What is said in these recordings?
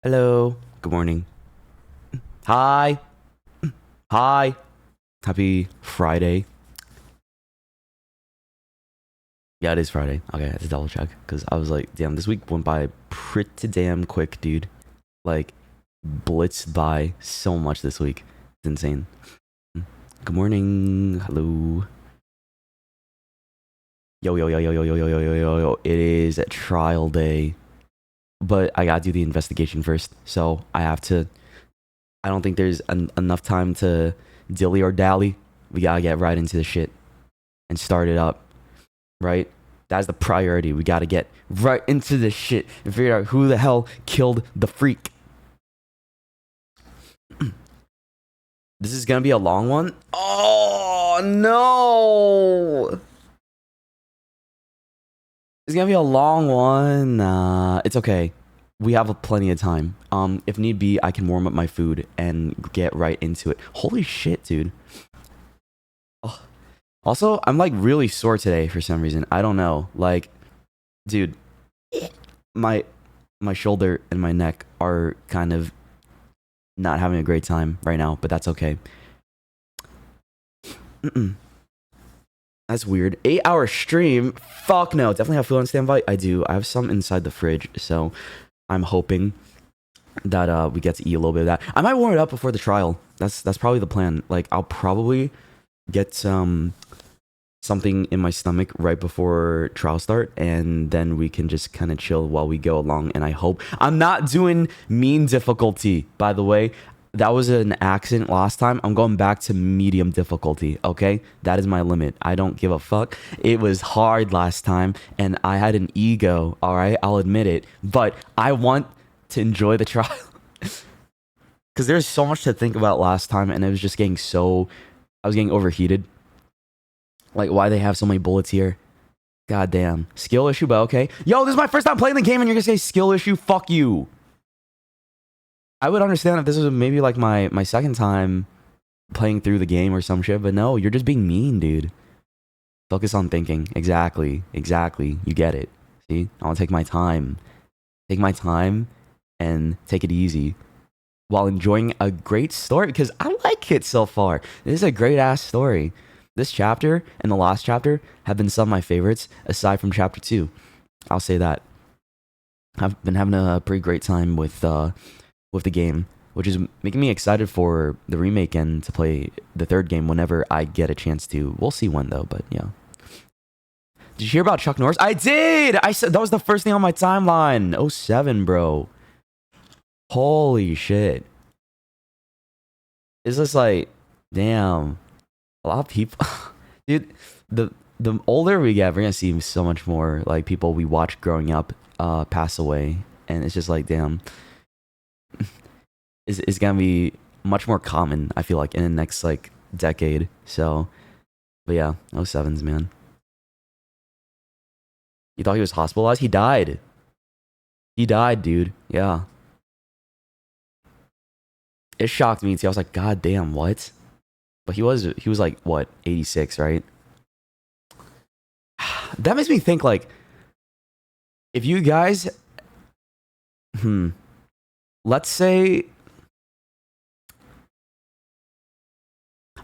Hello. Good morning. Hi. Hi. Happy Friday. Yeah, it is Friday. Okay, I had to double check because I was like, damn, this week went by pretty damn quick, dude. Like, blitzed by so much this week. It's insane. Good morning. Hello. Yo, yo, yo, yo, yo, yo, yo, yo, yo, yo, yo. It is trial day. But I gotta do the investigation first. So I have to. I don't think there's enough time to dilly or dally. We gotta get right into the shit and start it up, right? That's the priority. We gotta get right into the shit and figure out who the hell killed the freak. This is gonna be a long one. Oh no! It's gonna be a long one. It's okay. We have plenty of time. If need be, I can warm up my food and get right into it. Holy shit, dude. Oh. Also, I'm like really sore today for some reason. I don't know. Like, dude, my shoulder and my neck are kind of not having a great time right now, but that's okay. That's weird. 8-hour stream? Fuck no. Definitely have food on standby. I do. I have some inside the fridge, so I'm hoping that we get to eat a little bit of that. I might warm it up before the trial. That's probably the plan. Like, I'll probably get something in my stomach right before trial start, and then we can just kind of chill while we go along. And I hope I'm not doing mean difficulty, by the way. That was an accident last time. I'm going back to medium difficulty, okay? That is my limit. I don't give a fuck. It was hard last time, and I had an ego, all right? I'll admit it. But I want to enjoy the trial. Because there's so much to think about last time, and it was just getting so... I was getting overheated. Like, why they have so many bullets here? God damn. Skill issue, but okay. Yo, this is my first time playing the game, and you're gonna say skill issue? Fuck you. I would understand if this was maybe like my second time playing through the game or some shit, but no, you're just being mean, dude. Focus on thinking. Exactly. You get it. See? I want to take my time. Take my time and take it easy while enjoying a great story because I like it so far. This is a great ass story. This chapter and the last chapter have been some of my favorites aside from chapter 2. I'll say that. I've been having a pretty great time with the game, which is making me excited for the remake and to play the third game whenever I get a chance to. We'll see when though, but yeah. Did you hear about Chuck Norris? I did! I said that was the first thing on my timeline. '07, bro. Holy shit. It's just like, damn. A lot of people... Dude, the older we get, we're gonna see so much more like people we watched growing up pass away. And it's just like, damn. Is gonna be much more common, I feel like, in the next like decade. So, but yeah, '07s, man. You thought he was hospitalized? He died. He died, dude. Yeah. It shocked me too. I was like, God damn, what? But he was like what, 86, right? That makes me think like, if you guys, let's say.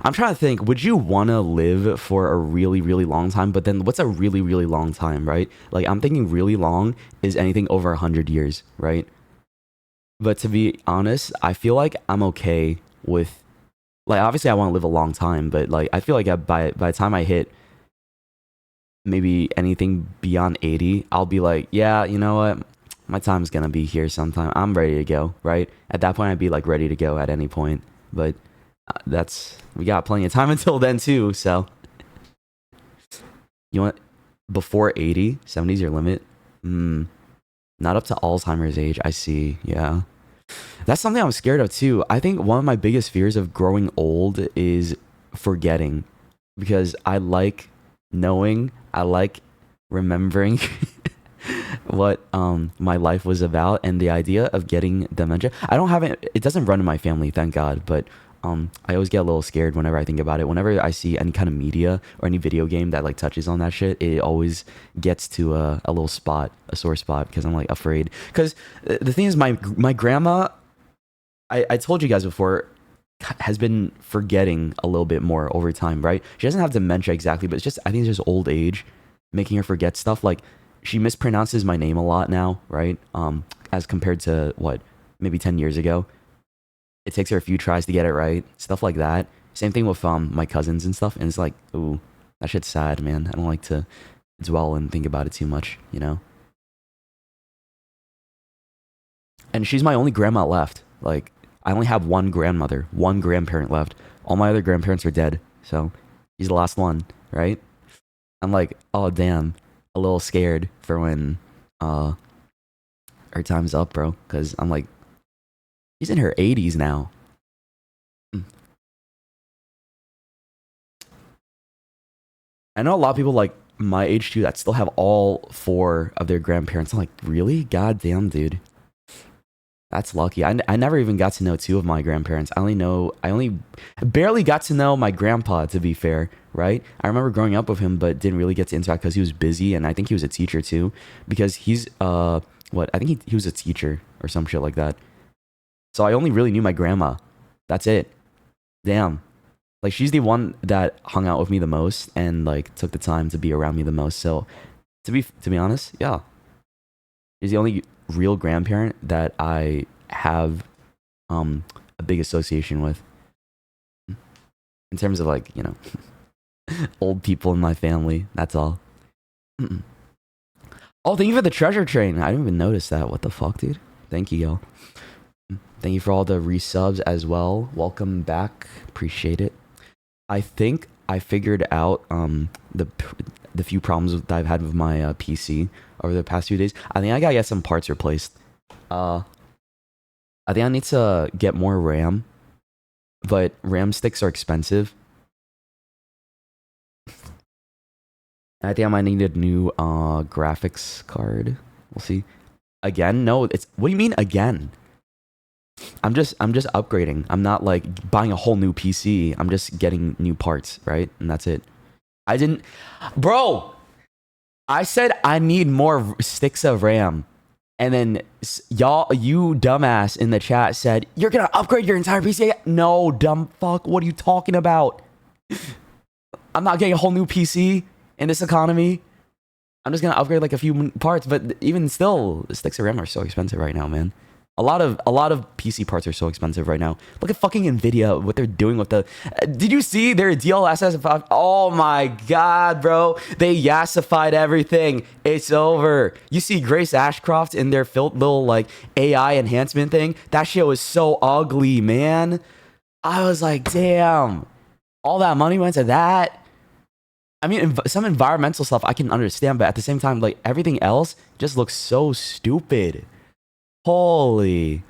I'm trying to think, would you want to live for a really, really long time? But then what's a really, really long time, right? Like, I'm thinking really long is anything over 100 years, right? But to be honest, I feel like I'm okay with, like, obviously I want to live a long time, but like, I feel like by the time I hit maybe anything beyond 80, I'll be like, yeah, you know what? My time's going to be here sometime. I'm ready to go, right? At that point, I'd be like ready to go at any point. But we got plenty of time until then too, so you want before 80, 70's your limit. Not up to Alzheimer's age. I see. Yeah, that's something I'm scared of too. I think one of my biggest fears of growing old is forgetting, because I like knowing, I like remembering what my life was about, and the idea of getting dementia. I don't have it. It doesn't run in my family, thank God, but I always get a little scared whenever I think about it. Whenever I see any kind of media or any video game that like touches on that shit, it always gets to a little spot, a sore spot, because I'm like afraid. Because the thing is, my grandma, I told you guys before, has been forgetting a little bit more over time, right? She doesn't have dementia exactly, but it's just, I think it's just old age making her forget stuff. Like she mispronounces my name a lot now, right? As compared to what, maybe 10 years ago. It takes her a few tries to get it right, stuff like that. Same thing with my cousins and stuff, and it's like, ooh, that shit's sad, man. I don't like to dwell and think about it too much, you know? And she's my only grandma left. Like, I only have one grandmother, one grandparent left. All my other grandparents are dead, so she's the last one, right? I'm like, oh damn, a little scared for when her time's up, bro. Because I'm like, she's in her 80s now. I know a lot of people like my age too that still have all four of their grandparents. I'm like, really? God damn, dude. That's lucky. I never even got to know two of my grandparents. I only barely got to know my grandpa, to be fair, right? I remember growing up with him, but didn't really get to interact because he was busy, and I think he was a teacher too, because he's, I think he was a teacher or some shit like that. So I only really knew my grandma. That's it. Damn. Like, she's the one that hung out with me the most and, like, took the time to be around me the most. So, to be honest, yeah. She's the only real grandparent that I have a big association with. In terms of, like, you know, old people in my family. That's all. Oh, thank you for the treasure train. I didn't even notice that. What the fuck, dude? Thank you, y'all. Thank you for all the resubs as well. Welcome back. Appreciate it. I think I figured out the few problems that I've had with my PC over the past few days. I think I gotta get some parts replaced. I think I need to get more RAM, but RAM sticks are expensive. I think I might need a new graphics card. We'll see. Again? No, it's, what do you mean again? I'm just upgrading. I'm not like buying a whole new PC. I'm just getting new parts, right? And that's it. I didn't, bro. I said I need more sticks of RAM, and then y'all, you dumbass in the chat said you're gonna upgrade your entire PC. No, dumb fuck. What are you talking about? I'm not getting a whole new PC in this economy. I'm just gonna upgrade like a few parts, but even still, the sticks of RAM are so expensive right now, man. A lot of PC parts are so expensive right now. Look at fucking Nvidia, what they're doing with the... Did you see their DLSS 5? Oh my god, bro. They yassified everything. It's over. You see Grace Ashcroft in their little like AI enhancement thing? That shit was so ugly, man. I was like, damn. All that money went to that? I mean, some environmental stuff I can understand, but at the same time, like everything else just looks so stupid. Holy.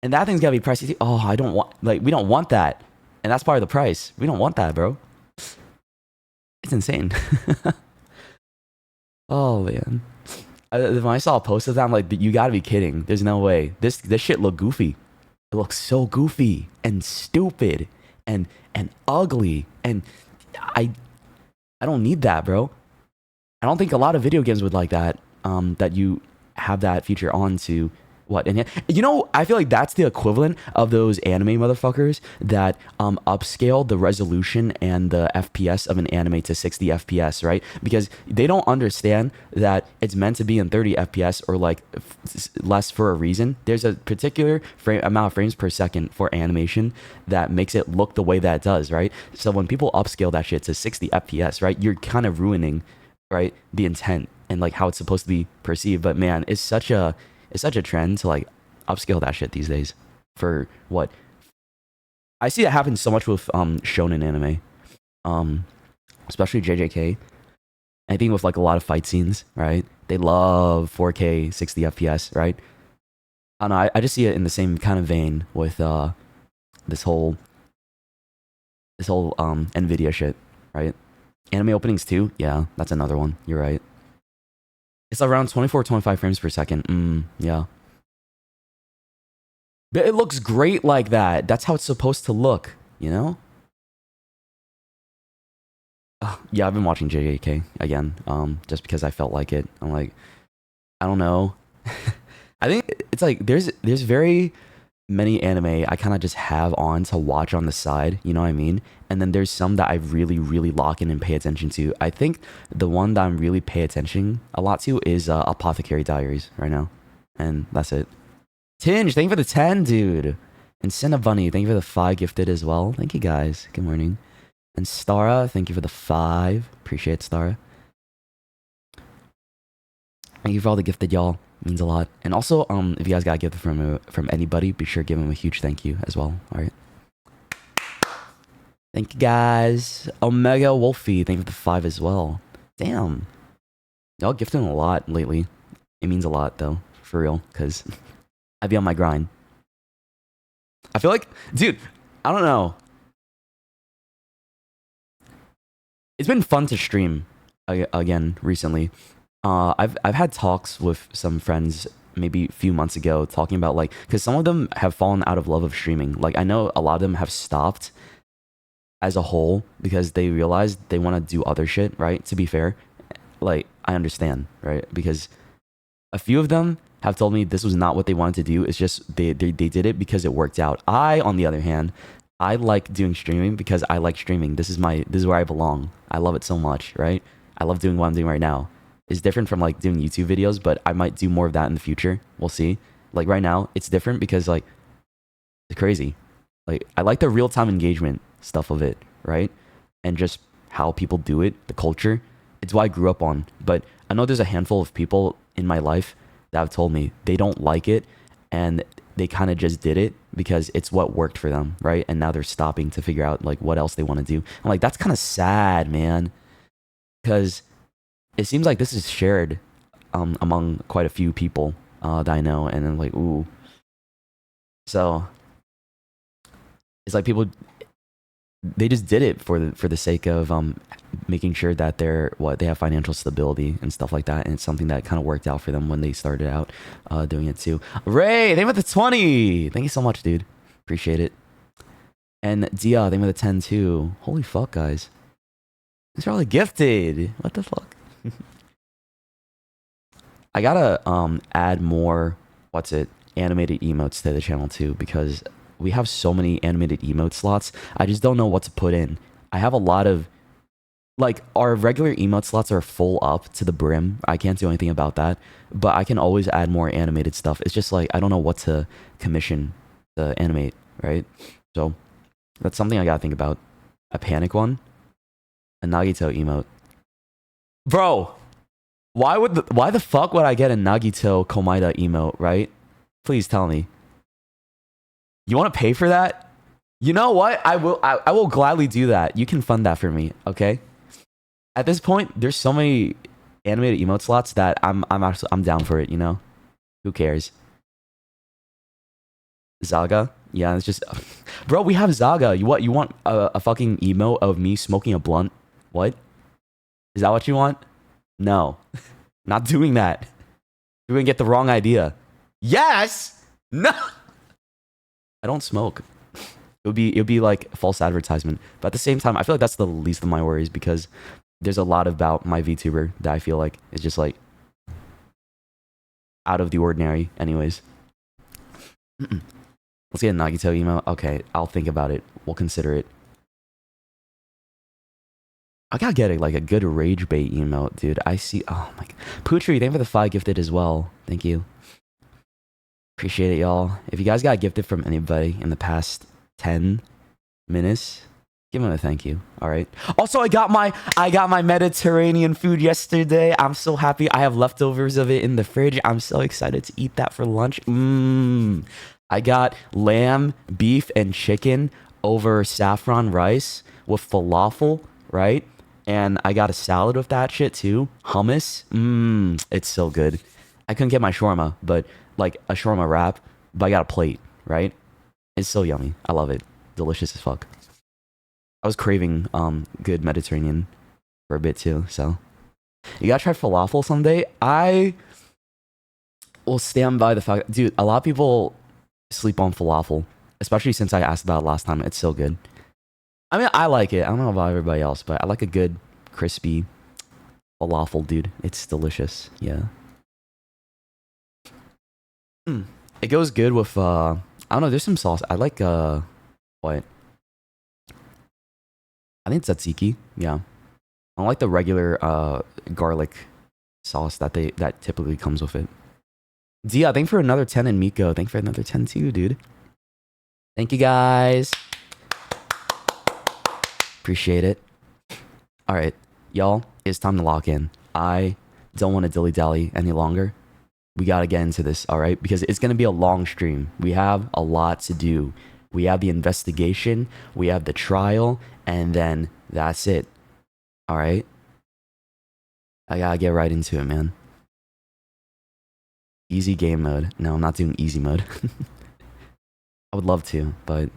And that thing's gotta be pricey too. Oh, I don't want, like, we don't want that. And that's part of the price. We don't want that, bro. It's insane. Oh, man. When I saw a post of that, I'm like, you gotta be kidding. There's no way. This shit looked goofy. It looks so goofy and stupid and ugly. And I don't need that, bro. I don't think a lot of video games would like that. That you have that feature on to what, and you know, I feel like that's the equivalent of those anime motherfuckers that upscale the resolution and the FPS of an anime to 60 FPS, right? Because they don't understand that it's meant to be in 30 FPS or like less for a reason. There's a particular amount of frames per second for animation that makes it look the way that it does, right? So when people upscale that shit to 60 FPS, right, you're kind of ruining, right, the intent and like how it's supposed to be perceived. But man, it's such a trend to like upscale that shit these days. For what? I see it happen so much with shonen anime, especially JJK. I think with like a lot of fight scenes, right? They love 4K 60 FPS, right? I don't know. I just see it in the same kind of vein with this whole Nvidia shit, right? Anime openings too. Yeah, that's another one. You're right. It's around 24, 25 frames per second. Yeah. But it looks great like that. That's how it's supposed to look, you know? Yeah, I've been watching JJK again, just because I felt like it. I'm like, I don't know. I think it's like there's very many anime I kind of just have on to watch on the side, you know what I mean? And then there's some that I really, really lock in and pay attention to. I think the one that I'm really pay attention a lot to is Apothecary Diaries right now. And that's it. Tinge, thank you for the 10, dude. And Cinnabunny, thank you for the 5 gifted as well. Thank you guys. Good morning. And Stara, thank you for the 5. Appreciate it, Stara. Thank you for all the gifted, y'all. It means a lot. And also, if you guys got a gift from anybody, be sure to give them a huge thank you as well. All right. Thank you guys. Omega Wolfie, thank you for the 5 as well. Damn. Y'all gifting a lot lately. It means a lot though, for real, because I be on my grind. I feel like, dude, I don't know. It's been fun to stream again recently. I've had talks with some friends maybe a few months ago talking about like, because some of them have fallen out of love of streaming. Like I know a lot of them have stopped as a whole because they realized they want to do other shit, right? To be fair, like I understand, right? Because a few of them have told me this was not what they wanted to do. It's just they did it because it worked out. I, on the other hand, I like doing streaming because I like streaming. This is where I belong. I love it so much, right? I love doing what I'm doing right now. It's different from like doing YouTube videos, but I might do more of that in the future. We'll see. Like right now, it's different because like it's crazy. Like I like the real-time engagement stuff of it, right? And just how people do it, the culture. It's what I grew up on. But I know there's a handful of people in my life that have told me they don't like it and they kind of just did it because it's what worked for them, right? And now they're stopping to figure out like what else they want to do. I'm like, that's kind of sad, man. Because it seems like this is shared among quite a few people that I know. And then like, ooh. So it's like people, they just did it for the sake of making sure that they have financial stability and stuff like that, and it's something that kind of worked out for them when they started out doing it too. Ray, thank you for the 20. Thank you so much, dude. Appreciate it. And Dia, thank you for the 10 too. Holy fuck, guys. These are all gifted. What the fuck? I gotta add more animated emotes to the channel too, because we have so many animated emote slots. I just don't know what to put in. I have a lot of, like, our regular emote slots are full up to the brim. I can't do anything about that, but I can always add more animated stuff. It's just like, I don't know what to commission to animate, right? So that's something I gotta think about. A panic one, a Nagito emote. Bro, why the fuck would I get a Nagito Komaida emote, right? Please tell me. You want to pay for that? You know what? I will gladly do that. You can fund that for me, okay? At this point, there's so many animated emote slots that I'm down for it, you know? Who cares? Zaga? Yeah, it's just bro, we have Zaga. You want a fucking emote of me smoking a blunt? What? Is that what you want? No. Not doing that. You're going to get the wrong idea. Yes! No. I don't smoke. It would be like false advertisement. But at the same time, I feel like that's the least of my worries because there's a lot about my VTuber that I feel like is just like out of the ordinary anyways. Let's get a Nagito emo. Okay, I'll think about it. We'll consider it. I gotta get a good rage bait emote, dude. I see. Oh my god. Putri, thank you for the 5 gifted as well. Thank you. Appreciate it, y'all. If you guys got gifted from anybody in the past 10 minutes, give them a thank you. All right. Also, I got my Mediterranean food yesterday. I'm so happy. I have leftovers of it in the fridge. I'm so excited to eat that for lunch. I got lamb, beef, and chicken over saffron rice with falafel, right? And I got a salad with that shit too. Hummus. It's so good. I couldn't get my shawarma, but like a shawarma wrap, but I got a plate, right? It's so yummy. I love it. Delicious as fuck. I was craving good Mediterranean for a bit too, so you gotta try falafel someday. I will stand by the fact, dude, a lot of people sleep on falafel, especially since I asked about it last time. It's so good. I mean, I like it. I don't know about everybody else, but I like a good crispy falafel, dude. It's delicious. Yeah. It goes good with I don't know, there's some sauce. I like what? I think it's tzatziki. Yeah. I don't like the regular garlic sauce that typically comes with it. Dia, thank for another 10, and Miko, thank for another 10 too, dude. Thank you guys. Appreciate it. All right, y'all, it's time to lock in. I don't want to dilly-dally any longer. We got to get into this, all right? Because it's going to be a long stream. We have a lot to do. We have the investigation, we have the trial, and then that's it. All right? I got to get right into it, man. Easy game mode. No, I'm not doing easy mode. I would love to, but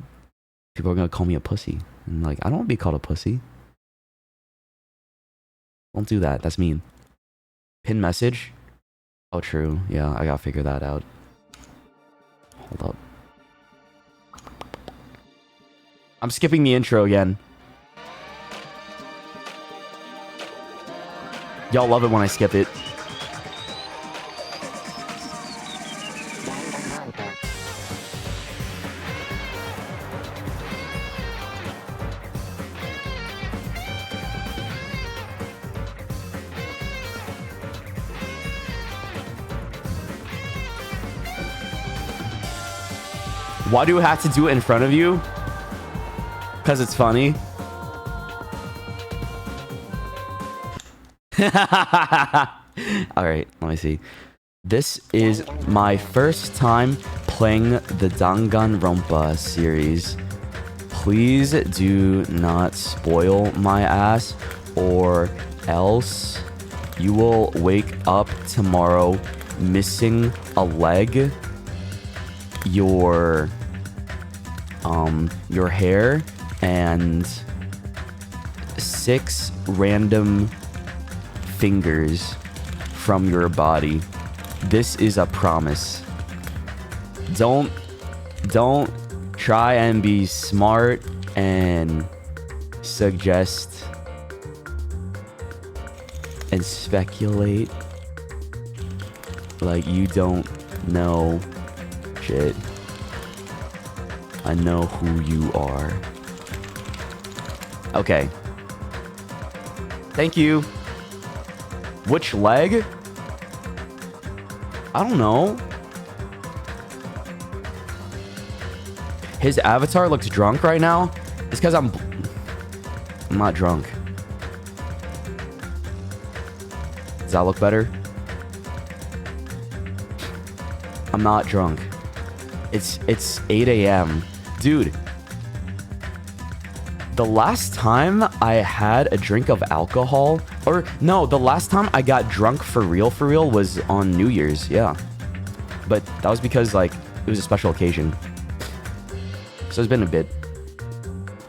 people are going to call me a pussy. And like, I don't want to be called a pussy. Don't do that. That's mean. Pin message. Oh, true. Yeah, I got to figure that out. Hold up. I'm skipping the intro again. Y'all love it when I skip it. Why do I have to do it in front of you? Because it's funny. Alright, let me see. This is my first time playing the Danganronpa series. Please do not spoil my ass, or else you will wake up tomorrow missing a leg, your hair, and 6 random fingers from your body. This is a promise. Don't try and be smart and suggest and speculate like you don't know shit. I know who you are. Okay. Thank you. Which leg? I don't know. His avatar looks drunk right now. It's because I'm not drunk. Does that look better? I'm not drunk. It's 8 a.m. Dude, the last time I had a drink of alcohol, or no, the last time I got drunk for real was on New Year's, yeah. But that was because, like, it was a special occasion. So it's been a bit.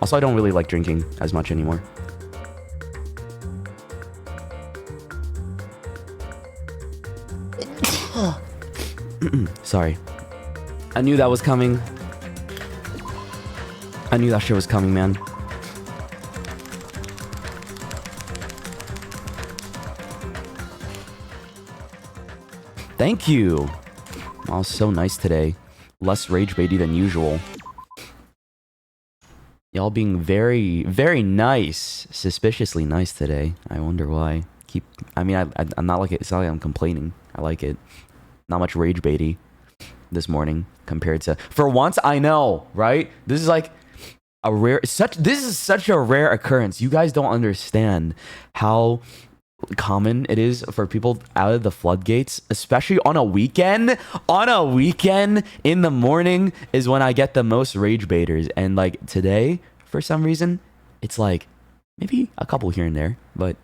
Also, I don't really like drinking as much anymore. Sorry. I knew that was coming. I knew that shit was coming, man. Thank you. Oh, so nice today. Less rage baity than usual. Y'all being very, very nice. Suspiciously nice today. I wonder why. I'm not like it. It's not like I'm complaining. I like it. Not much rage baity this morning compared to, for once, I know, right? This is like a rare, this is such a rare occurrence. You guys don't understand how common it is for people out of the floodgates, especially on a weekend. On a weekend in the morning is when I get the most rage baiters. And like today, for some reason, it's like maybe a couple here and there, but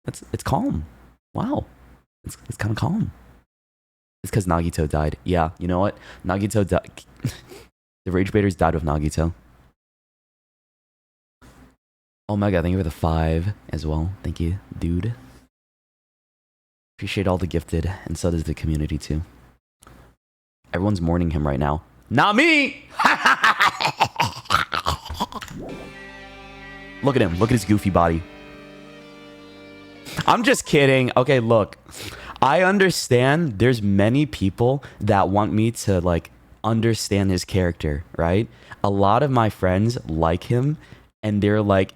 it's calm. Wow. It's kind of calm. It's because Nagito died. Yeah, you know what? Nagito died. The rage baiters died with Nagito. Omega, thank you for the 5 as well. Thank you, dude. Appreciate all the gifted, and so does the community too. Everyone's mourning him right now. Not me! Look at him. Look at his goofy body. I'm just kidding. Okay, look. I understand there's many people that want me to, like, understand his character, right? A lot of my friends like him, and they're, like,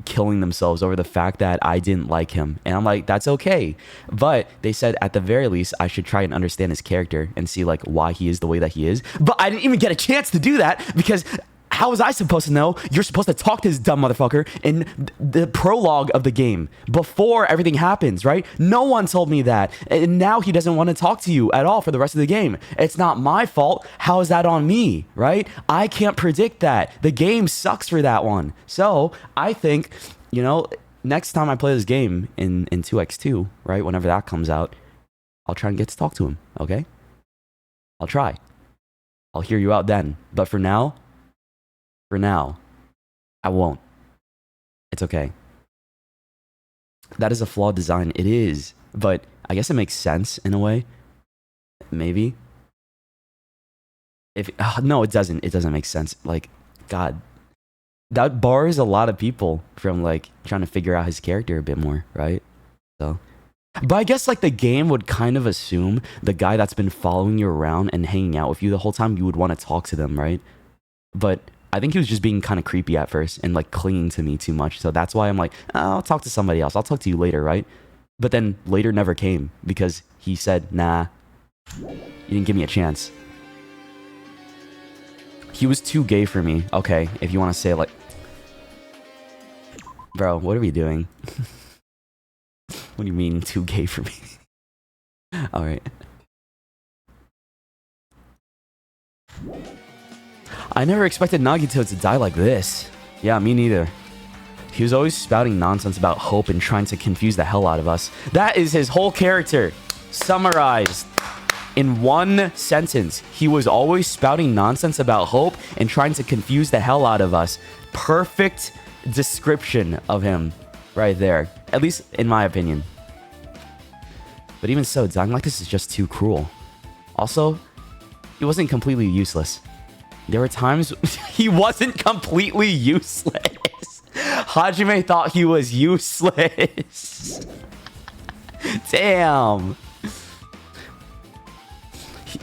killing themselves over the fact that I didn't like him. And I'm like, that's okay. But they said at the very least, I should try and understand his character and see, like, why he is the way that he is. But I didn't even get a chance to do that because... How was I supposed to know? You're supposed to talk to this dumb motherfucker in the prologue of the game before everything happens, right? No one told me that. And now he doesn't want to talk to you at all for the rest of the game. It's not my fault. How is that on me, right? I can't predict that. The game sucks for that one. So I think, you know, next time I play this game in 2x2, right? Whenever that comes out, I'll try and get to talk to him, okay? I'll try. I'll hear you out then. But for now, I won't. It's okay. That is a flawed design. It is. But I guess it makes sense in a way. Maybe. No, it doesn't. It doesn't make sense. Like, God. That bars a lot of people from, like, trying to figure out his character a bit more, right? So... But I guess, like, the game would kind of assume the guy that's been following you around and hanging out with you the whole time, you would want to talk to them, right? But... I think he was just being kind of creepy at first and, like, clinging to me too much. So that's why I'm like, oh, I'll talk to somebody else. I'll talk to you later, right? But then later never came because he said, nah, you didn't give me a chance. He was too gay for me. Okay, if you want to say, like... Bro, what are we doing? What do you mean, too gay for me? Alright. I never expected Nagito to die like this. Yeah, me neither. He was always spouting nonsense about hope and trying to confuse the hell out of us. That is his whole character. Summarized in one sentence. He was always spouting nonsense about hope and trying to confuse the hell out of us. Perfect description of him right there. At least in my opinion. But even so, dying like this is just too cruel. Also, he wasn't completely useless. There were times he wasn't completely useless. Hajime thought he was useless. Damn.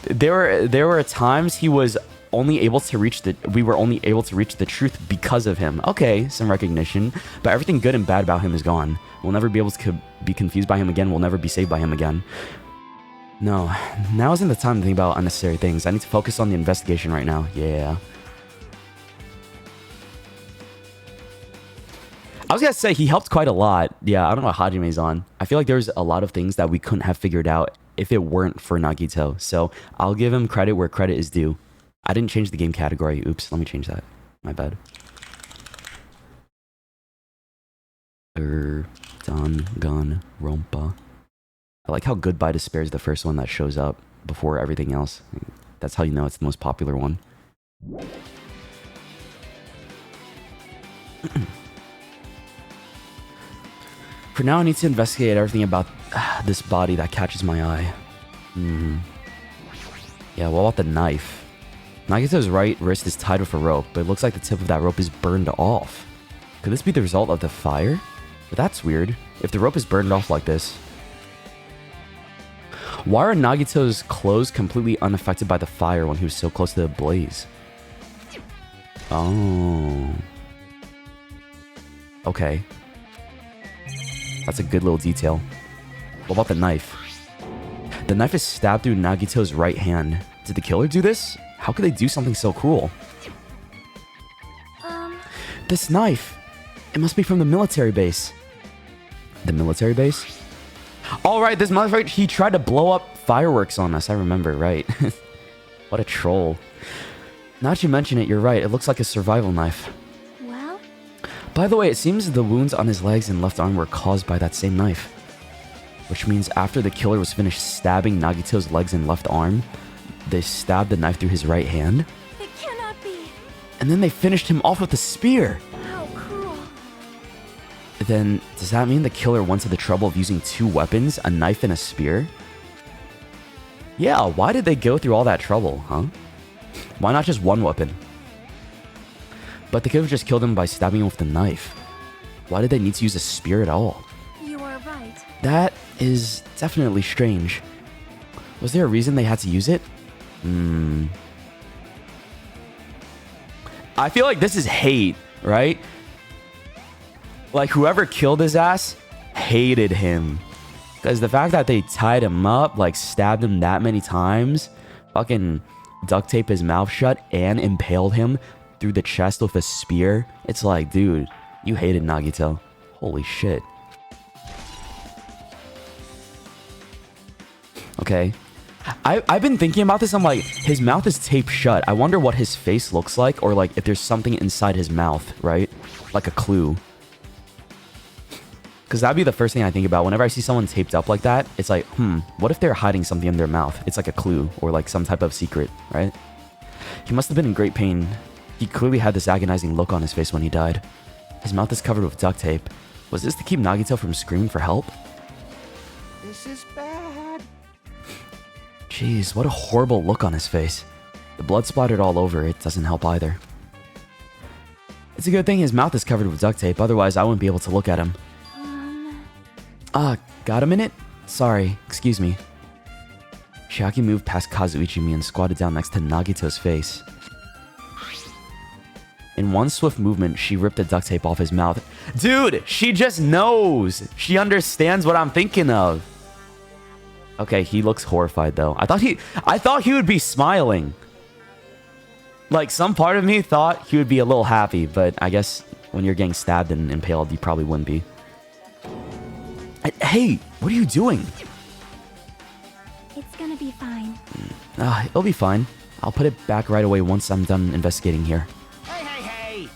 There were times he was only able to reach we were only able to reach the truth because of him. Okay, some recognition, but everything good and bad about him is gone. We'll never be able to be confused by him again. We'll never be saved by him again. No, now isn't the time to think about unnecessary things. I need to focus on the investigation right now. Yeah. I was gonna say he helped quite a lot. Yeah, I don't know what Hajime's on. I feel like there's a lot of things that we couldn't have figured out if it weren't for Nagito. So I'll give him credit where credit is due. I didn't change the game category. Oops, let me change that. My bad. Danganronpa. I like how Goodbye Despair is the first one that shows up before everything else. That's how you know it's the most popular one. For now, I need to investigate everything about this body that catches my eye. Yeah, what about the knife? Nagito's right wrist is tied with a rope, but it looks like the tip of that rope is burned off. Could this be the result of the fire? But that's weird. If the rope is burned off like this... Why are Nagito's clothes completely unaffected by the fire when he was so close to the blaze? Oh. Okay. That's a good little detail. What about the knife? The knife is stabbed through Nagito's right hand. Did the killer do this? How could they do something so cruel? This knife. It must be from the military base. The military base? Alright, this motherfucker, he tried to blow up fireworks on us. I remember, right? What a troll. Now that you mention it, you're right. It looks like a survival knife. Well? By the way, it seems the wounds on his legs and left arm were caused by that same knife. Which means after the killer was finished stabbing Nagito's legs and left arm, they stabbed the knife through his right hand. It cannot be. And then they finished him off with a spear. How cruel. Then, does that mean the killer went to the trouble of using two weapons, a knife and a spear? Yeah, why did they go through all that trouble, huh? Why not just one weapon? But they could have just killed him by stabbing him with the knife. Why did they need to use a spear at all? You are right. That is definitely strange. Was there a reason they had to use it? I feel like this is hate, right? Like whoever killed his ass hated him. Because the fact that they tied him up, like stabbed him that many times, fucking duct tape his mouth shut and impaled him through the chest with a spear. It's like, dude, you hated Nagito. Holy shit. Okay. I've been thinking about this. I'm like, his mouth is taped shut. I wonder what his face looks like, or like if there's something inside his mouth, right? Like a clue. Because that'd be the first thing I think about. Whenever I see someone taped up like that, it's like, what if they're hiding something in their mouth? It's like a clue or like some type of secret, right? He must have been in great pain. He clearly had this agonizing look on his face when he died. His mouth is covered with duct tape. Was this to keep Nagito from screaming for help? This is bad. Jeez, what a horrible look on his face. The blood splattered all over. It doesn't help either. It's a good thing his mouth is covered with duct tape, otherwise I wouldn't be able to look at him. Got a minute? Sorry, excuse me. Chiaki moved past Kazuichimi and squatted down next to Nagito's face. In one swift movement, she ripped the duct tape off his mouth. Dude, she just knows! She understands what I'm thinking of. Okay, he looks horrified though. I thought he would be smiling. Like, some part of me thought he would be a little happy, but I guess when you're getting stabbed and impaled, you probably wouldn't be. Hey, what are you doing? It's gonna be fine. It'll be fine. I'll put it back right away once I'm done investigating here. Hey!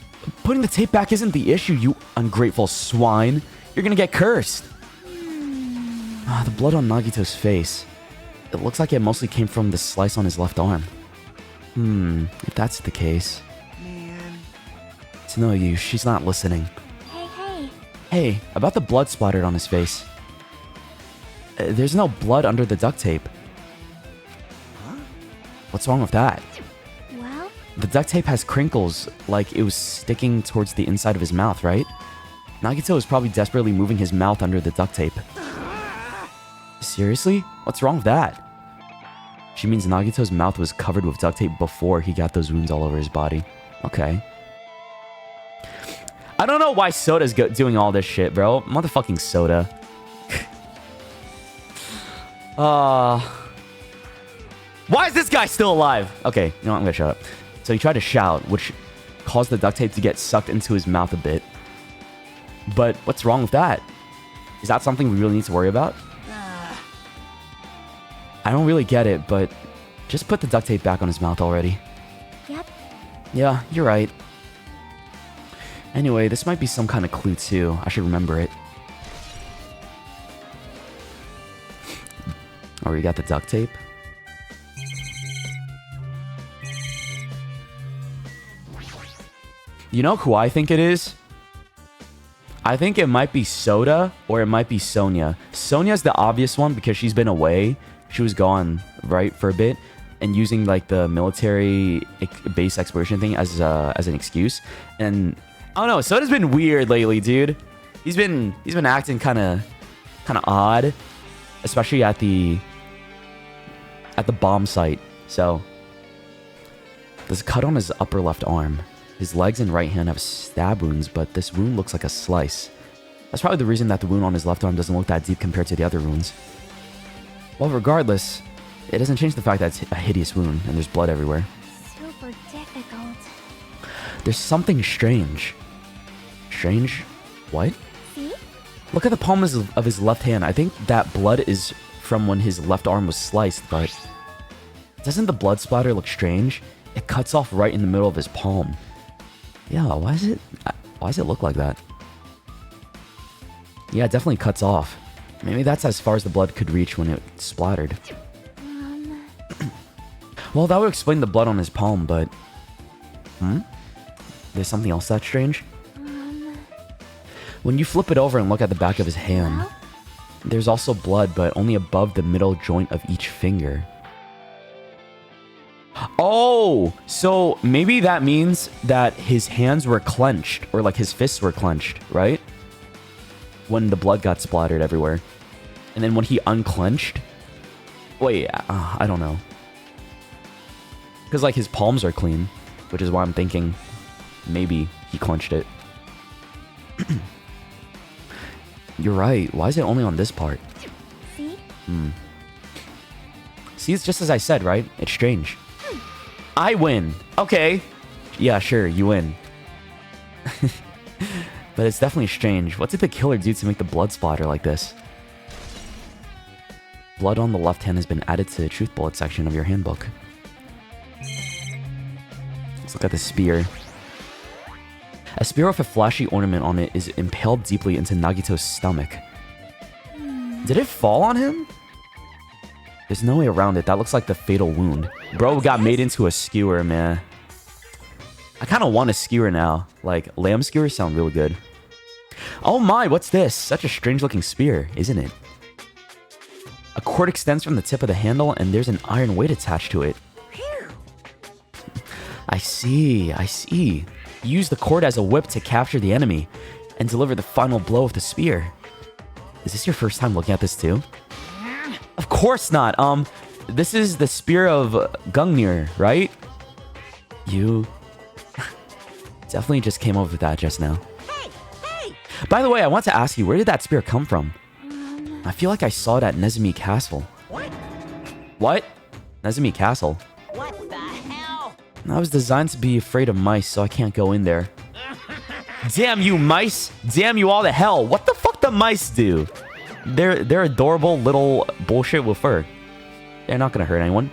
Putting the tape back isn't the issue, you ungrateful swine. You're gonna get cursed. The blood on Nagito's face. It looks like it mostly came from the slice on his left arm. If that's the case. Man. It's no use, she's not listening. Hey. Hey, about the blood splattered on his face. There's no blood under the duct tape. Huh? What's wrong with that? Well, The duct tape has crinkles, like it was sticking towards the inside of his mouth, right? Nagito is probably desperately moving his mouth under the duct tape. Seriously? What's wrong with that? She means Nagito's mouth was covered with duct tape before he got those wounds all over his body. Okay. I don't know why Soda's doing all this shit, bro. Motherfucking Soda. Why is this guy still alive? Okay, you know what? I'm gonna shut up. So he tried to shout, which caused the duct tape to get sucked into his mouth a bit. But what's wrong with that? Is that something we really need to worry about? I don't really get it, but just put the duct tape back on his mouth already. yep. Yeah, you're right. Anyway, this might be some kind of clue too. I should remember it. Oh, you got the duct tape? You know who I think it is? I think it might be Soda or it might be Sonia. Sonia's the obvious one because she's been away. She was gone, right, for a bit, and using like the military base exploration thing as an excuse. And I don't know, Soda's been weird lately, dude. He's been acting kind of odd, especially at the bomb site. So there's a cut on his upper left arm. His legs and right hand have stab wounds, but this wound looks like a slice. That's probably the reason that the wound on his left arm doesn't look that deep compared to the other wounds. Well, regardless, it doesn't change the fact that it's a hideous wound and there's blood everywhere. Super difficult. There's something strange. Strange? What? See? Look at the palm of his left hand. I think that blood is from when his left arm was sliced, but doesn't the blood splatter look strange? It cuts off right in the middle of his palm. Yeah, why does it look like that? Yeah, it definitely cuts off. Maybe that's as far as the blood could reach when it splattered. Well, that would explain the blood on his palm, but... There's something else that's strange? When you flip it over and look at the back of his hand, Well? there's also blood, but only above the middle joint of each finger. Oh, so maybe that means that his hands were clenched, or like his fists were clenched, right? When the blood got splattered everywhere. And then when he unclenched... Wait, I don't know. Because like his palms are clean, which is why I'm thinking maybe he clenched it. You're right. Why is it only on this part? See? See, it's just as I said, right? It's strange. I win. Okay. Yeah, sure, you win. But it's definitely strange. What did the killer do to make the blood splatter like this? Blood on the left hand has been added to the truth bullet section of your handbook. Let's look at the spear. A spear with a flashy ornament on it is impaled deeply into Nagito's stomach. Did it fall on him? There's no way around it. That looks like the fatal wound. Bro got made into a skewer, man. I kind of want a skewer now. Like, lamb skewers sound really good. Oh my, what's this? Such a strange looking spear, isn't it? A cord extends from the tip of the handle and there's an iron weight attached to it. I see, I see. Use the cord as a whip to capture the enemy and deliver the final blow with the spear. Is this your first time looking at this too? Of course not. This is the spear of Gungnir, right? You definitely just came up with that just now. Hey! By the way, I want to ask you, where did that spear come from? I feel like I saw it at Nezumi Castle. What? Nezumi Castle? What the hell? I was designed to be afraid of mice, so I can't go in there. Damn you, mice! Damn you all to hell! What the fuck do mice do? They're adorable little bullshit with fur. They're not gonna hurt anyone.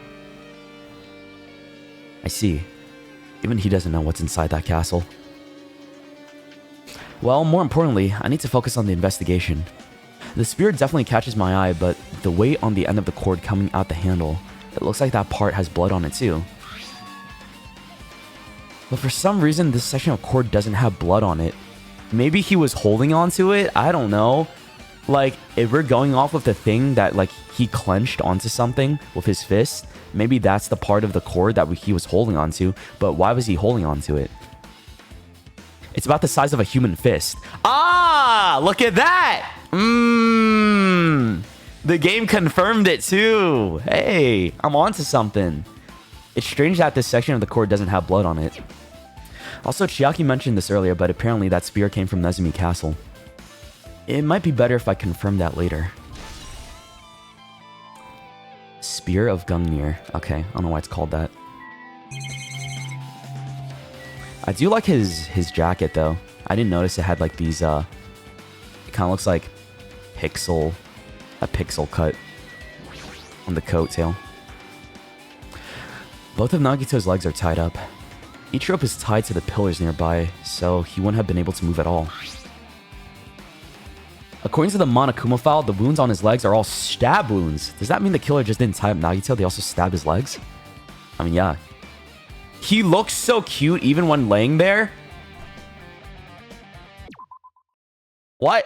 I see. Even he doesn't know what's inside that castle. Well, more importantly, I need to focus on the investigation. The spear definitely catches my eye, but the weight on the end of the cord coming out the handle, it looks like that part has blood on it too. But for some reason, this section of cord doesn't have blood on it. Maybe he was holding on to it? I don't know. Like, if we're going off with the thing that, like, he clenched onto something with his fist, maybe that's the part of the cord that he was holding onto, but why was he holding onto it? It's about the size of a human fist. Ah! Look at that! The game confirmed it too. Hey, I'm onto something. It's strange that this section of the cord doesn't have blood on it. Also, Chiaki mentioned this earlier, but apparently that spear came from Nezumi Castle. It might be better if I confirm that later. Spear of Gungnir. Okay, I don't know why it's called that. I do like his jacket though. I didn't notice it had like these it kind of looks like a pixel cut on the coat tail. Both of Nagito's legs are tied up. Each rope is tied to the pillars nearby, so he wouldn't have been able to move at all. According to the Monokuma file, the wounds on his legs are all stab wounds. Does that mean the killer just didn't tie up Nagito? They also stabbed his legs? I mean, yeah. He looks so cute even when laying there. What?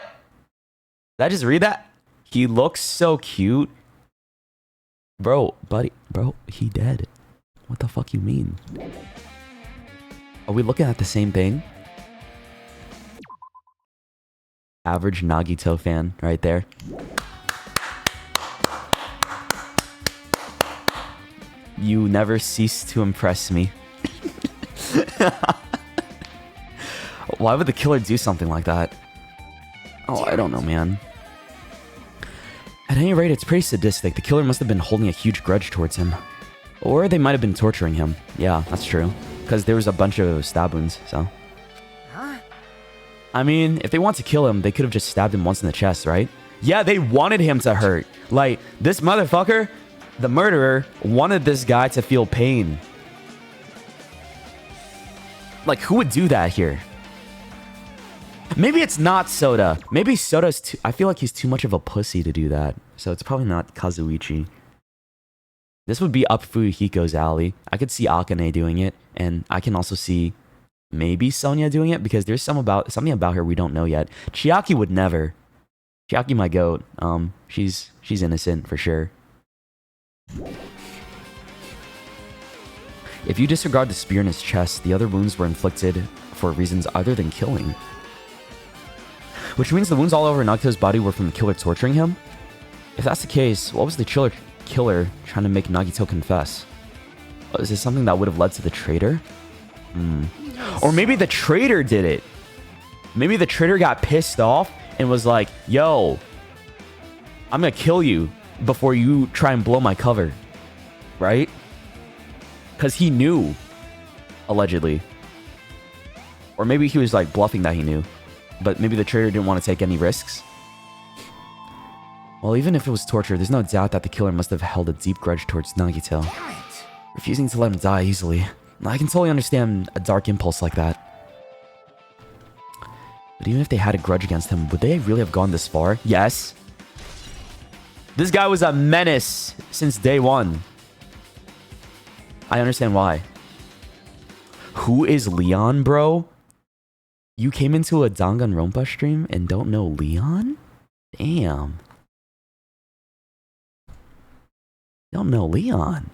Did I just read that? He looks so cute. Bro, buddy, bro, he dead. What the fuck you mean? Are we looking at the same thing? Average Nagito fan right there. You never cease to impress me. Why would the killer do something like that? Oh, I don't know, man. At any rate, it's pretty sadistic. The killer must have been holding a huge grudge towards him. Or they might have been torturing him. Yeah, that's true. Because there was a bunch of stab wounds, so... I mean, if they want to kill him, they could have just stabbed him once in the chest, right? Yeah, they wanted him to hurt. Like, this motherfucker, the murderer, wanted this guy to feel pain. Like, who would do that here? Maybe it's not Soda. Maybe Soda's too... I feel like he's too much of a pussy to do that. So it's probably not Kazuichi. This would be up Fuyuhiko's alley. I could see Akane doing it. And I can also see... maybe Sonia doing it, because there's something about her we don't know yet. Chiaki would never. Chiaki, my goat. She's innocent for sure. If you disregard the spear in his chest, the other wounds were inflicted for reasons other than killing. Which means the wounds all over Nagito's body were from the killer torturing him? If that's the case, what was the killer trying to make Nagito confess? Is this something that would have led to the traitor? Or maybe the traitor did it. Maybe the traitor got pissed off and was like, yo, I'm gonna kill you before you try and blow my cover. Right? Because he knew, allegedly. Or maybe he was like bluffing that he knew. But maybe the traitor didn't want to take any risks. Well, even if it was torture, there's no doubt that the killer must have held a deep grudge towards Nagito, refusing to let him die easily. I can totally understand a dark impulse like that. But even if they had a grudge against him, would they really have gone this far? Yes. This guy was a menace since day one. I understand why. Who is Leon, bro? You came into a Danganronpa stream and don't know Leon? Damn. Don't know Leon.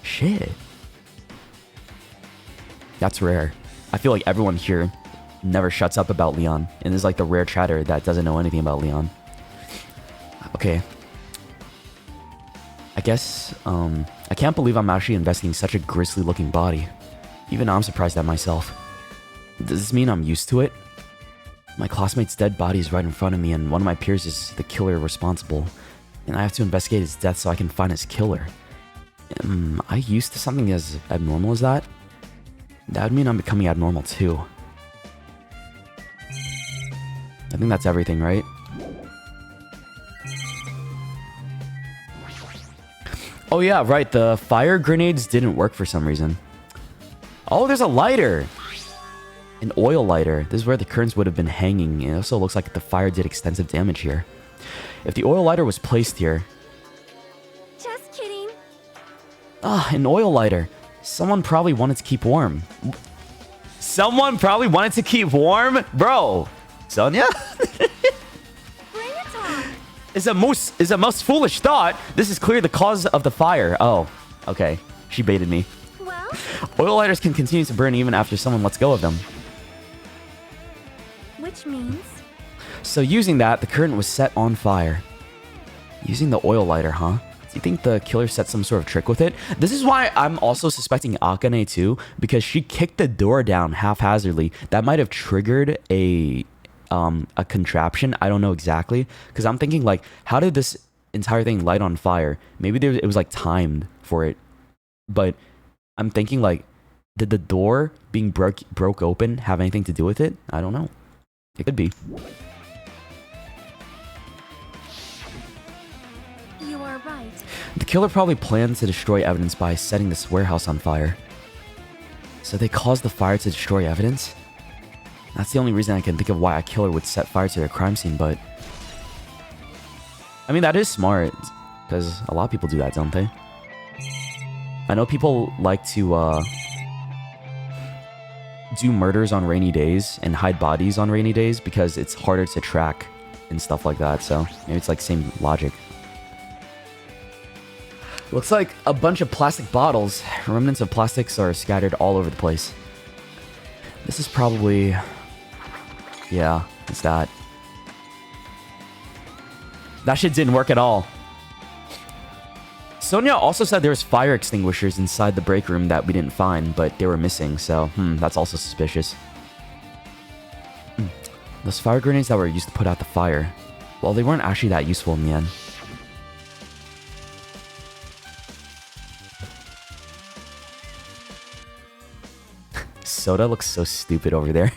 Shit. That's rare. I feel like everyone here never shuts up about Leon. And is like the rare chatter that doesn't know anything about Leon. Okay. I guess, I can't believe I'm actually investigating such a grisly looking body. Even I'm surprised at myself. Does this mean I'm used to it? My classmate's dead body is right in front of me and one of my peers is the killer responsible. And I have to investigate his death so I can find his killer. Am I used to something as abnormal as that? That would mean I'm becoming abnormal too. I think that's everything, right? Oh yeah, right, the fire grenades didn't work for some reason. Oh, there's a lighter! An oil lighter. This is where the curtains would have been hanging. It also looks like the fire did extensive damage here. If the oil lighter was placed here... Just kidding. Ah, an oil lighter. Someone probably wanted to keep warm. Someone probably wanted to keep warm? Bro! Sonia? Bring it on. Is a most foolish thought. This is clearly the cause of the fire. Oh, okay. She baited me. Well, Oil lighters can continue to burn even after someone lets go of them. which means So using that, the curtain was set on fire. Using the oil lighter, huh? Do you think the killer set some sort of trick with it? This is why I'm also suspecting Akane too, because she kicked the door down haphazardly. That might have triggered a contraption. I don't know exactly, because I'm thinking like, how did this entire thing light on fire? Maybe it was like timed for it, but I'm thinking like, did the door being broke open have anything to do with it? I don't know. It could be. you are right. The killer probably planned to destroy evidence by setting this warehouse on fire. So they caused the fire to destroy evidence? That's the only reason I can think of why a killer would set fire to their crime scene, but... I mean, that is smart, because a lot of people do that, don't they? I know people like to, do murders on rainy days and hide bodies on rainy days because it's harder to track and stuff like that, so maybe it's like same logic. Looks like a bunch of plastic bottles. Remnants of plastics are scattered all over the place. This is probably... Yeah, it's that. That shit didn't work at all. Sonia also said there was fire extinguishers inside the break room that we didn't find, but they were missing, so that's also suspicious. Those fire grenades that were used to put out the fire, well, they weren't actually that useful in the end. Soda looks so stupid over there.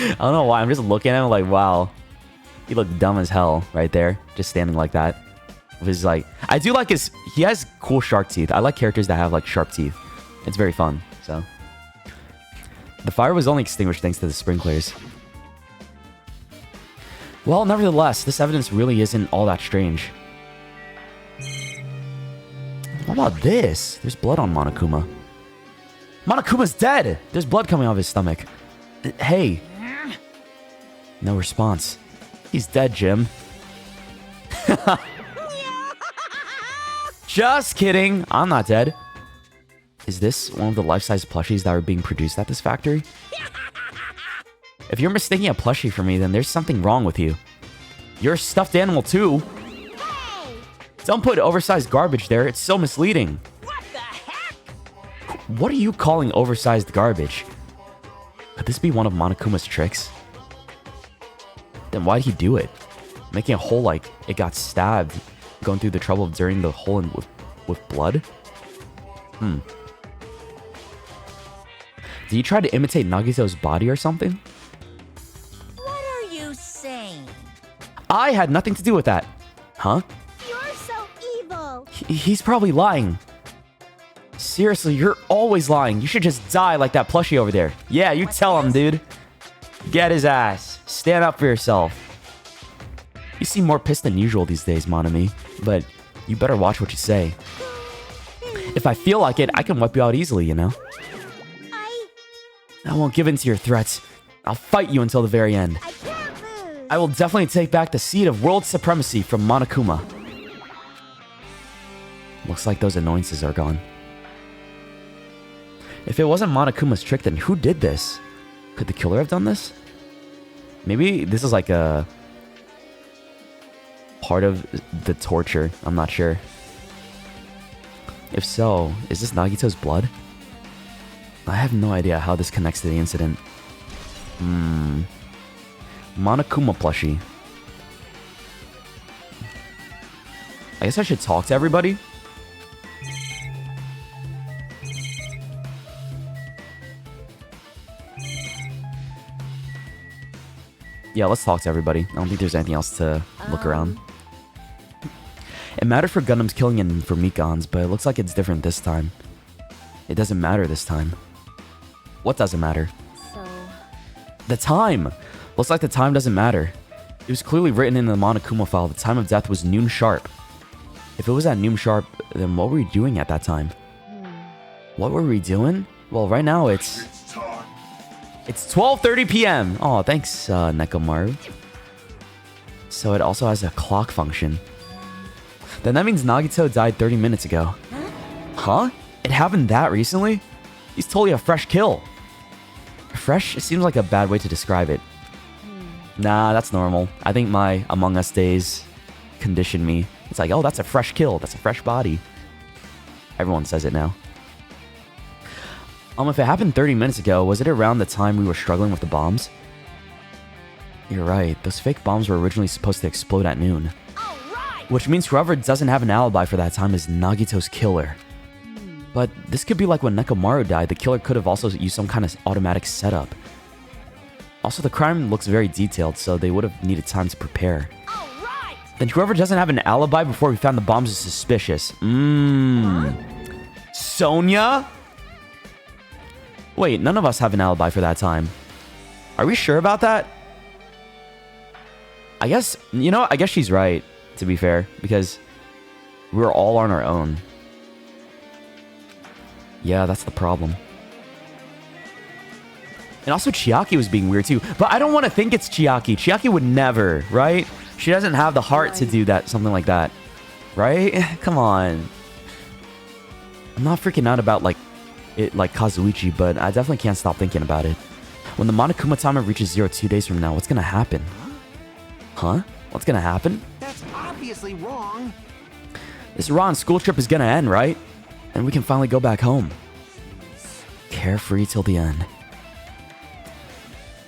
I don't know why, I'm just looking at him like, wow. He looked dumb as hell right there, just standing like that. With his, like, I do like his, he has cool shark teeth. I like characters that have like sharp teeth. It's very fun, so. The fire was only extinguished thanks to the sprinklers. Well, nevertheless, this evidence really isn't all that strange. What about this? There's blood on Monokuma. Monokuma's dead! There's blood coming off his stomach. Hey. No response. He's dead, Jim. Just kidding. I'm not dead. Is this one of the life-size plushies that are being produced at this factory? If you're mistaking a plushie for me, then there's something wrong with you. You're a stuffed animal too. Hey! Don't put oversized garbage there. It's so misleading. What the heck? What are you calling oversized garbage? Could this be one of Monokuma's tricks? Then why'd he do it? Making a hole like it got stabbed, going through the trouble of dirtying the hole in with blood? Did he try to imitate Nagito's body or something? What are you saying? I had nothing to do with that. Huh? You're so evil. He's probably lying. Seriously, you're always lying. You should just die like that plushie over there. Yeah, you tell him, dude. Get his ass. Stand up for yourself. You seem more pissed than usual these days, Monami. But you better watch what you say. If I feel like it, I can wipe you out easily, you know? I won't give in to your threats. I'll fight you until the very end. I can't lose. I will definitely take back the seat of world supremacy from Monokuma. Looks like those annoyances are gone. If it wasn't Monokuma's trick, then who did this? Could the killer have done this? Maybe this is like a part of the torture. I'm not sure. If so, is this Nagito's blood? I have no idea how this connects to the incident. Monokuma plushie. I guess I should talk to everybody. Yeah, let's talk to everybody. I don't think there's anything else to look around. It mattered for Gundam's killing and for Mikan's, but it looks like it's different this time. It doesn't matter this time. What doesn't matter? So, The time! Looks like the time doesn't matter. It was clearly written in the Monokuma file. The time of death was noon sharp. If it was at noon sharp, then what were we doing at that time? What were we doing? Well, right now it's 12:30 p.m. Oh, thanks, Nekomaru. So it also has a clock function. Then that means Nagito died 30 minutes ago. Huh? It happened that recently? He's totally a fresh kill. Fresh seems like a bad way to describe it. Nah, that's normal. I think my Among Us days conditioned me. It's like, oh, that's a fresh kill. That's a fresh body. Everyone says it now. If it happened 30 minutes ago, was it around the time we were struggling with the bombs? You're right. Those fake bombs were originally supposed to explode at noon. All right! Which means whoever doesn't have an alibi for that time is Nagito's killer. But this could be like when Nekomaru died. The killer could have also used some kind of automatic setup. Also, the crime looks very detailed, so they would have needed time to prepare. All right! Then whoever doesn't have an alibi before we found the bombs is suspicious. Sonia? Wait, none of us have an alibi for that time. Are we sure about that? I guess, you know, I guess she's right, to be fair, because we were all on our own. Yeah, that's the problem. And also Chiaki was being weird too, but I don't want to think it's Chiaki. Chiaki would never, right? She doesn't have the heart to do that, something like that, right? Come on. I'm not freaking out about like Kazuichi, but I definitely can't stop thinking about it. When the Monokuma timer reaches 2 days from now, what's gonna happen? Huh? What's gonna happen? That's obviously wrong. This Ron school trip is gonna end, right? And we can finally go back home. Carefree till the end.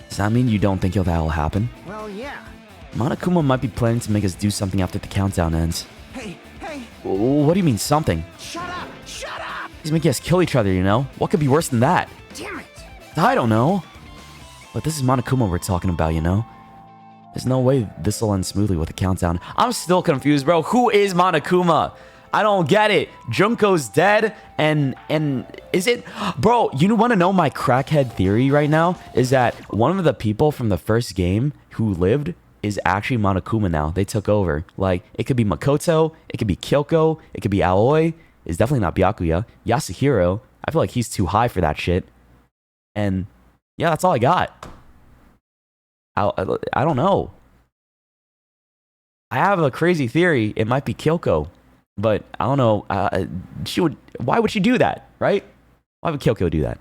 Does that mean you don't think that'll happen? Well, yeah. Monokuma might be planning to make us do something after the countdown ends. Hey, What do you mean, something? shut up! Shut up! He's making us kill each other, you know? What could be worse than that? Damn it! I don't know. But this is Monokuma we're talking about, you know? There's no way this will end smoothly with a countdown. I'm still confused, bro. Who is Monokuma? I don't get it. Junko's dead, and is it... Bro, you want to know my crackhead theory right now? Is that one of the people from the first game who lived is actually Monokuma now. They took over. Like, it could be Makoto, it could be Kyoko, it could be Aoi. It's definitely not Byakuya. Yasuhiro, I feel like he's too high for that shit. And yeah, that's all I got. I don't know. I have a crazy theory. It might be Kyoko. But I don't know. She would. Why would she do that, right? Why would Kyoko do that?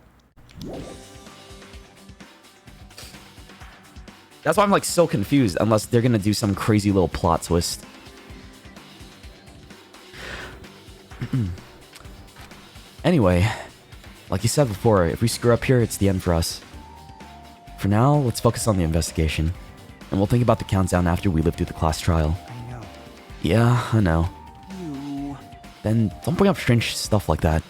That's why I'm like so confused. Unless they're gonna do some crazy little plot twist. Anyway, like you said before, if we screw up here, it's the end for us. For now, let's focus on the investigation. And we'll think about the countdown after we live through the class trial. I know. Yeah, I know. You... Then don't bring up strange stuff like that.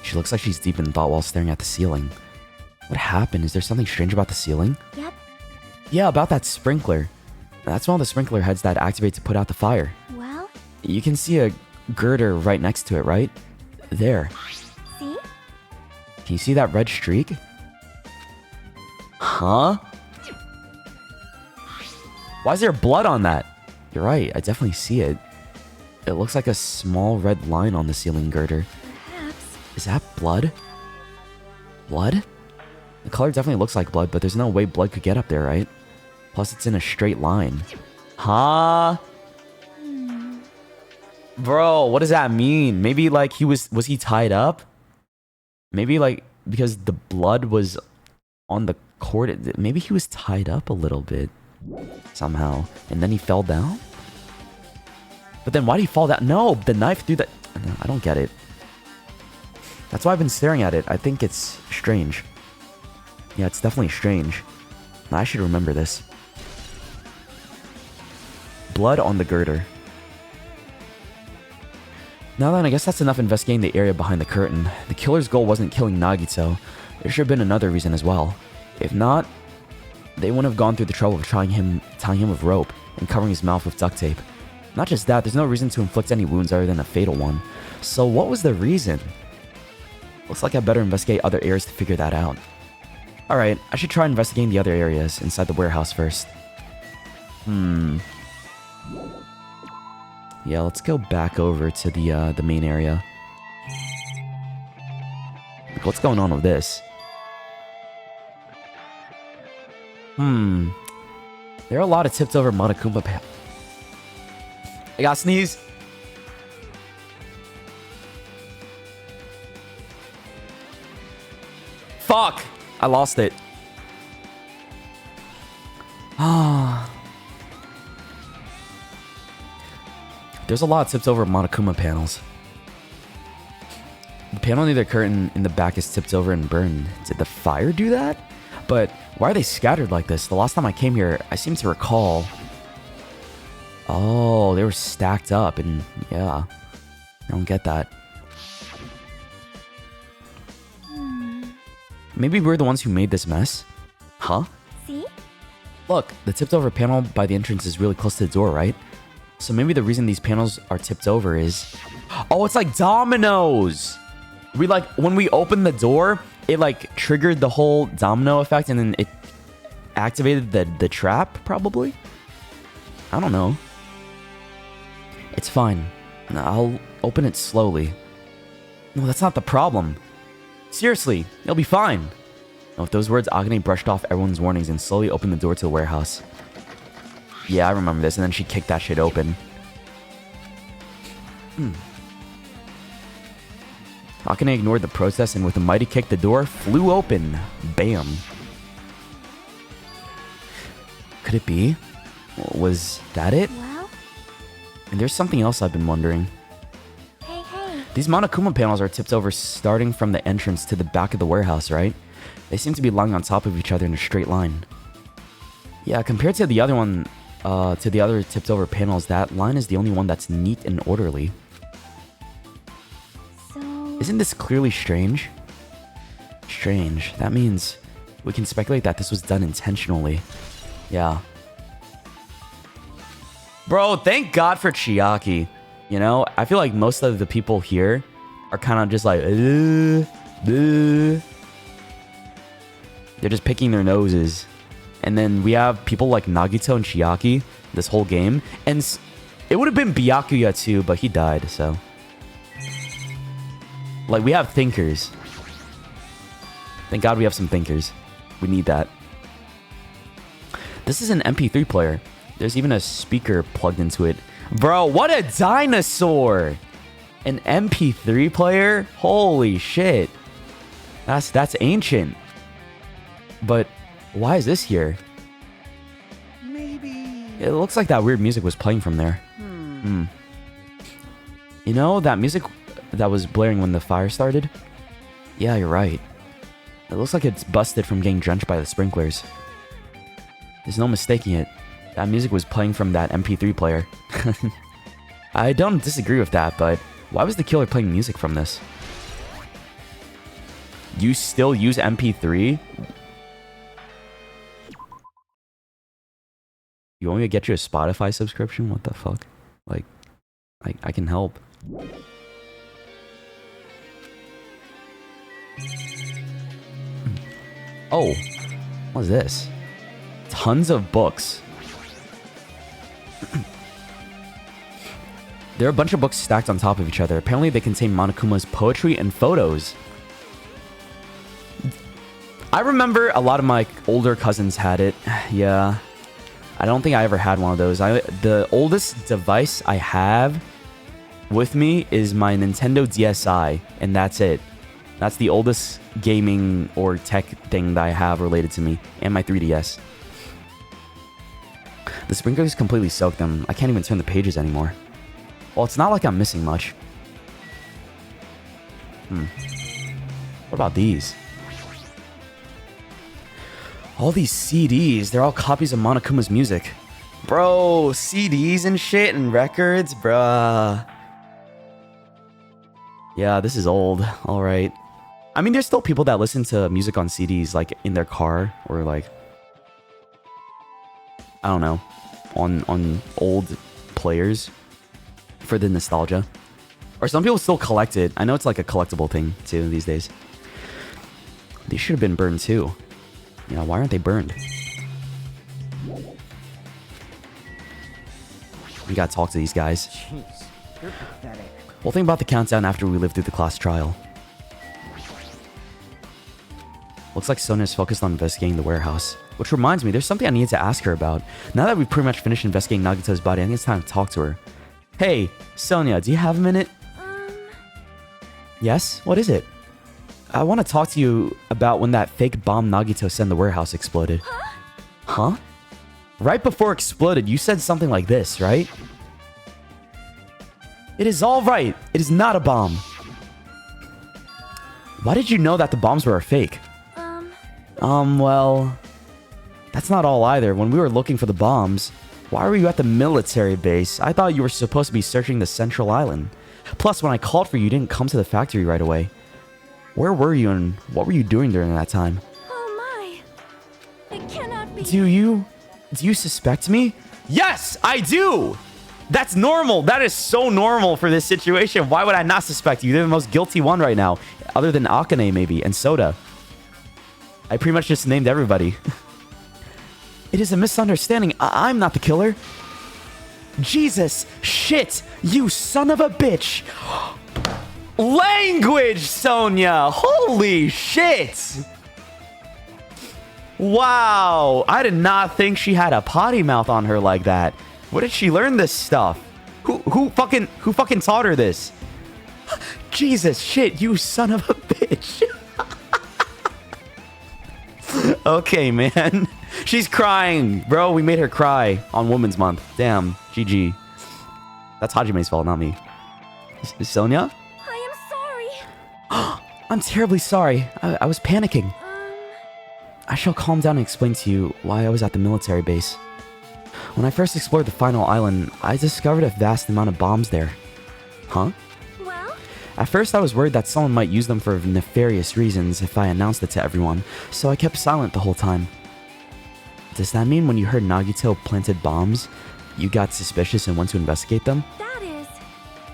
She looks like she's deep in thought while staring at the ceiling. What happened? Is there something strange about the ceiling? Yep. Yeah, about that sprinkler. That's one of the sprinkler heads that activate to put out the fire. Well, You can see a girder right next to it, right? There. see? Can you see that red streak? Huh? Why is there blood on that? You're right, I definitely see it. It looks like a small red line on the ceiling girder. Perhaps. Is that blood? Blood? The color definitely looks like blood, but there's no way blood could get up there, right? Plus, it's in a straight line. Huh? Bro, what does that mean? Maybe, like, was he tied up? Maybe, like, because the blood was on the cord, maybe he was tied up a little bit. Somehow. And then he fell down? But then why did he fall down? No, the knife through the... I don't get it. That's why I've been staring at it. I think it's strange. Yeah, it's definitely strange. I should remember this. Blood on the girder. Now then, I guess that's enough investigating the area behind the curtain. The killer's goal wasn't killing Nagito. There should have been another reason as well. If not, they wouldn't have gone through the trouble of tying him with rope and covering his mouth with duct tape. Not just that, there's no reason to inflict any wounds other than a fatal one. So what was the reason? Looks like I better investigate other areas to figure that out. Alright, I should try investigating the other areas inside the warehouse first. Yeah, let's go back over to the main area. Like, what's going on with this? There are a lot of tipped over Monokuma I got sneeze. Fuck! I lost it. Ah. There's a lot of tipped over Monokuma panels. The panel near the curtain in the back is tipped over and burned. Did the fire do that? But why are they scattered like this? The last time I came here, I seem to recall... Oh, they were stacked up and yeah. I don't get that. Maybe we're the ones who made this mess? Huh? See? Look, the tipped over panel by the entrance is really close to the door, right? So maybe the reason these panels are tipped over is... Oh, it's like dominoes! We like, when we opened the door, it like triggered the whole domino effect and then it activated the trap, probably? I don't know. It's fine. I'll open it slowly. No, that's not the problem. Seriously, it'll be fine. No, with those words, Agane brushed off everyone's warnings and slowly opened the door to the warehouse. Yeah, I remember this, and then she kicked that shit open. Akane ignored the process, and with a mighty kick, the door flew open. Bam. Could it be? Was that it? Well, And there's something else I've been wondering. hey, hey. These Monokuma panels are tipped over starting from the entrance to the back of the warehouse, right? They seem to be lying on top of each other in a straight line. Yeah, compared to the other one, to the other tipped over panels, that line is the only one that's neat and orderly. So... Isn't this clearly strange? Strange. That means we can speculate that this was done intentionally. Yeah. Bro, thank God for Chiaki. You know, I feel like most of the people here are kind of just like, they're just picking their noses. And then we have people like Nagito and Chiaki this whole game. And it would have been Byakuya too, but he died, so. Like, we have thinkers. Thank God we have some thinkers. We need that. This is an MP3 player. There's even a speaker plugged into it. Bro, what a dinosaur! An MP3 player? Holy shit. That's ancient. But why is this here? Maybe. It looks like that weird music was playing from there. You know, that music that was blaring when the fire started? Yeah, you're right. It looks like it's busted from getting drenched by the sprinklers. There's no mistaking it. That music was playing from that MP3 player. I don't disagree with that, but why was the killer playing music from this? You still use MP3? You want me to get you a Spotify subscription? What the fuck? Like, I can help. Oh, what is this? Tons of books. There are a bunch of books stacked on top of each other. Apparently they contain Monokuma's poetry and photos. I remember a lot of my older cousins had it. Yeah. I don't think I ever had one of those. The oldest device I have with me is my Nintendo DSi, and that's it. That's the oldest gaming or tech thing that I have related to me, and my 3DS. The sprinklers completely soaked them. I can't even turn the pages anymore. Well, it's not like I'm missing much. What about these? All these CDs, they're all copies of Monokuma's music. Bro, CDs and shit and records, bruh. Yeah, this is old. Alright. I mean, there's still people that listen to music on CDs, like, in their car, or, like, I don't know, on old players for the nostalgia. Or some people still collect it. I know it's, like, a collectible thing, too, these days. These should have been burned, too. Yeah, why aren't they burned? We gotta talk to these guys. Jeez, you're pathetic. We'll think about the countdown after we live through the class trial. Looks like Sonia's focused on investigating the warehouse. Which reminds me, there's something I need to ask her about. Now that we've pretty much finished investigating Nagito's body, I think it's time to talk to her. Hey, Sonia, do you have a minute? Yes? What is it? I want to talk to you about when that fake bomb Nagito sent in the warehouse exploded. Huh? Right before it exploded, you said something like this, right? It is all right. It is not a bomb. Why did you know that the bombs were a fake? Well, that's not all either. When we were looking for the bombs, why were you at the military base? I thought you were supposed to be searching the central island. Plus, when I called for you, you didn't come to the factory right away. Where were you and what were you doing during that time? Oh my. It cannot be. Do you suspect me? Yes, I do! That's normal. That is so normal for this situation. Why would I not suspect you? You're the most guilty one right now. Other than Akane, maybe, and Soda. I pretty much just named everybody. It is a misunderstanding. I'm not the killer. Jesus, shit, you son of a bitch. Language, Sonia. Holy shit. Wow, I did not think she had a potty mouth on her like that. Where did she learn this stuff? Who fucking taught her this? Jesus, shit, you son of a bitch. Okay, man. She's crying. Bro, we made her cry on Women's Month. Damn, GG. That's Hajime's fault, not me. Sonia? I am sorry. I'm terribly sorry. I was panicking. I shall calm down and explain to you why I was at the military base. When I first explored the final island, I discovered a vast amount of bombs there. Huh? Well? At first, I was worried that someone might use them for nefarious reasons if I announced it to everyone, so I kept silent the whole time. Does that mean when you heard Nagito planted bombs, you got suspicious and went to investigate them? That is.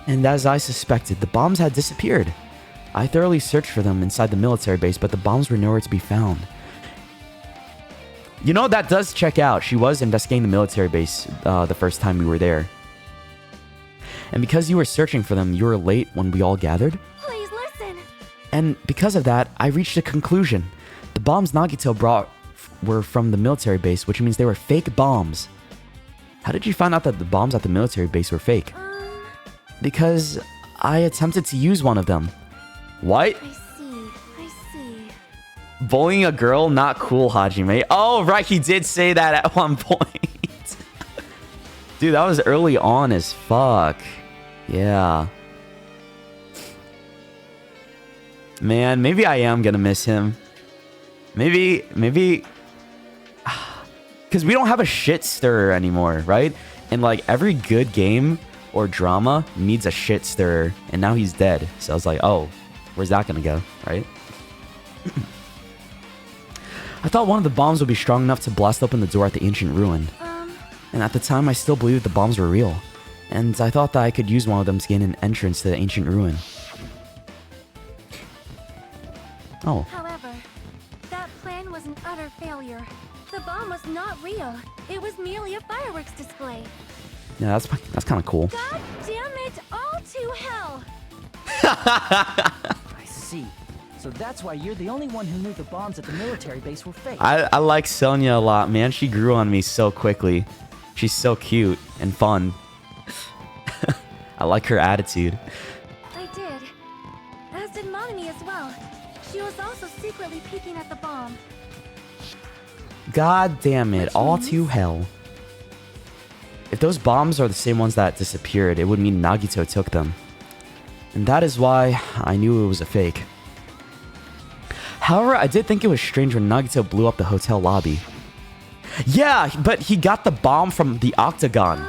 And as I suspected, the bombs had disappeared. I thoroughly searched for them inside the military base, but the bombs were nowhere to be found. You know, that does check out. She was investigating the military base the first time we were there. And because you were searching for them, you were late when we all gathered. Please listen. And because of that, I reached a conclusion. The bombs Nagito brought were from the military base, which means they were fake bombs. How did you find out that the bombs at the military base were fake? Because I attempted to use one of them. What? I see. Bullying a girl? Not cool, Hajime. Oh, right. He did say that at one point. Dude, that was early on as fuck. Yeah. Man, maybe I am gonna miss him. Maybe... Because we don't have a shit stirrer anymore, right? And like every good game or drama needs a shit stirrer. And now he's dead. So I was like, oh, where's that gonna go, right? I thought one of the bombs would be strong enough to blast open the door at the ancient ruin. And at the time, I still believed the bombs were real. And I thought that I could use one of them to gain an entrance to the ancient ruin. Oh. However, that plan was an utter failure. The bomb was not real. It was merely a fireworks display. Yeah, that's kind of cool. God damn it, all to hell! I see. So that's why you're the only one who knew the bombs at the military base were fake. I like Sonia a lot, man. She grew on me so quickly. She's so cute and fun. I like her attitude. I did. As did Monami as well. She was also secretly peeking at the bomb. God damn it, all to hell. If those bombs are the same ones that disappeared, it would mean Nagito took them. And that is why I knew it was a fake. However, I did think it was strange when Nagito blew up the hotel lobby. Yeah, but he got the bomb from the octagon.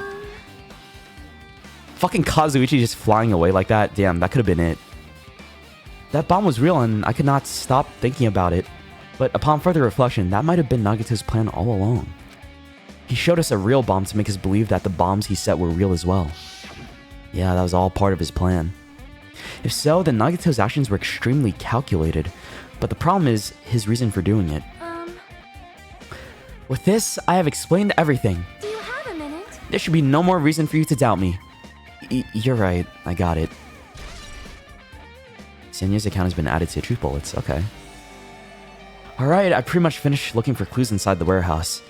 Fucking Kazuichi just flying away like that. Damn, that could have been it. That bomb was real and I could not stop thinking about it. But upon further reflection, that might have been Nagito's plan all along. He showed us a real bomb to make us believe that the bombs he set were real as well. Yeah, that was all part of his plan. If so, then Nagito's actions were extremely calculated. But the problem is his reason for doing it. With this, I have explained everything. Do you have a minute? There should be no more reason for you to doubt me. You're right, I got it. Senya's account has been added to truth bullets, okay. Alright, I pretty much finished looking for clues inside the warehouse.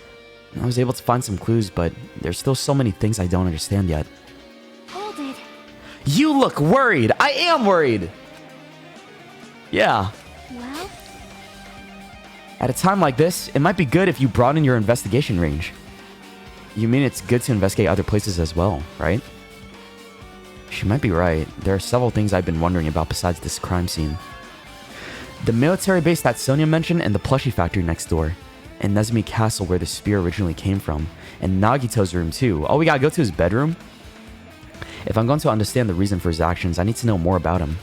I was able to find some clues, but there's still so many things I don't understand yet. Hold it. You look worried! I am worried! Yeah. Well, At a time like this, it might be good if you broaden your investigation range. You mean it's good to investigate other places as well, right? She might be right. There are several things I've been wondering about besides this crime scene. The military base that Sonia mentioned and the plushie factory next door. And Nezumi Castle where the spear originally came from. And Nagito's room too. Oh, we gotta go to his bedroom? If I'm going to understand the reason for his actions, I need to know more about him.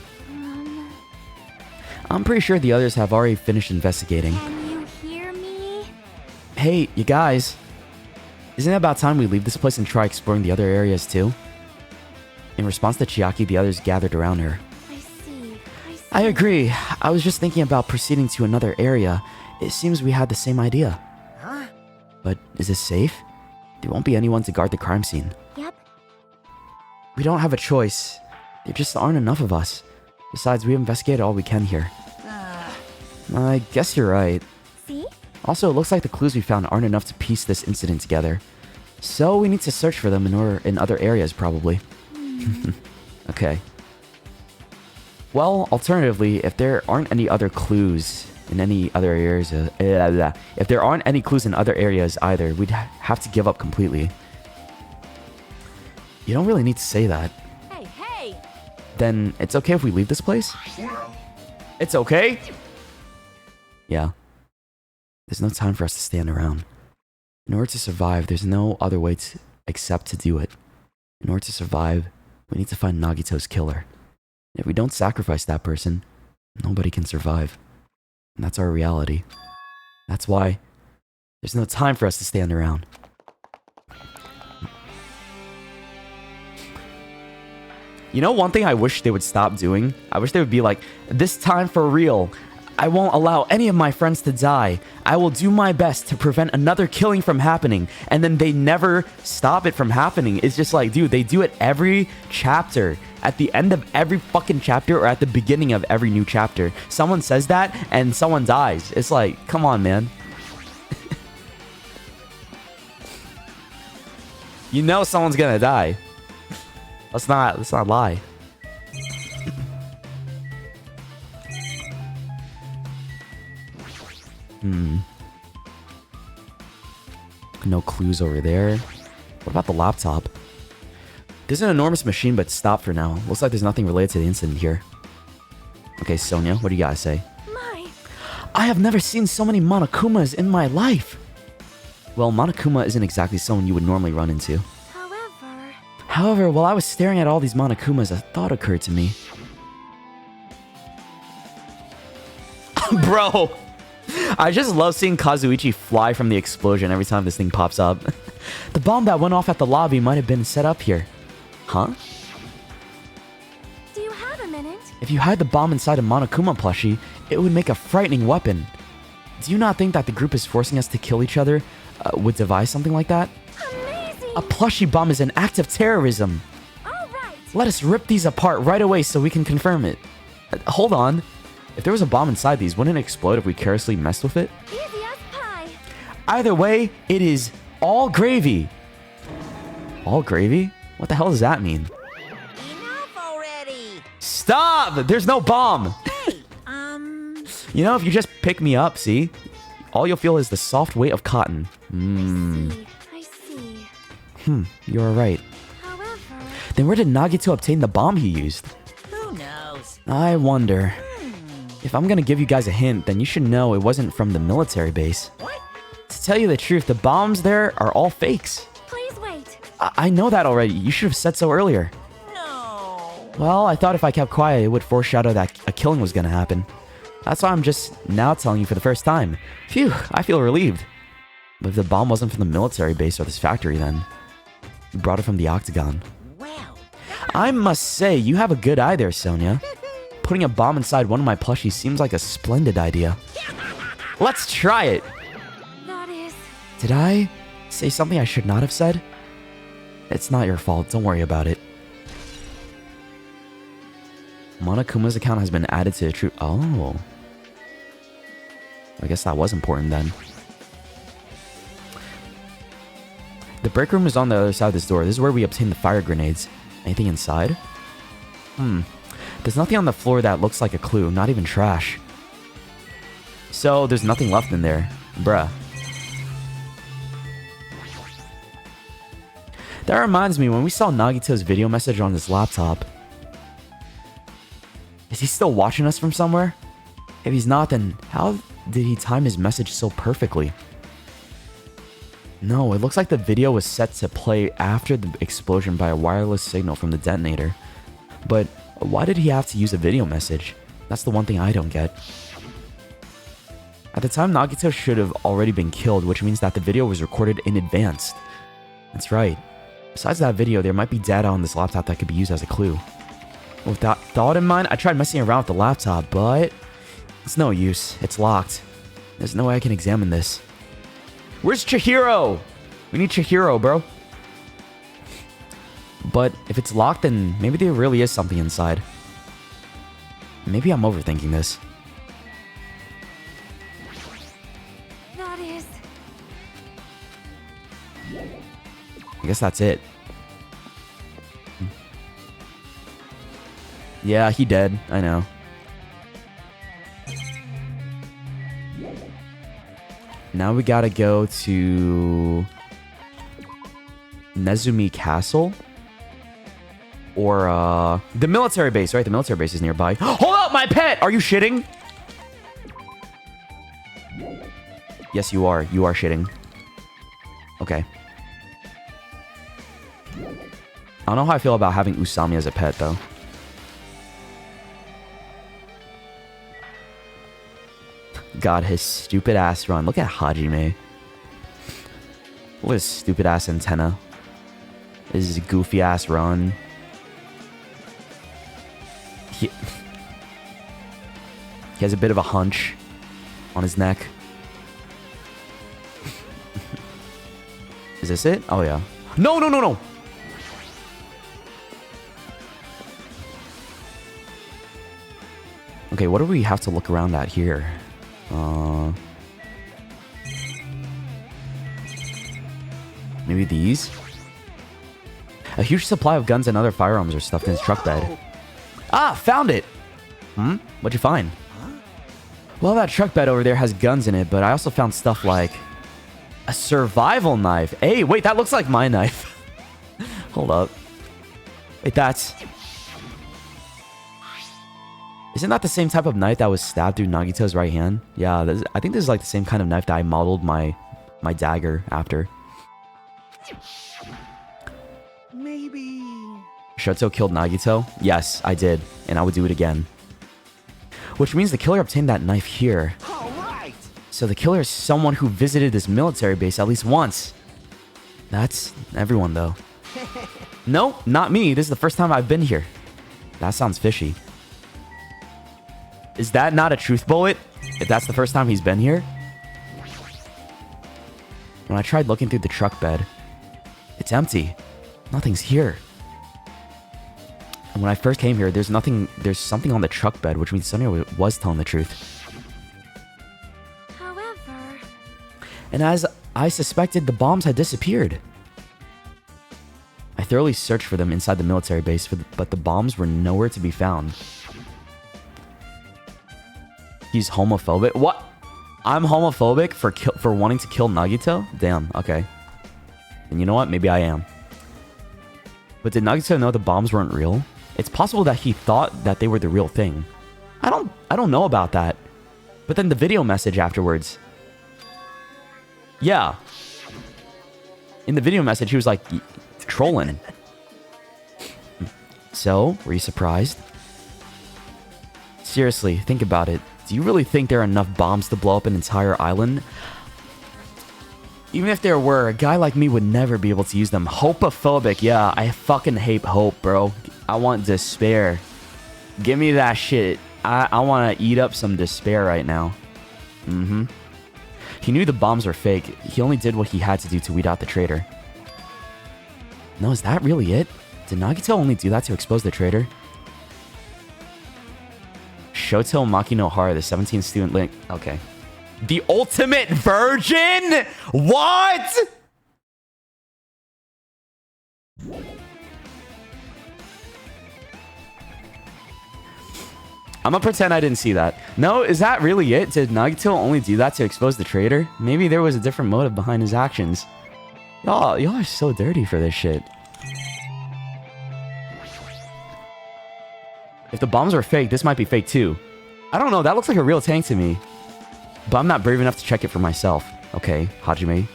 I'm pretty sure the others have already finished investigating. can you hear me? Hey, you guys. Isn't it about time we leave this place and try exploring the other areas too? In response to Chiaki, the others gathered around her. I see. I agree. I was just thinking about proceeding to another area. It seems we had the same idea. Huh? But is this safe? There won't be anyone to guard the crime scene. Yep. We don't have a choice. There just aren't enough of us. Besides, we investigated all we can here. I guess you're right. See? Also, it looks like the clues we found aren't enough to piece this incident together. So we need to search for them in other areas, probably. Okay. Well, alternatively, if there aren't any other clues in any other areas, if there aren't any clues in other areas either, we'd have to give up completely. You don't really need to say that. Hey, hey! Then it's okay if we leave this place? It's okay? Yeah. There's no time for us to stand around. In order to survive, there's no other way except to do it. In order to survive, we need to find Nagito's killer. If we don't sacrifice that person, nobody can survive. And that's our reality. That's why there's no time for us to stand around. You know, one thing I wish they would stop doing? I wish they would be like, this time for real. I won't allow any of my friends to die. I will do my best to prevent another killing from happening. And then they never stop it from happening. It's just like, dude, they do it every chapter. At the end of every fucking chapter or at the beginning of every new chapter. Someone says that and someone dies. It's like, come on, man. You know someone's gonna die. Let's not lie. No clues over there. What about the laptop? This is an enormous machine, but stop for now. Looks like there's nothing related to the incident here. Okay, Sonia, what do you gotta say? My. I have never seen so many Monokumas in my life. Well, Monokuma isn't exactly someone you would normally run into. However, while I was staring at all these Monokumas, a thought occurred to me. Bro, I just love seeing Kazuichi fly from the explosion every time this thing pops up. The bomb that went off at the lobby might have been set up here. Huh? Do you have a minute? If you hide the bomb inside a Monokuma plushie, it would make a frightening weapon. Do you not think that the group is forcing us to kill each other would devise something like that? Amazing! A plushie bomb is an act of terrorism. All right. Let us rip these apart right away so we can confirm it. Hold on. If there was a bomb inside these, wouldn't it explode if we carelessly messed with it? Easy as pie. Either way, it is all gravy. All gravy? What the hell does that mean? Enough already. Stop! There's no bomb! Hey, You know, if you just pick me up, see? All you'll feel is the soft weight of cotton. I see. You're right. However, Then where did Nagito obtain the bomb he used? who knows? I wonder. If I'm gonna give you guys a hint, then you should know it wasn't from the military base. What? To tell you the truth, the bombs there are all fakes. please wait. I know that already. You should have said so earlier. No. Well, I thought if I kept quiet, it would foreshadow that a killing was gonna happen. That's why I'm just now telling you for the first time. Phew, I feel relieved. But if the bomb wasn't from the military base or this factory, then you brought it from the Octagon. Well, I must say, you have a good eye there, Sonia. Putting a bomb inside one of my plushies seems like a splendid idea. Let's try it! That is. Did I say something I should not have said? It's not your fault, don't worry about it. Monokuma's account has been added to the troop. Oh. I guess that was important then. The break room is on the other side of this door. This is where we obtain the fire grenades. Anything inside? There's nothing on the floor that looks like a clue, not even trash. So, there's nothing left in there. Bruh. That reminds me, when we saw Nagito's video message on his laptop. Is he still watching us from somewhere? If he's not, then how did he time his message so perfectly? No, it looks like the video was set to play after the explosion by a wireless signal from the detonator. But why did he have to use a video message? That's the one thing I don't get. At the time, Nagito should have already been killed, which means that the video was recorded in advance. That's right. Besides that video, there might be data on this laptop that could be used as a clue. With that thought in mind, I tried messing around with the laptop, but it's no use. It's locked. There's no way I can examine this. Where's Chihiro? We need Chihiro, bro. But if it's locked, then maybe there really is something inside. Maybe I'm overthinking this. That is. I guess that's it. Yeah, he dead. I know. Now we gotta go to Nezumi Castle. Or, the military base, right? The military base is nearby. Hold up, my pet! Are you shitting? Yes, you are. You are shitting. Okay. I don't know how I feel about having Usami as a pet, though. God, his stupid ass run. Look at Hajime. Look at his stupid ass antenna. His goofy ass run. He has a bit of a hunch on his neck. Is this it? Oh, yeah. No, no, no, no! Okay, what do we have to look around at here? Maybe these? A huge supply of guns and other firearms are stuffed in his truck bed. Ah, found it! What'd you find? Well, that truck bed over there has guns in it, but I also found stuff like a survival knife. Hey, wait, that looks like my knife. Hold up. Wait, that's... Isn't that the same type of knife that was stabbed through Nagito's right hand? Yeah, I think this is like the same kind of knife that I modeled my dagger after. Maybe. Shoto killed Nagito? Yes, I did, and I would do it again. Which means the killer obtained that knife here. All right. So the killer is someone who visited this military base at least once. That's everyone, though. No, not me. This is the first time I've been here. That sounds fishy. Is that not a truth bullet? If that's the first time he's been here? When I tried looking through the truck bed, it's empty. Nothing's here. And when I first came here, there's something on the truck bed, which means Sonia was telling the truth. However... And as I suspected, the bombs had disappeared. I thoroughly searched for them inside the military base, but the bombs were nowhere to be found. He's homophobic? What? I'm homophobic for wanting to kill Nagito? Damn, okay. And you know what? Maybe I am. But did Nagito know the bombs weren't real? It's possible that he thought that they were the real thing. I don't know about that. But then the video message afterwards. Yeah. In the video message, he was like trolling. So, were you surprised? Seriously, think about it. Do you really think there are enough bombs to blow up an entire island? Even if there were, a guy like me would never be able to use them. Hopophobic, yeah, I fucking hate hope, bro. I want despair. Give me that shit. I want to eat up some despair right now. He knew the bombs were fake. He only did what he had to do to weed out the traitor. No, is that really it? Did Nagito only do that to expose the traitor? Shoto Makinohara, the 17th student link. Okay. The ultimate virgin? What? I'm gonna pretend I didn't see that. No, is that really it? Did Nagito only do that to expose the traitor? Maybe there was a different motive behind his actions. Y'all are so dirty for this shit. If the bombs are fake, this might be fake too. I don't know, that looks like a real tank to me. But I'm not brave enough to check it for myself. Okay, Hajime.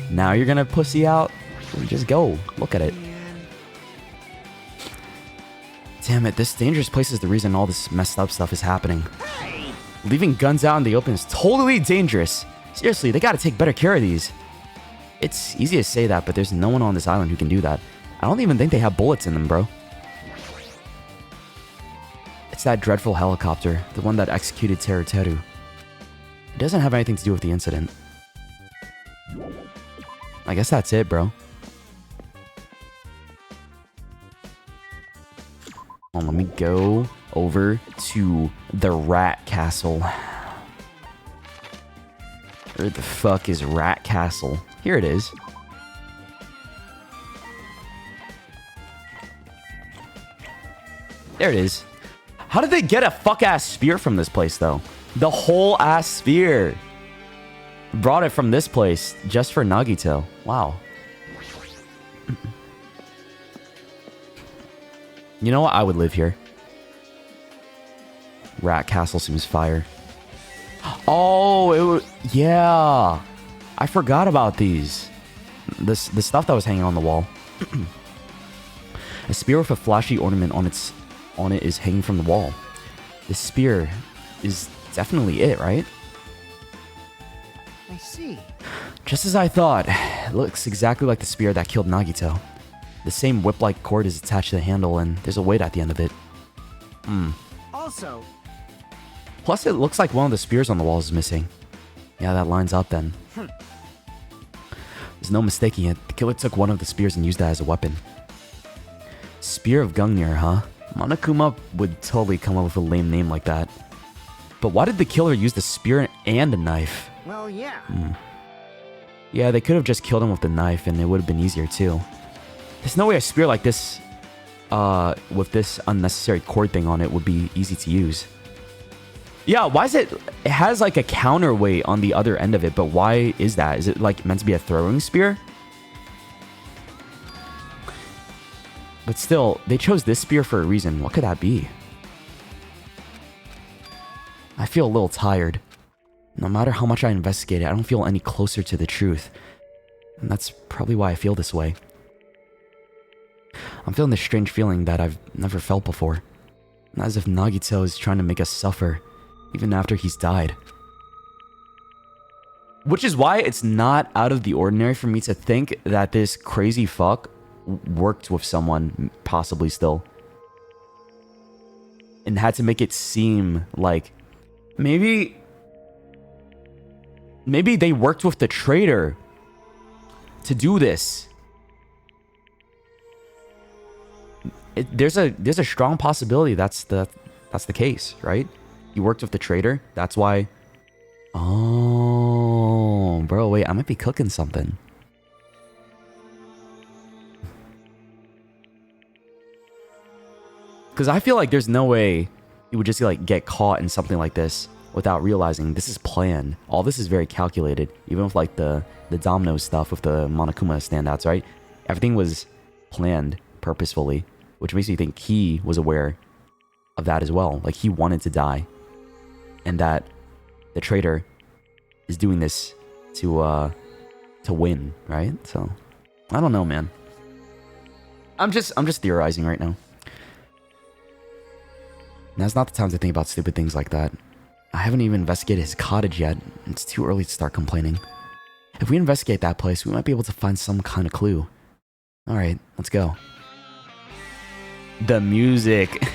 Now you're gonna pussy out? Just go. Look at it. Damn it, this dangerous place is the reason all this messed up stuff is happening. Leaving guns out in the open is totally dangerous. Seriously, they gotta take better care of these. It's easy to say that, but there's no one on this island who can do that. I don't even think they have bullets in them, bro. It's that dreadful helicopter, the one that executed Teruteru. It doesn't have anything to do with the incident. I guess that's it, bro. Let me go over to the Rat Castle. Where the fuck is Rat Castle? Here it is. There it is. How did they get a fuck-ass spear from this place, though? The whole ass spear. Brought it from this place just for Nagito. Wow. You know what? I would live here. Rat Castle seems fire. Oh, yeah. I forgot about these. The stuff that was hanging on the wall. A spear with a flashy ornament on it is hanging from the wall. This spear is definitely it, right? I see. Just as I thought. It looks exactly like the spear that killed Nagito. The same whip-like cord is attached to the handle, and there's a weight at the end of it. Also, Plus, it looks like one of the spears on the wall is missing. Yeah, that lines up then. There's no mistaking it. The killer took one of the spears and used that as a weapon. Spear of Gungnir, huh? Monokuma would totally come up with a lame name like that. But why did the killer use the spear and a knife? well, yeah. Yeah, they could have just killed him with the knife and it would have been easier too. There's no way a spear like this, with this unnecessary cord thing on it would be easy to use. Yeah, why is it... It has like a counterweight on the other end of it, but why is that? Is it like meant to be a throwing spear? But still, they chose this spear for a reason. What could that be? I feel a little tired. No matter how much I investigate it, I don't feel any closer to the truth. And that's probably why I feel this way. I'm feeling this strange feeling that I've never felt before. As if Nagito is trying to make us suffer, even after he's died. Which is why it's not out of the ordinary for me to think that this crazy fuck worked with someone, possibly still. And had to make it seem like... Maybe they worked with the traitor to do this. There's a strong possibility that's the case, right? You worked with the traitor. That's why. Oh, bro, wait, I might be cooking something. Because I feel like there's no way you would just like get caught in something like this without realizing this is planned. All this is very calculated. Even with like the domino stuff with the Monokuma standouts, right? Everything was planned purposefully, which makes me think he was aware of that as well. Like he wanted to die, and that the traitor is doing this to win, right? So I don't know, man. I'm just theorizing right now. Now's not the time to think about stupid things like that. I haven't even investigated his cottage yet. It's too early to start complaining. If we investigate that place, we might be able to find some kind of clue. Alright, let's go. The music.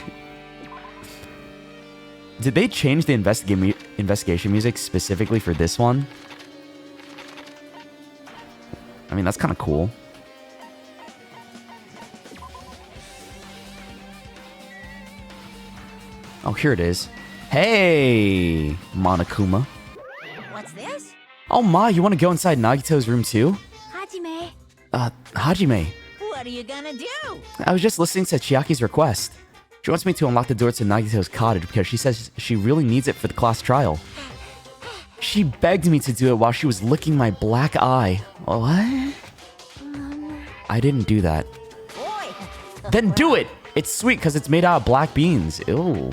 Did they change the investigation music specifically for this one? I mean, that's kind of cool. Oh, here it is. Hey, Monokuma. What's this? Oh my, you want to go inside Nagito's room too? Hajime. Hajime. What are you gonna do? I was just listening to Chiaki's request. She wants me to unlock the door to Nagito's cottage because she says she really needs it for the class trial. She begged me to do it while she was licking my black eye. What? I didn't do that. Boy. Then do it! It's sweet because it's made out of black beans. Ew.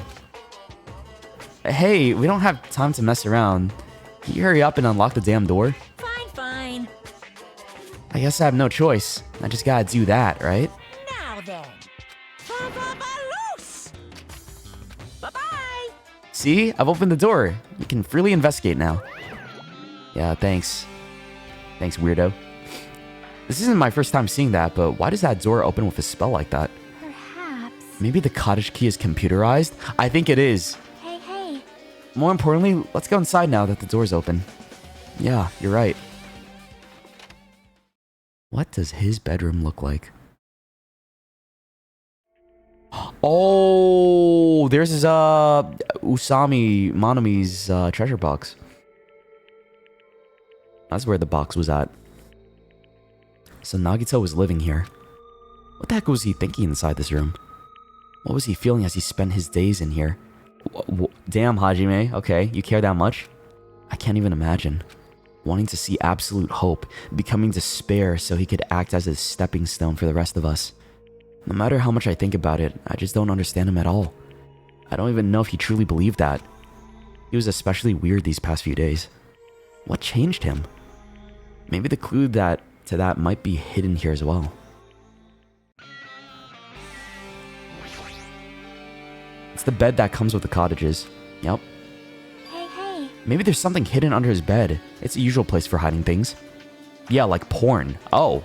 Hey, we don't have time to mess around. Can you hurry up and unlock the damn door? Fine, fine. I guess I have no choice. I just gotta do that, right? Now then. Loose. Bye-bye. See? I've opened the door. You can freely investigate now. Yeah, thanks. Thanks, weirdo. This isn't my first time seeing that, but why does that door open with a spell like that? Perhaps. Maybe the cottage key is computerized? I think it is. Hey. More importantly, let's go inside now that the door's open. Yeah, you're right. What does his bedroom look like? Oh, there's his Usami Monomi's treasure box. That's where the box was at. So Nagito was living here. What the heck was he thinking inside this room? What was he feeling as he spent his days in here? Damn, Hajime. Okay, you care that much? I can't even imagine. Wanting to see absolute hope, becoming despair so he could act as a stepping stone for the rest of us. No matter how much I think about it, I just don't understand him at all. I don't even know if he truly believed that. He was especially weird these past few days. What changed him? Maybe the clue to that might be hidden here as well. It's the bed that comes with the cottages. Yep. Hey. Maybe there's something hidden under his bed. It's a usual place for hiding things. Yeah, like porn. Oh.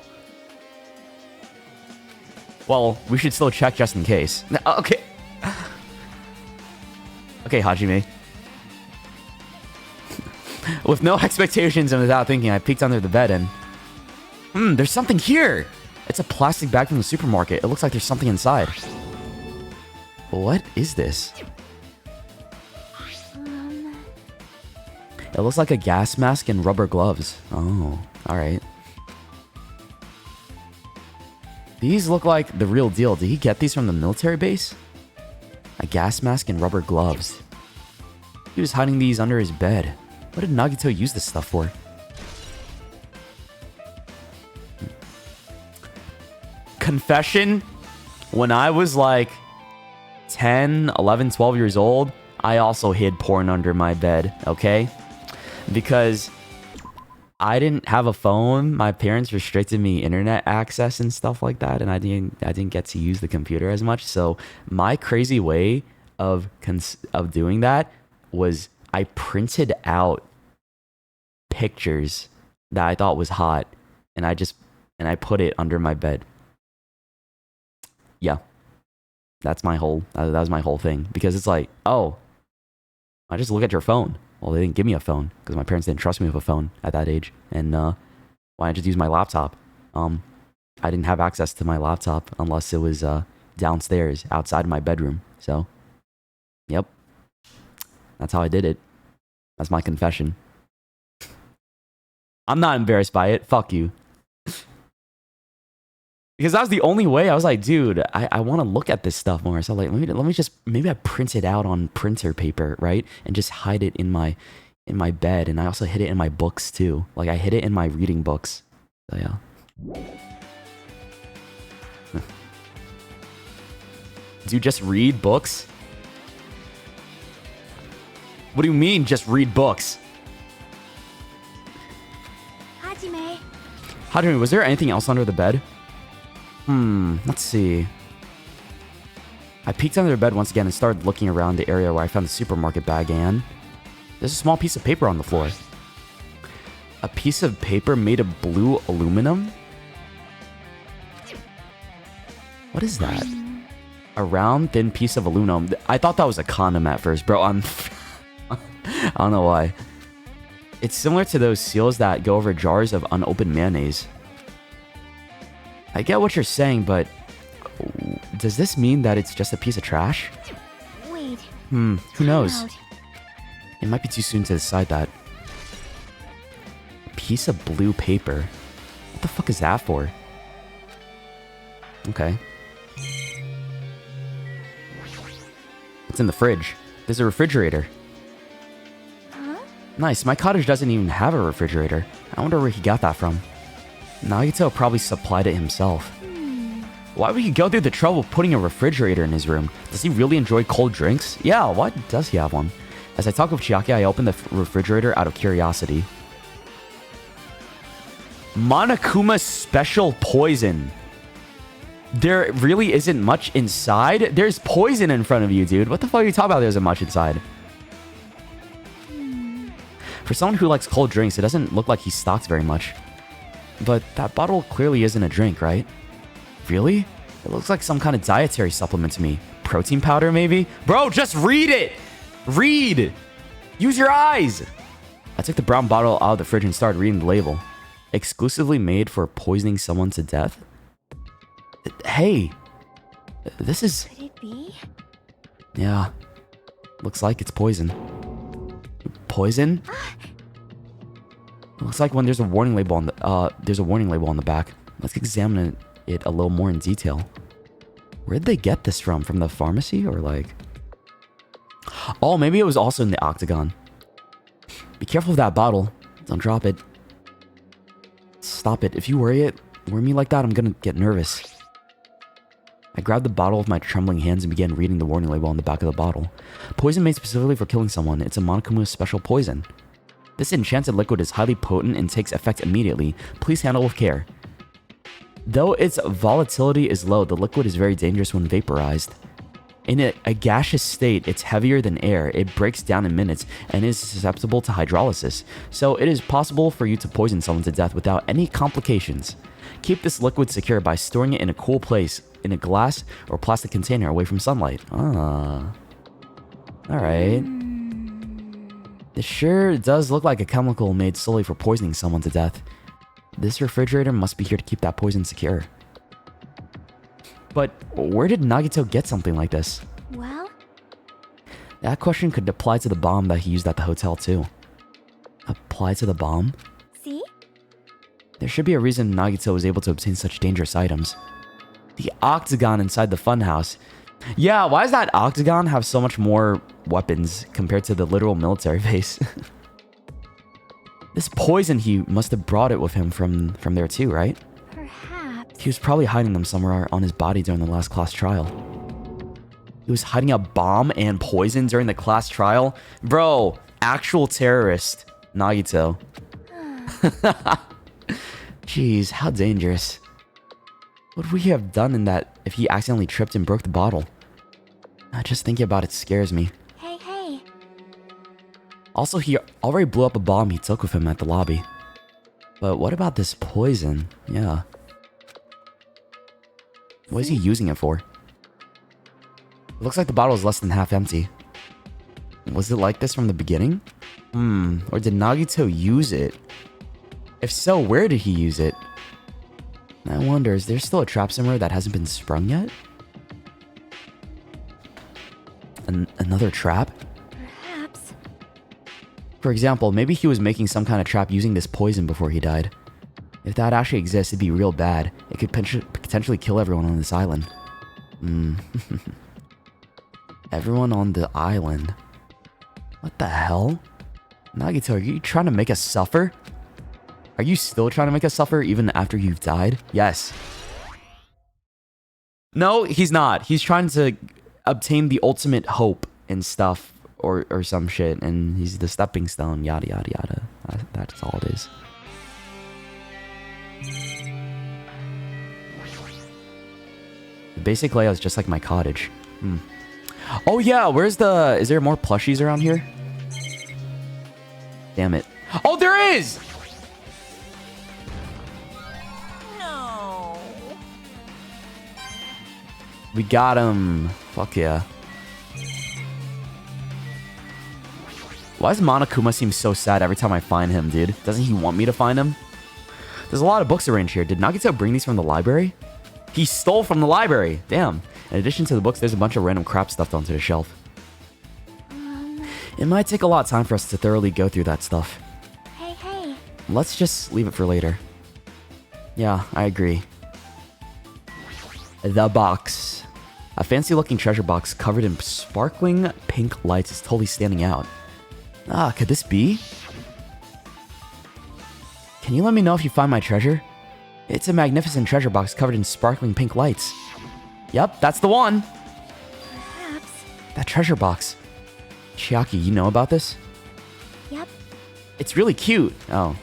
Well, we should still check just in case. Okay. Okay, Hajime. With no expectations and without thinking, I peeked under the bed and... there's something here! It's a plastic bag from the supermarket. It looks like there's something inside. What is this? It looks like a gas mask and rubber gloves. Oh, Alright. These look like the real deal. Did he get these from the military base? A gas mask and rubber gloves. He was hiding these under his bed. What did Nagito use this stuff for? Confession, when I was like 10, 11, 12 years old, I also hid porn under my bed, okay? Because I didn't have a phone. My parents restricted me internet access and stuff like that, and I didn't get to use the computer as much. So my crazy way of doing that was I printed out pictures that I thought was hot, and I put it under my bed. Yeah, that's my whole that was my whole thing, because it's like, oh, I just look at your phone. Well, they didn't give me a phone because my parents didn't trust me with a phone at that age, and why not just use my laptop? I didn't have access to my laptop unless it was downstairs outside my bedroom. So, yep, that's how I did it. That's my confession. I'm not embarrassed by it. Fuck you. Because that was the only way. I was like, dude, I want to look at this stuff more. So like, let me just, maybe I print it out on printer paper, right? And just hide it in my bed. And I also hid it in my books too. Like I hid it in my reading books. So yeah. Do you just read books? What do you mean just read books? Hajime. Hajime, was there anything else under the bed? Let's see. I peeked under the bed once again and started looking around the area where I found the supermarket bag, and there's a small piece of paper on the floor. A piece of paper made of blue aluminum? What is that? A round, thin piece of aluminum. I thought that was a condom at first, bro. I don't know why. It's similar to those seals that go over jars of unopened mayonnaise. I get what you're saying, but does this mean that it's just a piece of trash? Wait. Who knows? Out. It might be too soon to decide that. A piece of blue paper. What the fuck is that for? Okay. It's in the fridge. There's a refrigerator. Huh? Nice. My cottage doesn't even have a refrigerator. I wonder where he got that from. Nagito probably supplied it himself. Why would he go through the trouble of putting a refrigerator in his room? Does he really enjoy cold drinks? Yeah, why does he have one? As I talk with Chiaki, I open the refrigerator out of curiosity. Monokuma's special poison. There really isn't much inside? There's poison in front of you, dude. What the fuck are you talking about? There isn't much inside. For someone who likes cold drinks, it doesn't look like he stocks very much. But that bottle clearly isn't a drink, right? Really? It looks like some kind of dietary supplement to me. Protein powder, maybe? Bro, just read it! Read! Use your eyes! I took the brown bottle out of the fridge and started reading the label. Exclusively made for poisoning someone to death? Hey! This is... Could it be? Yeah. Looks like it's poison. Poison? Looks like when there's a warning label on the back. Let's examine it a little more in detail. Where'd they get this from? From the pharmacy or like? Oh, maybe it was also in the octagon. Be careful of that bottle. Don't drop it. Stop it. If you worry me like that, I'm gonna get nervous. I grabbed the bottle with my trembling hands and began reading the warning label on the back of the bottle. Poison made specifically for killing someone. It's a Monokuma special poison. This enchanted liquid is highly potent and takes effect immediately. Please handle with care. Though its volatility is low, the liquid is very dangerous when vaporized. In a gaseous state, it's heavier than air. It breaks down in minutes and is susceptible to hydrolysis. So it is possible for you to poison someone to death without any complications. Keep this liquid secure by storing it in a cool place, in a glass or plastic container away from sunlight. Alright. This sure does look like a chemical made solely for poisoning someone to death. This refrigerator must be here to keep that poison secure. But where did Nagito get something like this? Well? That question could apply to the bomb that he used at the hotel too. Apply to the bomb? See? There should be a reason Nagito was able to obtain such dangerous items. The octagon inside the funhouse. Yeah, why does that octagon have so much more weapons compared to the literal military base? This poison, he must have brought it with him from there too, right? Perhaps. He was probably hiding them somewhere on his body during the last class trial. He was hiding a bomb and poison during the class trial? Bro, actual terrorist. Nagito. Jeez, how dangerous. What would we have done in that if he accidentally tripped and broke the bottle? Just thinking about it scares me. Hey, hey. Also, he already blew up a bomb he took with him at the lobby. But what about this poison? Yeah. What is he using it for? It looks like the bottle is less than half empty. Was it like this from the beginning? Or did Nagito use it? If so, where did he use it? I wonder, is there still a trap somewhere that hasn't been sprung yet? Another trap? Perhaps. For example, maybe he was making some kind of trap using this poison before he died. If that actually exists, it'd be real bad. It could potentially kill everyone on this island. Everyone on the island. What the hell? Nagito, are you trying to make us suffer? Are you still trying to make us suffer even after you've died? Yes. No, he's not. He's trying to obtain the ultimate hope and stuff or some shit. And he's the stepping stone, yada, yada, yada. That's all it is. The basic layout is just like my cottage. Oh yeah, where's the... Is there more plushies around here? Damn it. Oh, there is! No. We got him. Fuck yeah. Why does Monokuma seem so sad every time I find him, dude? Doesn't he want me to find him? There's a lot of books arranged here. Did Nagito bring these from the library? He stole from the library. Damn. In addition to the books, there's a bunch of random crap stuffed onto the shelf. It might take a lot of time for us to thoroughly go through that stuff. Hey, hey. Let's just leave it for later. Yeah, I agree. The box. A fancy-looking treasure box covered in sparkling pink lights is totally standing out. Could this be? Can you let me know if you find my treasure? It's a magnificent treasure box covered in sparkling pink lights. Yep, that's the one. Perhaps. That treasure box. Chiaki, you know about this? Yep. It's really cute. Oh.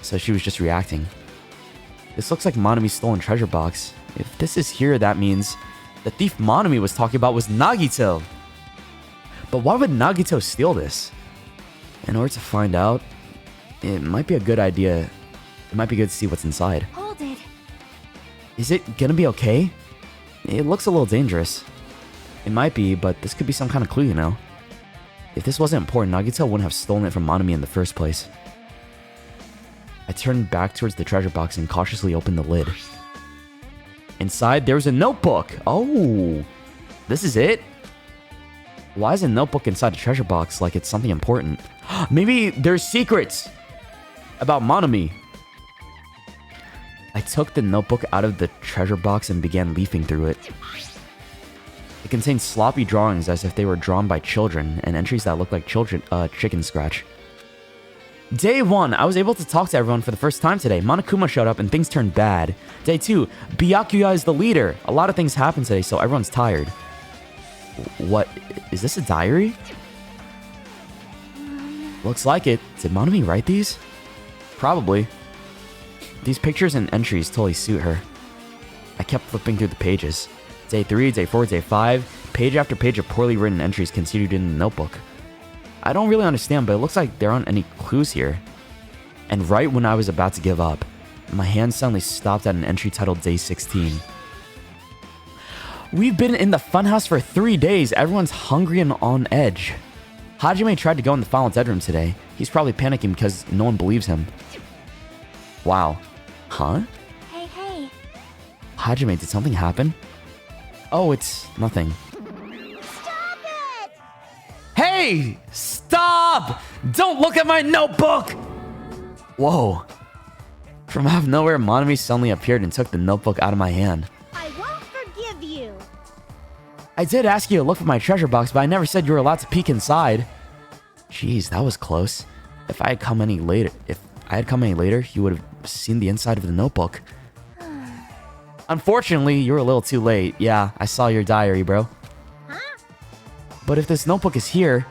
So she was just reacting. This looks like Monomi's stolen treasure box. If this is here, that means the thief Monomi was talking about was Nagito. But why would Nagito steal this? In order to find out, it might be a good idea. It might be good to see what's inside. Hold it. Is it gonna be okay? It looks a little dangerous. It might be, but this could be some kind of clue, you know? If this wasn't important, Nagito wouldn't have stolen it from Monomi in the first place. I turned back towards the treasure box and cautiously opened the lid. Inside, there was a notebook! Oh! This is it? Why is a notebook inside a treasure box like it's something important? Maybe there's secrets about Monomi. I took the notebook out of the treasure box and began leafing through it. It contained sloppy drawings as if they were drawn by children, and entries that looked like chicken scratch. Day 1, I was able to talk to everyone for the first time today. Monokuma showed up and things turned bad. Day 2, Byakuya is the leader. A lot of things happened today, so everyone's tired. What? Is this a diary? Looks like it. Did Monomi write these? Probably. These pictures and entries totally suit her. I kept flipping through the pages. Day 3, day 4, day 5, page after page of poorly written entries continued in the notebook. I don't really understand, but it looks like there aren't any clues here. And right when I was about to give up, my hand suddenly stopped at an entry titled Day 16. We've been in the funhouse for 3 days. Everyone's hungry and on edge. Hajime tried to go in the final dead room today. He's probably panicking because no one believes him. Wow. Huh? Hey, hey. Hajime, did something happen? Oh, it's nothing. Stop it! Hey! Stop! Don't look at my notebook! Whoa. From out of nowhere, Monami suddenly appeared and took the notebook out of my hand. I won't forgive you. I did ask you to look for my treasure box, but I never said you were allowed to peek inside. Jeez, that was close. If I had come any later, you would have seen the inside of the notebook. Unfortunately, you were a little too late. Yeah, I saw your diary, bro. Huh? But if this notebook is here,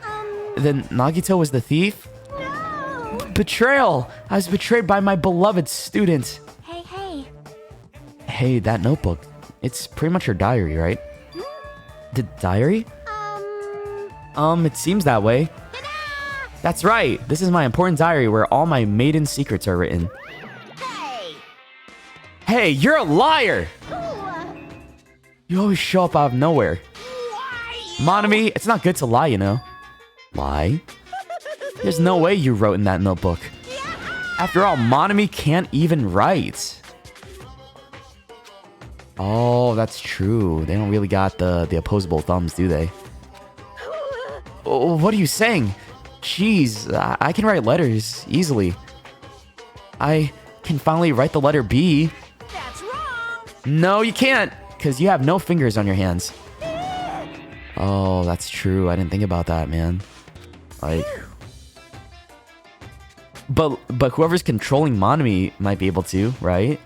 then Nagito was the thief? No! Betrayal! I was betrayed by my beloved student. Hey. Hey, that notebook. It's pretty much your diary, right? The diary? It seems that way. Ta-da! That's right. This is my important diary where all my maiden secrets are written. Hey! Hey, you're a liar! Ooh, You always show up out of nowhere. why? Monami, it's not good to lie, you know. Lie? There's no way you wrote in that notebook. After all, Monami can't even write. Oh, that's true. They don't really got the opposable thumbs, do they? Oh, what are you saying? Jeez, I can write letters easily. I can finally write the letter B. That's wrong. No, you can't, because you have no fingers on your hands. Oh, that's true. I didn't think about that, man. Like, but whoever's controlling Monami might be able to, right?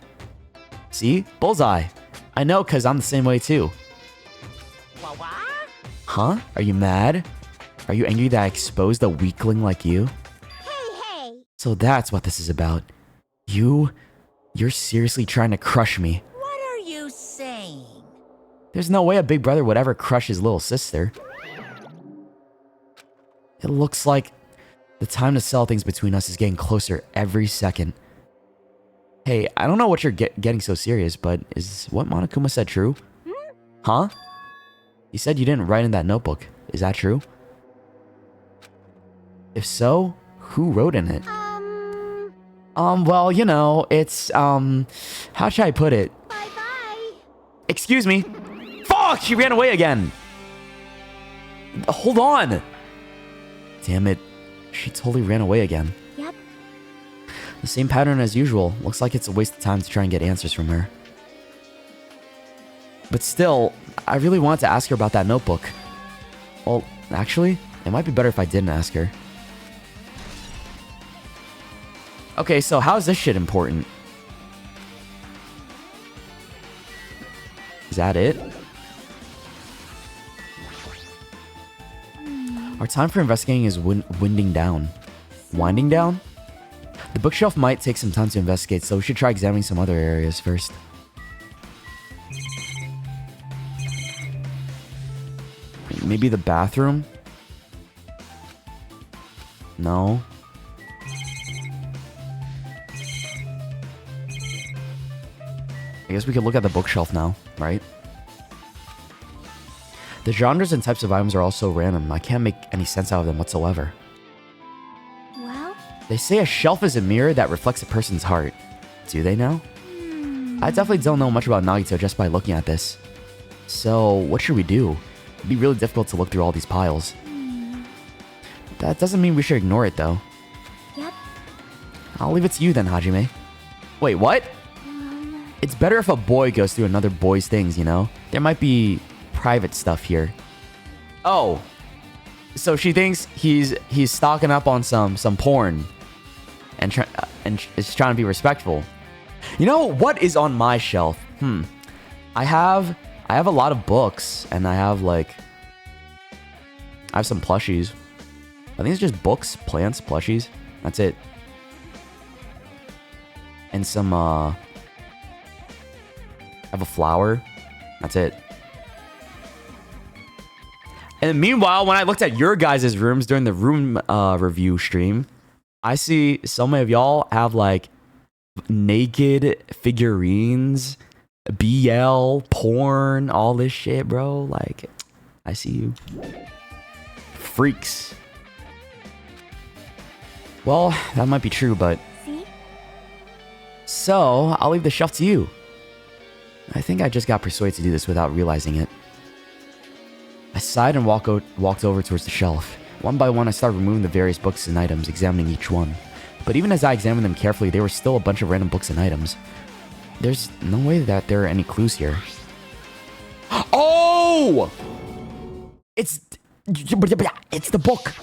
See? Bullseye. I know, because I'm the same way too. What? Huh? Are you mad? Are you angry that I exposed a weakling like you? Hey. So that's what this is about. You're seriously trying to crush me. What are you saying? There's no way a big brother would ever crush his little sister. It looks like the time to sell things between us is getting closer every second. Hey, I don't know what you're getting so serious, but is what Monokuma said true? Huh? You said you didn't write in that notebook. Is that true? If so, who wrote in it? Well, you know, it's, how should I put it? Bye-bye. Excuse me. Fuck! She ran away again. Hold on. Damn it. She totally ran away again. Yep. The same pattern as usual. Looks like it's a waste of time to try and get answers from her. But still, I really wanted to ask her about that notebook. Well, actually, it might be better if I didn't ask her. Okay, so how is this shit important? Is that it? Our time for investigating is winding down. Winding down? The bookshelf might take some time to investigate, so we should try examining some other areas first. Maybe the bathroom? No. I guess we could look at the bookshelf now, right? The genres and types of items are also random. I can't make any sense out of them whatsoever. Well, They say a shelf is a mirror that reflects a person's heart. Do they now? I definitely don't know much about Nagito just by looking at this. So, what should we do? It'd be really difficult to look through all these piles. That doesn't mean we should ignore it, though. yep. I'll leave it to you then, Hajime. Wait, what? It's better if a boy goes through another boy's things, you know? There might be private stuff here. Oh. So she thinks he's stocking up on some porn. And is trying to be respectful. You know what is on my shelf? I have a lot of books, and I have some plushies. I think it's just books, plants, plushies. That's it. And some I have a flower. That's it. And meanwhile, when I looked at your guys' rooms during the room review stream, I see so many of y'all have like naked figurines, BL, porn, all this shit, bro. Like, I see you. Freaks. Well, that might be true, but... See? So, I'll leave the shelf to you. I think I just got persuaded to do this without realizing it. I sighed and walked over towards the shelf. One by one, I started removing the various books and items, examining each one. But even as I examined them carefully, there were still a bunch of random books and items. There's no way that there are any clues here. Oh! It's the book.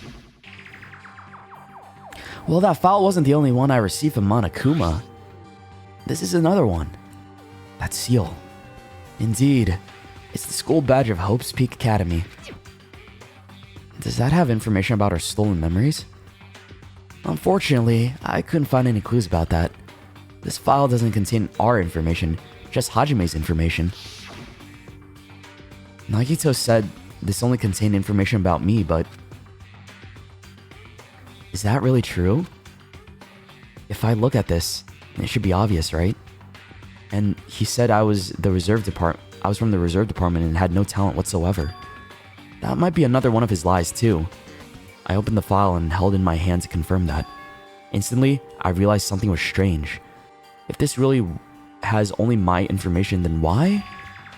Well, that file wasn't the only one I received from Monokuma. This is another one. That seal. Indeed. It's the school badge of Hope's Peak Academy. Does that have information about our stolen memories? Unfortunately, I couldn't find any clues about that. This file doesn't contain our information, just Hajime's information. Nagito said this only contained information about me, but... is that really true? If I look at this, it should be obvious, right? And he said I was from the reserve department and had no talent whatsoever. That might be another one of his lies too. I opened the file and held in my hand to confirm that. Instantly, I realized something was strange. If this really has only my information, then why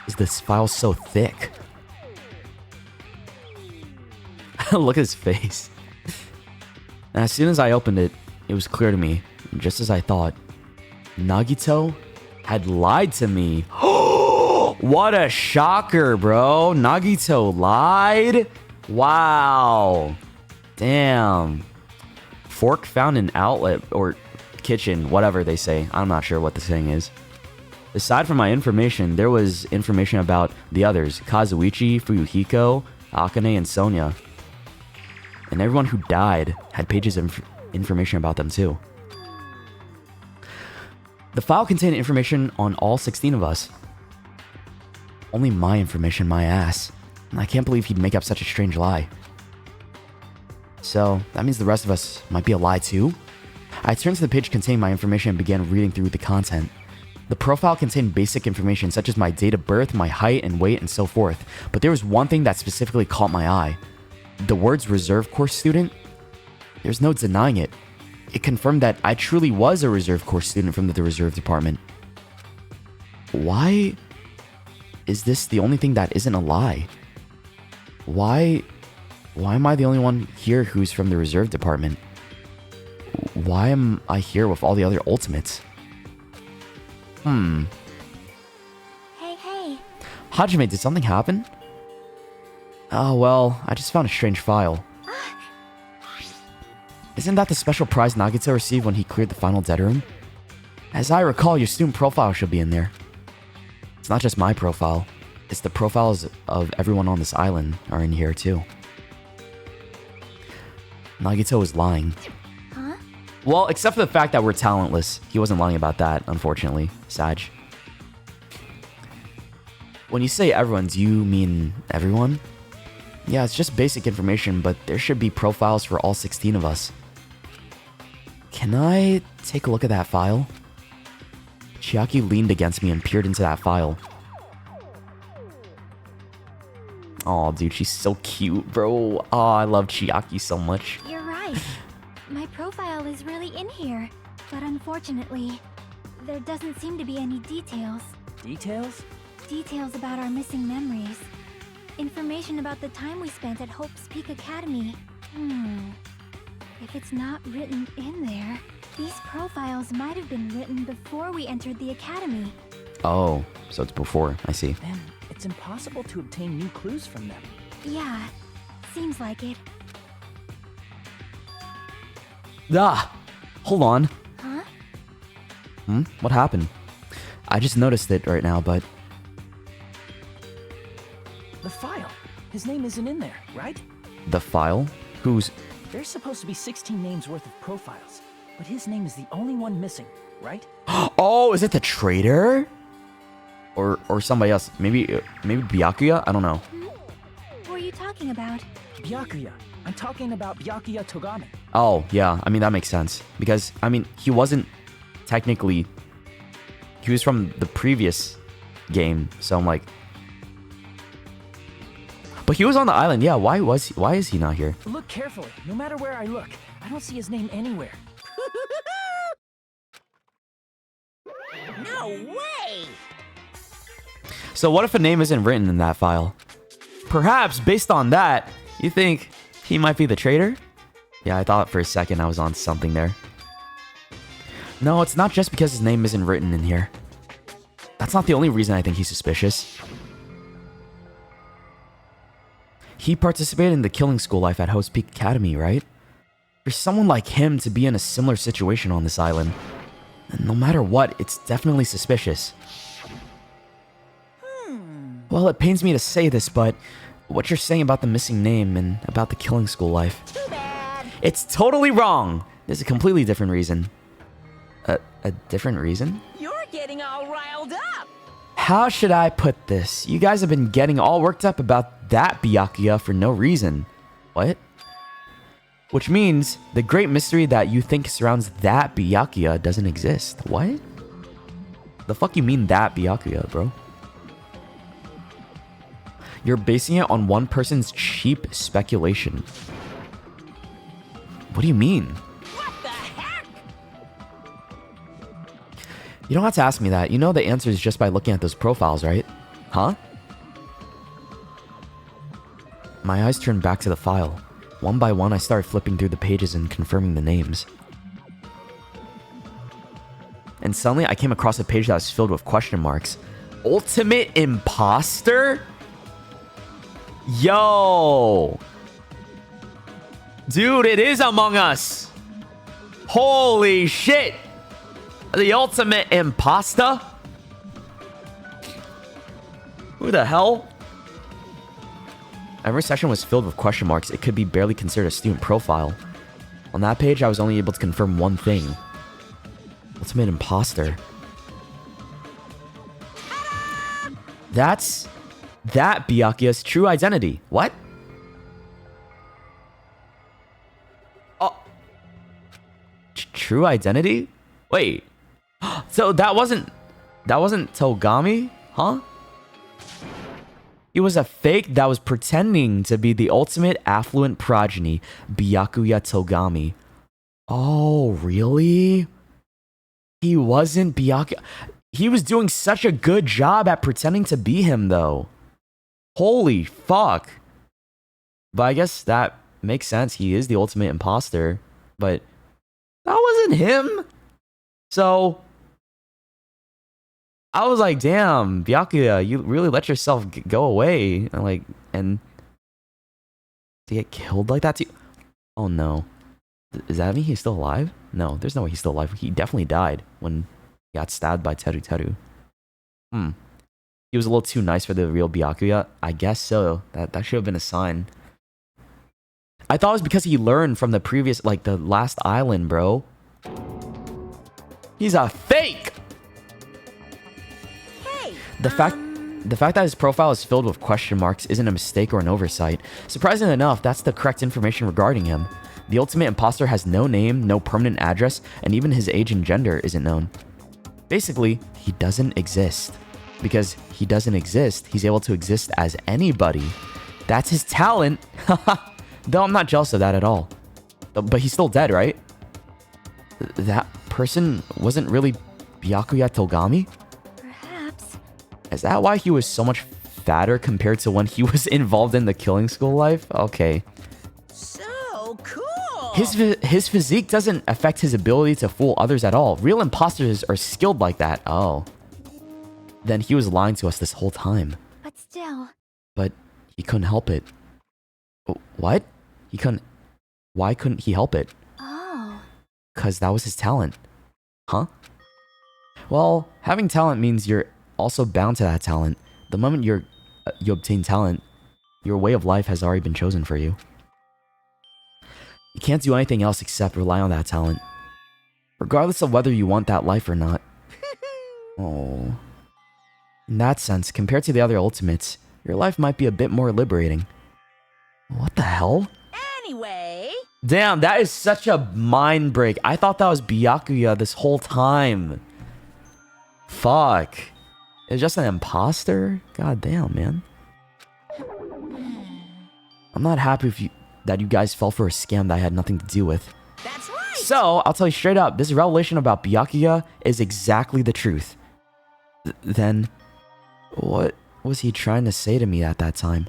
is this file so thick? Look at his face. And as soon as I opened it, it was clear to me, just as I thought, Nagito had lied to me. What a shocker, bro. Nagito lied? Wow. Damn. Fork found in outlet or kitchen, whatever they say. I'm not sure what the saying is. Aside from my information, there was information about the others. Kazuichi, Fuyuhiko, Akane, and Sonia. And everyone who died had pages of information about them too. The file contained information on all 16 of us. Only my information, my ass. And I can't believe he'd make up such a strange lie. So, that means the rest of us might be a lie too? I turned to the page containing my information and began reading through the content. The profile contained basic information such as my date of birth, my height and weight, and so forth. But there was one thing that specifically caught my eye. The words reserve course student? There's no denying it. It confirmed that I truly was a reserve course student from the reserve department. Why is this the only thing that isn't a lie? Why am I the only one here who's from the reserve department? Why am I here with all the other ultimates? Hey. Hajime, did something happen? Oh, well, I just found a strange file. Isn't that the special prize Nagito received when he cleared the final dead room? As I recall, your student profile should be in there. It's not just my profile. It's the profiles of everyone on this island are in here too. Nagito was lying. Huh? Well, except for the fact that we're talentless. He wasn't lying about that, unfortunately. Sag. When you say everyone, do you mean everyone? Yeah, it's just basic information, but there should be profiles for all 16 of us. Can I take a look at that file? Chiaki leaned against me and peered into that file. Oh, dude, she's so cute, bro. Oh, I love Chiaki so much. You're right. My profile is really in here. But unfortunately, there doesn't seem to be any details. Details? Details about our missing memories. Information about the time we spent at Hope's Peak Academy. If it's not written in there, these profiles might have been written before we entered the academy. Oh, so it's before. I see. Then it's impossible to obtain new clues from them. Yeah, seems like it. Ah! Hold on. Huh? What happened? I just noticed it right now, but... The file. His name isn't in there, right? The file? Who's... There's supposed to be 16 names worth of profiles, but his name is the only one missing, right? Oh, is it the traitor? Or somebody else? Maybe Byakuya? I don't know. What are you talking about? Byakuya. I'm talking about Byakuya Togame. Oh, yeah. I mean, that makes sense. Because, I mean, he wasn't technically... He was from the previous game, so I'm like... But he was on the island, yeah. Why is he not here? Look carefully. No matter where I look, I don't see his name anywhere. No way! So what if a name isn't written in that file? Perhaps, based on that, you think he might be the traitor? Yeah, I thought for a second I was on something there. No, it's not just because his name isn't written in here. That's not the only reason I think he's suspicious. He participated in the killing school life at Host Peak Academy, right? For someone like him to be in a similar situation on this island, and no matter what, it's definitely suspicious. Well, it pains me to say this, but what you're saying about the missing name and about the killing school life, Too bad. it's totally wrong. There's a completely different reason. A different reason? You're getting all riled up. How should I put this? You guys have been getting all worked up about that Byakuya for no reason. What? Which means the great mystery that you think surrounds that Byakuya doesn't exist. What? The fuck you mean that Byakuya, bro? You're basing it on one person's cheap speculation. What do you mean? What the heck? You don't have to ask me that. You know the answer is just by looking at those profiles, right? Huh? My eyes turned back to the file. One by one, I started flipping through the pages and confirming the names. And suddenly, I came across a page that was filled with question marks. Ultimate imposter? Yo! Dude, it is Among Us! Holy shit! The ultimate imposter? Who the hell? Every section was filled with question marks. It could be barely considered a student profile. On that page, I was only able to confirm one thing. Ultimate imposter. That's that Byakuya's true identity. What? Oh. True identity? Wait. So that wasn't Togami? Huh? He was a fake that was pretending to be the ultimate affluent progeny, Byakuya Togami. Oh, really? He wasn't Byakuya. He was doing such a good job at pretending to be him, though. Holy fuck. But I guess that makes sense. He is the ultimate imposter. But that wasn't him. So I was like, damn, Byakuya, you really let yourself go away. And to get killed like that too? Oh no. Does that mean he's still alive? No, there's no way he's still alive. He definitely died when he got stabbed by Teru Teru. He was a little too nice for the real Byakuya. I guess so. That should have been a sign. I thought it was because he learned from the previous, like the last island, bro. He's a fake! Hey. The fact that his profile is filled with question marks isn't a mistake or an oversight. Surprisingly enough, that's the correct information regarding him. The ultimate imposter has no name, no permanent address, and even his age and gender isn't known. Basically, he doesn't exist. Because he doesn't exist, he's able to exist as anybody. That's his talent. Though I'm not jealous of that at all. But he's still dead, right? That person wasn't really Byakuya Togami? Perhaps. Is that why he was so much fatter compared to when he was involved in the killing school life? Okay. So cool. His physique doesn't affect his ability to fool others at all. Real imposters are skilled like that. Oh. Then he was lying to us this whole time. But still. But he couldn't help it. What? Why couldn't he help it? Oh. Because that was his talent. Huh? Well, having talent means you're also bound to that talent. The moment you obtain talent, your way of life has already been chosen for you. You can't do anything else except rely on that talent. Regardless of whether you want that life or not. Oh. In that sense, compared to the other ultimates, your life might be a bit more liberating. What the hell? Anyway. Damn, that is such a mind break. I thought that was Byakuya this whole time. Fuck. It's just an imposter? God damn, man. I'm not happy that you guys fell for a scam that I had nothing to do with. That's right. So, I'll tell you straight up, this revelation about Byakuya is exactly the truth. Then, what was he trying to say to me at that time?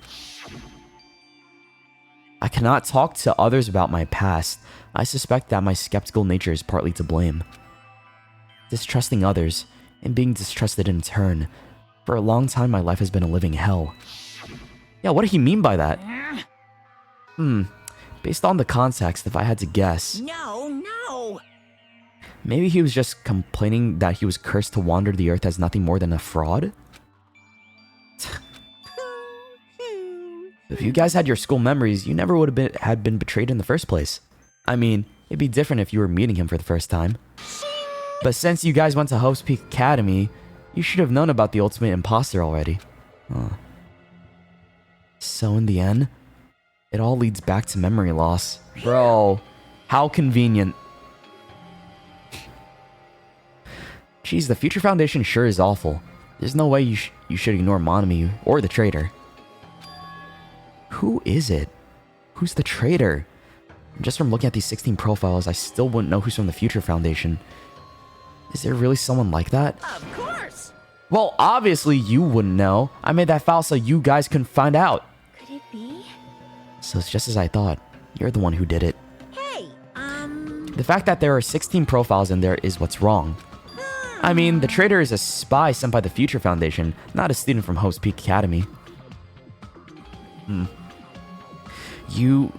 I cannot talk to others about my past. I suspect that my skeptical nature is partly to blame. distrusting others, and being distrusted in turn. For a long time, my life has been a living hell. Yeah, what did he mean by that? Based on the context, if I had to guess, No. maybe he was just complaining that he was cursed to wander the earth as nothing more than a fraud? If you guys had your school memories, you never would have been betrayed in the first place. I mean, it'd be different if you were meeting him for the first time. But since you guys went to Hope's Peak Academy, you should have known about the ultimate imposter already. So in the end, it all leads back to memory loss. Bro, how convenient. Geez, the Future Foundation sure is awful. There's no way you should ignore Monami or the traitor. Who is it? Who's the traitor? Just from looking at these 16 profiles, I still wouldn't know who's from the Future Foundation. Is there really someone like that? Of course. Well, obviously you wouldn't know. I made that file so you guys couldn't find out. Could it be? So it's just as I thought. You're the one who did it. Hey, The fact that there are 16 profiles in there is what's wrong. I mean, the traitor is a spy sent by the Future Foundation, not a student from Hope's Peak Academy. You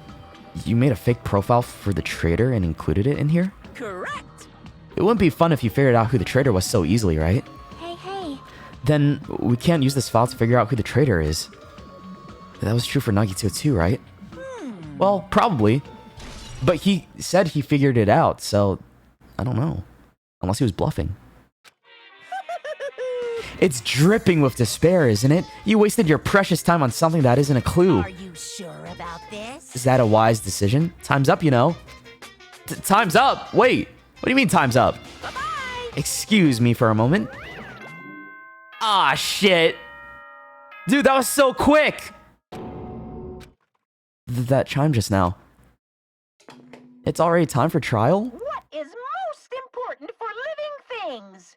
made a fake profile for the traitor and included it in here? correct. It wouldn't be fun if you figured out who the traitor was so easily, right? Hey. Then we can't use this file to figure out who the traitor is. That was true for Nagito too, right? Well, probably. But he said he figured it out, so I don't know. Unless he was bluffing. It's dripping with despair, isn't it? You wasted your precious time on something that isn't a clue. Are you sure about this? Is that a wise decision? Time's up, you know. Time's up? Wait, what do you mean time's up? Bye-bye. Excuse me for a moment. Ah, shit. Dude, that was so quick. That chime just now. It's already time for trial? What is most important for living things?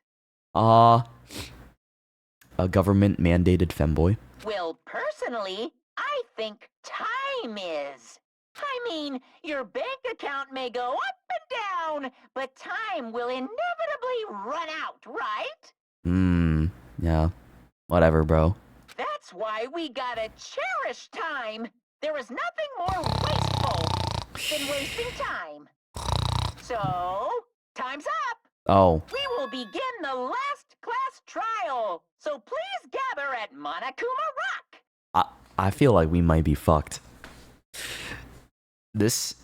A government mandated femboy. Well, personally, I think time is. I mean, your bank account may go up and down, but time will inevitably run out, right? Yeah. Whatever, bro. That's why we gotta cherish time. There is nothing more wasteful than wasting time. So, time's up. Oh. We will begin the last class trial. So please gather at Monokuma Rock. I feel like we might be fucked. This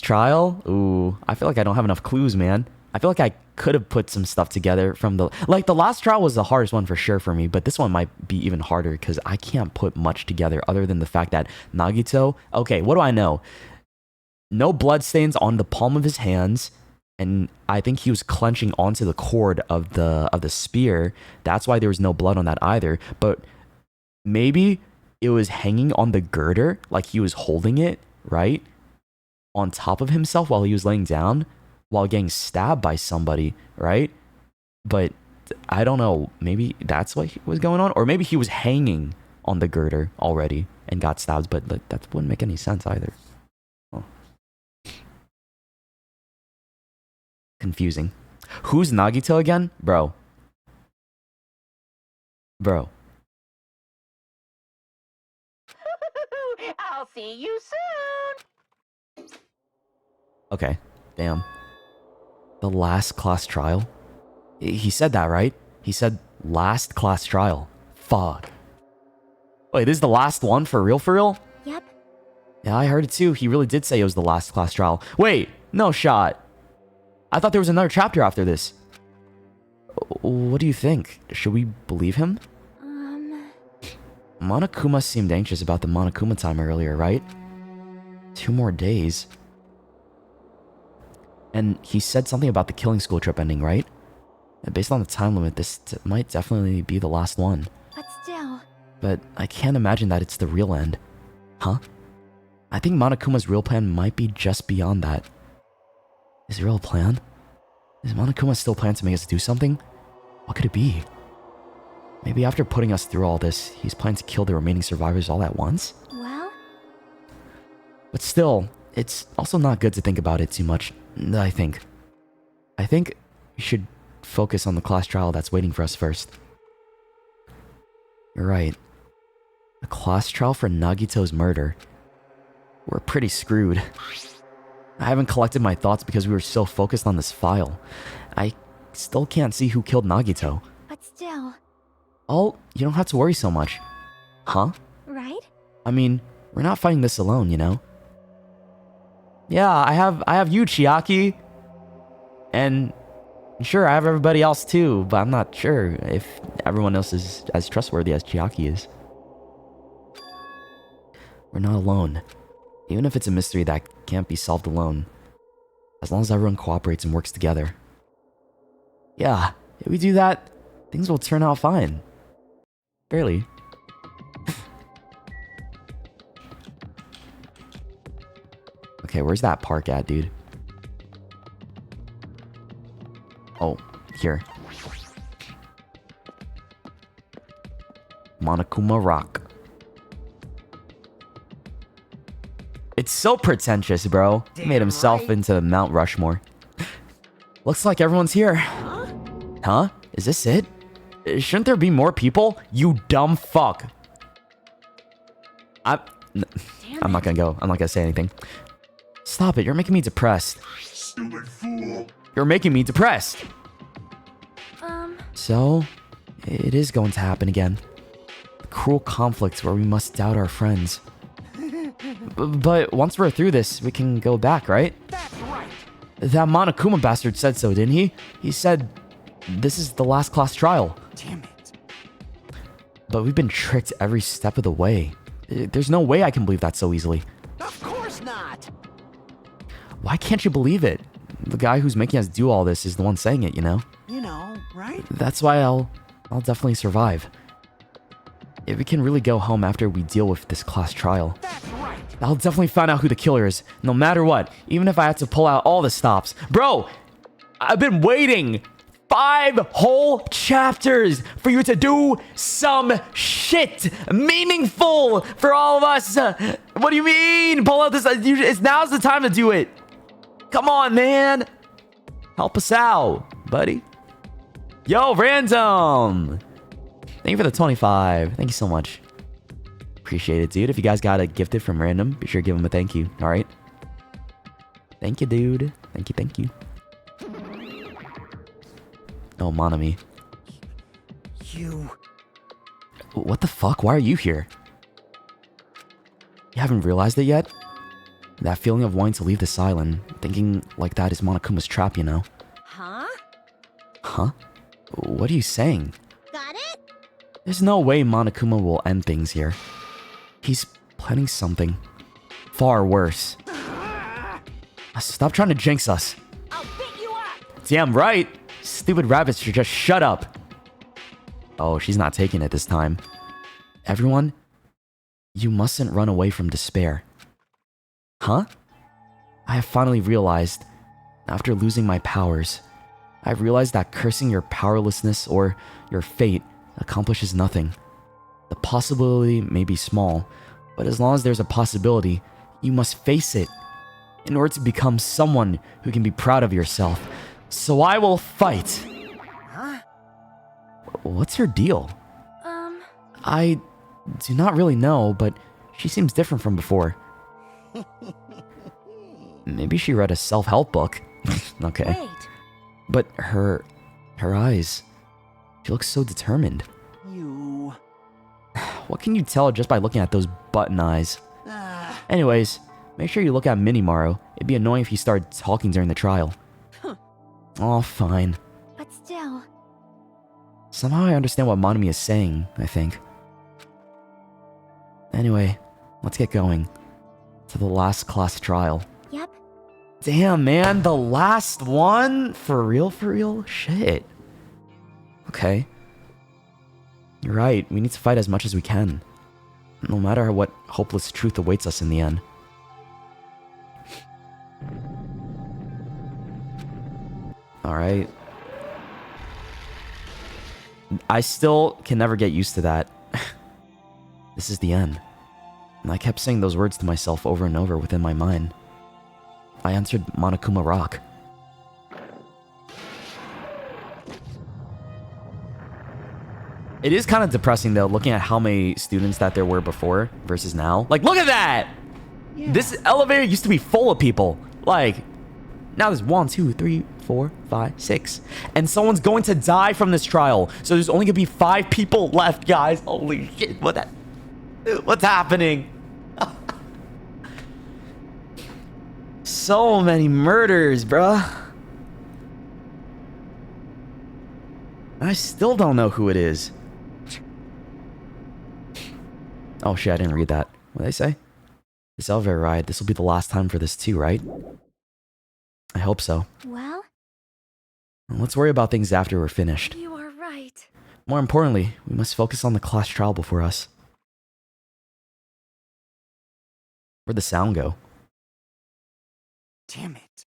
trial? Ooh, I feel like I don't have enough clues, man. I feel like I could have put some stuff together from the last trial was the hardest one for sure for me, but this one might be even harder because I can't put much together other than the fact that Nagito, okay, what do I know? No bloodstains on the palm of his hands, and I think he was clenching onto the cord of the spear. That's why there was no blood on that either. But maybe it was hanging on the girder, like he was holding it, right? On top of himself while he was laying down, while getting stabbed by somebody, right? But I don't know, maybe that's what was going on? Or maybe he was hanging on the girder already and got stabbed, but that wouldn't make any sense either. Oh. Confusing. Who's Nagito again? Bro. I'll see you soon. Okay, damn. The last class trial? He said that, right? He said last class trial. Fuck. Wait, this is the last one for real, for real? Yep. Yeah, I heard it too. He really did say it was the last class trial. Wait, no shot. I thought there was another chapter after this. What do you think? Should we believe him? Monokuma seemed anxious about the Monokuma time earlier, right? 2 more days. And he said something about the killing school trip ending, right? And based on the time limit, this might definitely be the last one. But still. But I can't imagine that it's the real end. Huh? I think Monokuma's real plan might be just beyond that. His real plan? Is Monokuma still planning to make us do something? What could it be? Maybe after putting us through all this, he's planning to kill the remaining survivors all at once? Well? But still, it's also not good to think about it too much, I think. I think we should focus on the class trial that's waiting for us first. You're right. A class trial for Nagito's murder. We're pretty screwed. I haven't collected my thoughts because we were so focused on this file. I still can't see who killed Nagito. But still, Oh, you don't have to worry so much. Huh? right? I mean, we're not fighting this alone, you know? Yeah, I have you, Chiaki. And sure, I have everybody else too, but I'm not sure if everyone else is as trustworthy as Chiaki is. We're not alone. Even if it's a mystery that can't be solved alone. As long as everyone cooperates and works together. Yeah, if we do that, things will turn out fine. Barely. Okay, where's that park at, dude? Oh, here. Monokuma Rock. It's so pretentious, bro. He made himself right. into Mount Rushmore. Looks like everyone's here. Huh? Is this it? Shouldn't there be more people? You dumb fuck. I'm not gonna go. I'm not gonna say anything. Stop it. You're making me depressed. Stupid fool. You're making me depressed. Um, So, it is going to happen again. The cruel conflict where we must doubt our friends. But once we're through this, we can go back, right? That's right. That Monokuma bastard said so, didn't he? He said this is the last class trial. Damn it. But we've been tricked every step of the way. There's no way I can believe that so easily. Of course not. Why can't you believe it? The guy who's making us do all this is the one saying it, you know? You know, right? That's why I'll definitely survive. If we can really go home after we deal with this class trial, That's right. I'll definitely find out who the killer is, no matter what, even if I have to pull out all the stops. Bro, I've been waiting 5 whole chapters for you to do some shit meaningful for all of us. What do you mean? Pull out this. Now's the time to do it. Come on, man. Help us out, buddy. Yo, Random. Thank you for the 25. Thank you so much. Appreciate it, dude. If you guys got a gifted from Random, be sure to give him a thank you. All right. Thank you, dude. Thank you. Thank you. Oh, Monami. You. What the fuck? Why are you here? You haven't realized it yet? That feeling of wanting to leave this island, thinking like that is Monokuma's trap, you know? huh? Huh? What are you saying? Got it? There's no way Monokuma will end things here. He's planning something far worse. Stop trying to jinx us. I'll beat you up! Damn right! Stupid rabbits should just shut up. Oh, she's not taking it this time. Everyone, you mustn't run away from despair. Huh? I have finally realized, after losing my powers, I've realized that cursing your powerlessness or your fate accomplishes nothing. The possibility may be small, but as long as there's a possibility, you must face it in order to become someone who can be proud of yourself. So I will fight. Huh? What's her deal? I do not really know, but she seems different from before. Maybe she read a self-help book. Okay. Wait. But her eyes, she looks so determined. You. What can you tell just by looking at those button eyes? Anyways, make sure you look at Minimaru. It'd be annoying if he started talking during the trial. Oh, fine. But still, Somehow I understand what Monami is saying, I think. Anyway, let's get going. To the last class trial. yep. Damn, man, the last one? For real, for real? Shit. Okay. You're right, we need to fight as much as we can. No matter what hopeless truth awaits us in the end. Alright. I still can never get used to that. This is the end. And I kept saying those words to myself over and over within my mind. I entered Monokuma Rock. It is kind of depressing, though, looking at how many students that there were before versus now. Like, look at that! Yeah. This elevator used to be full of people. Like, now there's 1, 2, 3, 4, 5, 6. And someone's going to die from this trial. So there's only going to be 5 people left, guys. Holy shit. What's happening? So many murders, bruh. I still don't know who it is. Oh shit, I didn't read that. What did they say? This elevator ride, this will be the last time for this too, right? I hope so. Well, Let's worry about things after we're finished. you are right. More importantly, we must focus on the class trial before us. Where'd the sound go? Damn it.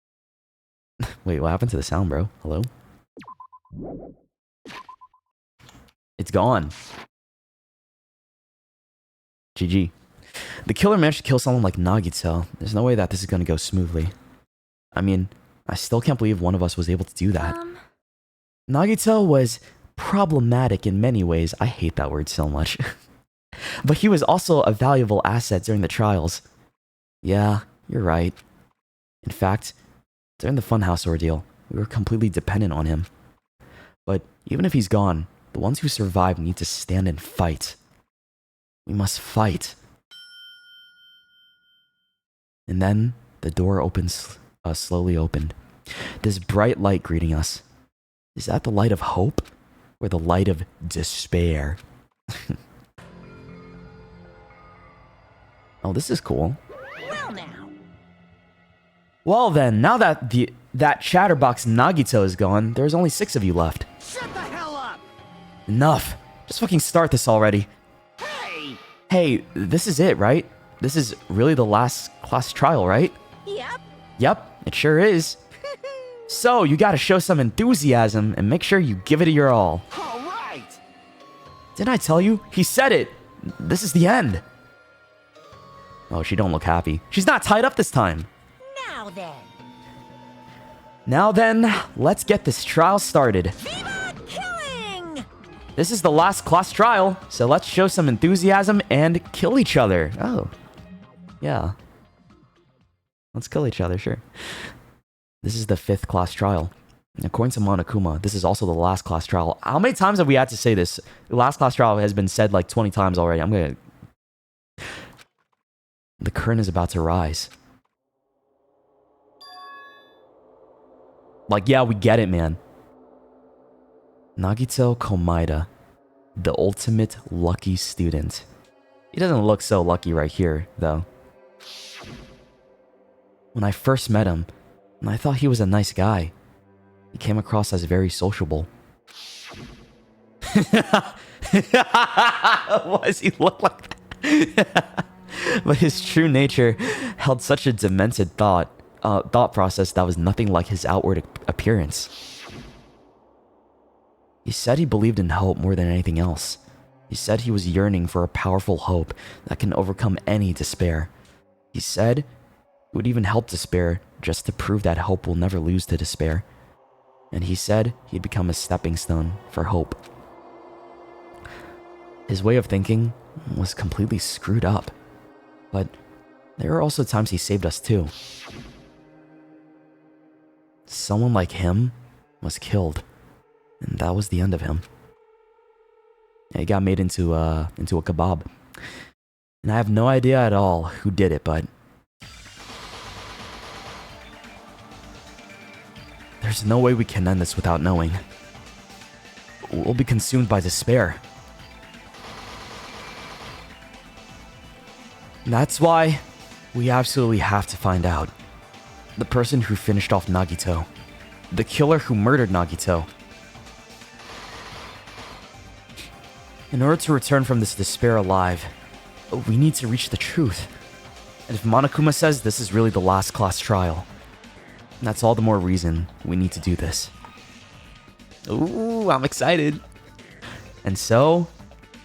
Wait, what happened to the sound, bro? Hello? It's gone. GG. The killer managed to kill someone like Nagito. There's no way that this is going to go smoothly. I mean, I still can't believe one of us was able to do that. Nagito was problematic in many ways. I hate that word so much. But he was also a valuable asset during the trials. Yeah, you're right. In fact, during the Funhouse ordeal, we were completely dependent on him. But even if he's gone, the ones who survived need to stand and fight. We must fight. And then the door slowly opened. This bright light greeting us. Is that the light of hope or the light of despair? Oh, this is cool. Well now. Well then, now that that chatterbox Nagito is gone, there's only 6 of you left. Shut the hell up! Enough. Just fucking start this already. Hey! Hey, this is it, right? This is really the last class trial, right? Yep. Yep, it sure is. So, you gotta show some enthusiasm and make sure you give it your all. All right! Didn't I tell you? He said it. This is the end. Oh, she don't look happy. She's not tied up this time. Now then. Now then, let's get this trial started. Viva killing! This is the last class trial, so let's show some enthusiasm and kill each other. Oh, yeah. Let's kill each other, sure. This is the 5th class trial. According to Monokuma, this is also the last class trial. How many times have we had to say this? The last class trial has been said like 20 times already. The curtain is about to rise. Like, yeah, we get it, man. Nagito Komaeda, the ultimate lucky student. He doesn't look so lucky right here, though. When I first met him, I thought he was a nice guy. He came across as very sociable. Why does he look like that? But his true nature held such a demented thought process that was nothing like his outward appearance. He said he believed in hope more than anything else. He said he was yearning for a powerful hope that can overcome any despair. He said he would even help despair just to prove that hope will never lose to despair. And he said he'd become a stepping stone for hope. His way of thinking was completely screwed up. But there are also times he saved us too. Someone like him was killed, and that was the end of him. He got made into a kebab. And I have no idea at all who did it, but there's no way we can end this without knowing. We'll be consumed by despair. That's why we absolutely have to find out. The person who finished off Nagito. The killer who murdered Nagito. In order to return from this despair alive, we need to reach the truth. And if Monokuma says this is really the last class trial, that's all the more reason we need to do this. Ooh, I'm excited. And so,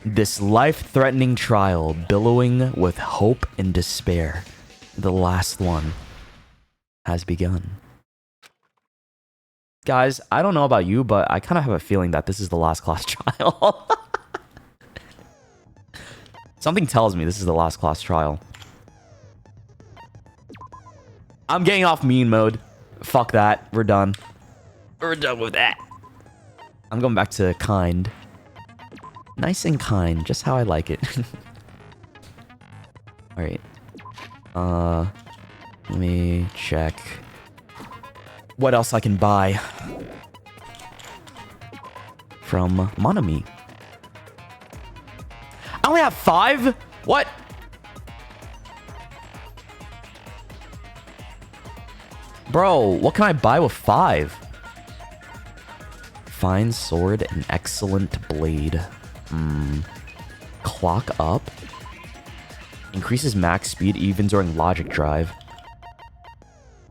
this life-threatening trial, billowing with hope and despair, the last one, has begun. Guys, I don't know about you, but I kind of have a feeling that this is the last class trial. Something tells me this is the last class trial. I'm getting off mean mode. Fuck that. We're done. We're done with that. I'm going back to kind. Nice and kind. Just how I like it. Alright. Let me check what else I can buy from Monami. I only have 5? What? Bro, what can I buy with 5? Fine sword and excellent blade. Clock up. Increases max speed even during logic drive.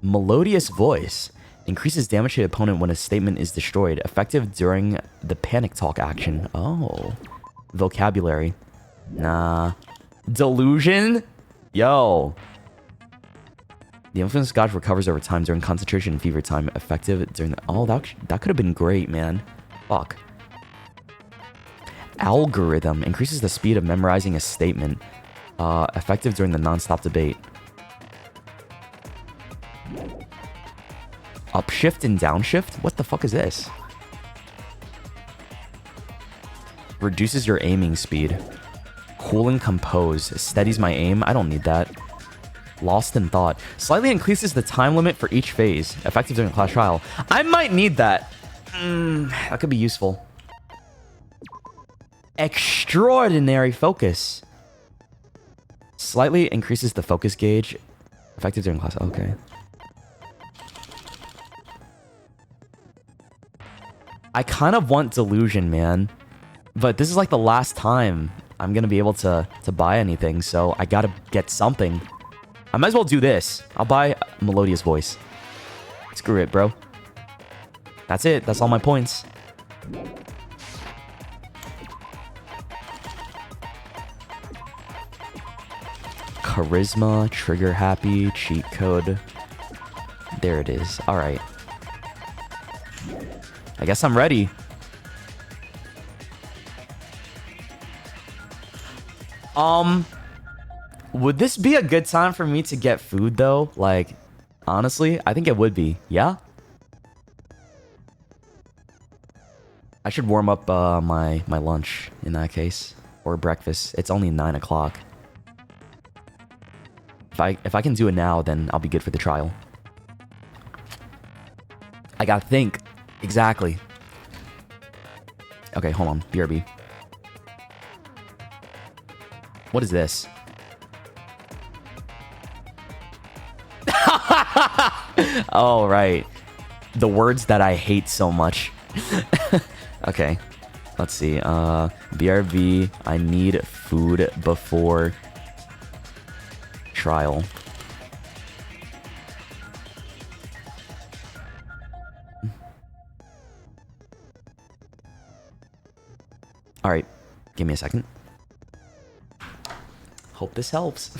Melodious voice. Increases damage to the opponent when a statement is destroyed. Effective during the panic talk action. Oh. Vocabulary. Nah. Delusion? Yo. The influence gauge recovers over time during concentration and fever time. Effective during the... Oh, that could have been great, man. Fuck. Algorithm. Increases the speed of memorizing a statement. Effective during the non-stop debate. Upshift and downshift? What the fuck is this? Reduces your aiming speed. Cool and compose. Steadies my aim. I don't need that. Lost in thought. Slightly increases the time limit for each phase. Effective during a class trial. I might need that. That could be useful. Extraordinary focus. Slightly increases the focus gauge. Effective during class. Okay. I kind of want delusion, man. But this is like the last time I'm going to be able to buy anything. So I got to get something. I might as well do this. I'll buy Melodious Voice. Screw it, bro. That's it. That's all my points. Charisma, trigger happy, cheat code. There it is. All right. I guess I'm ready. Would this be a good time for me to get food though? Like, honestly, I think it would be. Yeah? I should warm up my lunch in that case. Or breakfast. It's only 9 o'clock. If I can do it now, then I'll be good for the trial. I gotta think. Exactly. Okay, hold on. BRB. What is this? Oh, right. The words that I hate so much. Okay. Let's see. BRB. I need food before trial. All right. Give me a second. Hope this helps.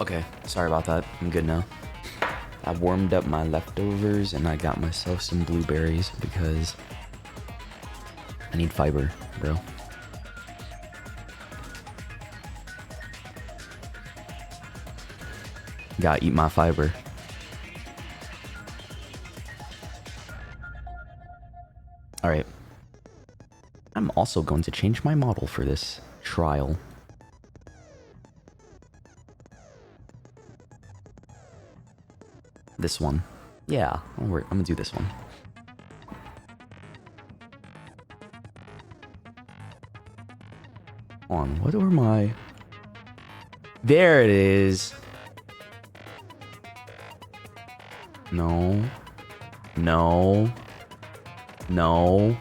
Okay, sorry about that. I'm good now. I warmed up my leftovers and I got myself some blueberries because I need fiber, bro. Gotta eat my fiber. Alright. I'm also going to change my model for this trial. This one. Yeah, I'm gonna do this one. On, what were my... There it is. No. No. No.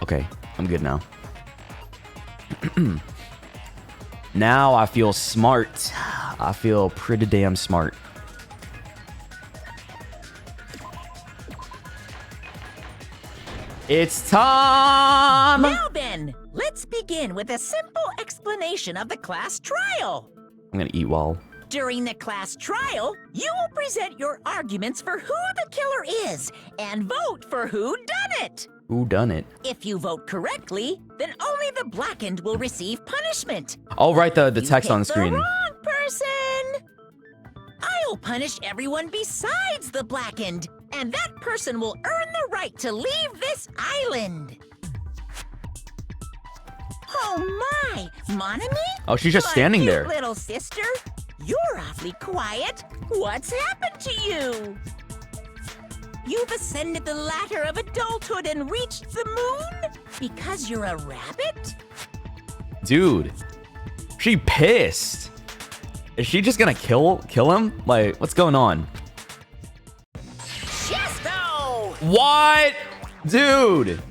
Okay, I'm good now. Now I feel smart. I feel pretty damn smart. It's time! Now then, let's begin with a simple explanation of the class trial. I'm gonna eat while... During the class trial, you will present your arguments for who the killer is and vote for who done it. Who done it? If you vote correctly, then only the blackened will receive punishment. I'll write the You text on the pick screen. The wrong person. I'll punish everyone besides the blackened, and that person will earn the right to leave this island. Oh my, Monami? Oh, she's just My standing cute there. Little sister, you're awfully quiet. What's happened to you? You've ascended the ladder of adulthood and reached the moon? Because you're a rabbit? Dude, she pissed. Is she just gonna kill him? Like, what's going on? Shoto! What? Dude,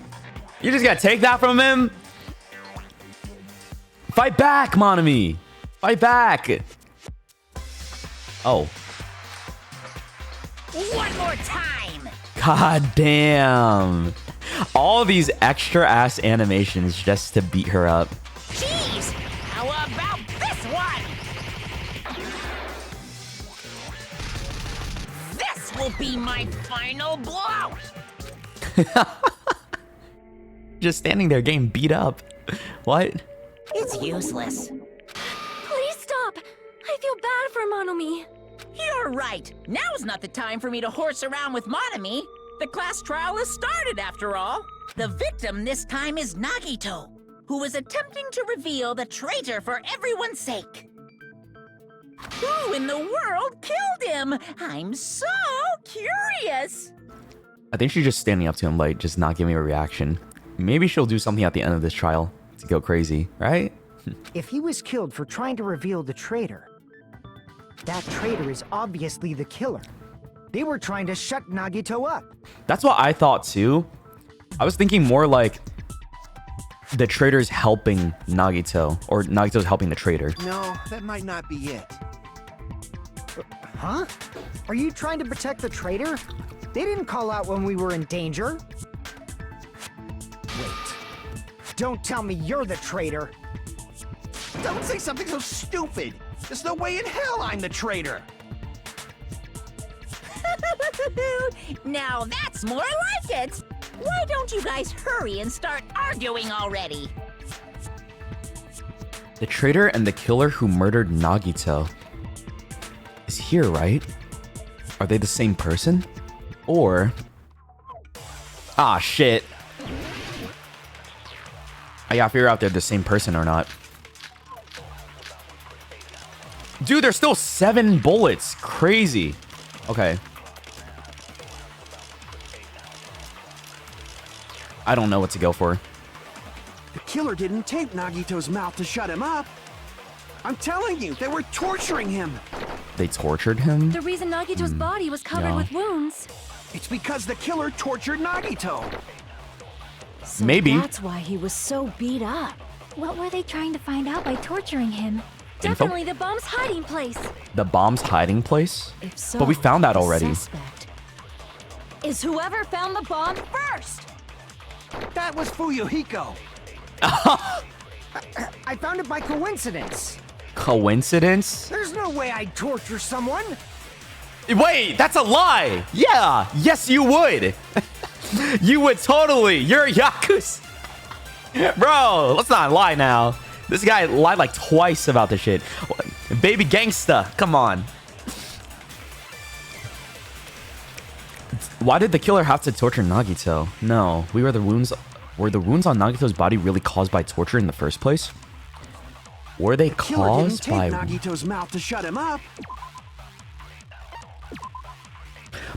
you just gotta take that from him? Fight back, Monami. Fight back. Oh. One more time! God damn. All these extra ass animations just to beat her up. Jeez! How about this one? This will be my final blow! Just standing there getting beat up. What? It's useless. Please stop! I feel bad for Monomi. You're right. Now's not the time for me to horse around with Monami. The class trial has started, after all. The victim this time is Nagito, who was attempting to reveal the traitor for everyone's sake. Who in the world killed him? I'm so curious. I think she's just standing up to him, like, just not giving a reaction. Maybe she'll do something at the end of this trial to go crazy, right? If he was killed for trying to reveal the traitor, that traitor is obviously the killer. They were trying to shut Nagito up. That's what I thought too. I was thinking more like the traitor's helping Nagito, or Nagito's helping the traitor. No, that might not be it. Huh? Are you trying to protect the traitor? They didn't call out when we were in danger. Wait. Don't tell me you're the traitor. Don't say something so stupid. There's no way in hell I'm the traitor. Now that's more like it. Why don't you guys hurry and start arguing already? The traitor and the killer who murdered Nagito is here, right? Are they the same person? Or... Ah, shit. I gotta figure out if they're the same person or not. Dude, there's still 7 bullets. Crazy. Okay. I don't know what to go for. The killer didn't tape Nagito's mouth to shut him up. I'm telling you, they were torturing him. They tortured him? The reason Nagito's body was covered yeah. with wounds. It's because the killer tortured Nagito. So Maybe. That's why he was so beat up. What were they trying to find out by torturing him? Definitely the bomb's hiding place. The bomb's hiding place? If so, But we found that the already. suspect is whoever found the bomb first. That was Fuyuhiko. I found it by coincidence. Coincidence? There's no way I'd torture someone. Wait, that's a lie. Yeah. Yes, you would. You would totally. You're a Yakuza. Bro, let's not lie now. This guy lied like twice about this shit. Baby gangsta, come on. Why did the killer have to torture Nagito? No, were the wounds on Nagito's body really caused by torture in the first place? Were they Killer didn't caused tape by... Nagito's mouth to shut him up.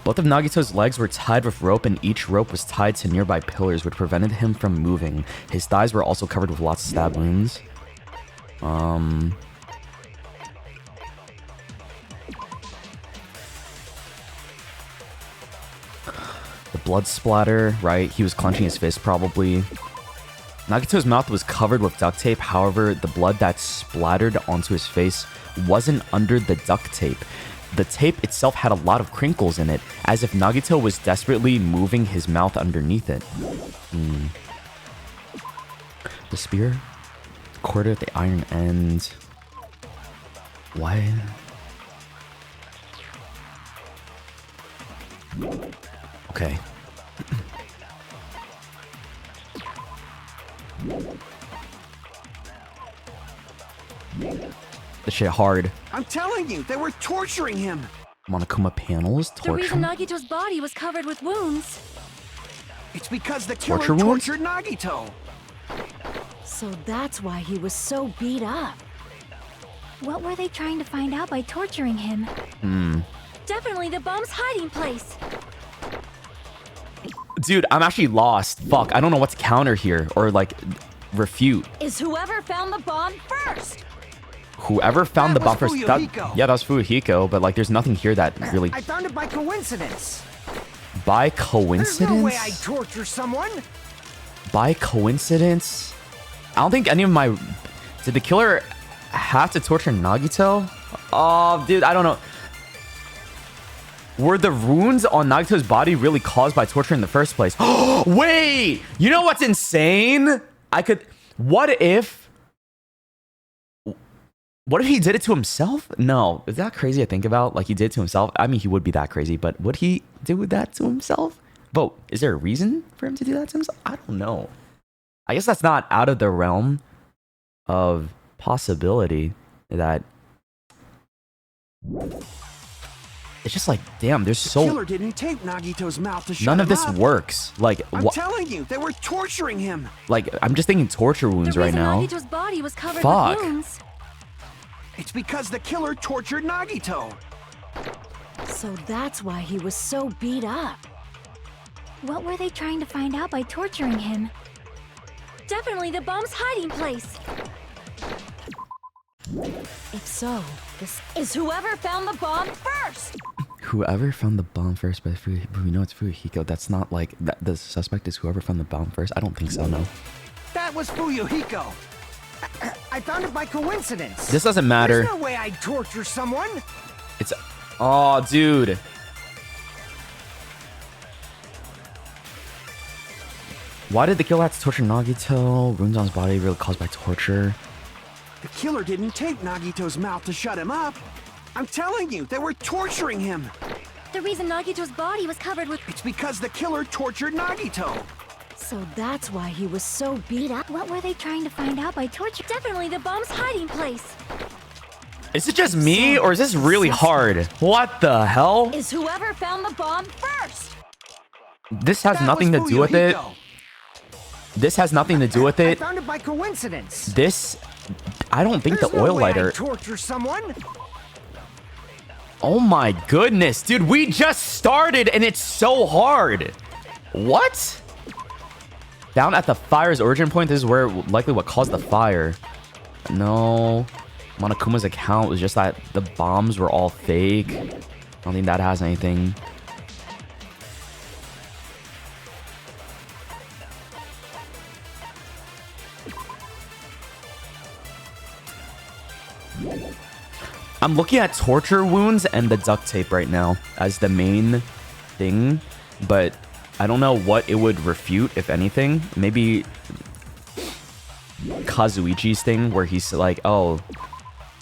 Both of Nagito's legs were tied with rope, and each rope was tied to nearby pillars, which prevented him from moving. His thighs were also covered with lots of stab wounds. The blood splatter, right? He was clenching his fist, probably. Nagito's mouth was covered with duct tape. However, the blood that splattered onto his face wasn't under the duct tape. The tape itself had a lot of crinkles in it, as if Nagito was desperately moving his mouth underneath it. The spear? Corded at the iron end. What? Okay. This shit hard. I'm telling you, they were torturing him. Monokuma panels, The torture. reason Nagito's body was covered with wounds. It's because the killer Torture wounds? tortured Nagito. So that's why he was so beat up. What were they trying to find out by torturing him? Definitely the bomb's hiding place. Dude, I'm actually lost. Fuck, I don't know what to counter here or like refute. Is whoever found the bomb first. Whoever found That the bomb was first. Fuyuhiko. Yeah, that was Fuyuhiko, but like there's nothing here that really... I found it by coincidence. By There's coincidence? no way I'd torture someone. By coincidence? I don't think any of my... Did the killer have to torture Nagito? Oh, dude, I don't know. Were the wounds on Nagito's body really caused by torture in the first place? Wait! You know what's insane? What if he did it to himself? No. Is that crazy to think about? Like, he did it to himself? I mean, he would be that crazy, but would he do that to himself? Vote. Is there a reason for him to do that to himself? I don't know. I guess that's not out of the realm of possibility that... It's just like, damn, there's The killer didn't tape Nagito's mouth to shut none of him this up. works. Like, I'm telling you, they were torturing him. like, I'm just thinking torture wounds The right reason now. Nagito's body was covered Fuck. with wounds. It's because the killer tortured Nagito. So that's why he was so beat up. What were they trying to find out by torturing him? Definitely the bomb's hiding place. If so, this is whoever found the bomb first. Whoever found the bomb first, but we know it's Fuyuhiko. That's not like that. The suspect is whoever found the bomb first. I don't think so. No. That was Fuyuhiko. I found it by coincidence. This doesn't matter. There's no way I'd torture someone. It's... Oh, dude. Why did the killer have to torture Nagito? Wounds on his body really caused by torture. The killer didn't tape Nagito's mouth to shut him up. I'm telling you, they were torturing him. The reason Nagito's body was covered with... It's because the killer tortured Nagito. So that's why he was so beat up. What were they trying to find out by torture? Definitely the bomb's hiding place. Is it just me, or is this really hard? What the hell? Is whoever found the bomb first. This has That nothing to was do with it. Fuyuhiko. This has nothing to do with I it. found it by coincidence. This... I don't think There's the no oil way lighter... I'd torture someone. Oh my goodness, dude, we just started and it's so hard. What? Down at the fire's origin point, this is where likely what caused the fire. No. Monokuma's account was just that the bombs were all fake. I don't think that has anything. I'm looking at torture wounds and the duct tape right now as the main thing, but I don't know what it would refute, if anything. Maybe Kazuichi's thing where he's like, oh,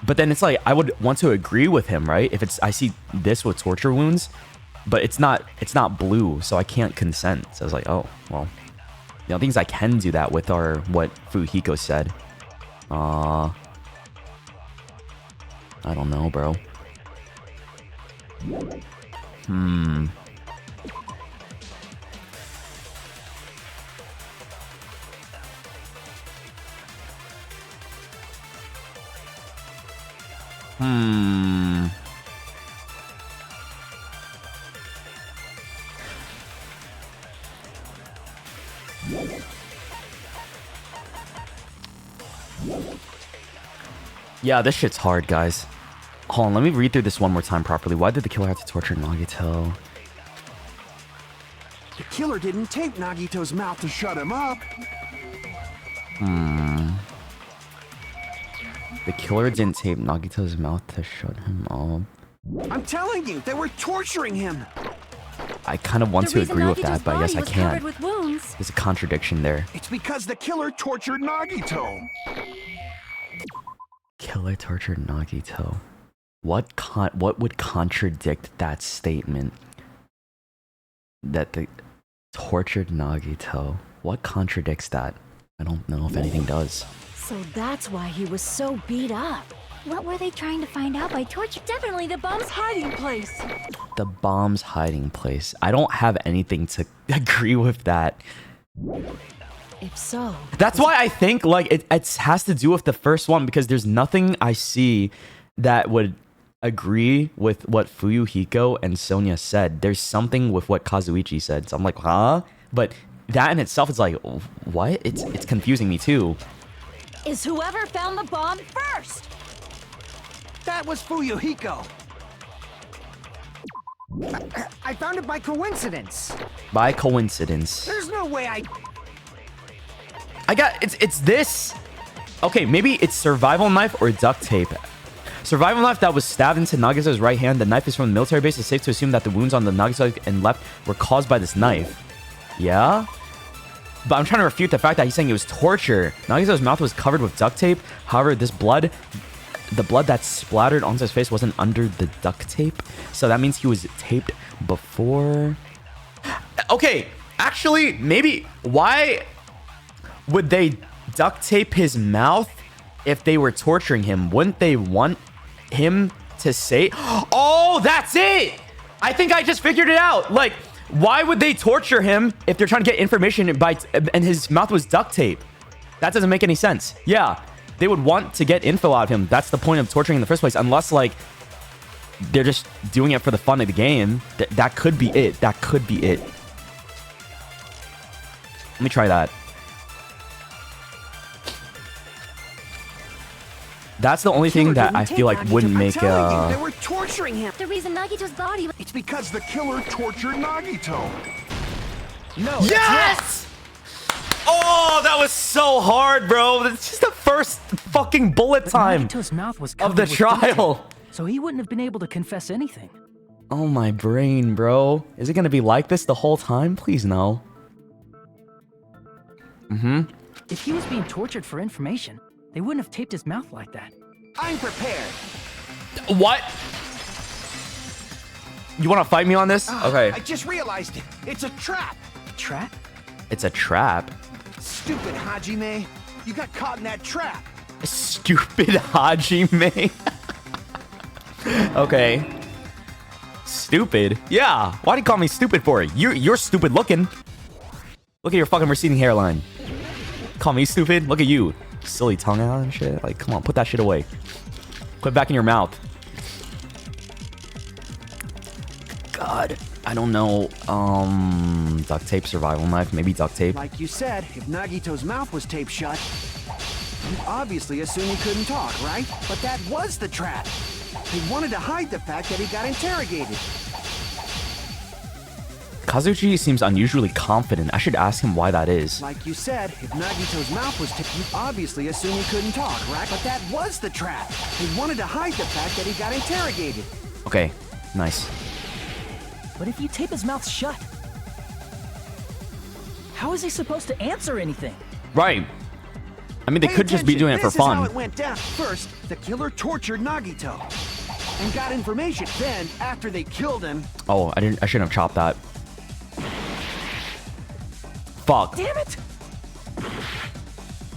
But then it's like I would want to agree with him, right? If I see this with torture wounds, but it's not blue, so I can't consent. So I was like, oh well, things I can do that with are what Fuhiko said. I don't know, bro. Yeah, this shit's hard, guys. Hold on, let me read through this one more time properly. Why did the killer have to torture Nagito? The killer didn't tape Nagito's mouth to shut him up. The killer didn't tape Nagito's mouth to shut him up. I'm telling you, they were torturing him. I kind of want to agree with that, but I guess I can't. With wounds. There's a contradiction there. It's because the killer tortured Nagito. Killer tortured Nagito. What would contradict that statement? That the tortured Nagito. What contradicts that? I don't know if anything does. So that's why he was so beat up. What were they trying to find out by torture? Definitely the bomb's hiding place. The bomb's hiding place. I don't have anything to agree with that. If so... That's why I think like it has to do with the first one, because there's nothing I see that would agree with what Fuyuhiko and Sonia said. There's something with what Kazuichi said. So I'm like, huh? But that in itself is like, what? It's confusing me too. Is whoever found the bomb first? That was Fuyuhiko. I found it by coincidence. By coincidence. There's no way I got it's this. Okay, maybe it's survival knife or duct tape. Survival knife that was stabbed into Nagito's right hand. The knife is from the military base. It's safe to assume that the wounds on the Nagito and left were caused by this knife. Yeah? But I'm trying to refute the fact that he's saying it was torture. Nagito's mouth was covered with duct tape. However, the blood that splattered onto his face wasn't under the duct tape. So that means he was taped before. Okay, actually, maybe why would they duct tape his mouth if they were torturing him? Wouldn't they want him to say, oh, that's it? I think I just figured it out. Like, why would they torture him if they're trying to get information and his mouth was duct tape? That doesn't make any sense. Yeah, they would want to get info out of him. That's the point of torturing in the first place. Unless, like, they're just doing it for the fun of the game. That could be it. That could be it. Let me try that. That's the only thing that I feel like wouldn't make they were torturing him. The reason Nagito's body... It's because the killer tortured Nagito. No. Yes! Oh, that was so hard, bro. It's just the first fucking bullet time Nagito's mouth was of the covered with duct trial. tape, so he wouldn't have been able to confess anything. Oh, my brain, bro. Is it gonna be like this the whole time? Please no. If he was being tortured for information, they wouldn't have taped his mouth like that. I'm prepared. What? You want to fight me on this? Okay. I just realized it. It's a trap. Trap? It's a trap. Stupid Hajime. You got caught in that trap. Stupid Hajime. Okay. Stupid? Yeah. Why do you call me stupid for it? You're stupid looking. Look at your fucking receding hairline. Call me stupid? Look at you. Silly tongue out and shit. Like, come on, put that shit away. Put it back in your mouth. God, I don't know. Duct tape, survival knife, maybe duct tape. Like you said, if Nagito's mouth was taped shut, you obviously assume he couldn't talk, right? But that was the trap. They wanted to hide the fact that he got interrogated. Kazuchi seems unusually confident. I should ask him why that is. Like you said, if Nagito's mouth was taped, you obviously assume he couldn't talk, right? But that was the trap. They wanted to hide the fact that he got interrogated. Okay, nice. But if you tape his mouth shut, how is he supposed to answer anything? Right. I mean, they Pay could just be attention. doing it for This is how fun. it went down. First, the killer tortured Nagito and got information. Then, after they killed him... Oh, I shouldn't have chopped that. Fuck. Damn it!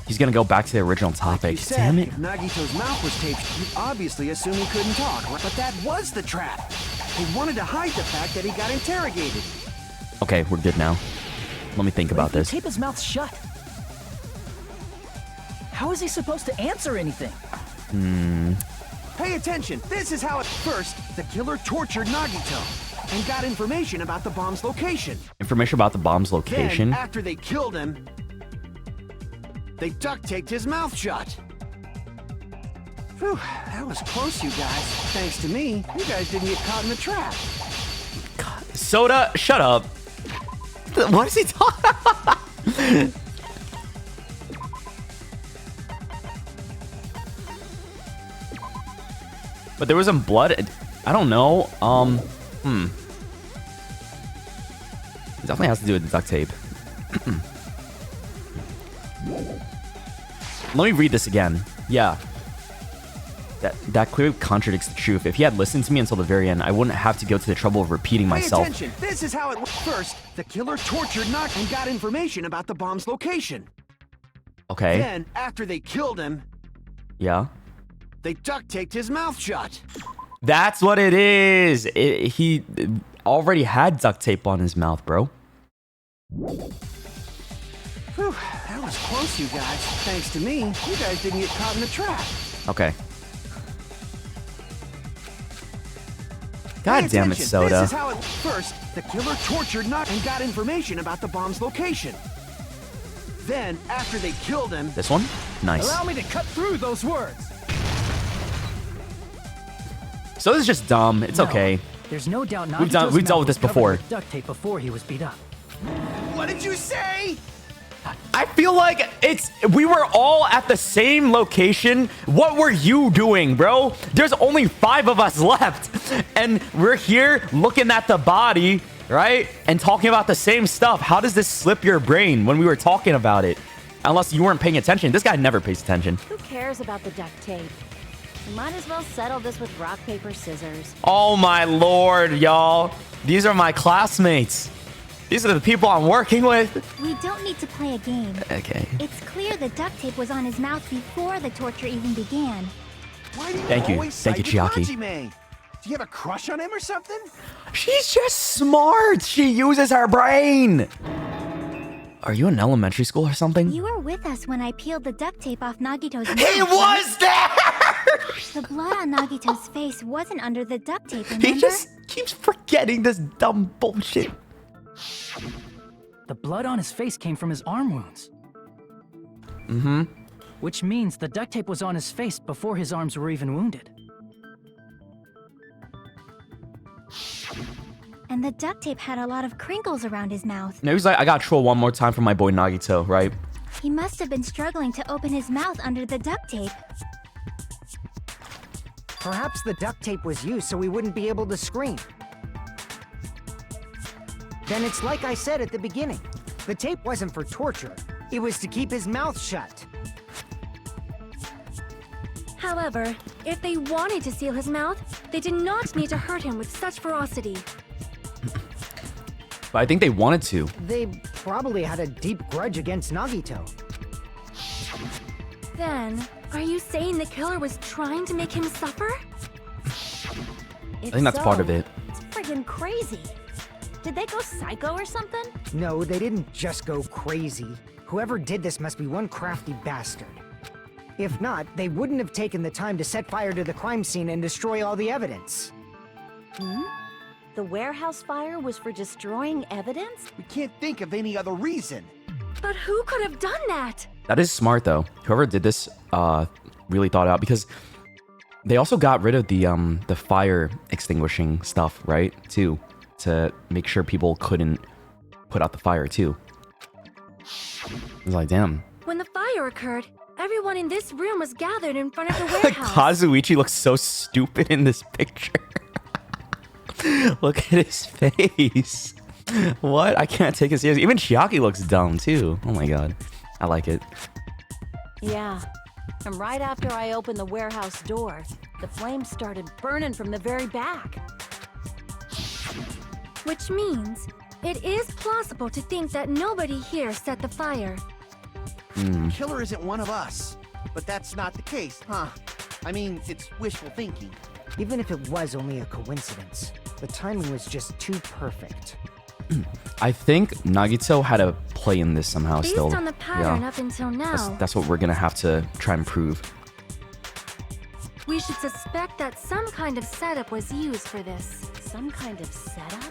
He's gonna go back to the original topic. You said, Damn it. if Nagito's mouth was taped, you'd obviously assume he couldn't talk, right? But that was the trap. They wanted to hide the fact that he got interrogated. Okay, we're good now. Let me think about But if this. you tape his mouth shut, how is he supposed to answer anything? Pay attention. This is how at first the killer tortured Nagito and got information about the bomb's location. Information about the bomb's location. Then, after they killed him, they duct taped his mouth shut. Whew, that was close, you guys. Thanks to me, you guys didn't get caught in the trap. Soda, shut up. What is he talking? But there was some blood. I don't know. It definitely has to do with the duct tape. Let me read this again. Yeah. That clearly contradicts the truth. If he had listened to me until the very end, I wouldn't have to go to the trouble of repeating myself. Pay attention. This is how it went. First, the killer tortured Nagito and got information about the bomb's location. Okay. Then, after they killed him, Yeah. they duct taped his mouth shut. That's what it is. He already had duct tape on his mouth, bro. Whew, that was close, you guys. Thanks to me, you guys didn't get caught in the trap. Okay. God Pay damn it, attention. Soda. This is how it first, the killer tortured Nagito and got information about the bomb's location. Then, after they killed him, This one? Nice. Allow me to cut through those words. So this is just dumb. It's No, okay. There's no doubt We've dealt with this before. Duct tape before he was beat up. what did you say? I feel like we were all at the same location. What were you doing, bro? There's only 5 of us left. And we're here looking at the body, right? And talking about the same stuff. How does this slip your brain when we were talking about it? Unless you weren't paying attention. This guy never pays attention. Who cares about the duct tape? We might as well settle this with rock, paper, scissors. Oh my lord, y'all. These are my classmates. These are the people I'm working with. We don't need to play a game. Okay. It's clear the duct tape was on his mouth before the torture even began. Why do you Thank you. always Thank you, side with Chiaki. Hajime? Do you have a crush on him or something? She's just smart. She uses her brain. Are you in elementary school or something? You were with us when I peeled the duct tape off Nagito's mouth. He was there! The blood on Nagito's face wasn't under the duct tape, remember? He just keeps forgetting this dumb bullshit. The blood on his face came from his arm wounds. Mm-hmm. Which means the duct tape was on his face before his arms were even wounded. And the duct tape had a lot of crinkles around his mouth. Now he's like, I gotta troll one more time for my boy Nagito, right? He must have been struggling to open his mouth under the duct tape. Perhaps the duct tape was used so we wouldn't be able to scream. Then it's like I said at the beginning. The tape wasn't for torture. It was to keep his mouth shut. However, if they wanted to seal his mouth, they did not need to hurt him with such ferocity. But I think they wanted to. They probably had a deep grudge against Nagito. Then, are you saying the killer was trying to make him suffer? I think that's part of it. It's friggin' crazy. Did they go psycho or something? No, they didn't just go crazy. Whoever did this must be one crafty bastard. If not, they wouldn't have taken the time to set fire to the crime scene and destroy all the evidence. The warehouse fire was for destroying evidence? We can't think of any other reason. But who could have done that? That is smart though. Whoever did this really thought out, because they also got rid of the fire extinguishing stuff, right? Too, to make sure people couldn't put out the fire too. It's like, damn. When the fire occurred, everyone in this room was gathered in front of the warehouse. Kazuichi looks so stupid in this picture. Look at his face. What? I can't take it seriously. Even Chiaki looks dumb too. Oh my god. I like it. Yeah, And right after I opened the warehouse door, the flames started burning from the very back. Which means it is plausible to think that nobody here set the fire. Killer isn't one of us. But that's not the case, huh? I mean, it's wishful thinking. Even if it was only a coincidence, the timing was just too perfect. I think Nagito had a play in this somehow. Based still, on the pattern yeah. up until now, That's what we're gonna have to try and prove. we should suspect that some kind of setup was used for this. Some kind of setup?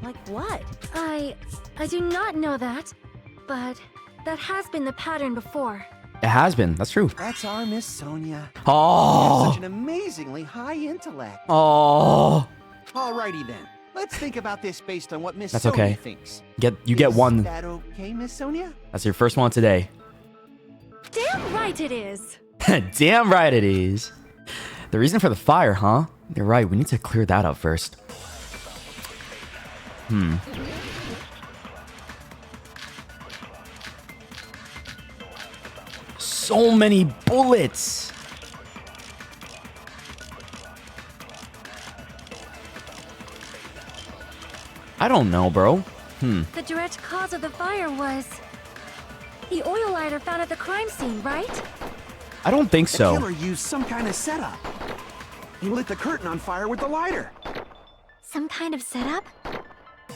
Like what? I do not know that, but that has been the pattern before. It has been. That's true. That's our Miss Sonia. Oh. Such an amazingly high intellect. Oh. Alrighty then. Let's think about this based on what Miss That's Sonia okay. thinks. You get one. Is that okay, Miss Sonia? That's your first one today. Damn right it is. Damn right it is. The reason for the fire, huh? You're right. We need to clear that up first. So many bullets. I don't know, bro. The direct cause of the fire was the oil lighter found at the crime scene, right? I don't think The so. killer used some kind of setup. He lit the curtain on fire with the lighter. Some kind of setup?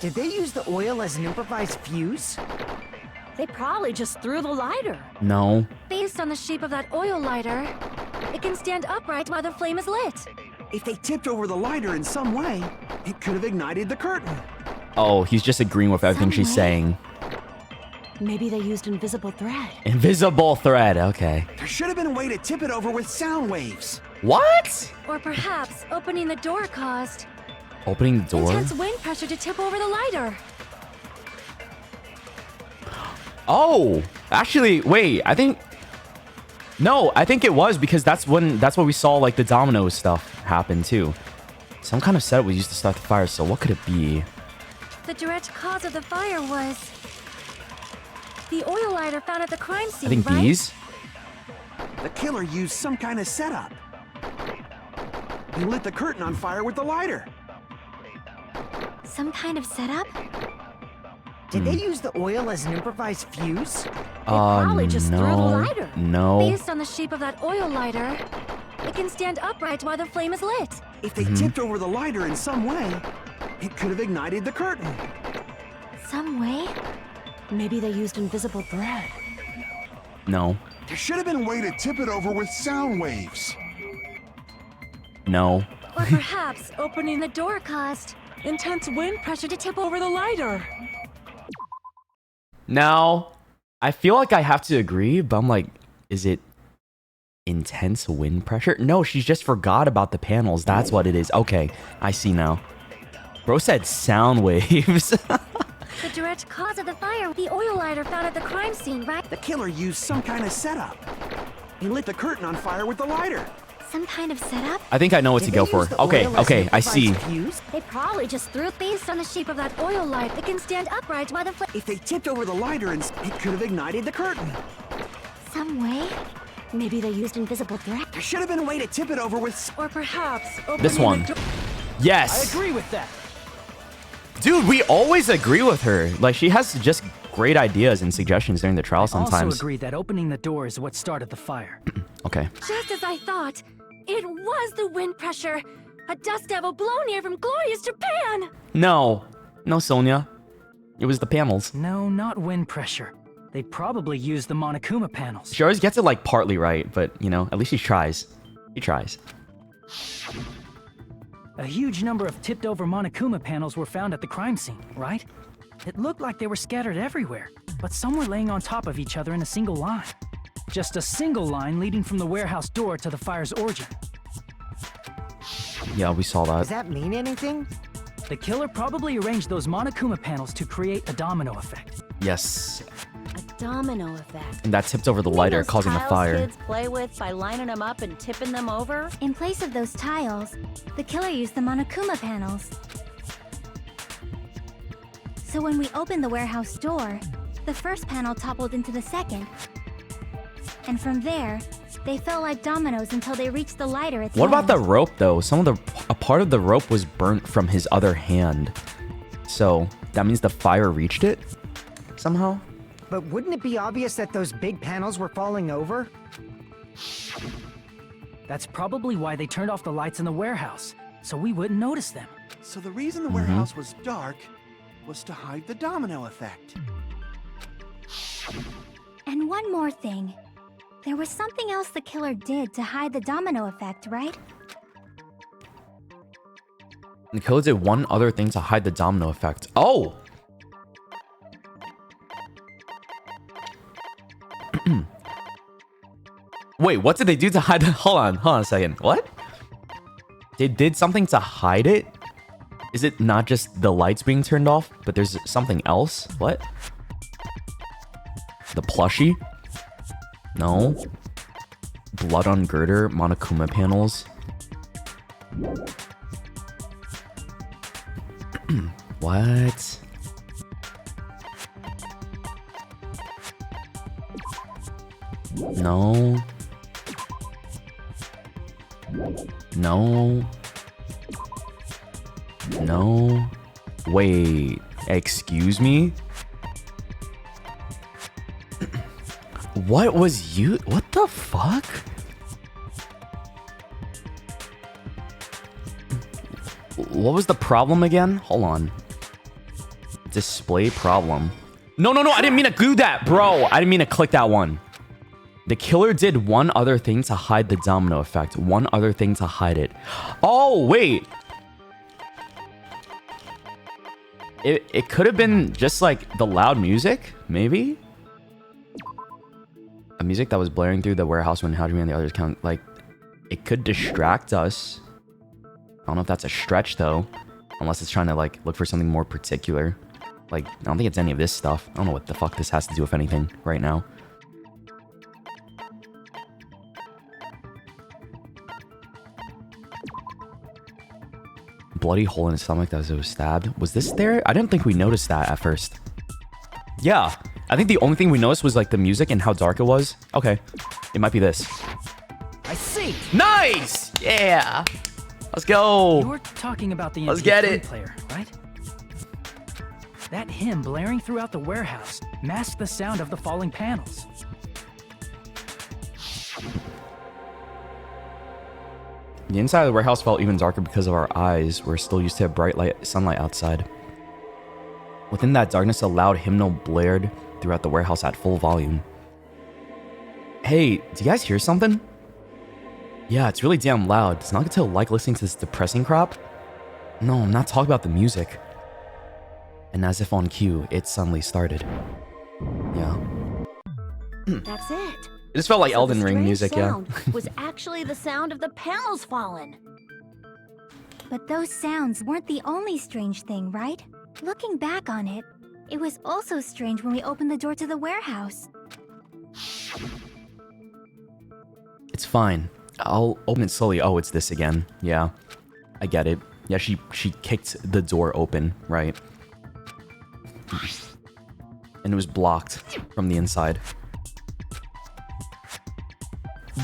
Did they use the oil as an improvised fuse? They probably just threw the lighter. No. Based on the shape of that oil lighter, it can stand upright while the flame is lit. If they tipped over the lighter in some way, it could have ignited the curtain. Oh, he's just agreeing with everything she's saying. Maybe they used invisible thread. Invisible thread. Okay. There should have been a way to tip it over with sound waves. What? Or perhaps opening the door caused Opening the door? intense wind pressure to tip over the lighter. Oh, actually, wait. I think it was because that's what we saw, like the domino stuff happen too. Some kind of setup was used to start the fire. So what could it be? The direct cause of the fire was the oil lighter found at the crime scene, I think right? these. The killer used some kind of setup. He lit the curtain on fire with the lighter. Some kind of setup? Did they use the oil as an improvised fuse? probably just threw the no, lighter. no. Based on the shape of that oil lighter, it can stand upright while the flame is lit. If they tipped over the lighter in some way, it could have ignited the curtain. Some way? Maybe they used invisible thread. No, There should have been a way to tip it over with sound waves. no. Or perhaps opening the door caused intense wind pressure to tip over the lighter. Now, I feel like I have to agree, but I'm like, is it intense wind pressure? No, she just forgot about the panels. That's what it is. Okay, I see now. Bro said sound waves. The direct cause of the fire, the oil lighter found at the crime scene, right? The killer used some kind of setup. He lit the curtain on fire with the lighter. Some kind of setup? I think I know what to Did go they for. use the Okay, oil as okay, an I see. improvised fuse? They probably just threw it based on the shape of that oil light. It can stand upright while the flame. If they tipped over the lighter, it could have ignited the curtain. Some way? Maybe they used invisible thread. There should have been a way to tip it over with... Or perhaps opening This one. the door. Yes. I agree with that. Dude, we always agree with her. Like, she has just great ideas and suggestions during the trial I sometimes. also agree that opening the door is what started the fire. Okay. Just as I thought, it was the wind pressure. A dust devil blown here from glorious Japan. No. No, Sonia. It was the panels. No, not wind pressure. They probably used the Monokuma panels. She always gets it, like, partly right, but, you know, at least she tries. She tries. A huge number of tipped-over Monokuma panels were found at the crime scene, right? It looked like they were scattered everywhere, but some were laying on top of each other in a single line. Just a single line leading from the warehouse door to the fire's origin. Yeah, we saw Does that. that mean anything? The killer probably arranged those Monokuma panels to create a domino effect. Yes. A domino effect. And that tipped over the lighter, Those causing the tiles fire. kids play with by lining them up and tipping them over? In place of those tiles, the killer used the Monokuma panels. So when we opened the warehouse door, the first panel toppled into the second. And from there, They fell like dominoes until they reached the lighter at the What end. about the rope though? A part of the rope was burnt from his other hand. So that means the fire reached it somehow? But wouldn't it be obvious that those big panels were falling over? That's probably why they turned off the lights in the warehouse, so we wouldn't notice them. So the reason the warehouse was dark was to hide the domino effect. And one more thing. There was something else the killer did to hide the domino effect, right? The killer did one other thing to hide the domino effect. Oh! Wait, what did they do to hide the... Hold on a second. What? They did something to hide it? Is it not just the lights being turned off, but there's something else? What? The plushie? No. Blood on girder, Monokuma panels. What? No. No. No. Wait. Excuse me? What was you? What the fuck? What was the problem again? Hold on. Display problem. No, I didn't mean to do that, bro. I didn't mean to click that one. The killer did one other thing to hide the domino effect. One other thing to hide it. Oh, wait. It could have been just like the loud music, maybe? A music that was blaring through the warehouse when Hajime and the others count. Like, it could distract us. I don't know if that's a stretch, though. Unless it's trying to, like, look for something more particular. Like, I don't think it's any of this stuff. I don't know what the fuck this has to do with anything right now. Bloody hole in his stomach as it was stabbed. Was this there? I didn't think we noticed that at first. Yeah. I think the only thing we noticed was like the music and how dark it was. Okay. It might be this. I see. Nice! Yeah. Let's go. You're talking about the Let's get MP3 it. player, right? That hymn blaring throughout the warehouse masked the sound of the falling panels. The inside of the warehouse felt even darker because of our eyes. We're still used to a bright light, sunlight outside. Within that darkness, a loud hymnal blared throughout the warehouse at full volume. Hey, do you guys hear something? Yeah, it's really damn loud. Does Nagato like listening to this depressing crap? No, I'm not talking about the music. And as if on cue, it suddenly started. Yeah. That's it. It just felt like So Elden the Ring strange music, sound yeah. was actually the sound of the panels falling. But those sounds weren't the only strange thing, right? Looking back on it, it was also strange when we opened the door to the warehouse. It's fine. I'll open it slowly. Oh, it's this again. Yeah. I get it. Yeah, she kicked the door open, right? And it was blocked from the inside.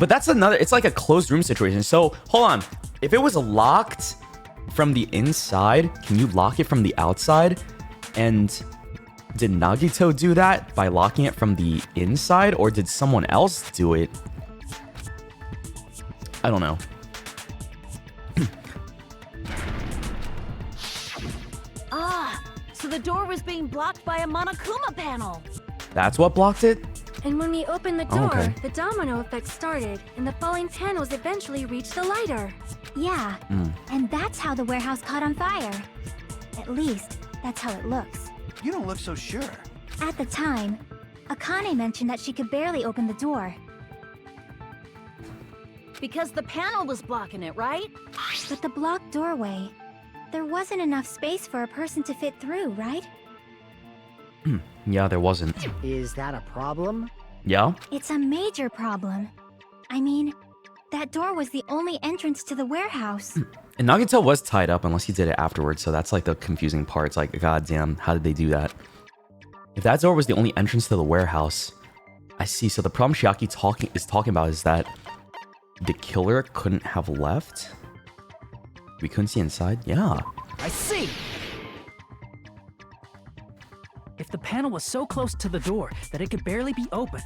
But that's another... It's like a closed room situation. So, hold on. If it was locked from the inside, can you lock it from the outside? And did Nagito do that by locking it from the inside? Or did someone else do it? I don't know. So the door was being blocked by a Monokuma panel. That's what blocked it? And when we opened the Oh, door, okay. the domino effect started, and the falling panels eventually reached the lighter. Yeah, and that's how the warehouse caught on fire. At least, that's how it looks. You don't look so sure. At the time, Akane mentioned that she could barely open the door. Because the panel was blocking it, right? But the blocked doorway, there wasn't enough space for a person to fit through, right? Yeah, there wasn't. Is that a problem? Yeah? It's a major problem. I mean, that door was the only entrance to the warehouse. And Nagito was tied up unless he did it afterwards, so that's like the confusing part. It's like, goddamn, how did they do that? If that door was the only entrance to the warehouse, I see. So the problem Shiaki is talking about is that the killer couldn't have left. We couldn't see inside. Yeah. I see. If the panel was so close to the door that it could barely be opened,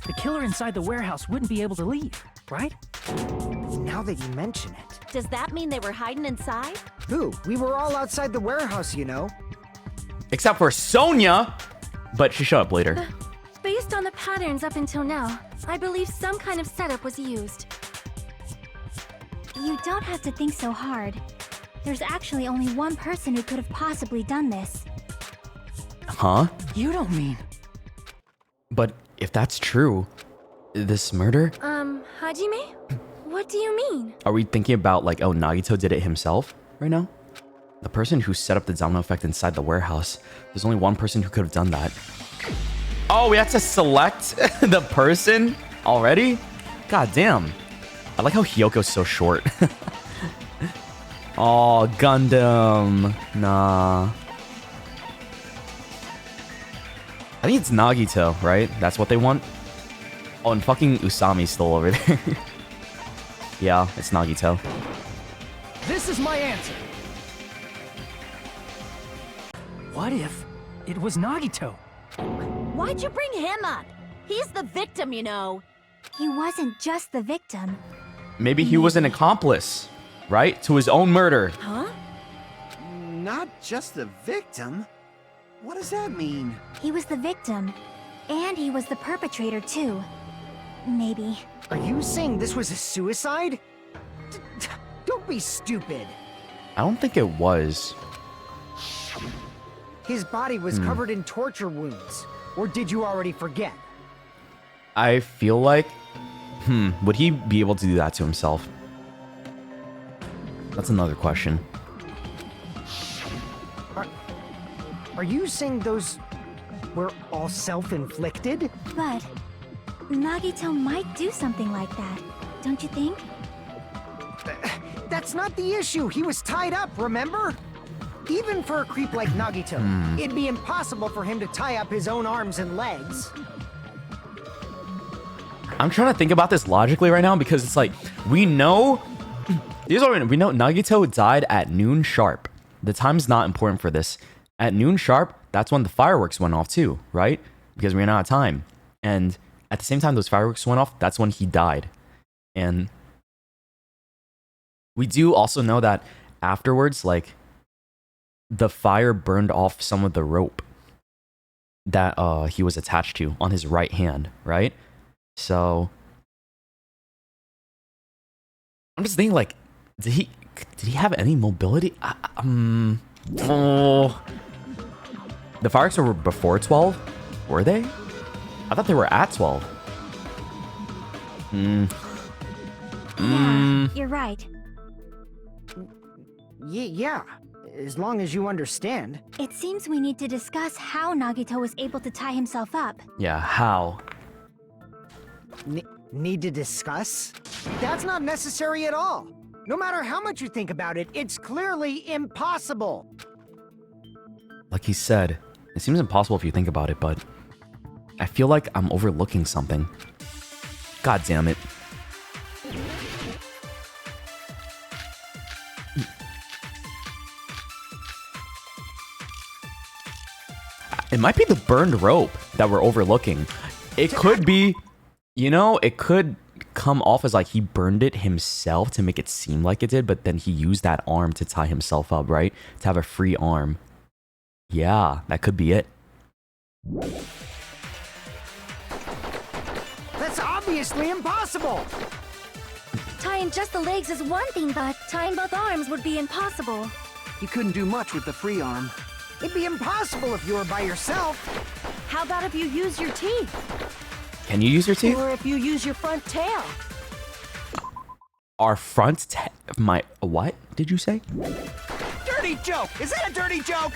the killer inside the warehouse wouldn't be able to leave, right? Now that you mention it. Does that mean they were hiding inside? Who? We were all outside the warehouse, you know. Except for Sonia, but she showed up later. Based on the patterns up until now, I believe some kind of setup was used. You don't have to think so hard. There's actually only one person who could have possibly done this. Huh? You don't mean... But if that's true, this murder? Hajime? What do you mean? Are we thinking about like, oh, Nagito did it himself right now? The person who set up the domino effect inside the warehouse, there's only one person who could have done that. Oh, we have to select the person already? God damn. I like how Hyoko's so short. Oh, Gundam. Nah. I think it's Nagito, right? That's what they want? Oh, and fucking Usami's still over there. Yeah, it's Nagito. This is my answer. What if it was Nagito? Why'd you bring him up? He's the victim, you know. He wasn't just the victim. Maybe he was an accomplice, right? To his own murder. Huh? Not just the victim? What does that mean? He was the victim. And he was the perpetrator, too. Maybe. Are you saying this was a suicide? Don't be stupid. I don't think it was. His body was covered in torture wounds. Or did you already forget? I feel like... would he be able to do that to himself? That's another question. Are you saying those were all self-inflicted? But Nagito might do something like that, don't you think? That's not the issue. He was tied up, remember? Even for a creep like Nagito, it'd be impossible for him to tie up his own arms and legs. I'm trying to think about this logically right now because it's like, we know... we know Nagito died at noon sharp. The time's not important for this. At noon sharp, that's when the fireworks went off too, right? Because we ran out of time. And at the same time those fireworks went off, that's when he died. And we do also know that afterwards, like, the fire burned off some of the rope that he was attached to on his right hand, right? So I'm just thinking, like, did he have any mobility? The fireworks were before 12? Were they? I thought they were at 12. Yeah, you're right. Yeah, as long as you understand. It seems we need to discuss how Nagito was able to tie himself up. Yeah, how? Need to discuss? That's not necessary at all. No matter how much you think about it, it's clearly impossible. Like he said, it seems impossible if you think about it, but I feel like I'm overlooking something. God damn it. It might be the burned rope that we're overlooking. It could be, you know, it could come off as like he burned it himself to make it seem like it did, but then he used that arm to tie himself up, right? To have a free arm. Yeah, that could be it. That's obviously impossible! Tying just the legs is one thing, but tying both arms would be impossible. He couldn't do much with the free arm. It'd be impossible if you were by yourself. How about if you use your teeth? Can you use your teeth? Or if you use your front tail? Our front my what did you say? Dirty joke! Is that a dirty joke?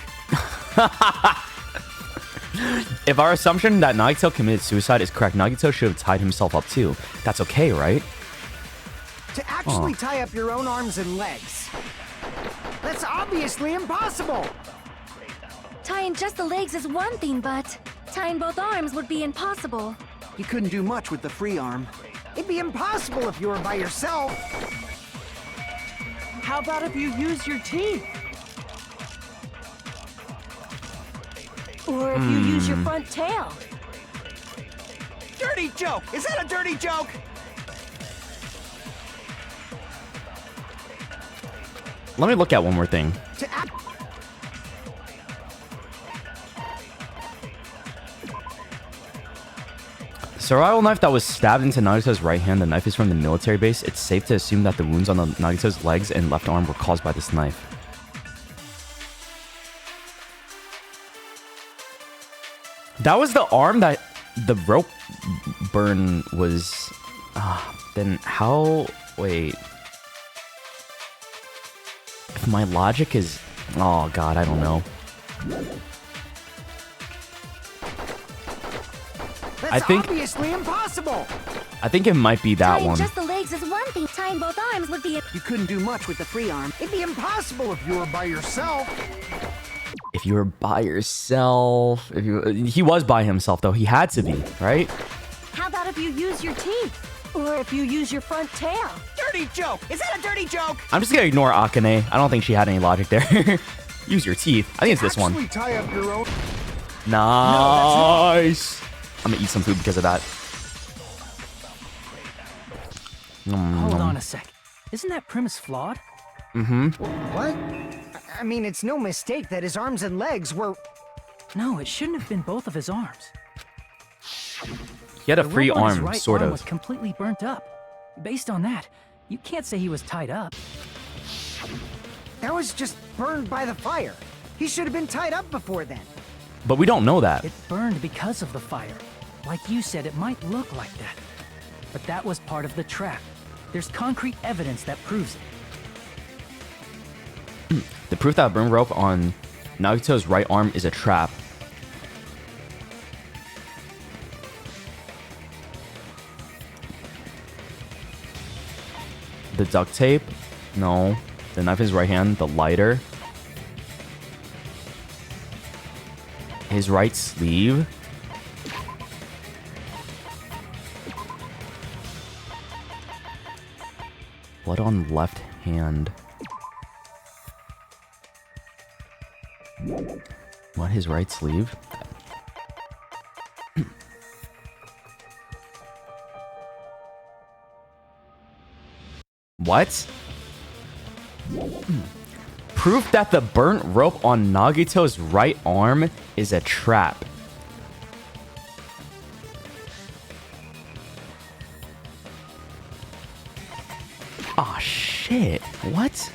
If our assumption that Nagito committed suicide is correct, Nagito should have tied himself up too. That's okay, right? To actually tie up your own arms and legs. That's obviously impossible! Tying just the legs is one thing, but tying both arms would be impossible. You couldn't do much with the free arm. It'd be impossible if you were by yourself. How about if you use your teeth? Or if you use your front tail. Dirty joke! Is that a dirty joke? Let me look at one more thing. To act Survival knife that was stabbed into Nagito's right hand. The knife is from the military base. It's safe to assume that the wounds on Nagito's legs and left arm were caused by this knife. That was the arm that the rope burn was... then how... Wait. If my logic is... Oh, God, I don't know. That's I think... obviously impossible. I think it might be that Tying one. just the legs is one thing. Tying both arms would be... You couldn't do much with the free arm. It'd be impossible if you were by yourself. If you were by yourself... He was by himself, though. He had to be, right? How about if you use your teeth? Or if you use your front tail? Dirty joke! Is that a dirty joke? I'm just gonna ignore Akane. I don't think she had any logic there. Use your teeth. I think it's this one. Actually tie up your own... Nice. I'm gonna eat some food because of that. Hold on a sec. Isn't that premise flawed? Mm-hmm. What? I mean, it's no mistake that his arms and legs were... No, it shouldn't have been both of his arms. He had a The free rope on his arm, right sort arm of. was completely burnt up. Based on that, you can't say he was tied up. That was just burned by the fire. He should have been tied up before then. But we don't know that. It burned because of the fire. Like you said, it might look like that. But that was part of the trap. There's concrete evidence that proves it. The proof that burn rope on Nagito's right arm is a trap. The duct tape? No. The knife in his right hand. The lighter. His right sleeve. Blood on left hand. What, his right sleeve? What? Proof that the burnt rope on Nagito's right arm is a trap. Aw, shit. What?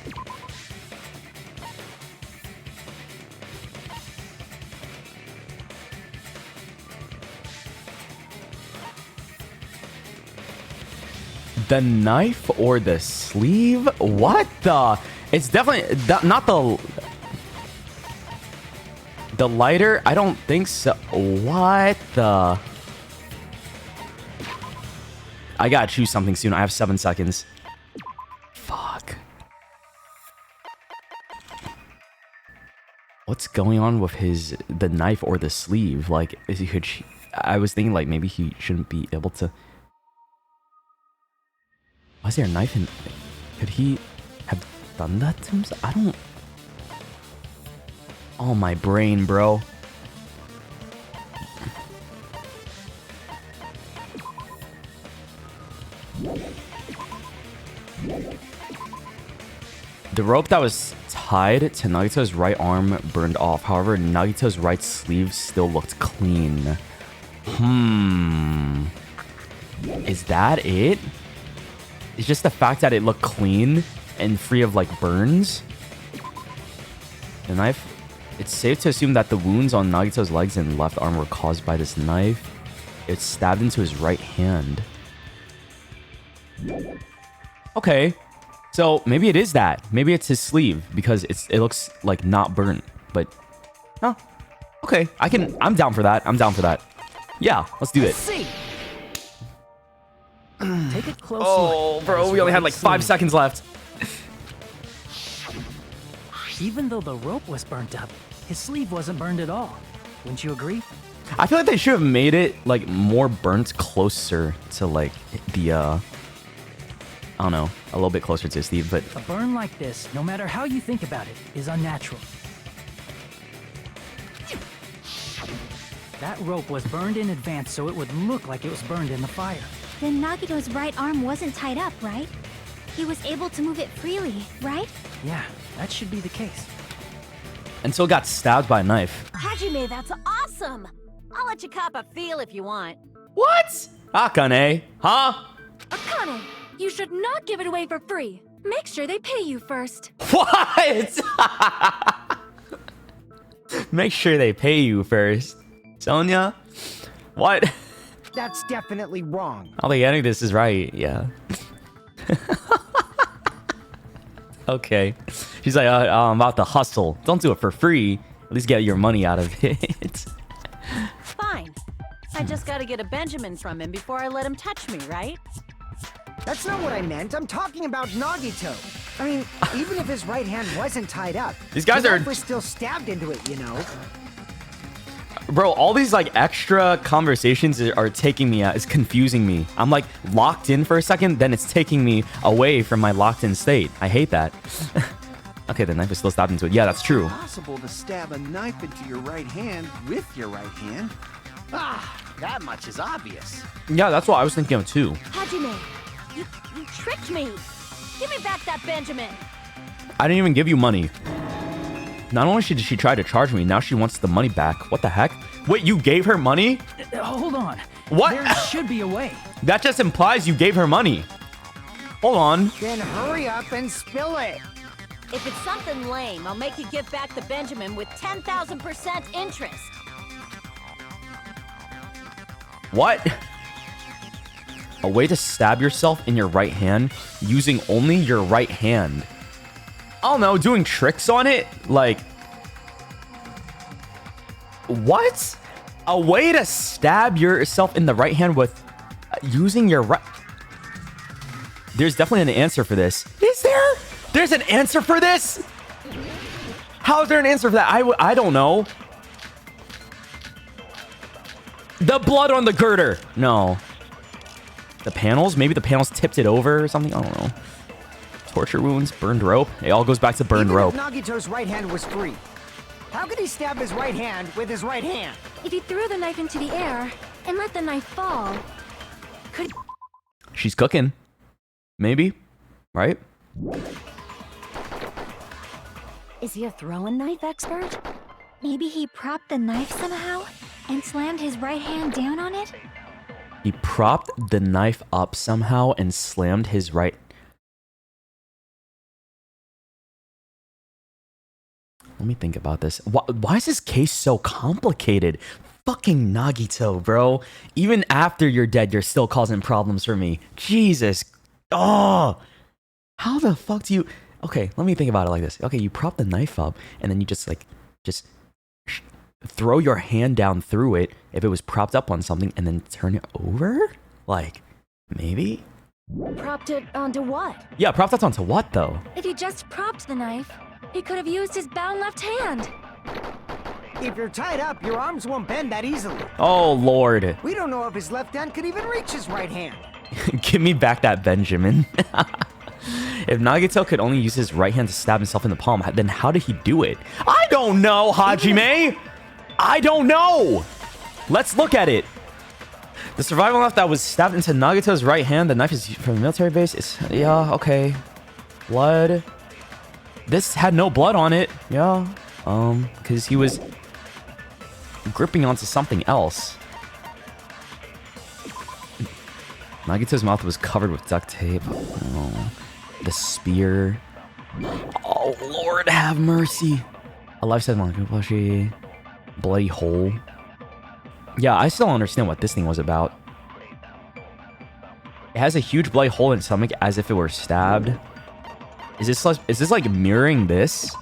The knife or the sleeve? What the? It's definitely not the lighter. I don't think so. What the? I gotta choose something soon. I have 7 seconds. Fuck. What's going on with the knife or the sleeve? Like, I was thinking like maybe he shouldn't be able to. Why is there a knife in... Could he have done that to himself? I don't... Oh, my brain, bro. The rope that was tied to Nagito's right arm burned off. However, Nagito's right sleeve still looked clean. Is that it? It's just the fact that it looked clean and free of like burns. The knife. It's safe to assume that the wounds on Nagito's legs and left arm were caused by this knife. It's stabbed into his right hand. Okay. So maybe it is that. Maybe it's his sleeve because it looks like not burnt. But oh, okay. I'm down for that. I'm down for that. Yeah, let's do it. See. Take a close Oh, look. bro, we only had like 5 seconds left. Even though the rope was burnt up, his sleeve wasn't burned at all. Wouldn't you agree? I feel like they should have made it like more burnt closer to like the I don't know, a little bit closer to Steve, but A burn like this, no matter how you think about it, is unnatural. That rope was burned in advance so it would look like it was burned in the fire. Then Nagito's right arm wasn't tied up, right? He was able to move it freely, right? Yeah, that should be the case. until got stabbed by a knife. Hajime, that's awesome! I'll let you cop a feel if you want. What? Akane, huh? Akane, you should not give it away for free. Make sure they pay you first. What? Make sure they pay you first. Sonia? What? That's definitely wrong. I don't think any of this is right. Yeah. Okay. She's like, I'm about to hustle. Don't do it for free. At least get your money out of it. Fine. I just gotta get a Benjamin from him before I let him touch me, right? That's not what I meant. I'm talking about Nagito. I mean, even if his right hand wasn't tied up, These guys the are- knife was still stabbed into it, you know? Bro, all these like extra conversations are taking me out. It's confusing me. I'm like locked in for a second, then it's taking me away from my locked in state. I hate that. Okay, the knife is still stabbed into it. Yeah, that's true. Possible to stab a knife into your right hand with your right hand. Ah, that much is obvious. Yeah, that's what I was thinking of too. Hajime, you tricked me. Give me back that Benjamin. I didn't even give you money. Not only did she try to charge me, now she wants the money back. What the heck? Wait, you gave her money? Hold on. What? There should be a way. That just implies you gave her money. Hold on. Then hurry up and spill it. If it's something lame, I'll make you give back the Benjamin with 10,000% interest. What? A way to stab yourself in your right hand using only your right hand. I don't know, doing tricks on it? Like, what? A way to stab yourself in the right hand with using your right... There's definitely an answer for this. Is there? There's an answer for this? How is there an answer for that? I don't know. The blood on the girder. No. The panels? Maybe the panels tipped it over or something? I don't know. Torture wounds, burned rope. It all goes back to burned Even rope. if Nagito's right hand was free, how could he stab his right hand with his right hand? If he threw the knife into the air and let the knife fall, could... She's cooking. Maybe. Right? Is he a throwing knife expert? Maybe he propped the knife somehow and slammed his right hand down on it? He propped the knife up somehow and slammed his right... Let me think about this. Why is this case so complicated? Fucking Nagito, bro. Even after you're dead, you're still causing problems for me. Jesus. Oh. How the fuck do you... Okay, let me think about it like this. Okay, you prop the knife up, and then you just throw your hand down through it if it was propped up on something, and then turn it over? Like, maybe? Propped it onto what? Yeah, propped up onto what, though? if he just propped the knife, he could have used his bound left hand. If you're tied up, your arms won't bend that easily. Oh, Lord. We don't know if his left hand could even reach his right hand. Give me back that Benjamin. If Nagito could only use his right hand to stab himself in the palm, then how did he do it? I don't know, Hajime! I don't know! Let's look at it. The survival knife that was stabbed into Nagito's right hand, the knife is from the military base. Yeah, okay. Blood. This had no blood on it. Yeah. Because he was gripping onto something else. Nagito's mouth was covered with duct tape. Oh, the spear. Oh, Lord, have mercy. A life-size Monokume plushie. Bloody hole. Yeah, I still don't understand what this thing was about. It has a huge bloody hole in its stomach as if it were stabbed. Is this like mirroring this?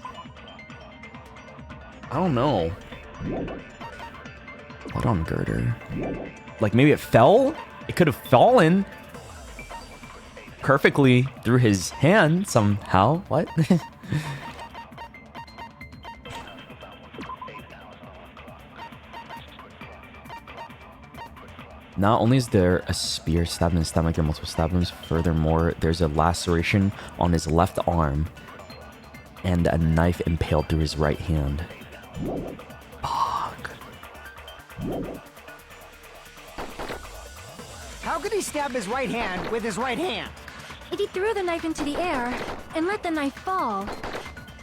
I don't know. Blood on girder. Like maybe it fell? It could have fallen perfectly through his hand somehow. What? Not only is there a spear stabbed in his stomach, there are multiple stab wounds. Furthermore, there's a laceration on his left arm and a knife impaled through his right hand. Fuck. How could he stab his right hand with his right hand? If he threw the knife into the air and let the knife fall,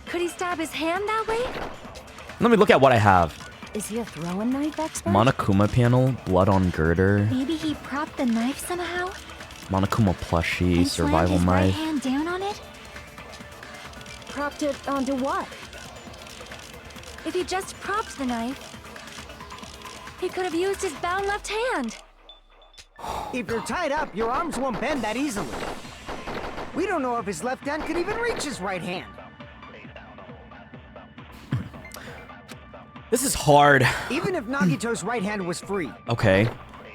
could he stab his hand that way? Let me look at what I have. Is he a throwing knife expert? Monokuma panel, blood on girder, Maybe he propped the knife somehow Monokuma plushie, and survival slammed his right knife. hand down on it? Propped it onto what? If he just propped the knife, he could have used his bound left hand. If you're tied up, your arms won't bend that easily. We don't know if his left hand could even reach his right hand. This is hard. Even if Nagito's right hand was free, Okay.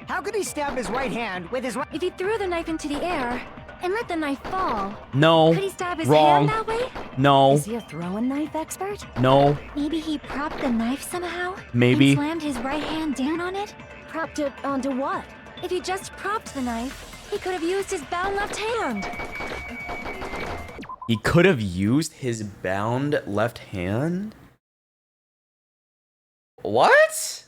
how could he stab his right hand with his right... If he threw the knife into the air and let the knife fall, No. could he stab his Wrong. hand that way? No. Is he a throwing knife expert? No. Maybe he propped the knife somehow Maybe. and slammed his right hand down on it? Propped it onto what? If he just propped the knife, he could have used his bound left hand. He could have used his bound left hand? What?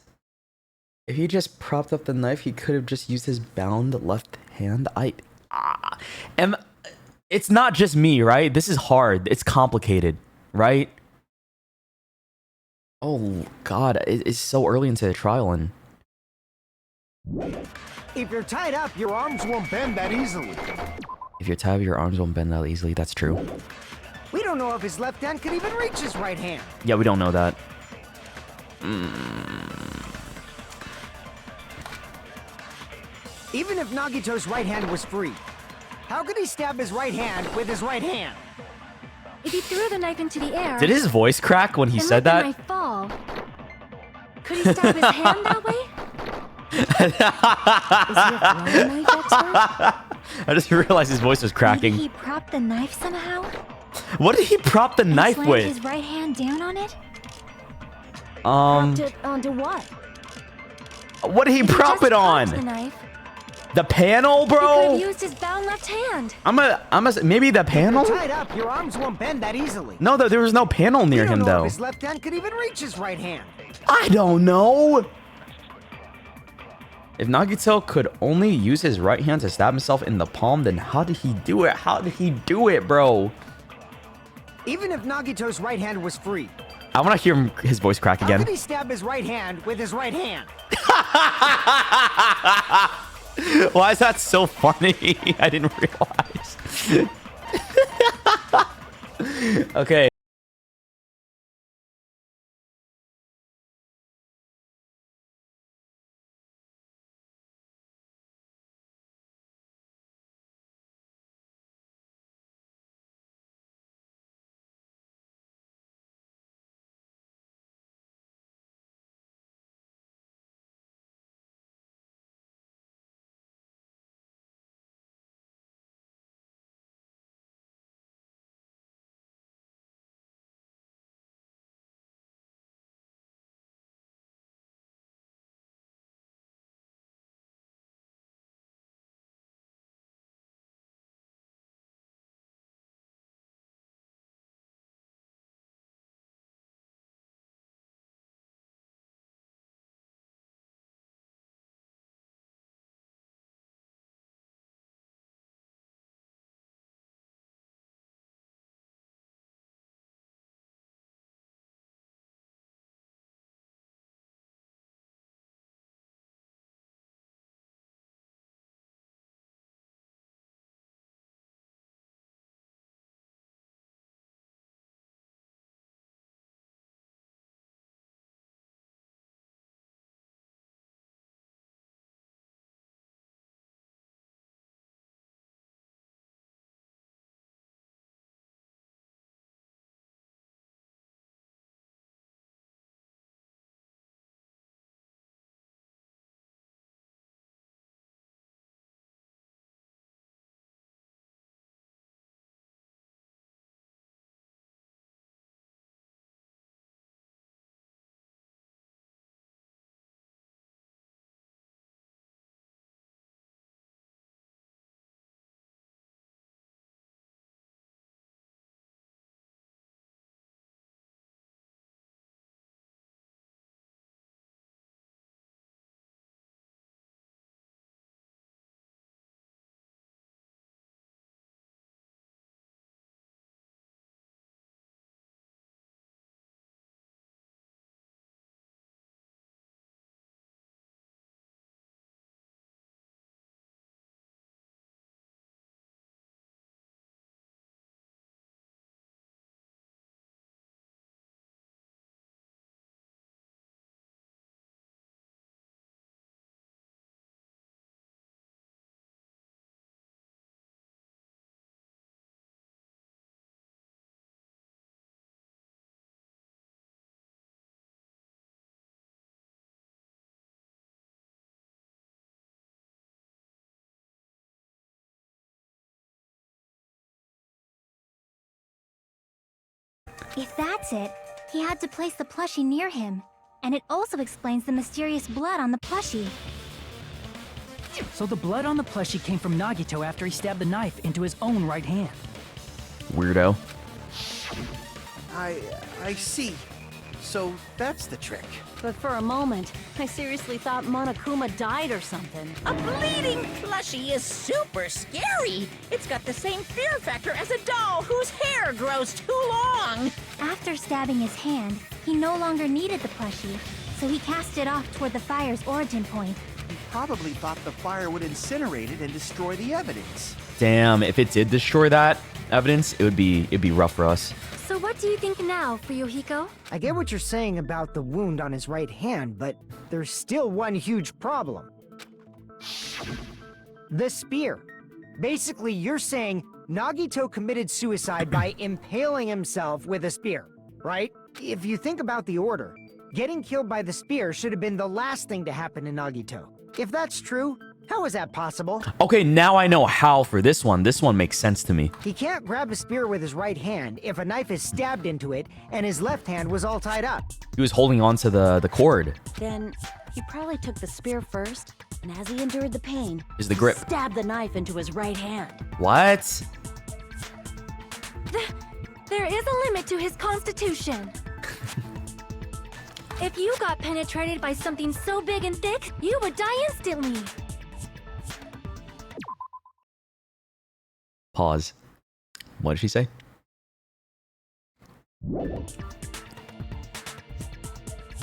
If he just propped up the knife, he could have just used his bound left hand? It's not just me, right? This is hard. It's complicated, right? Oh, God. It's so early into the trial, and... If you're tied up, your arms won't bend that easily. If you're tired, your arms won't bend that easily. That's true. We don't know if his left hand could even reach his right hand. Yeah, we don't know that. Even if Nagito's right hand was free, how could he stab his right hand with his right hand? If he threw the knife into the air Did his voice crack when he and said let that? the knife fall, could he stab his hand that way? Is he a throwing knife expert? I just realized his voice was cracking. Maybe he propped the knife somehow What did he prop the and knife slammed with? his right hand down on it? Propped it onto what? What did he If he prop just it on? propped the knife, The panel, he could have bro? used his bound left hand. Maybe the panel? If you're tied up, your arms won't bend that easily. No, there was no panel near we don't him, know though. if his left hand could even reach his right hand. I don't know. If Nagito could only use his right hand to stab himself in the palm, then how did he do it? How did he do it, bro? Even if Nagito's right hand was free, I want to hear his voice crack how again. could he stab his right hand with his right hand? Why is that so funny? I didn't realize. Okay. If that's it, he had to place the plushie near him. And it also explains the mysterious blood on the plushie. So the blood on the plushie came from Nagito after he stabbed the knife into his own right hand. Weirdo. I see. So that's the trick. But for a moment, I seriously thought Monokuma died or something. A bleeding plushie is super scary. It's got the same fear factor as a doll whose hair grows too long. After stabbing his hand, he no longer needed the plushie, so he cast it off toward the fire's origin point. He probably thought the fire would incinerate it and destroy the evidence. Damn, if it did destroy that evidence, it'd be rough for us. So what do you think now, Fuyuhiko? I get what you're saying about the wound on his right hand, but there's still one huge problem. The spear. Basically, you're saying Nagito committed suicide by impaling himself with a spear, right? If you think about the order, getting killed by the spear should have been the last thing to happen to Nagito. If that's true, how is that possible? Okay, now I know how for this one. This one makes sense to me. He can't grab a spear with his right hand if a knife is stabbed into it and his left hand was all tied up. He was holding on to the cord. Then he probably took the spear first, and as he endured the pain, Is the grip. stabbed the knife into his right hand. What? There is a limit to his constitution. If you got penetrated by something so big and thick, you would die instantly. Pause. What did she say?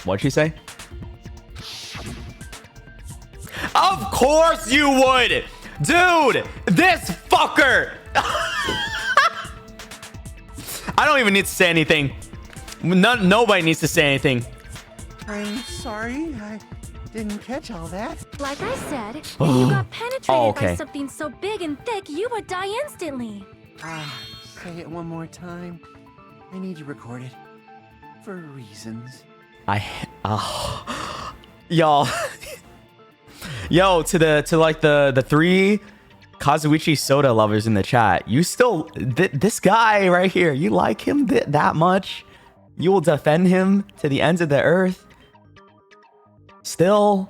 What'd she say? Of course you would! Dude! This fucker! I don't even need to say anything. Nobody needs to say anything. I'm sorry, I didn't catch all that. Like I said, if you got penetrated by okay. something so big and thick, you would die instantly. Say it one more time. I need you recorded. For reasons. Y'all. Yo, to the three Kazuichi Soda lovers in the chat, you still this guy right here, you like him that much? You will defend him to the ends of the earth? Still?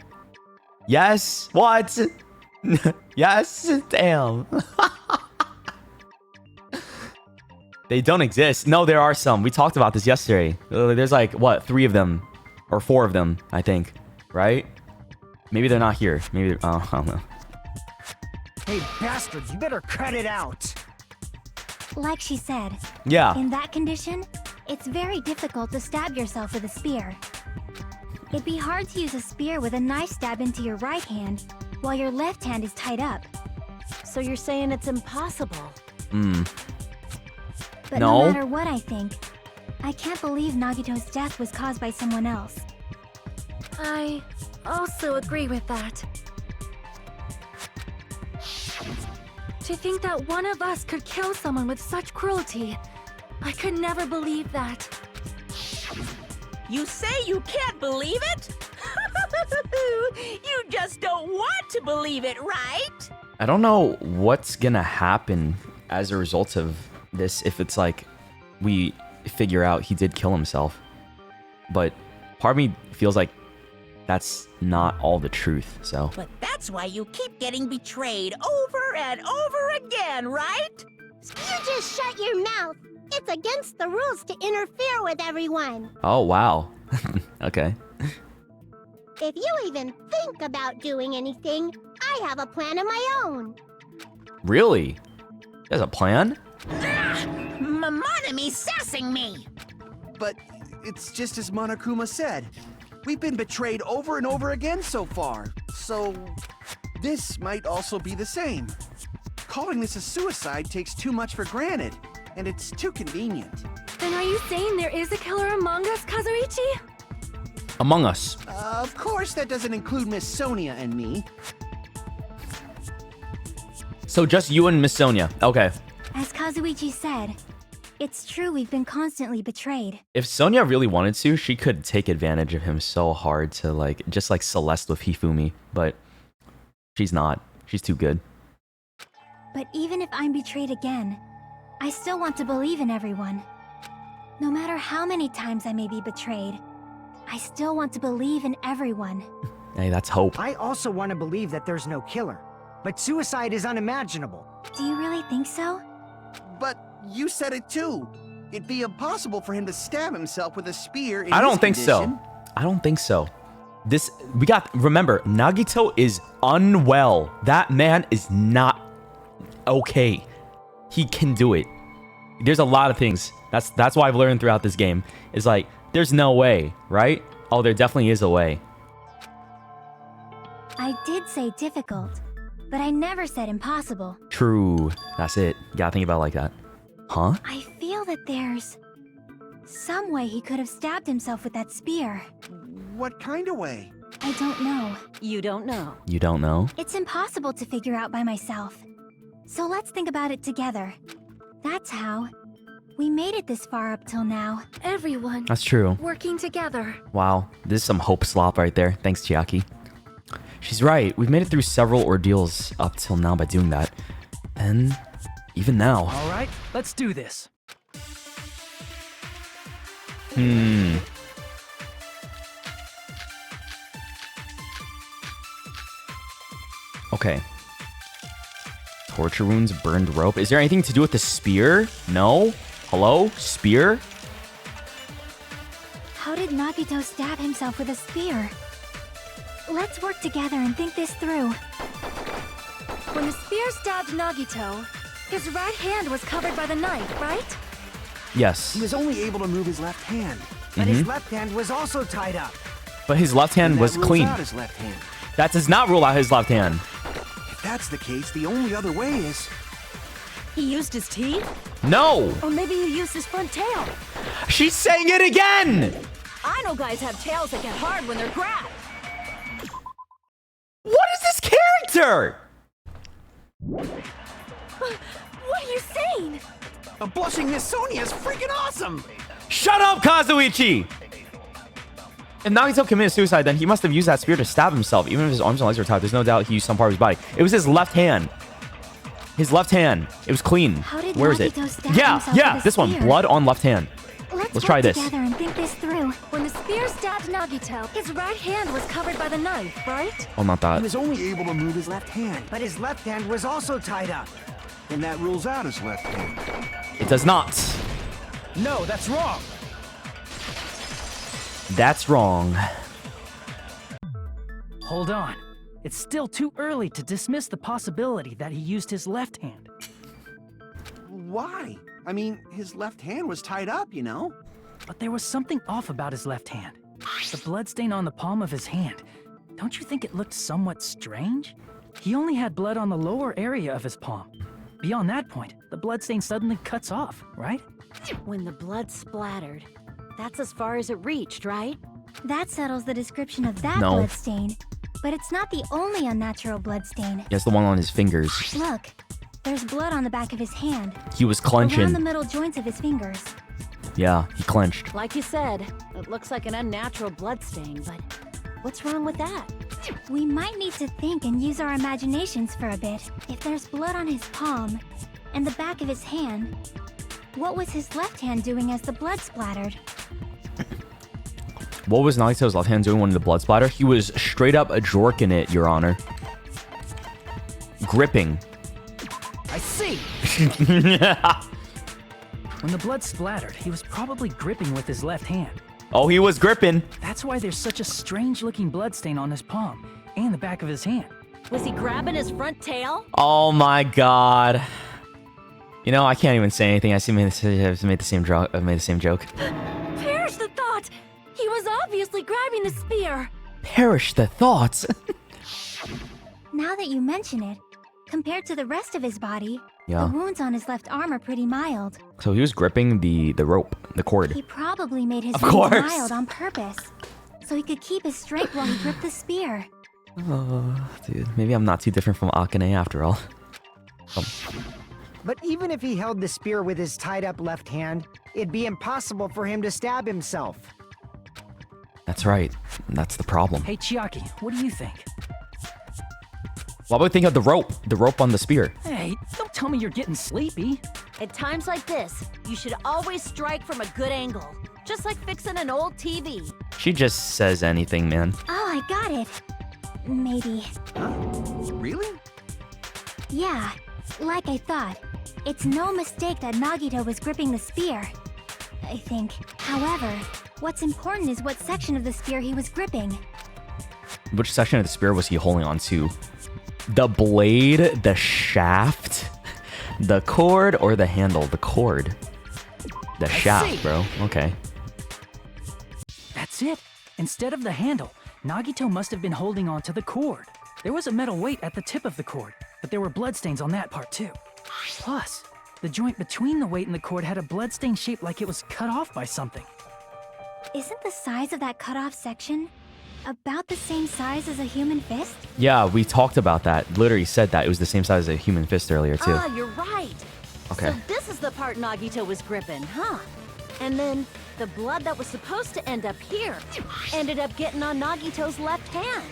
Yes? What? Yes? Damn. They don't exist. No, there are some. We talked about this yesterday. There's like, what, 3 of them? Or 4 of them, I think. Right? Maybe they're not here. Maybe, I don't know. Hey, bastards, you better cut it out. Like she said, Yeah. in that condition, it's very difficult to stab yourself with a spear. It'd be hard to use a spear with a knife stab into your right hand while your left hand is tied up. So you're saying it's impossible? But No. no matter what I think, I can't believe Nagito's death was caused by someone else. I also agree with that. To think that one of us could kill someone with such cruelty, I could never believe that. You say you can't believe it? You just don't want to believe it, right? I don't know what's gonna happen as a result of this if it's like we figure out he did kill himself. But part of me feels like that's not all the truth, so. But that's why you keep getting betrayed over and over again, right? You just shut your mouth. It's against the rules to interfere with everyone. Oh, wow. Okay. If you even think about doing anything, I have a plan of my own. Really? There's a plan? Monami sassing me! But it's just as Monokuma said. We've been betrayed over and over again so far. So this might also be the same. Calling this a suicide takes too much for granted, and it's too convenient. Then are you saying there is a killer among us, Kazuichi? Among Us. Of course that doesn't include Miss Sonia and me. So just you and Miss Sonia. Okay. As Kazuichi said, it's true we've been constantly betrayed. If Sonia really wanted to, she could take advantage of him so hard to like, just like Celeste with Hifumi, but she's not. She's too good. But even if I'm betrayed again, I still want to believe in everyone. No matter how many times I may be betrayed, I still want to believe in everyone. Hey, that's hope. I also want to believe that there's no killer, but suicide is unimaginable. Do you really think so? But you said it too. It'd be impossible for him to stab himself with a spear in I don't his think condition. so. I don't think so. Remember, Nagito is unwell. That man is not okay. He can do it. There's a lot of things. That's why I've learned throughout this game. Is like, there's no way, right? Oh, there definitely is a way. I did say difficult, but I never said impossible. True. That's it. You gotta think about it like that. Huh? I feel that there's some way he could have stabbed himself with that spear. What kind of way? I don't know. You don't know. You don't know? It's impossible to figure out by myself. So let's think about it together. That's how we made it this far up till now. Everyone That's true. working together. Wow. This is some hope slop right there. Thanks, Chiaki. She's right. We've made it through several ordeals up till now by doing that. And even now. All right, let's do this. Okay. Torture wounds, burned rope. Is there anything to do with the spear? No? Hello? Spear? How did Nagito stab himself with a spear? Let's work together and think this through. When the spear stabbed Nagito, his right hand was covered by the knife, right? Yes. He was only able to move his left hand. But his left hand was also tied up. But his left hand And was that rules clean. out his left hand. That does not rule out his left hand. If that's the case, the only other way is... He used his teeth? No! Or maybe he used his front tail. She's saying it again! I know guys have tails that get hard when they're grabbed. What is this character? What are you saying? A blushing Miss Sonia is freaking awesome! Shut up, Kazuichi! If Nagito committed suicide, then he must have used that spear to stab himself. Even if his arms and legs were tied, there's no doubt he used some part of his body. It was his left hand. His left hand. It was clean. How did Where is it? Nagito stab Yeah, himself yeah, with a this one. spear? Blood on left hand. Let's Let's try work this. together and think this through. When the spear stabbed Nagito, his right hand was covered by the knife, right? Oh, not He that. was only able to move his left hand. But his left hand was also tied up. And that rules out his left hand. It does not. No, that's wrong. That's wrong. Hold on. It's still too early to dismiss the possibility that he used his left hand. Why? I mean, his left hand was tied up, you know? But there was something off about his left hand. The bloodstain on the palm of his hand. Don't you think it looked somewhat strange? He only had blood on the lower area of his palm. Beyond that point, the bloodstain suddenly cuts off, right? When the blood splattered, that's as far as it reached, right? That settles the description of that No. blood stain. But it's not the only unnatural blood stain. Yes, the one on his fingers. Look, there's blood on the back of his hand. He was Around the clenching. middle joints of his fingers. Yeah, he clenched. Like you said, it looks like an unnatural blood stain, but what's wrong with that? We might need to think and use our imaginations for a bit. If there's blood on his palm and the back of his hand, what was his left hand doing as the blood splattered? What was Nagito's left hand doing when the blood splatter? He was straight up jorking it, Your Honor. Gripping. I see! When the blood splattered, he was probably gripping with his left hand. Oh, he was gripping. That's why there's such a strange-looking bloodstain on his palm and the back of his hand. Was he grabbing his front tail? Oh my god. You know, I can't even say anything. I've made the same joke. Perish the thought! He was obviously grabbing the spear. Perish the thoughts. Now that you mention it, compared to the rest of his body, Yeah. the wounds on his left arm are pretty mild. So he was gripping the rope, the cord. He probably made his Of wounds course. mild on purpose, so he could keep his strength while he gripped the spear. Oh, dude. Maybe I'm not too different from Akane after all. But even if he held the spear with his tied up left hand, it'd be impossible for him to stab himself. That's right. That's the problem. Hey, Chiaki, what do you think? What about we think of the rope? The rope on the spear. Hey, don't tell me you're getting sleepy. At times like this, you should always strike from a good angle. Just like fixing an old TV. She just says anything, man. Oh, I got it. Maybe. Huh? Really? Yeah, like I thought. It's no mistake that Nagito was gripping the spear. I think. However, what's important is what section of the spear he was gripping. Which section of the spear was he holding on to? The blade, the shaft, the cord, or the handle? The cord. The shaft, bro. Okay. That's it. Instead of the handle, Nagito must have been holding on to the cord. There was a metal weight at the tip of the cord, but there were bloodstains on that part too. Plus, the joint between the weight and the cord had a bloodstain shaped like it was cut off by something. Isn't the size of that cut-off section about the same size as a human fist? Yeah, we talked about that. Literally said that it was the same size as a human fist earlier too. Ah, you're right. Okay. So this is the part Nagito was gripping, huh? And then the blood that was supposed to end up here ended up getting on Nagito's left hand.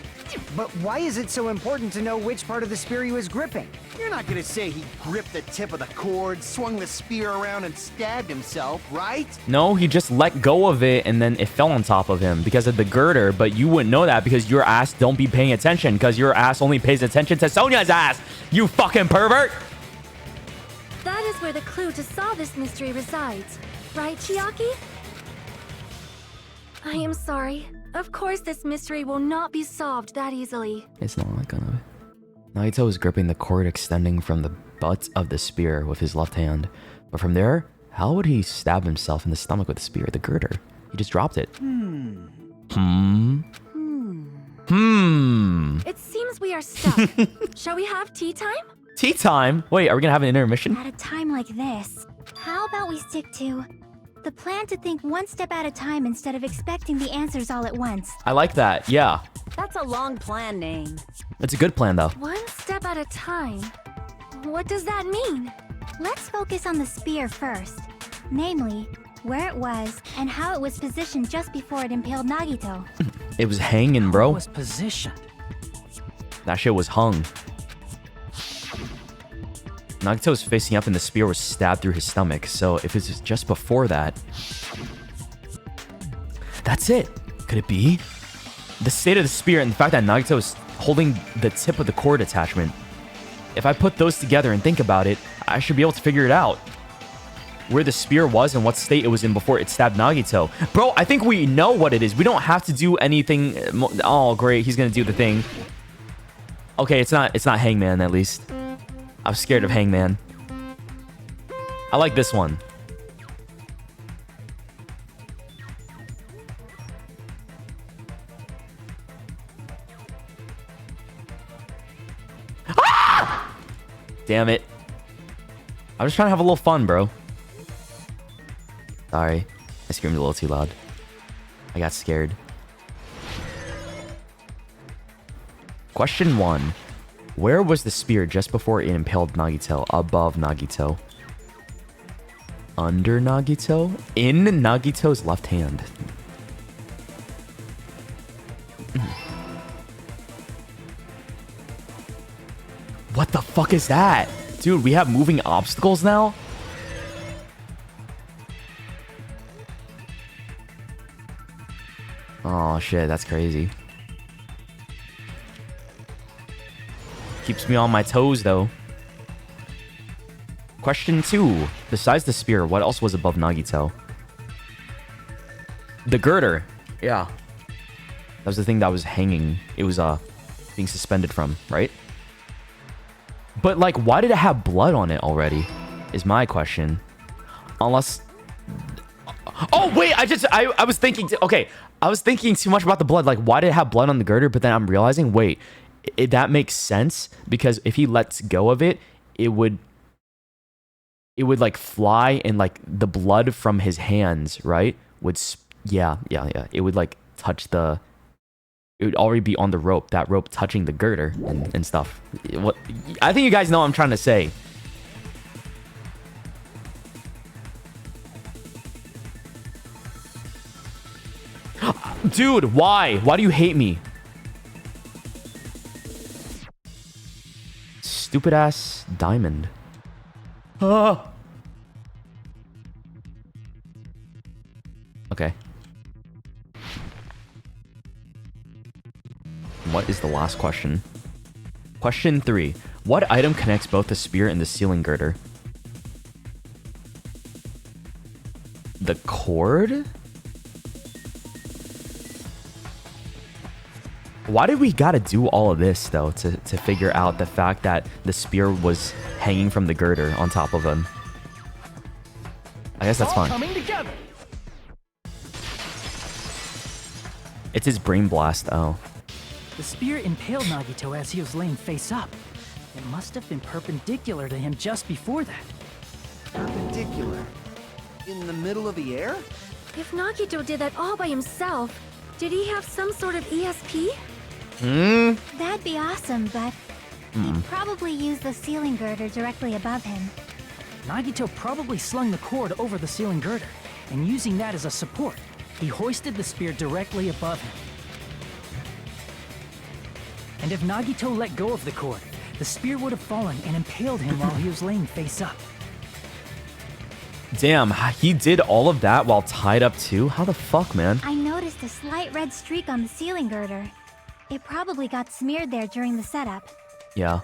But why is it so important to know which part of the spear he was gripping? You're not gonna say he gripped the tip of the cord, swung the spear around, and stabbed himself, right? No, he just let go of it and then it fell on top of him because of the girder, but you wouldn't know that because your ass don't be paying attention because your ass only pays attention to Sonia's ass, you fucking pervert! That is where the clue to solve this mystery resides. Right, Chiaki? I am sorry. Of course this mystery will not be solved that easily. It's not gonna. Nagito was gripping the cord extending from the butt of the spear with his left hand. But from there, how would he stab himself in the stomach with the spear? The girder. He just dropped it. It seems we are stuck. Shall we have tea time? Tea time? Wait, are we gonna have an intermission? At a time like this, how about we stick to the plan to think one step at a time instead of expecting the answers all at once? I like that, yeah. That's a long plan name. It's a good plan though. One step at a time? What does that mean? Let's focus on the spear first. Namely, where it was and how it was positioned just before it impaled Nagito. It was hanging, bro. It was positioned. That shit was hung. Nagito was facing up and the spear was stabbed through his stomach. So if it's just before that... That's it. Could it be? The state of the spear and the fact that Nagito is holding the tip of the cord attachment. If I put those together and think about it, I should be able to figure it out. Where the spear was and what state it was in before it stabbed Nagito. Bro, I think we know what it is. We don't have to do anything... Oh, great. He's gonna do the thing. Okay, it's not Hangman, at least. I was scared of Hangman. I like this one. Ah! Damn it. I was trying to have a little fun, bro. Sorry. I screamed a little too loud. I got scared. Question 1. Where was the spear just before it impaled Nagito? Above Nagito? Under Nagito? In Nagito's left hand? What the fuck is that? Dude, we have moving obstacles now? Oh shit, that's crazy. Keeps me on my toes, though. Question 2. Besides the spear, what else was above Nagito? The girder. Yeah. That was the thing that was hanging. It was, being suspended from, right? But, like, why did it have blood on it already? Is my question. Unless... Oh, wait! I was thinking... Okay. I was thinking too much about the blood. Like, why did it have blood on the girder? But then I'm realizing, wait... that makes sense because if he lets go of it, it would like fly and like the blood from his hands, right? Yeah. It would like touch it would already be on the rope, that rope touching the girder and stuff. What I think you guys know what I'm trying to say. Dude, why? Why do you hate me? Stupid ass diamond. Okay. What is the last question? Question 3. What item connects both the spear and the ceiling girder? The cord? Why did we gotta do all of this, though, to figure out the fact that the spear was hanging from the girder on top of him? I guess that's fine. Coming together. It's his brain blast, oh. The spear impaled Nagito as he was laying face up. It must have been perpendicular to him just before that. Perpendicular? In the middle of the air? If Nagito did that all by himself, did he have some sort of ESP? That'd be awesome, but he'd probably use the ceiling girder directly above him. Nagito probably slung the cord over the ceiling girder, and using that as a support, he hoisted the spear directly above him. And if Nagito let go of the cord, the spear would have fallen and impaled him while he was laying face up. Damn, he did all of that while tied up too? How the fuck, man? I noticed a slight red streak on the ceiling girder. It probably got smeared there during the setup. Yeah.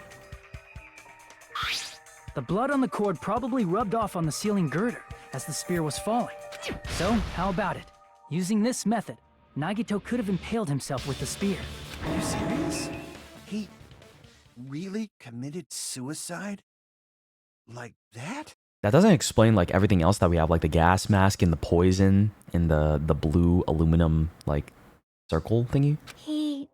The blood on the cord probably rubbed off on the ceiling girder as the spear was falling. So, how about it? Using this method, Nagito could have impaled himself with the spear. Are you serious? He really committed suicide? Like that? That doesn't explain like everything else that we have, like the gas mask and the poison and the blue aluminum like circle thingy. He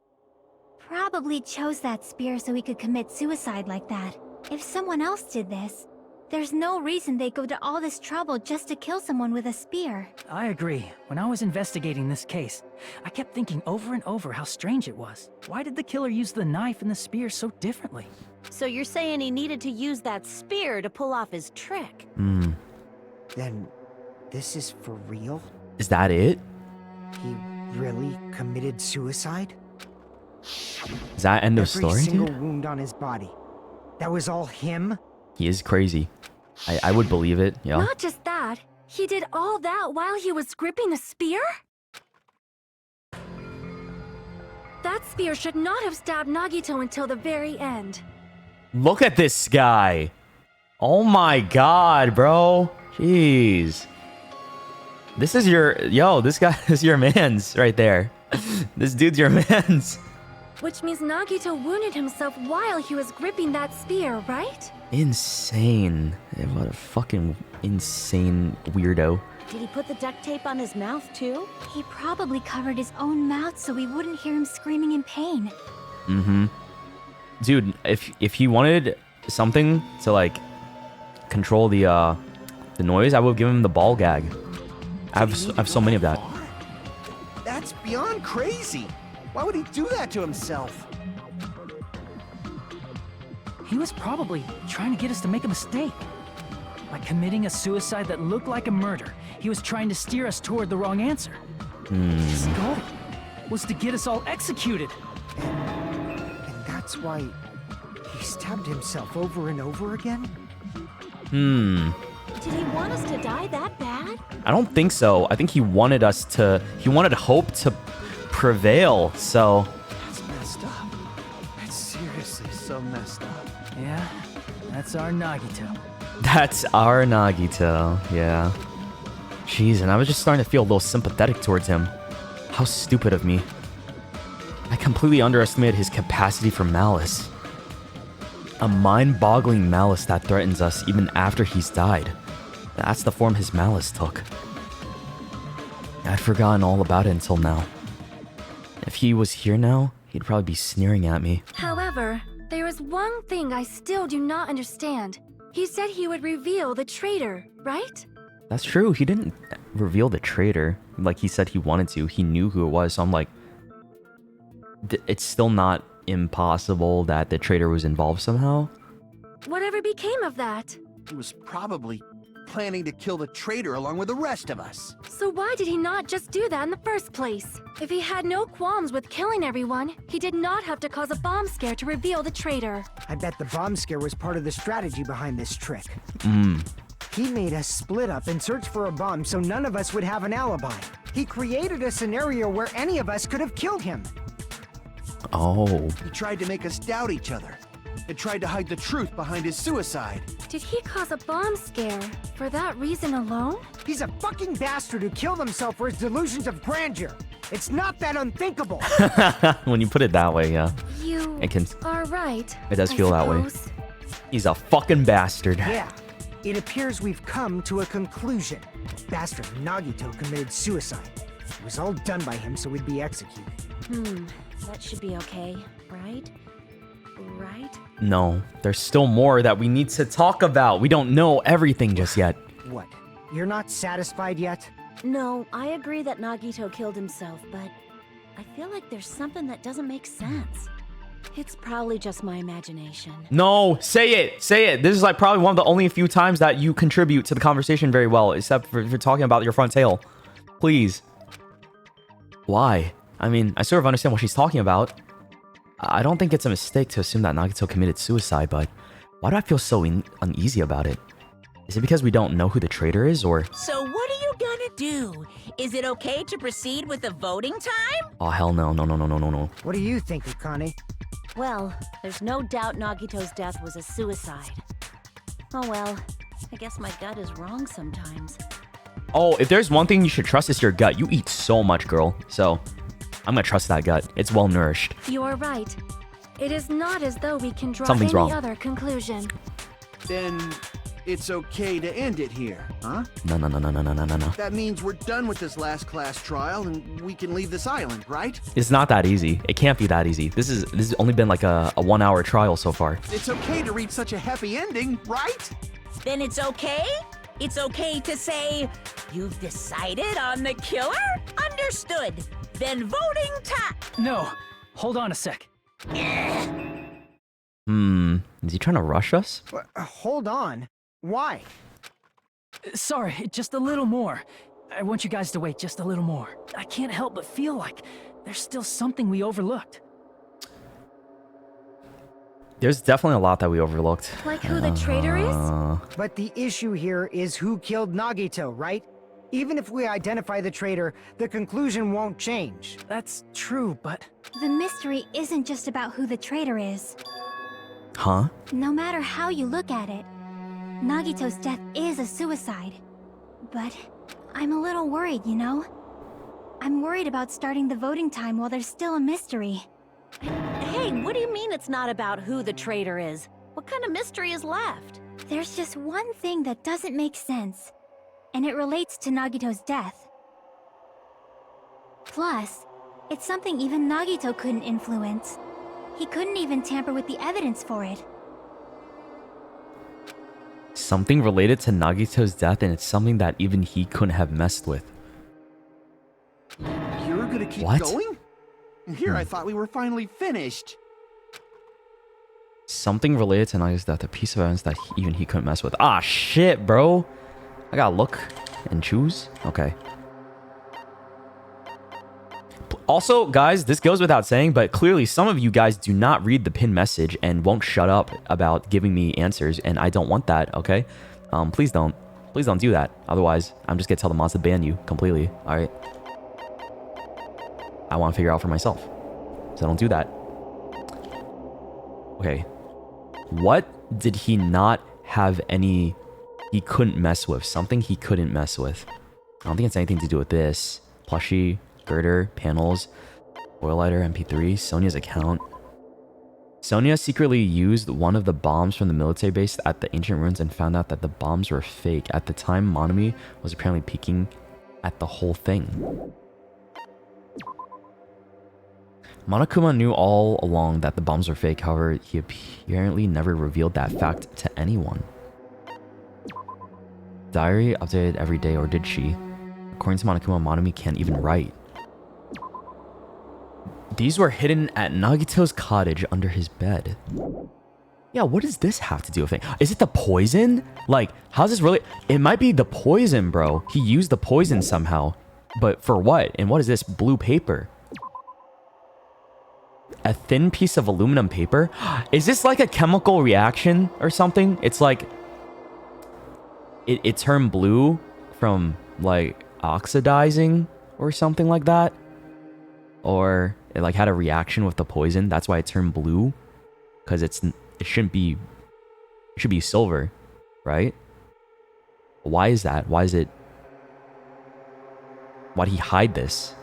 probably chose that spear so he could commit suicide like that. If someone else did this, there's no reason they'd go to all this trouble just to kill someone with a spear. I agree. When I was investigating this case, I kept thinking over and over how strange it was. Why did the killer use the knife and the spear so differently? So you're saying he needed to use that spear to pull off his trick? Then, this is for real? Is that it? He really committed suicide? Is that end of story, Every single dude? wound on his body. That was all him? He is crazy. I would believe it, yeah. Not just that, he did all that while he was gripping the spear? That spear should not have stabbed Nagito until the very end. Look at this guy. Oh my god, bro. Jeez. This is your... Yo, this guy is your man's right there. This dude's your man's. Which means Nagito wounded himself while he was gripping that spear, right? Insane. What a fucking insane weirdo. Did he put the duct tape on his mouth too? He probably covered his own mouth so we wouldn't hear him screaming in pain. Dude, if he wanted something to like control the noise, I would give him the ball gag. I have so many of that. That's beyond crazy. Why would he do that to himself? He was probably trying to get us to make a mistake. By committing a suicide that looked like a murder, he was trying to steer us toward the wrong answer. His goal was to get us all executed. And that's why he stabbed himself over and over again? Did he want us to die that bad? I don't think so. I think he wanted he wanted hope to prevail, so... That's messed up. That's seriously so messed up. Yeah, that's our Nagito. That's our Nagito, yeah. Jeez, and I was just starting to feel a little sympathetic towards him. How stupid of me. I completely underestimated his capacity for malice. A mind-boggling malice that threatens us even after he's died. That's the form his malice took. I'd forgotten all about it until now. If he was here now, he'd probably be sneering at me. However, there is one thing I still do not understand. He said he would reveal the traitor, right? That's true, he didn't reveal the traitor like he said he wanted to. He knew who it was, so I'm like... It's still not impossible that the traitor was involved somehow? Whatever became of that? He was probably planning to kill the traitor along with the rest of us. So why did he not just do that in the first place? If he had no qualms with killing everyone, he did not have to cause a bomb scare to reveal the traitor. I bet the bomb scare was part of the strategy behind this trick. He made us split up and search for a bomb so none of us would have an alibi. He created a scenario where any of us could have killed him. Oh. He tried to make us doubt each other and tried to hide the truth behind his suicide. Did he cause a bomb scare for that reason alone? He's a fucking bastard who killed himself for his delusions of grandeur. It's not that unthinkable. When you put it that way, yeah. You It can. are right. It does I feel that way. suppose. He's a fucking bastard. Yeah. It appears we've come to a conclusion. Bastard Nagito committed suicide. It was all done by him so we'd be executed. That should be okay, right? Right? No, there's still more that we need to talk about. We don't know everything just yet. What? You're not satisfied yet? No, I agree that Nagito killed himself, but I feel like there's something that doesn't make sense. It's probably just my imagination. No, say it. Say it. This is like probably one of the only few times that you contribute to the conversation very well, except for talking about your front tail. Please. Why? I mean, I sort of understand what she's talking about. I don't think it's a mistake to assume that Nagito committed suicide, but why do I feel so uneasy about it? Is it because we don't know who the traitor is, or... So what are you gonna do? Is it okay to proceed with the voting time? Oh, hell no. No. What do you think, Akane? Well, there's no doubt Nagito's death was a suicide. Oh well, I guess my gut is wrong sometimes. Oh, if there's one thing you should trust, it's your gut. You eat so much, girl. So, I'm gonna trust that gut. It's well nourished. You are right. It is not as though we can draw Something's any wrong. other conclusion. Then it's okay to end it here, huh? No. That means we're done with this last class trial and we can leave this island, right? It's not that easy. It can't be that easy. This has only been like a 1 hour trial so far. It's okay to reach such a happy ending, right? Then it's okay? It's okay to say, you've decided on the killer? Understood. Then voting time. No, hold on a sec. Is he trying to rush us? Hold on. Why? Sorry, just a little more. I want you guys to wait just a little more. I can't help but feel like there's still something we overlooked. There's definitely a lot that we overlooked. Like who the traitor is? But the issue here is who killed Nagito, right? Even if we identify the traitor, the conclusion won't change. That's true, but... The mystery isn't just about who the traitor is. Huh? No matter how you look at it, Nagito's death is a suicide. But I'm a little worried, you know? I'm worried about starting the voting time while there's still a mystery. Hey, what do you mean it's not about who the traitor is? What kind of mystery is left? There's just one thing that doesn't make sense, and it relates to Nagito's death. Plus, it's something even Nagito couldn't influence. He couldn't even tamper with the evidence for it. Something related to Nagito's death, and it's something that even he couldn't have messed with. You're gonna keep What? going? Here I thought we were finally finished. Something related to Nagito's death, a piece of evidence that even he couldn't mess with. Ah, shit, bro. I gotta look and choose. Okay. Also, guys, this goes without saying, but clearly some of you guys do not read the pin message and won't shut up about giving me answers, and I don't want that, okay? Please don't. Please don't do that. Otherwise, I'm just gonna tell the mods to ban you completely, alright? I want to figure out for myself. So don't do that. Okay. What did he not have any... He couldn't mess with? Something he couldn't mess with. I don't think it's anything to do with this. Plushie, girder, panels, oil lighter, MP3, Sonia's account. Sonia secretly used one of the bombs from the military base at the ancient ruins and found out that the bombs were fake. At the time, Monami was apparently peeking at the whole thing. Monokuma knew all along that the bombs were fake, however, he apparently never revealed that fact to anyone. Diary updated every day, or did she? According to Monokuma, Monami can't even write. These were hidden at Nagito's cottage under his bed. Yeah, what does this have to do with it? Is it the poison? Like, how's this really... It might be the poison, bro. He used the poison somehow. But for what? And what is this? Blue paper. A thin piece of aluminum paper? Is this like a chemical reaction or something? It's like... it turned blue from like oxidizing or something like that, or it like had a reaction with the poison. That's why it turned blue, because it shouldn't be. It should be silver, right? Why is that? Why is it? Why'd he hide this?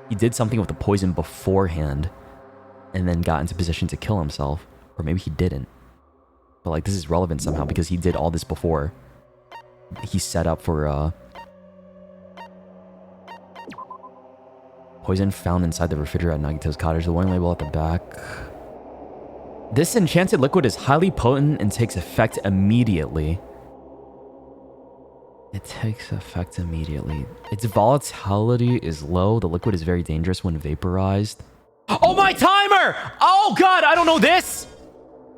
He did something with the poison beforehand, and then got into position to kill himself, or maybe he didn't. But like this is relevant somehow because he did all this before. He set up for poison found inside the refrigerator at Nagito's cottage. The warning label at the back. This enchanted liquid is highly potent and takes effect immediately. It takes effect immediately. Its volatility is low. The liquid is very dangerous when vaporized. Oh, my timer! Oh, God, I don't know this!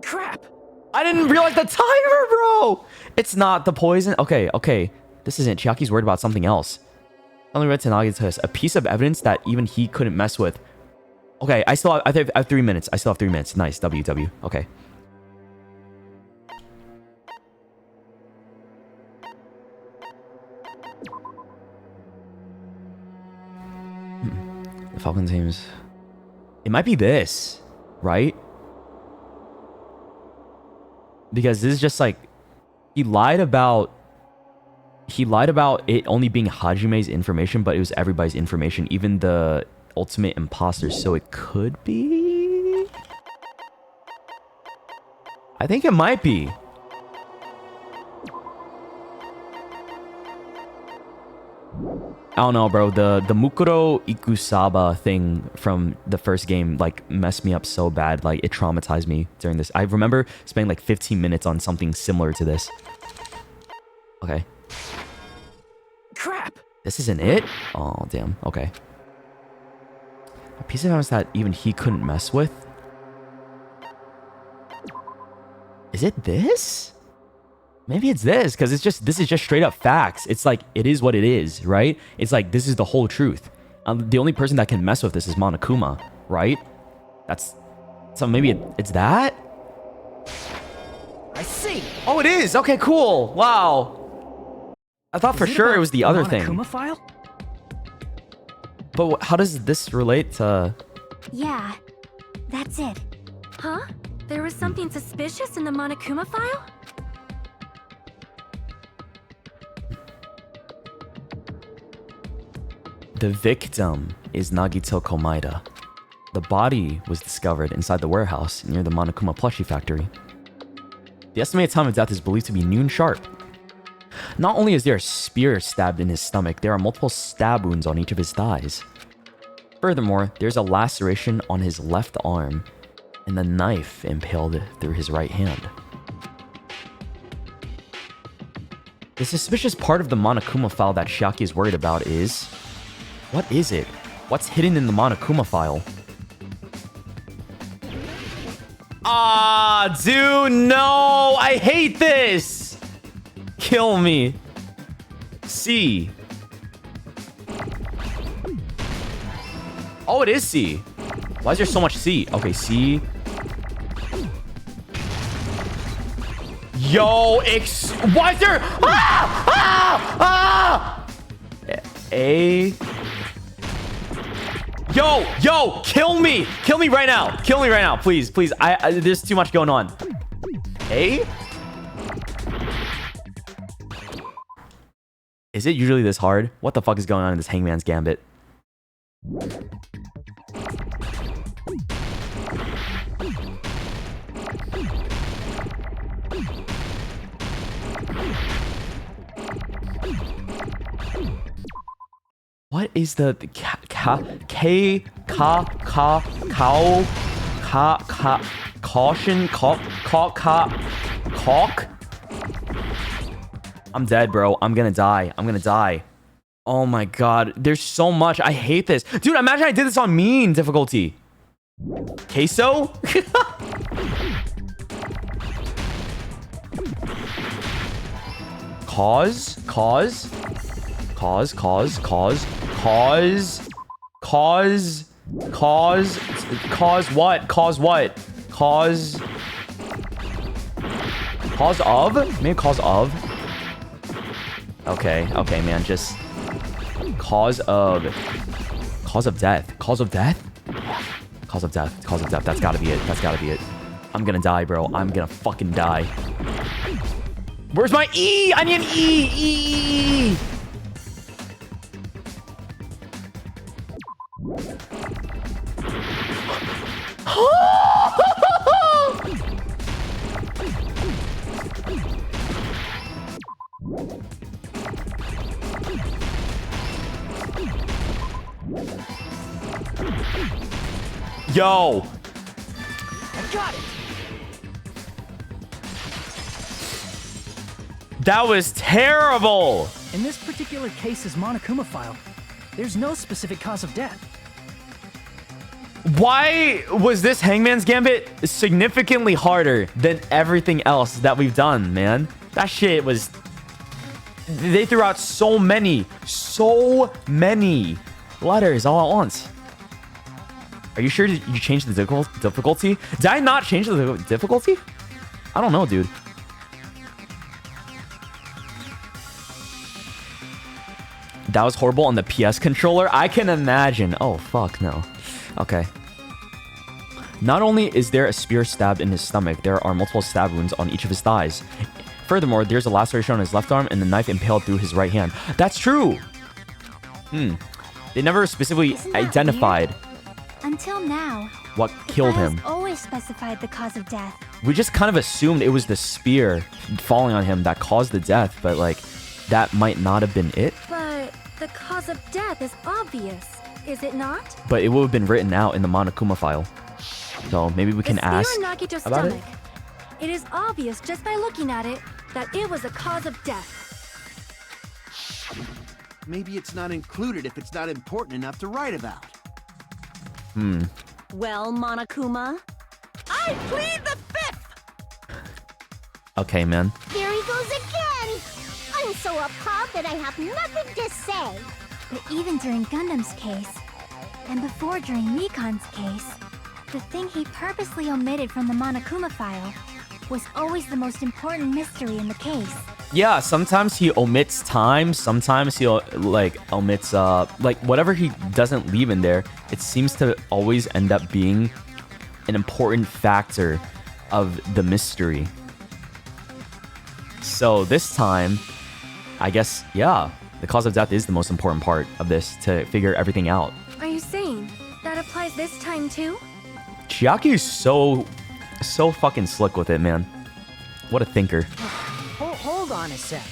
Crap! I didn't realize the timer, bro! It's not the poison. Okay, okay. This isn't. Chiaki's worried about something else. Only read to Nagito, a piece of evidence that even he couldn't mess with. Okay, I have 3 minutes. I still have 3 minutes. Nice. W. Okay. The Falcon teams. It might be this, right? Because this is just like he lied about it only being Hajime's information, but it was everybody's information, even the ultimate imposter. So it could be. I think it might be. I don't know, bro. The Mukuro Ikusaba thing from the first game like messed me up so bad. Like it traumatized me during this. I remember spending like 15 minutes on something similar to this. Okay. Crap. This isn't it? Oh, damn. Okay. A piece of evidence that even he couldn't mess with? Is it this? Maybe it's this, because this is just straight up facts. It's like, it is what it is, right? It's like, this is the whole truth. The only person that can mess with this is Monokuma, right? So maybe it's that? I see. Oh, it is. Okay, cool. Wow. I thought for sure it was the other thing. Monokuma file? But how does this relate to... Yeah, that's it. Huh? There was something suspicious in the Monokuma file? The victim is Nagito Komaeda. The body was discovered inside the warehouse near the Monokuma plushie factory. The estimated time of death is believed to be noon sharp. Not only is there a spear stabbed in his stomach, there are multiple stab wounds on each of his thighs. Furthermore, there's a laceration on his left arm and the knife impaled through his right hand. The suspicious part of the Monokuma file that Shiaki is worried about is... what is it? What's hidden in the Monokuma file? Ah, dude, no! I hate this! Kill me. C. Oh, it is C. Why is there so much C? Okay, C. Yo, why is there... A... Yo, kill me! Kill me right now! Kill me right now, please, please. There's too much going on. A? Is it usually this hard? What the fuck is going on in this Hangman's Gambit? What is the caution caulk? I'm dead, bro. I'm gonna die. Oh my god. There's so much. I hate this. Dude, imagine I did this on mean difficulty. Queso? Cause what? Cause of? Maybe cause of? Okay, man, just cause of death. Cause of death. That's gotta be it. I'm gonna die, bro. I'm gonna fucking die. Where's my E? I need an E. Yo! I got it! That was terrible! In this particular case's Monokuma file, there's no specific cause of death. Why was this Hangman's Gambit significantly harder than everything else that we've done, man? That shit was... They threw out so many letters all at once. Are you sure you changed the difficulty? Did I not change the difficulty? I don't know, dude. That was horrible on the PS controller. I can imagine. Oh, fuck no. Okay. Not only is there a spear stabbed in his stomach, there are multiple stab wounds on each of his thighs. Furthermore, there's a laceration on his left arm and the knife impaled through his right hand. That's true. They never specifically identified until now what killed him. Always specified the cause of death. We just kind of assumed it was the spear falling on him that caused the death, but like that might not have been it. But the cause of death is obvious, is it not? But it would have been written out in the Monokuma file. So maybe we can ask Nagito's about stomach. It is obvious just by looking at it that it was a cause of death. Maybe it's not included if it's not important enough to write about. Well, Monokuma? I plead the fifth! Okay, man. There he goes again! I'm so appalled that I have nothing to say. But even during Gundam's case, and before during Mikan's case, the thing he purposely omitted from the Monokuma file was always the most important mystery in the case. Yeah, sometimes he omits time, sometimes he like omits like whatever he doesn't leave in there, it seems to always end up being an important factor of the mystery. So this time, I guess, yeah, the cause of death is the most important part of this to figure everything out. Are you saying that applies this time too? Chiaki is so fucking slick with it, man. What a thinker. Hold on a sec.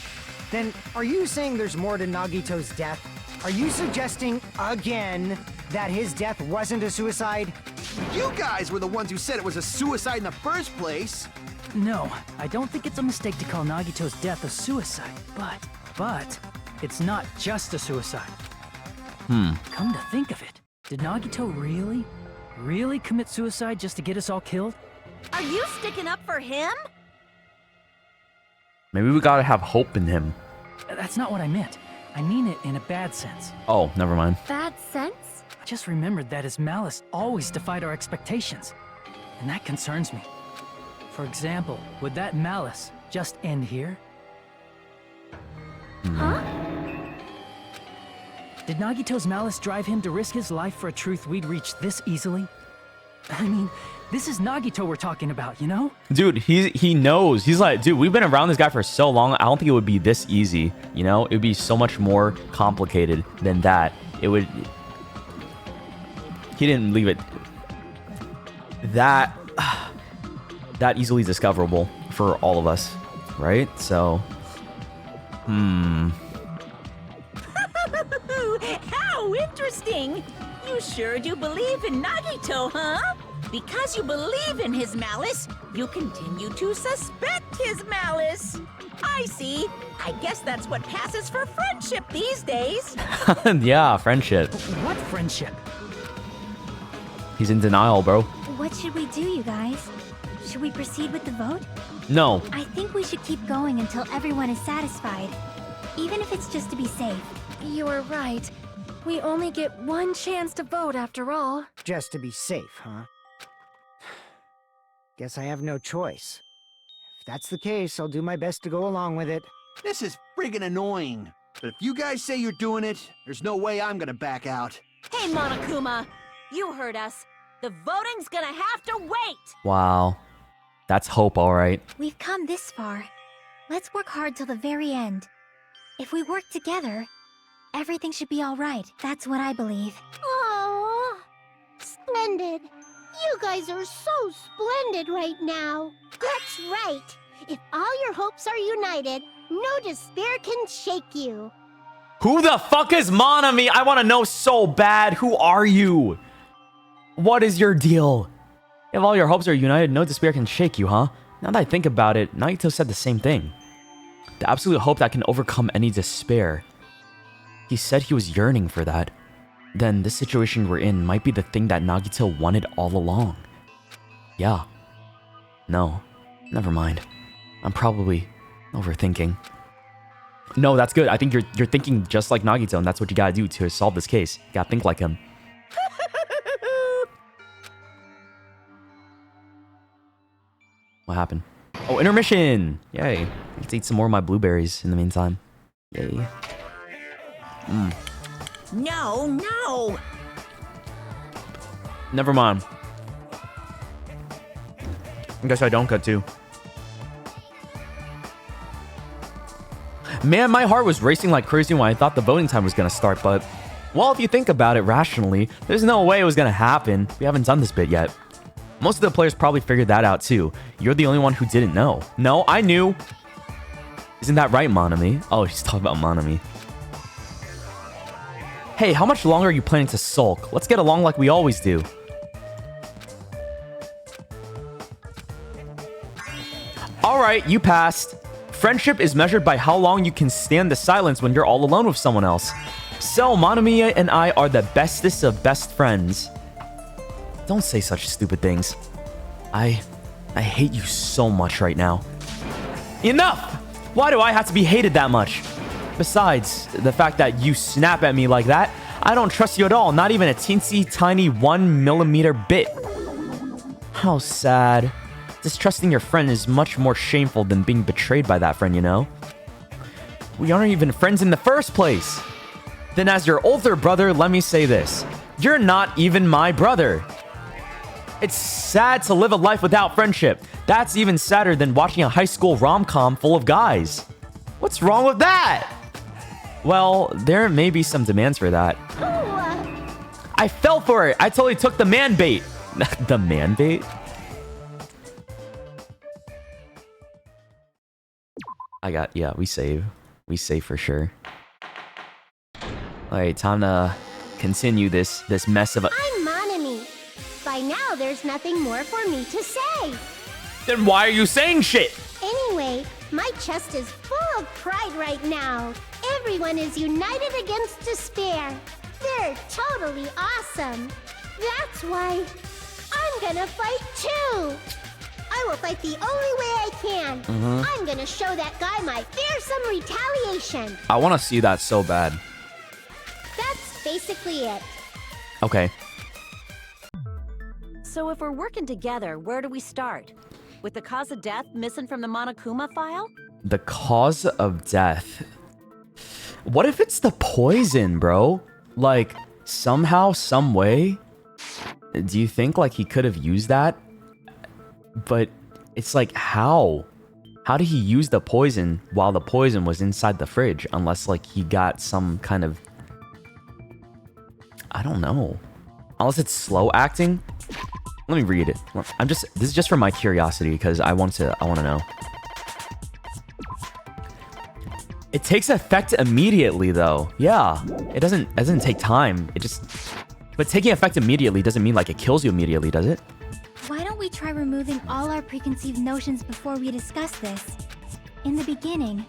Then, are you saying there's more to Nagito's death? Are you suggesting, again, that his death wasn't a suicide? You guys were the ones who said it was a suicide in the first place. No, I don't think it's a mistake to call Nagito's death a suicide, but it's not just a suicide. Come to think of it, did Nagito really commit suicide just to get us all killed? Are you sticking up for him? Maybe we gotta have hope in him. That's not what I meant. I mean it in a bad sense. Oh, never mind. Bad sense? I just remembered that his malice always defied our expectations, and that concerns me. For example, would that malice just end here? Huh? Did Nagito's malice drive him to risk his life for a truth we'd reach this easily? I mean, this is Nagito we're talking about, you know? Dude, he knows. He's like, dude, we've been around this guy for so long. I don't think it would be this easy, you know? It would be so much more complicated than that. It would... He didn't leave it that easily discoverable for all of us, right? So, How interesting! You sure do believe in Nagito, huh? Because you believe in his malice, you continue to suspect his malice. I see. I guess that's what passes for friendship these days. yeah, friendship. What friendship? He's in denial, bro. What should we do, you guys? Should we proceed with the vote? No. I think we should keep going until everyone is satisfied, even if it's just to be safe. You are right. We only get one chance to vote after all. Just to be safe, huh? Guess I have no choice. If that's the case, I'll do my best to go along with it. This is friggin' annoying. But if you guys say you're doing it, there's no way I'm gonna back out. Hey, Monokuma! You heard us. The voting's gonna have to wait! Wow. That's hope, alright. We've come this far. Let's work hard till the very end. If we work together, everything should be alright. That's what I believe. Aww. Splendid. You guys are so splendid right now. That's right. If all your hopes are united, no despair can shake you. Who the fuck is Monami? I want to know so bad. Who are you? What is your deal? If all your hopes are united, no despair can shake you, huh? Now that I think about it, Nagito said the same thing. The absolute hope that can overcome any despair. He said he was yearning for that. Then this situation we're in might be the thing that Nagito wanted all along. Yeah. No. Never mind. I'm probably overthinking. No, that's good. I think you're thinking just like Nagito, and that's what you gotta do to solve this case. You gotta think like him. What happened? Oh, intermission! Yay. Let's eat some more of my blueberries in the meantime. Yay. No! Never mind. I guess I don't get to. Man, my heart was racing like crazy when I thought the voting time was gonna start, but... Well, if you think about it rationally, there's no way it was gonna happen. We haven't done this bit yet. Most of the players probably figured that out too. You're the only one who didn't know. No, I knew. Isn't that right, Monami? Oh, he's talking about Monami. Hey, how much longer are you planning to sulk? Let's get along like we always do. Alright, you passed. Friendship is measured by how long you can stand the silence when you're all alone with someone else. So, Monami and I are the bestest of best friends. Don't say such stupid things. I hate you so much right now. Enough! Why do I have to be hated that much? Besides, the fact that you snap at me like that, I don't trust you at all, not even a teensy tiny 1mm bit. How sad. Distrusting your friend is much more shameful than being betrayed by that friend, you know? We aren't even friends in the first place. Then as your older brother, let me say this. You're not even my brother. It's sad to live a life without friendship. That's even sadder than watching a high school rom-com full of guys. What's wrong with that? Well, there may be some demands for that. I fell for it. I totally took the man bait. The man bait? Yeah, we save. We save for sure. Alright, time to continue this mess of a... I'm Monami. By now, there's nothing more for me to say. Then why are you saying shit? Anyway, my chest is full of pride right now. Everyone is united against despair. They're totally awesome. That's why I'm gonna fight too. I will fight the only way I can. I'm gonna show that guy my fearsome retaliation. I want to see that so bad. That's basically it. Okay. So if we're working together, where do we start? With the cause of death missing from the Monokuma file? The cause of death. What if it's the poison, bro? Like, somehow, some way? Do you think, like, he could have used that? But it's like, how? How did he use the poison while the poison was inside the fridge? Unless, like, he got some kind of... I don't know. Unless it's slow acting? Let me read it. This is just for my curiosity, because I want to know. It takes effect immediately, though. Yeah. It doesn't take time. But taking effect immediately doesn't mean, like, it kills you immediately, does it? Why don't we try removing all our preconceived notions before we discuss this? In the beginning,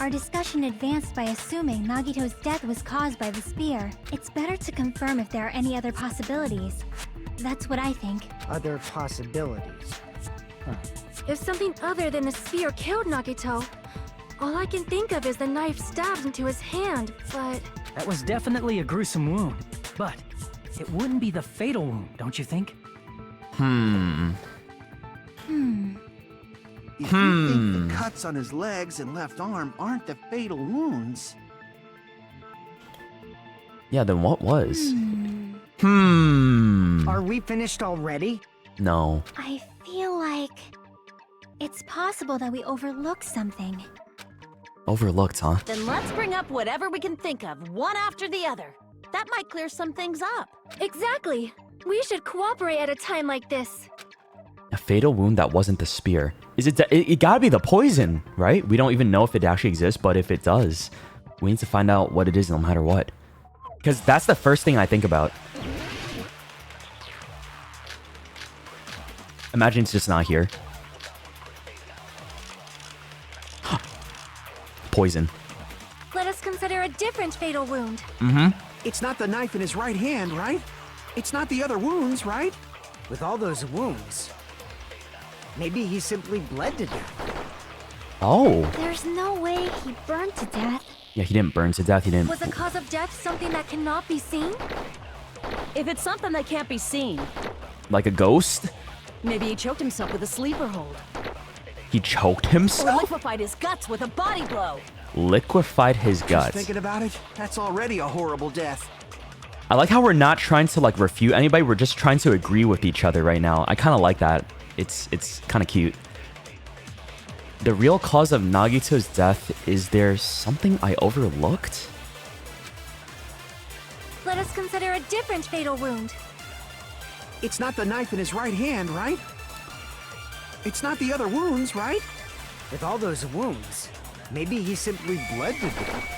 our discussion advanced by assuming Nagito's death was caused by the spear. It's better to confirm if there are any other possibilities. That's what I think. Other possibilities. If something other than the spear killed Nagito, all I can think of is the knife stabbed into his hand, but... That was definitely a gruesome wound, but it wouldn't be the fatal wound, don't you think? If you think the cuts on his legs and left arm aren't the fatal wounds... Yeah, then what was? Are we finished already? No. I feel like it's possible that we overlooked something. Overlooked, huh? Then let's bring up whatever we can think of, one after the other. That might clear some things up. Exactly. We should cooperate at a time like this. A fatal wound that wasn't the spear. Is it? It gotta be the poison, right? We don't even know if it actually exists, but if it does, we need to find out what it is no matter what. Because that's the first thing I think about. Imagine it's just not here. Poison. Let us consider a different fatal wound. It's not the knife in his right hand, right? It's not the other wounds, right? With all those wounds, maybe he simply bled to death. Oh. There's no way he burned to death. Yeah, he didn't burn to death. He didn't. Was the cause of death something that cannot be seen? If it's something that can't be seen, Like a ghost? maybe he choked himself with a sleeper hold. He choked Or himself? liquefied his guts with a body blow. Liquefied his Just guts. thinking about it, that's already a horrible death. I like how we're not trying to like refute anybody. We're just trying to agree with each other right now. I kind of like that. It's kind of cute. The real cause of Nagito's death, is there something I overlooked? Let us consider a different fatal wound. It's not the knife in his right hand, right? It's not the other wounds, right? With all those wounds, maybe he simply bled to death.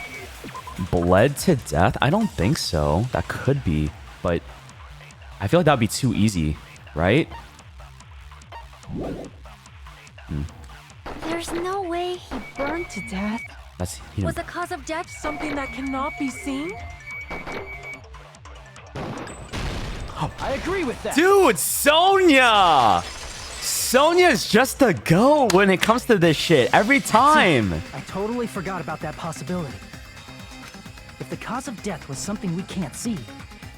Bled to death? I don't think so. That could be, but I feel like that'd be too easy, right? There's no way he burned to death. He Was didn't- the cause of death something that cannot be seen? I agree with that. Dude, Sonya! Sonya's just a go when it comes to this shit every time. I totally forgot about that possibility. If the cause of death was something we can't see,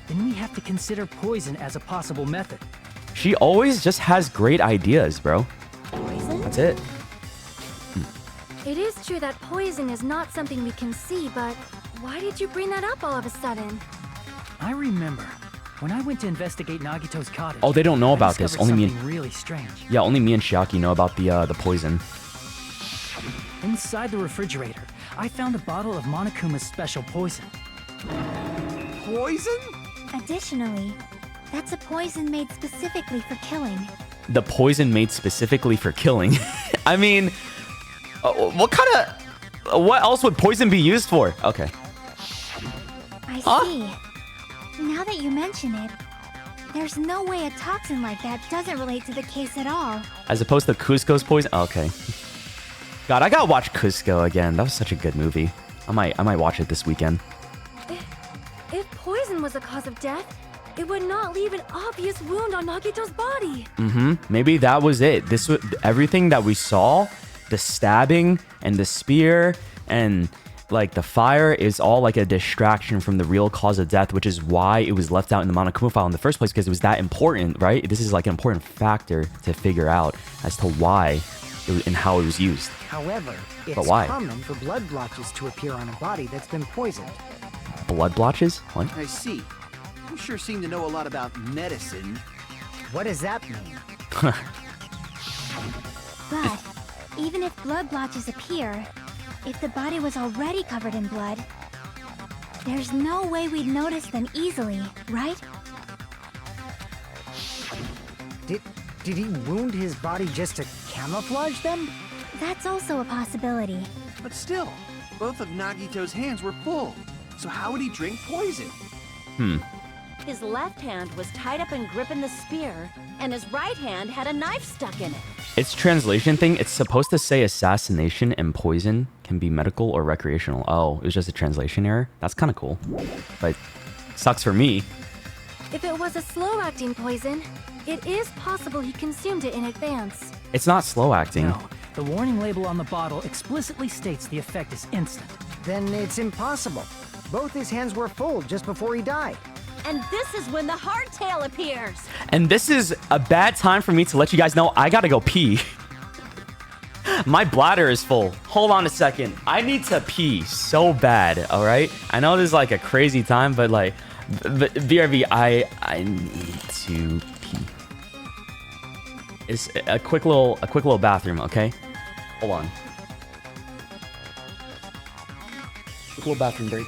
then we have to consider poison as a possible method. She always just has great ideas, bro. Poison? That's it. It is true that poison is not something we can see, but why did you bring that up all of a sudden? I remember when I went to investigate Nagito's cottage. Oh, they don't know I about this. discovered Only me something really strange. Yeah, only me and Shiaki know about the poison. Inside the refrigerator, I found a bottle of Monokuma's special poison. Poison? Additionally, that's a poison made specifically for killing. The poison made specifically for killing. I mean, what else would poison be used for? Okay. I see. Now that you mention it, there's no way a toxin like that doesn't relate to the case at all. As opposed to Cusco's poison? Okay. God, I gotta watch Cusco again. That was such a good movie. I might watch it this weekend. If poison was the cause of death, it would not leave an obvious wound on Nagito's body. Maybe that was it. This was everything that we saw, the stabbing and the spear and like the fire is all like a distraction from the real cause of death, which is why it was left out in the Monokuma file in the first place, because it was that important, right? This is like an important factor to figure out as to why it was, and how it was used. However, But it's why? common for blood blotches to appear on a body that's been poisoned. Blood blotches? What? I see. You sure seem to know a lot about medicine. What does that mean? But even if blood blotches appear, if the body was already covered in blood, there's no way we'd notice them easily, right? Did he wound his body just to camouflage them? That's also a possibility. But still, both of Nagito's hands were full. So how would he drink poison? His left hand was tied up and gripping the spear, and his right hand had a knife stuck in it. It's translation thing. It's supposed to say assassination and poison can be medical or recreational. Oh, it was just a translation error? That's kind of cool. But sucks for me. If it was a slow-acting poison, it is possible he consumed it in advance. It's not slow acting. No, the warning label on the bottle explicitly states the effect is instant. Then it's impossible. Both his hands were full just before he died. And this is when the hardtail appears. And this is a bad time for me to let you guys know I gotta go pee. My bladder is full. Hold on a second. I need to pee so bad, all right? I know this is like a crazy time, but like, BRB, I need to pee. It's a quick little bathroom, okay? Hold on. Quick little bathroom break.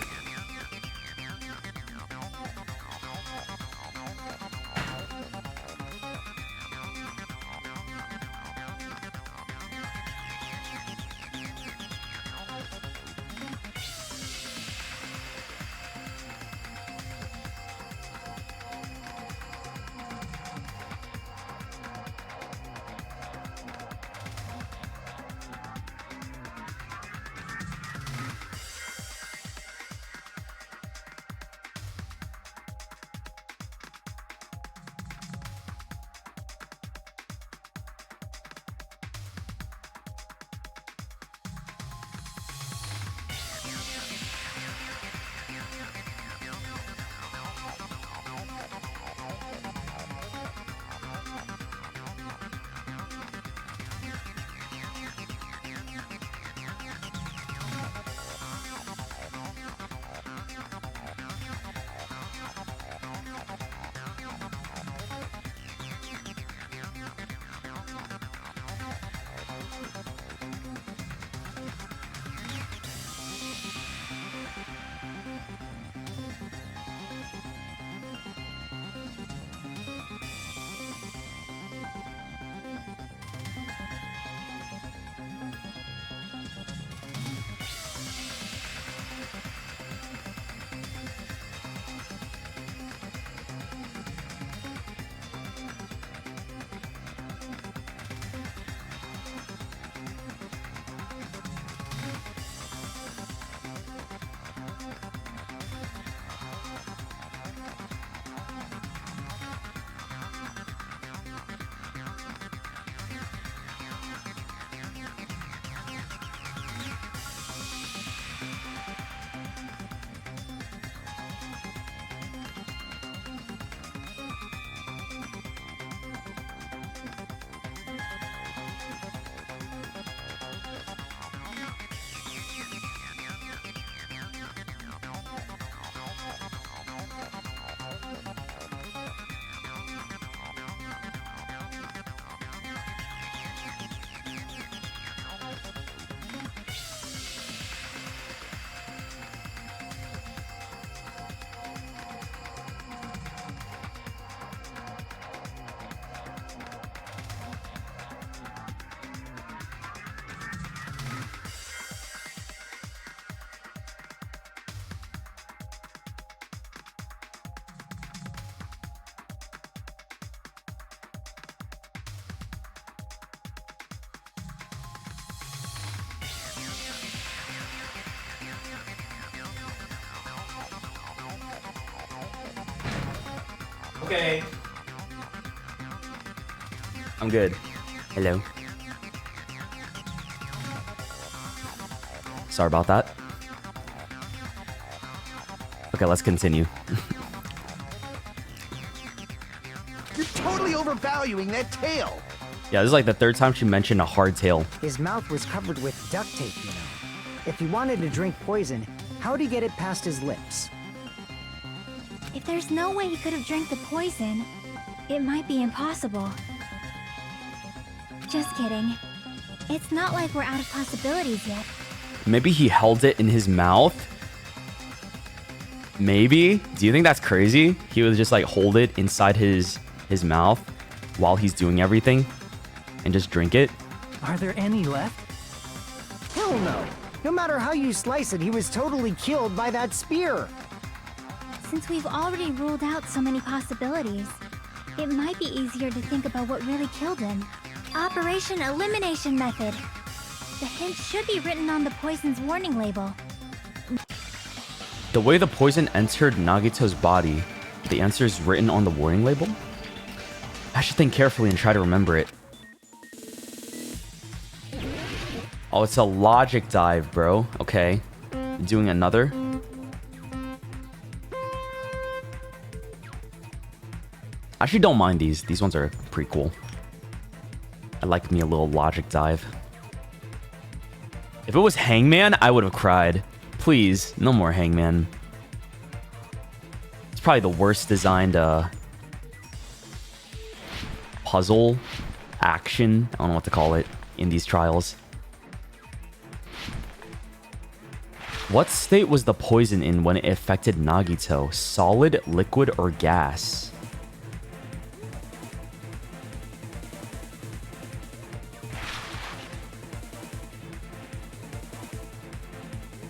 Okay. I'm good. Hello. Sorry about that. Okay, let's continue. You're totally overvaluing that tail. Yeah, this is like the third time she mentioned a hard tail. His mouth was covered with duct tape, you know. If he wanted to drink poison, how'd he get it past his lips? If there's no way he could have drank the poison, it might be impossible. Just kidding. It's not like we're out of possibilities yet. Maybe he held it in his mouth? Maybe? Do you think that's crazy? He would just like hold it inside his mouth while he's doing everything and just drink it? Are there any left? Hell no. No matter how you slice it, he was totally killed by that spear. Since we've already ruled out so many possibilities, it might be easier to think about what really killed him. Operation Elimination Method. The hint should be written on the poison's warning label. The way the poison entered Nagito's body, the answer is written on the warning label? I should think carefully and try to remember it. Oh, it's a logic dive, bro. Okay. Doing another. I actually don't mind these. These ones are pretty cool. I like me a little logic dive. If it was Hangman, I would have cried. Please, no more Hangman. It's probably the worst designed puzzle, action, I don't know what to call it, in these trials. What state was the poison in when it affected Nagito? Solid, liquid, or gas?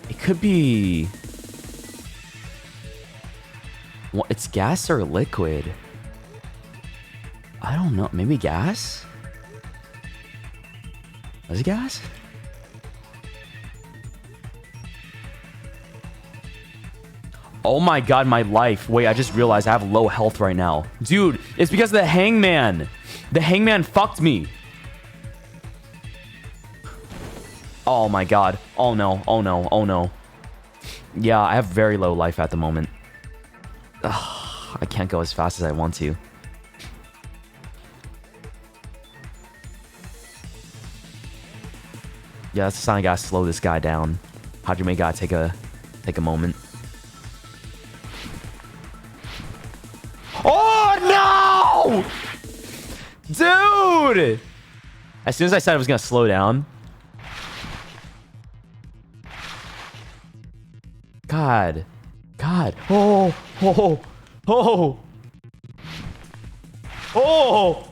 It could be... Well, it's gas or liquid? I don't know. Maybe gas? Was it gas? Oh my god, my life. Wait, I just realized I have low health right now. Dude, it's because of the Hangman. The Hangman fucked me. Oh my god. Oh no. Oh no. Oh no. Yeah, I have very low life at the moment. Ugh, I can't go as fast as I want to. Yeah, that's the sign I gotta slow this guy down. Hajime gotta take a moment. Oh no! Dude! As soon as I said I was gonna slow down. God. God. Oh. Oh. Oh. Oh.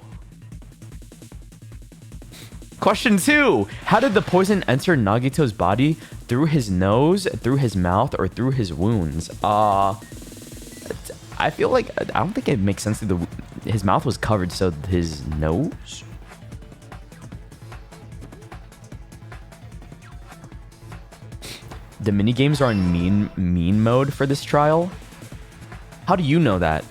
Question 2. How did the poison enter Nagito's body? Through his nose, through his mouth, or through his wounds? I feel like... I don't think it makes sense. His mouth was covered, so his nose? The minigames are on mean mode for this trial? How do you know that?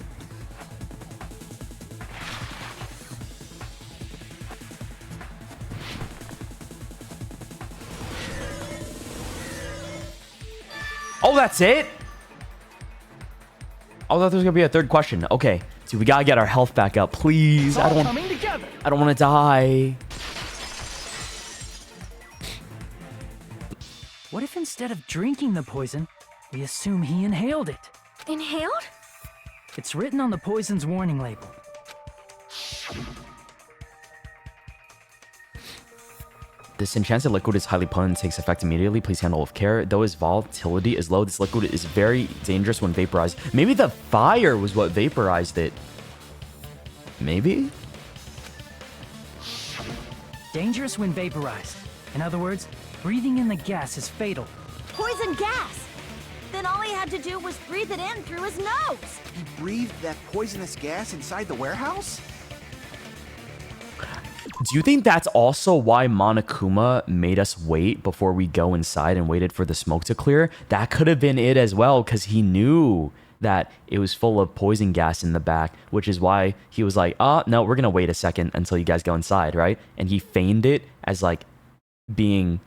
Oh, that's it? I thought there was gonna be a third question. Okay, dude, we gotta get our health back up, please. I don't want to die. What if instead of drinking the poison, we assume he inhaled it? Inhaled? It's written on the poison's warning label. This enchanted liquid is highly potent and takes effect immediately. Please handle with care. Though its volatility is low, this liquid is very dangerous when vaporized. Maybe the fire was what vaporized it. Maybe? Dangerous when vaporized. In other words, breathing in the gas is fatal. Poison gas! Then all he had to do was breathe it in through his nose. He breathed that poisonous gas inside the warehouse? Do you think that's also why Monokuma made us wait before we go inside and waited for the smoke to clear? That could have been it as well, because he knew that it was full of poison gas in the back, which is why he was like, no, we're going to wait a second until you guys go inside, right? And he feigned it as like being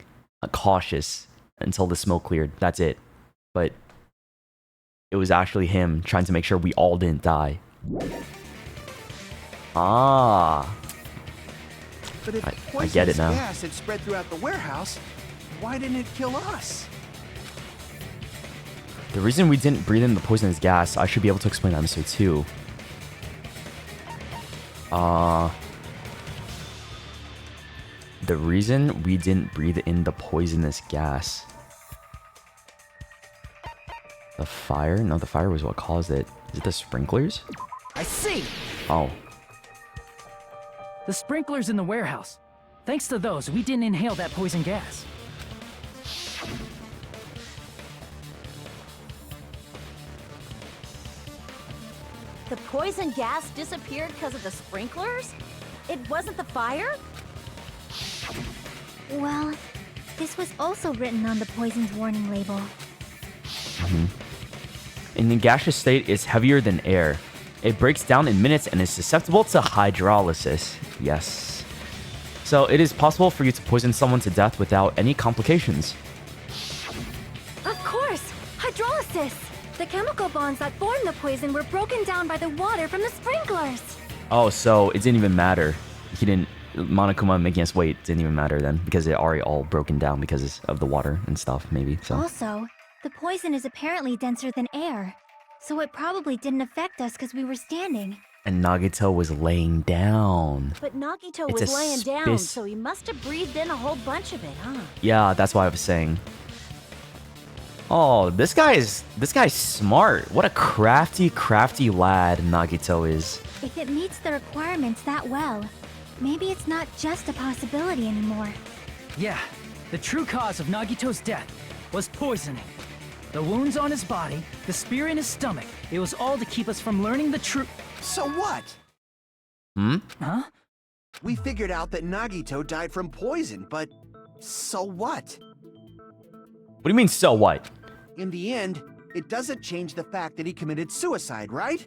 cautious until the smoke cleared. That's it. But it was actually him trying to make sure we all didn't die. Ah. But if I get it now. Gas had spread throughout the warehouse, why didn't it kill us? The reason we didn't breathe in the poisonous gas, I should be able to explain that mystery too. The reason we didn't breathe in the poisonous gas. The fire? No, the fire was what caused it. Is it the sprinklers? I see! Oh. The sprinklers in the warehouse. Thanks to those, we didn't inhale that poison gas. The poison gas disappeared because of the sprinklers? It wasn't the fire? Well, this was also written on the poison's warning label. In the gaseous state, it's heavier than air. It breaks down in minutes and is susceptible to hydrolysis. Yes. So it is possible for you to poison someone to death without any complications. Of course! Hydrolysis! The chemical bonds that formed the poison were broken down by the water from the sprinklers. Oh, so it didn't even matter. He didn't Monokuma making us wait didn't even matter then, because it already all broken down because of the water and stuff, maybe. So Also, the poison is apparently denser than air, so it probably didn't affect us because we were standing. and Nagito was laying down. But Nagito It's was a laying down, space- so he must have breathed in a whole bunch of it, huh? Yeah, that's what I was saying. Oh, this guy's smart. What a crafty lad Nagito is. If it meets the requirements that well, maybe it's not just a possibility anymore. Yeah, the true cause of Nagito's death was poisoning. The wounds on his body, the spear in his stomach, it was all to keep us from learning the truth. So what? Huh? We figured out that Nagito died from poison, but so what? What do you mean, so what? In the end, it doesn't change the fact that he committed suicide, right?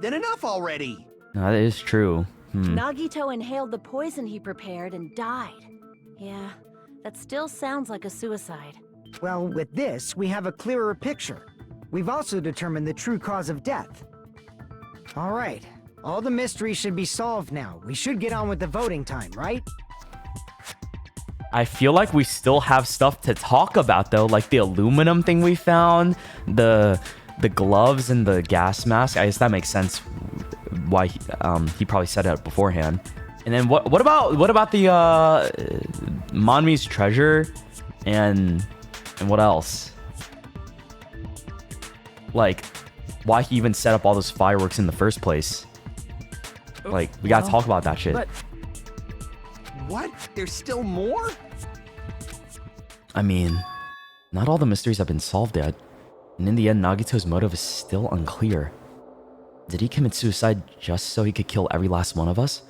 Then enough already! No, that is true. Nagito inhaled the poison he prepared and died. Yeah, that still sounds like a suicide. Well, with this, we have a clearer picture. We've also determined the true cause of death. All right, all the mysteries should be solved now. We should get on with the voting time, right? I feel like we still have stuff to talk about though, like the aluminum thing we found, the gloves and the gas mask. I guess that makes sense why he probably set it up beforehand. And then what about the Monmi's treasure and what else? Like why he even set up all those fireworks in the first place? Like we gotta talk about that shit. But What? There's still more? I mean, not all the mysteries have been solved yet. And in the end, Nagito's motive is still unclear. Did he commit suicide just so he could kill every last one of us?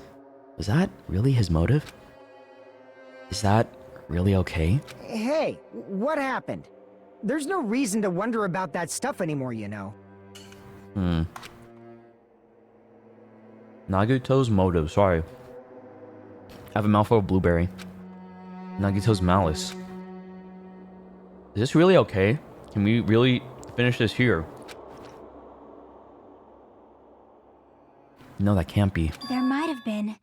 Was that really his motive? Is that really okay? Hey, what happened? There's no reason to wonder about that stuff anymore, you know. Nagito's motive, sorry. I have a mouthful of blueberry. Nagito's malice. Is this really okay? Can we really finish this here? No, that can't be. There might have been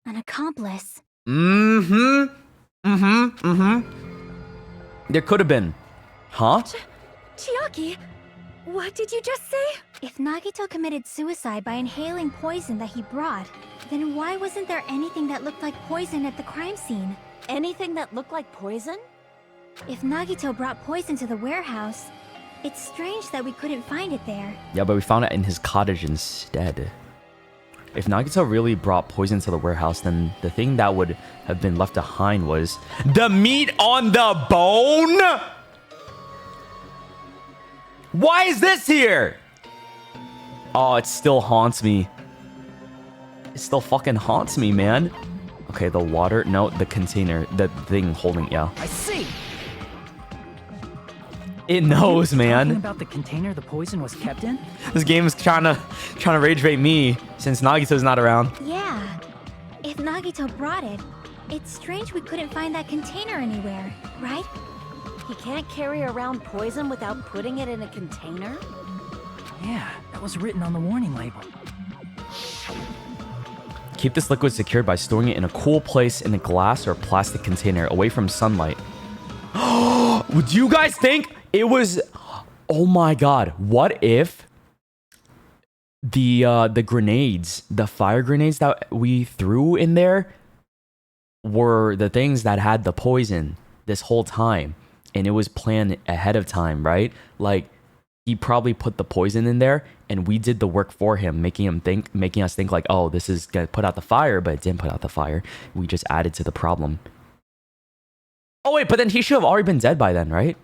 an accomplice. There could have been. Huh? Chiaki, what did you just say? If Nagito committed suicide by inhaling poison that he brought, then why wasn't there anything that looked like poison at the crime scene? Anything that looked like poison? If Nagito brought poison to the warehouse, it's strange that we couldn't find it there. Yeah, but we found it in his cottage instead. If Nagito really brought poison to the warehouse, then the thing that would have been left behind was the meat on the bone? Why is this here? Oh, it still haunts me. It still fucking haunts me, man. Okay, the water. No, the container. The thing holding. Yeah. I see. It knows, Talking man. about the container the poison was kept in? This game is trying to rage bait me since Nagito's not around. Yeah. If Nagito brought it, it's strange we couldn't find that container anywhere, right? He can't carry around poison without putting it in a container? Yeah, that was written on the warning label. Keep this liquid secured by storing it in a cool place in a glass or plastic container away from sunlight. Would you guys think it was... Oh my god. What if the grenades, the fire grenades that we threw in there were the things that had the poison this whole time? And it was planned ahead of time, right? Like, he probably put the poison in there and we did the work for him, making us think like, oh, this is gonna put out the fire, but it didn't put out the fire. We just added to the problem. Oh wait, but then he should have already been dead by then, right?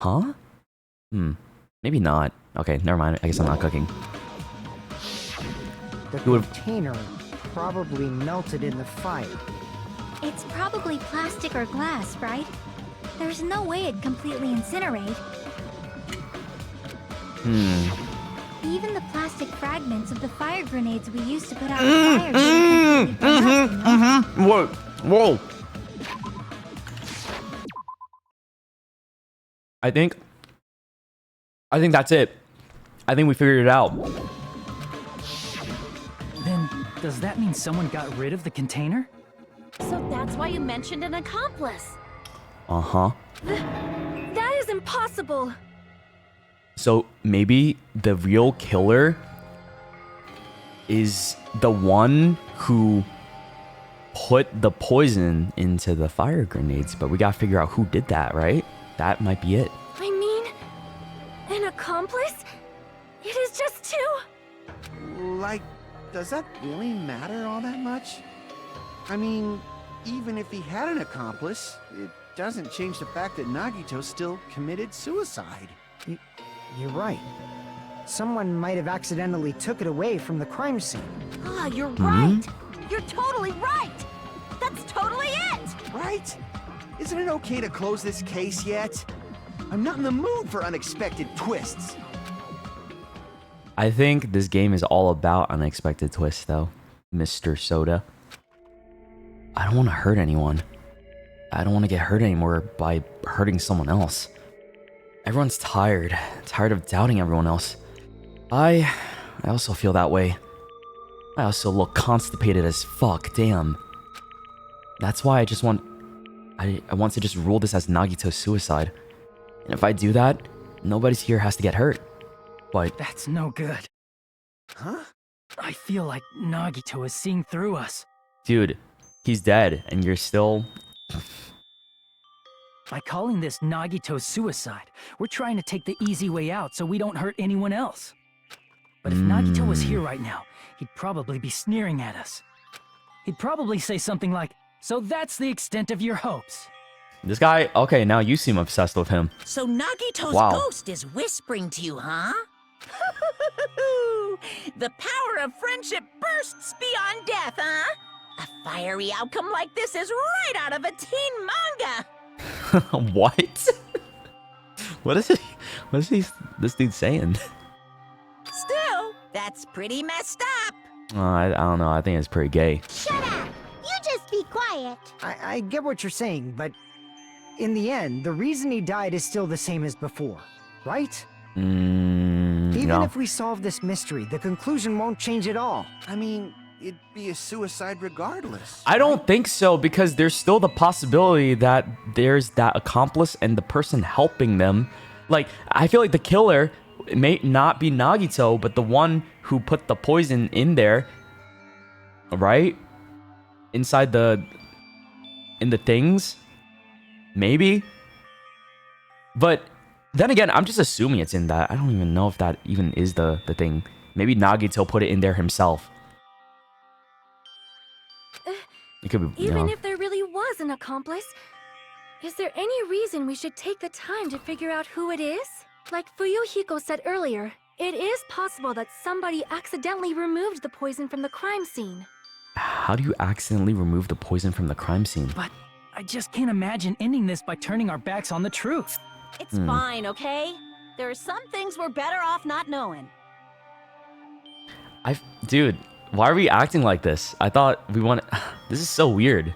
Huh? Maybe not. Okay, never mind. I guess I'm not cooking. The would've- container probably melted in the fire. It's probably plastic or glass, right? There's no way it'd completely incinerate. Even the plastic fragments of the fire grenades we used to put out the fire didn't completely burn up, you know? Whoa. I think that's it. I think we figured it out. Then Does that mean someone got rid of the container? So that's why you mentioned an accomplice. Uh-huh. That is impossible. So maybe the real killer is the one who put the poison into the fire grenades, but we gotta figure out who did that, right? That might be it. I mean, an accomplice? It is just two. Like, does that really matter all that much? I mean, even if he had an accomplice, it doesn't change the fact that Nagito still committed suicide. You're right. Someone might have accidentally took it away from the crime scene. Ah, you're right. You're totally right. That's totally it. Right? Isn't it okay to close this case yet? I'm not in the mood for unexpected twists. I think this game is all about unexpected twists, though, Mr. Soda. I don't want to hurt anyone. I don't want to get hurt anymore by hurting someone else. Everyone's tired of doubting everyone else. I also feel that way. I also look constipated as fuck, damn. That's why I want to just rule this as Nagito's suicide. And if I do that, nobody's here has to get hurt. But That's no good. Huh? I feel like Nagito is seeing through us. dude, he's dead and you're still... By calling this Nagito's suicide, we're trying to take the easy way out so we don't hurt anyone else. But if Nagito was here right now, he'd probably be sneering at us. He'd probably say something like, "So that's the extent of your hopes." This guy, okay, now you seem obsessed with him. So Nagito's Wow. ghost is whispering to you, huh? The power of friendship bursts beyond death, huh? A fiery outcome like this is right out of a teen manga. What? What is this dude saying? Still, that's pretty messed up. I don't know, I think it's pretty gay. Shut up! You just be quiet. I get what you're saying, but in the end, the reason he died is still the same as before, right? Even No. if we solve this mystery, the conclusion won't change at all. I mean, it'd be a suicide regardless. I don't think so, because there's still the possibility that there's that accomplice and the person helping them. Like, I feel like the killer may not be Nagito, but the one who put the poison in there, right? Inside in the things? Maybe? But then again, I'm just assuming it's in that. I don't even know if that even is the thing. Maybe Nagito put it in there himself. It could be, Even if there really was an accomplice, is there any reason we should take the time to figure out who it is? Like Fuyuhiko said earlier, it is possible that somebody accidentally removed the poison from the crime scene. How do you accidentally remove the poison from the crime scene? But I just can't imagine ending this by turning our backs on the truth. It's fine, okay? There are some things we're better off not knowing. Dude, why are we acting like this? I thought we want... This is so weird.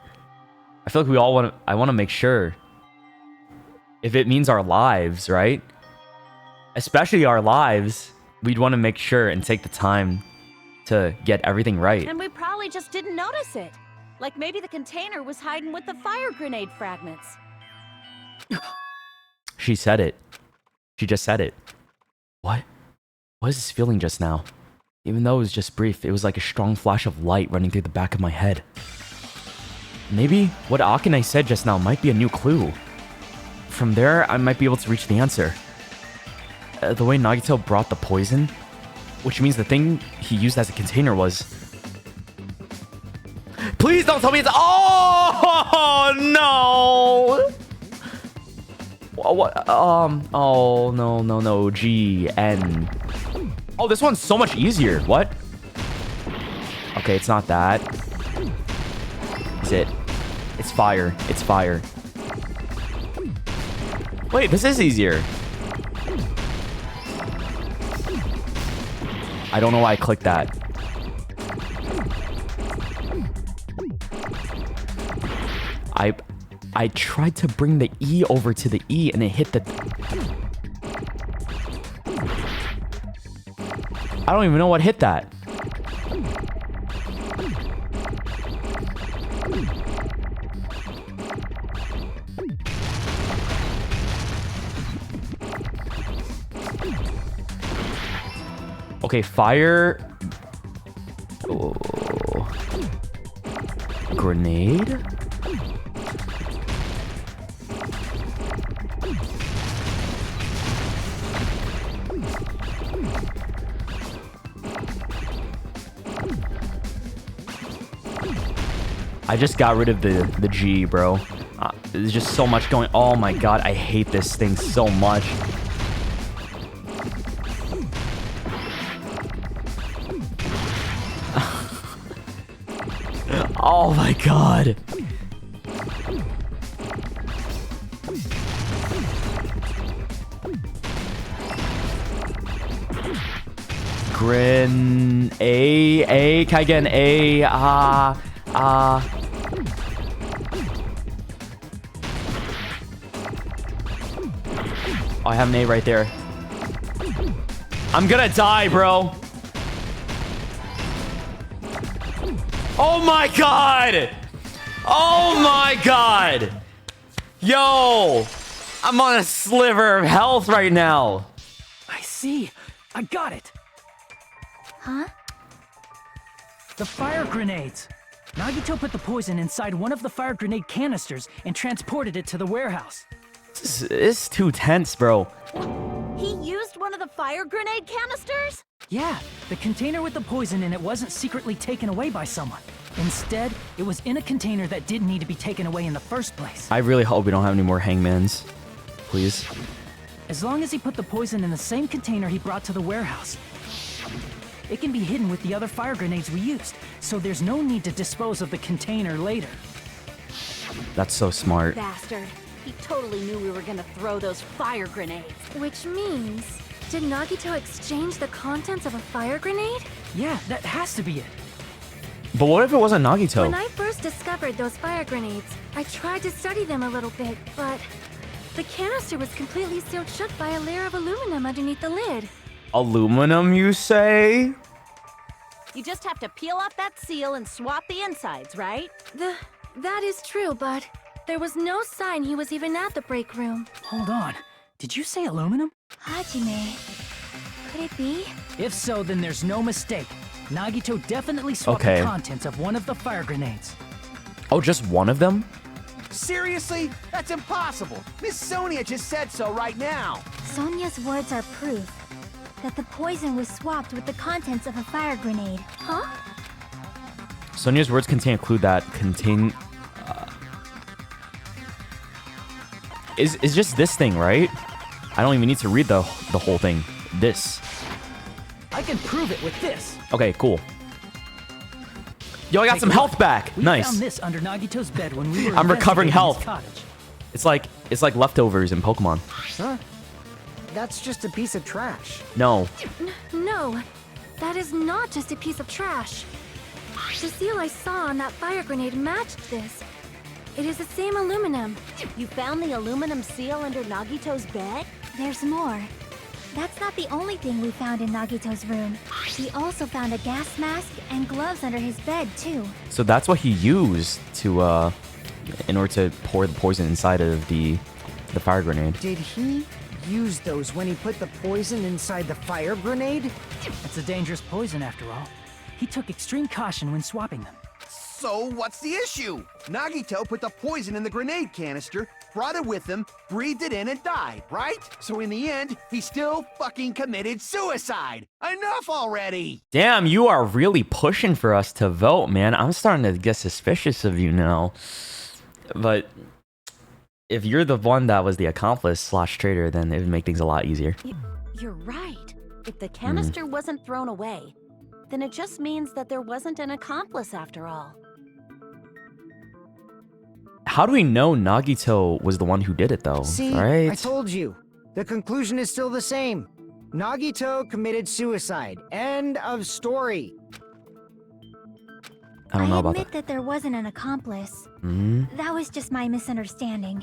I feel like we all want to... I want to make sure. If it means our lives, right? Especially our lives, we'd want to make sure and take the time to get everything right. And we probably just didn't notice it. Like maybe the container was hiding with the fire grenade fragments. She said it. She just said it. What? What is this feeling just now? Even though it was just brief, it was like a strong flash of light running through the back of my head. Maybe what Akane said just now might be a new clue. From there, I might be able to reach the answer. The way Nagito brought the poison, which means the thing he used as a container was... Please don't tell me it's... Oh, no! What? Oh, no. G-N. Oh, this one's so much easier. What? Okay, it's not that. Is it? It's fire. It's fire. Wait, this is easier. I don't know why I clicked that. I tried to bring the E over to the E and it hit the... I don't even know what hit that. Okay, fire. Oh. Grenade? I just got rid of the G, bro. There's just so much going. Oh my god, I hate this thing so much. Oh my god. Grin A. Can I get an A? Oh, I have an A right there. I'm gonna die, bro. Oh my god! Oh my god! Yo! I'm on a sliver of health right now. I see. I got it. Huh? The fire grenades. Nagito put the poison inside one of the fire grenade canisters and transported it to the warehouse. This is too tense, bro. He used one of the fire grenade canisters? Yeah, the container with the poison in it wasn't secretly taken away by someone. Instead, it was in a container that didn't need to be taken away in the first place. I really hope we don't have any more hangmans. Please. As long as he put the poison in the same container he brought to the warehouse, it can be hidden with the other fire grenades we used, so there's no need to dispose of the container later. That's so smart. Bastard. He totally knew we were gonna throw those fire grenades. Which means, did Nagito exchange the contents of a fire grenade? Yeah, that has to be it. But what if it wasn't Nagito? When I first discovered those fire grenades, I tried to study them a little bit, but the canister was completely sealed shut by a layer of aluminum underneath the lid. Aluminum, you say? You just have to peel off that seal and swap the insides, right? That is true, but there was no sign he was even at the break room. Hold on. Did you say aluminum? Hajime. Could it be? If so, then there's no mistake. Nagito definitely swapped the contents of one of the fire grenades. Oh, just one of them? Seriously? That's impossible. Miss Sonia just said so right now. Sonia's words are proof that the poison was swapped with the contents of a fire grenade. Huh? Sonia's words include that contain... Is just this thing, right? I don't even need to read the whole thing. This. I can prove it with this. Okay, cool. Yo, I got some health back. We Nice. found this under Nagito's bed when we were I'm recovering investigating health. his cottage. It's like leftovers in Pokemon. Huh? That's just a piece of trash. No. No, that is not just a piece of trash. The seal I saw on that fire grenade matched this. It is the same aluminum. You found the aluminum seal under Nagito's bed? There's more. That's not the only thing we found in Nagito's room. We also found a gas mask and gloves under his bed, too. So that's what he used to, in order to pour the poison inside of the fire grenade. Did he use those when he put the poison inside the fire grenade? It's a dangerous poison after all. He took extreme caution when swapping them. So what's the issue? Nagito put the poison in the grenade canister, brought it with him, breathed it in and died, right? So in the end, he still fucking committed suicide. Enough already! Damn, you are really pushing for us to vote, man. I'm starting to get suspicious of you now. But if you're the one that was the accomplice / traitor, then it would make things a lot easier. You're right. If the canister wasn't thrown away, then it just means that there wasn't an accomplice after all. How do we know Nagito was the one who did it, though? See, right? I told you. The conclusion is still the same. Nagito committed suicide. End of story. I don't know about admit that there wasn't an accomplice. that. That was just my misunderstanding.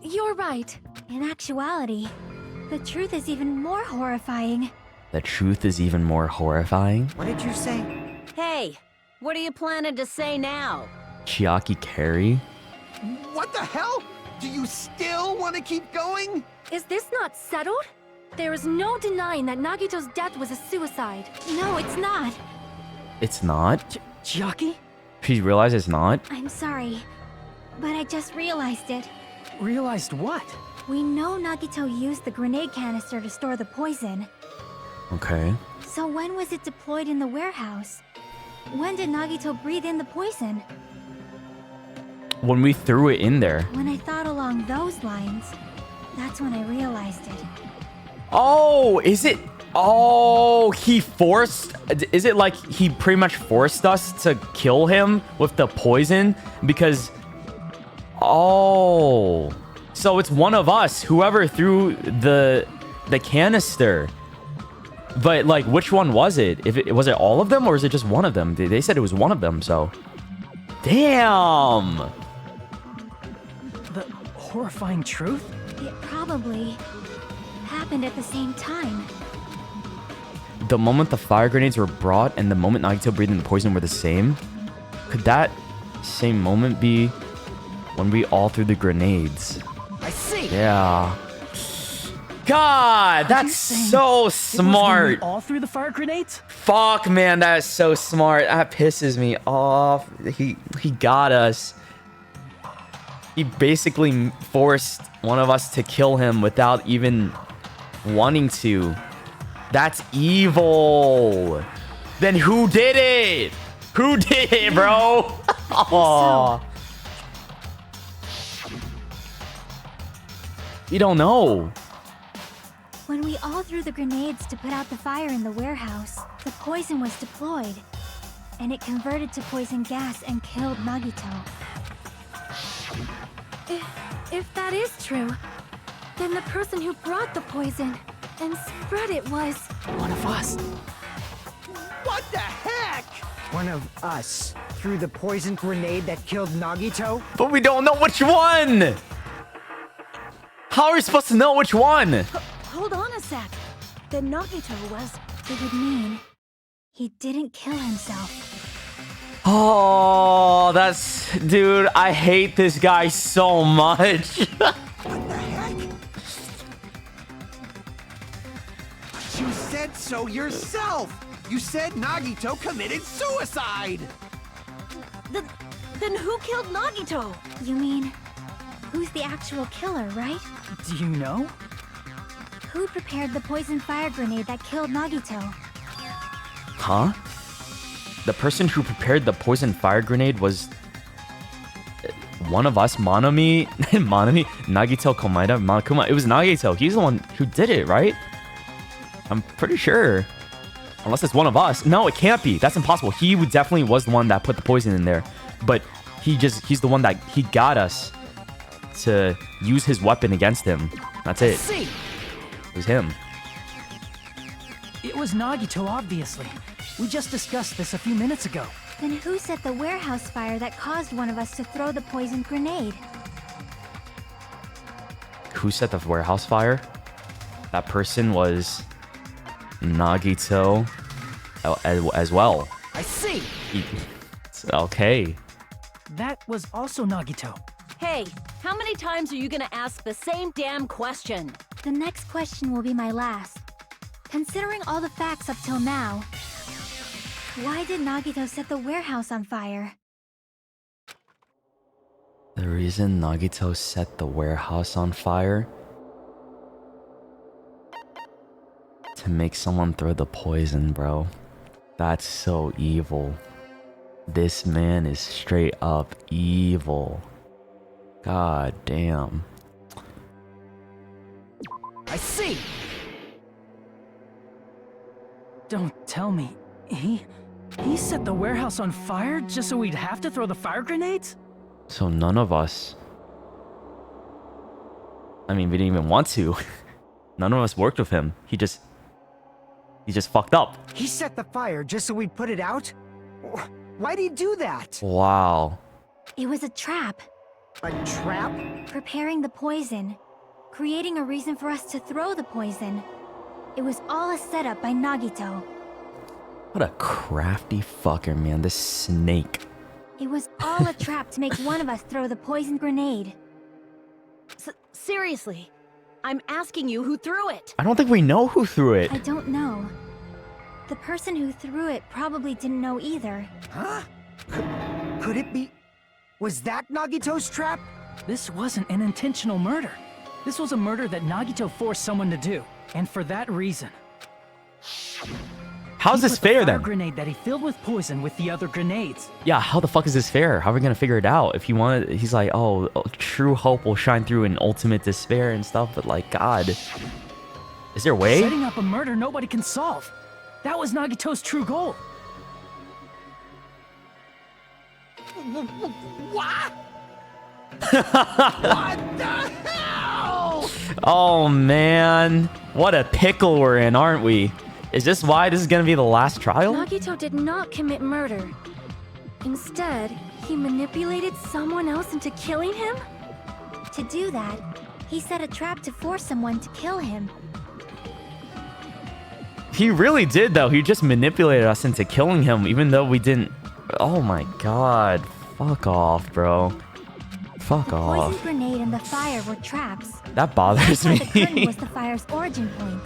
You're right. In actuality, the truth is even more horrifying. The truth is even more horrifying. What did you say? Hey, what are you planning to say now? Chiaki Carey? What the hell? Do you still want to keep going? Is this not settled? There is no denying that Nagito's death was a suicide. No, it's not. It's not? Chiaki? She realized it's not? I'm sorry, but I just realized it. Realized what? We know Nagito used the grenade canister to store the poison. Okay. So when was it deployed in the warehouse? When did Nagito breathe in the poison? When we threw it in there. When I thought along those lines, that's when I realized it. Oh, is it? Oh, he forced... Is it like he pretty much forced us to kill him with the poison? Because... Oh... So it's one of us, whoever threw the canister. But, like, which one was it? Was it all of them, or is it just one of them? They said it was one of them, so... Damn! The horrifying truth? It probably happened at the same time. The moment the fire grenades were brought and the moment Nagito breathed in the poison were the same? Could that same moment be when we all threw the grenades? I see. Yeah. God, that's so smart. All through the fire grenades? Fuck, man, that is so smart. That pisses me off. He got us. He basically forced one of us to kill him without even wanting to. That's evil. Then who did it? Who did it, bro? Oh. We don't know. When we all threw the grenades to put out the fire in the warehouse, the poison was deployed, and it converted to poison gas and killed Nagito. If that is true, then the person who brought the poison and spread it was... One of us. What the heck? One of us threw the poison grenade that killed Nagito? But we don't know which one. How are we supposed to know which one? Hold on a sec. Then Nagito was... It would mean he didn't kill himself. Oh, that's... Dude, I hate this guy so much. What the heck? You said so yourself. You said Nagito committed suicide. Then who killed Nagito? You mean, who's the actual killer, right? Do you know? Who prepared the poison fire grenade that killed Nagito? Huh? The person who prepared the poison fire grenade was... one of us, Monami, Nagito, Komaeda, Monokuma. It was Nagito. He's the one who did it, right? I'm pretty sure. Unless it's one of us. No, it can't be. That's impossible. He definitely was the one that put the poison in there. But he's the one that he got us to use his weapon against him. That's it. See. It was him. It was Nagito, obviously. We just discussed this a few minutes ago. Then who set the warehouse fire that caused one of us to throw the poison grenade? Who set the warehouse fire? That person was Nagito as well. I see. Okay. That was also Nagito. Hey, how many times are you gonna ask the same damn question? The next question will be my last. Considering all the facts up till now, why did Nagito set the warehouse on fire? The reason Nagito set the warehouse on fire? To make someone throw the poison, bro. That's so evil. This man is straight up evil. God damn. I see. Don't tell me. He set the warehouse on fire just so we'd have to throw the fire grenades? So none of us... I mean, we didn't even want to. None of us worked with him. He just fucked up. He set the fire just so we'd put it out? Why'd he do that? Wow. It was a trap. A trap? Preparing the poison. Creating a reason for us to throw the poison. It was all a setup by Nagito. What a crafty fucker, man. This snake. It was all a trap to make one of us throw the poison grenade. Seriously, I'm asking you who threw it. I don't think we know who threw it. I don't know. The person who threw it probably didn't know either. Huh? Could it be... Was that Nagito's trap? This wasn't an intentional murder. This was a murder that Nagito forced someone to do. And for that reason... How's this fair then? Grenade that he filled with poison with the other grenades. Yeah, how the fuck is this fair? How are we gonna figure it out? If he wanted, he's like, oh, true hope will shine through in ultimate despair and stuff. But like, God, is there a way? Setting up a murder nobody can solve. That was Nagito's true goal. What? What the hell? Oh man, what a pickle we're in, aren't we? Is this why this is gonna be the last trial? Nagito did not commit murder. Instead, he manipulated someone else into killing him? To do that, he set a trap to force someone to kill him. He really did, though. He just manipulated us into killing him, even though we didn't. Oh my God. Fuck off, bro. Fuck The off. poison grenade and the fire were traps. That bothers The curtain me. was the fire's origin point.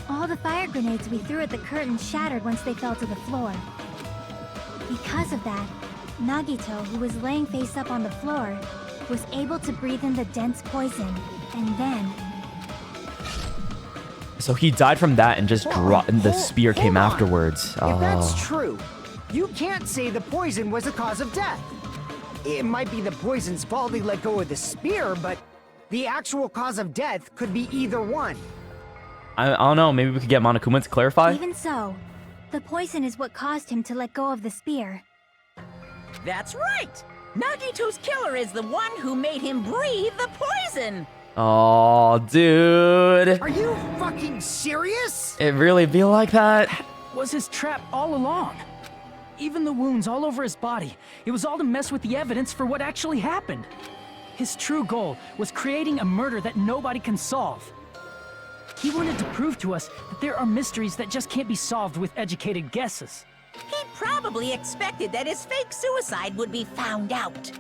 All the fire grenades we threw at the curtain shattered once they fell to the floor. Because of that, Nagito, who was laying face up on the floor, was able to breathe in the dense poison, and then... So he died from that and just dropped, and the spear came hold on. afterwards. If that's true, you can't say the poison was the cause of death. It might be the poison's fault he let go of the spear, but the actual cause of death could be either one. I don't know. Maybe we could get Monokuma to clarify. Even so, the poison is what caused him to let go of the spear. That's right! Nagito's killer is the one who made him breathe the poison! Oh, dude. Are you fucking serious? It really be like that? Was his trap all along. Even the wounds all over his body. It was all to mess with the evidence for what actually happened. His true goal was creating a murder that nobody can solve. He wanted to prove to us that there are mysteries that just can't be solved with educated guesses. He probably expected that his fake suicide would be found out.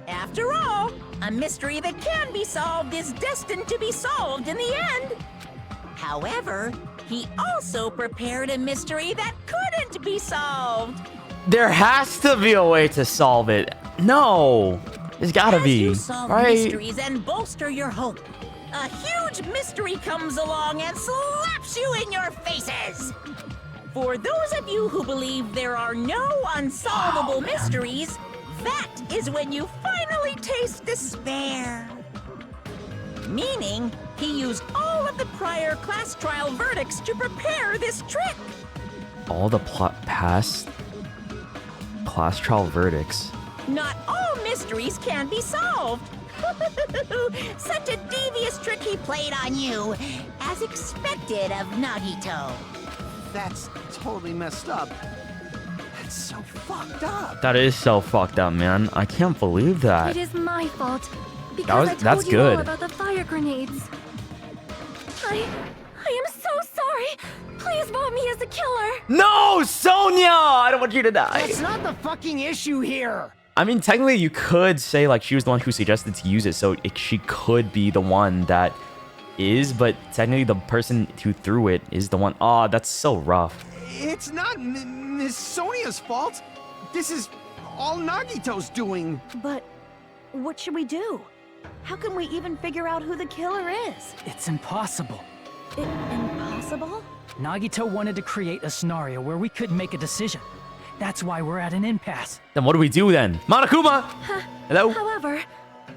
After all, a mystery that can be solved is destined to be solved in the end. However, he also prepared a mystery that couldn't be solved. There has to be a way to solve it. No. There's gotta As be. you solve Right? mysteries and bolster your hope, a huge mystery comes along and slaps you in your faces. For those of you who believe there are no unsolvable mysteries, that is when you finally taste despair. Meaning, he used all of the prior class trial verdicts to prepare this trick. All the past class trial verdicts. Not all mysteries can be solved. Such a devious trick he played on you, as expected of Nagito. That's totally messed up. That's so fucked up. That is so fucked up, man. I can't believe that. It is my fault. Because That's I told you all good. about the fire grenades. I am so sorry. Please vote me as the killer. No, Sonia! I don't want you to die. That's not the fucking issue here. I mean, technically, you could say, like, she was the one who suggested to use it, so she could be the one that is, but technically, the person who threw it is the one. Oh, that's so rough. It's not Miss Sonia's fault. This is all Nagito's doing. But what should we do? How can we even figure out who the killer is? It's impossible. Impossible? Nagito wanted to create a scenario where we couldn't make a decision. That's why we're at an impasse. Then what do we do then? Monokuma! Hello? However,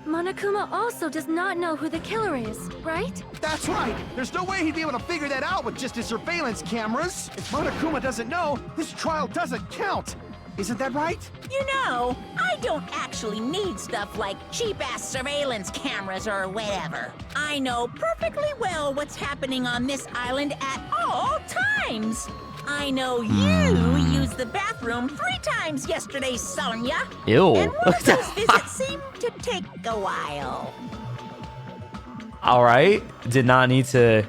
Monokuma also does not know who the killer is, right? That's right. There's no way he'd be able to figure that out with just his surveillance cameras. If Monokuma doesn't know, this trial doesn't count. Isn't that right? You know, I don't actually need stuff like cheap-ass surveillance cameras or whatever. I know perfectly well what's happening on this island at all times. I know you used the bathroom 3 times yesterday, Sonia. Ew. And one of those visits seemed to take a while. All right. Did not need to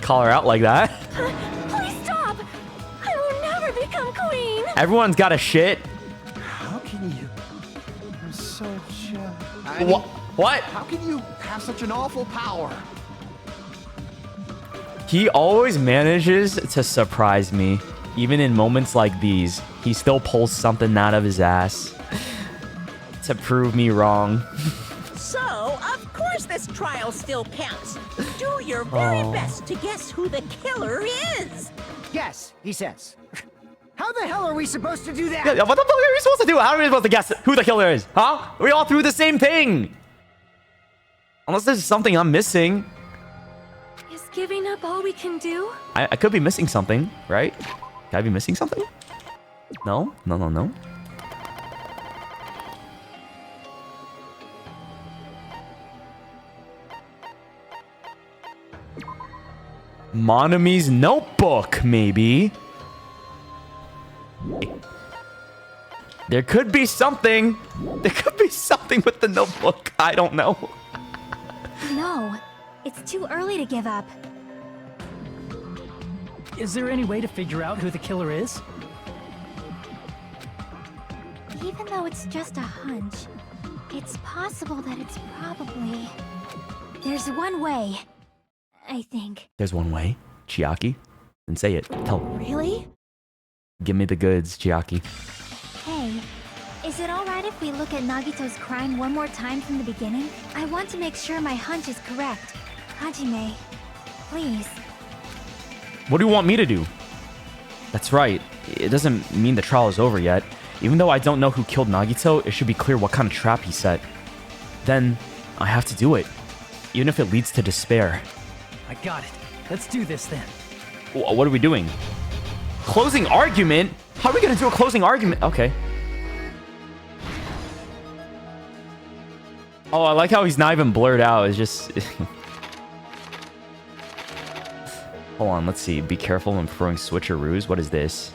call her out like that. Please stop! I will never become queen! Everyone's got a shit. How can you What? How can you have such an awful power? He always manages to surprise me. Even in moments like these, he still pulls something out of his ass to prove me wrong. So, of course this trial still counts. Do your very best to guess who the killer is. Yes, he says. How the hell are we supposed to do that? Yeah, what the fuck are we supposed to do? How are we supposed to guess who the killer is? Huh? We all threw the same thing. Unless there's something I'm missing. Is giving up all we can do? I could be missing something, right? Could I be missing something? No? No. Monami's notebook, maybe. There could be something. There could be something with the notebook. I don't know. No, it's too early to give up. Is there any way to figure out who the killer is? Even though it's just a hunch, it's possible that it's probably... There's one way, I think. There's one way. Chiaki. Then say it. Tell. Really? Give me the goods, Chiaki. Hey, is it alright if we look at Nagito's crime one more time from the beginning? I want to make sure my hunch is correct. Hajime, please. What do you want me to do? That's right. It doesn't mean the trial is over yet. Even though I don't know who killed Nagito, it should be clear what kind of trap he set. Then, I have to do it. Even if it leads to despair. I got it. Let's do this then. What are we doing? Closing argument? How are we gonna do a closing argument? Okay. Oh, I like how he's not even blurred out. It's just... Hold on, let's see. Be careful when throwing switcheroos. What is this?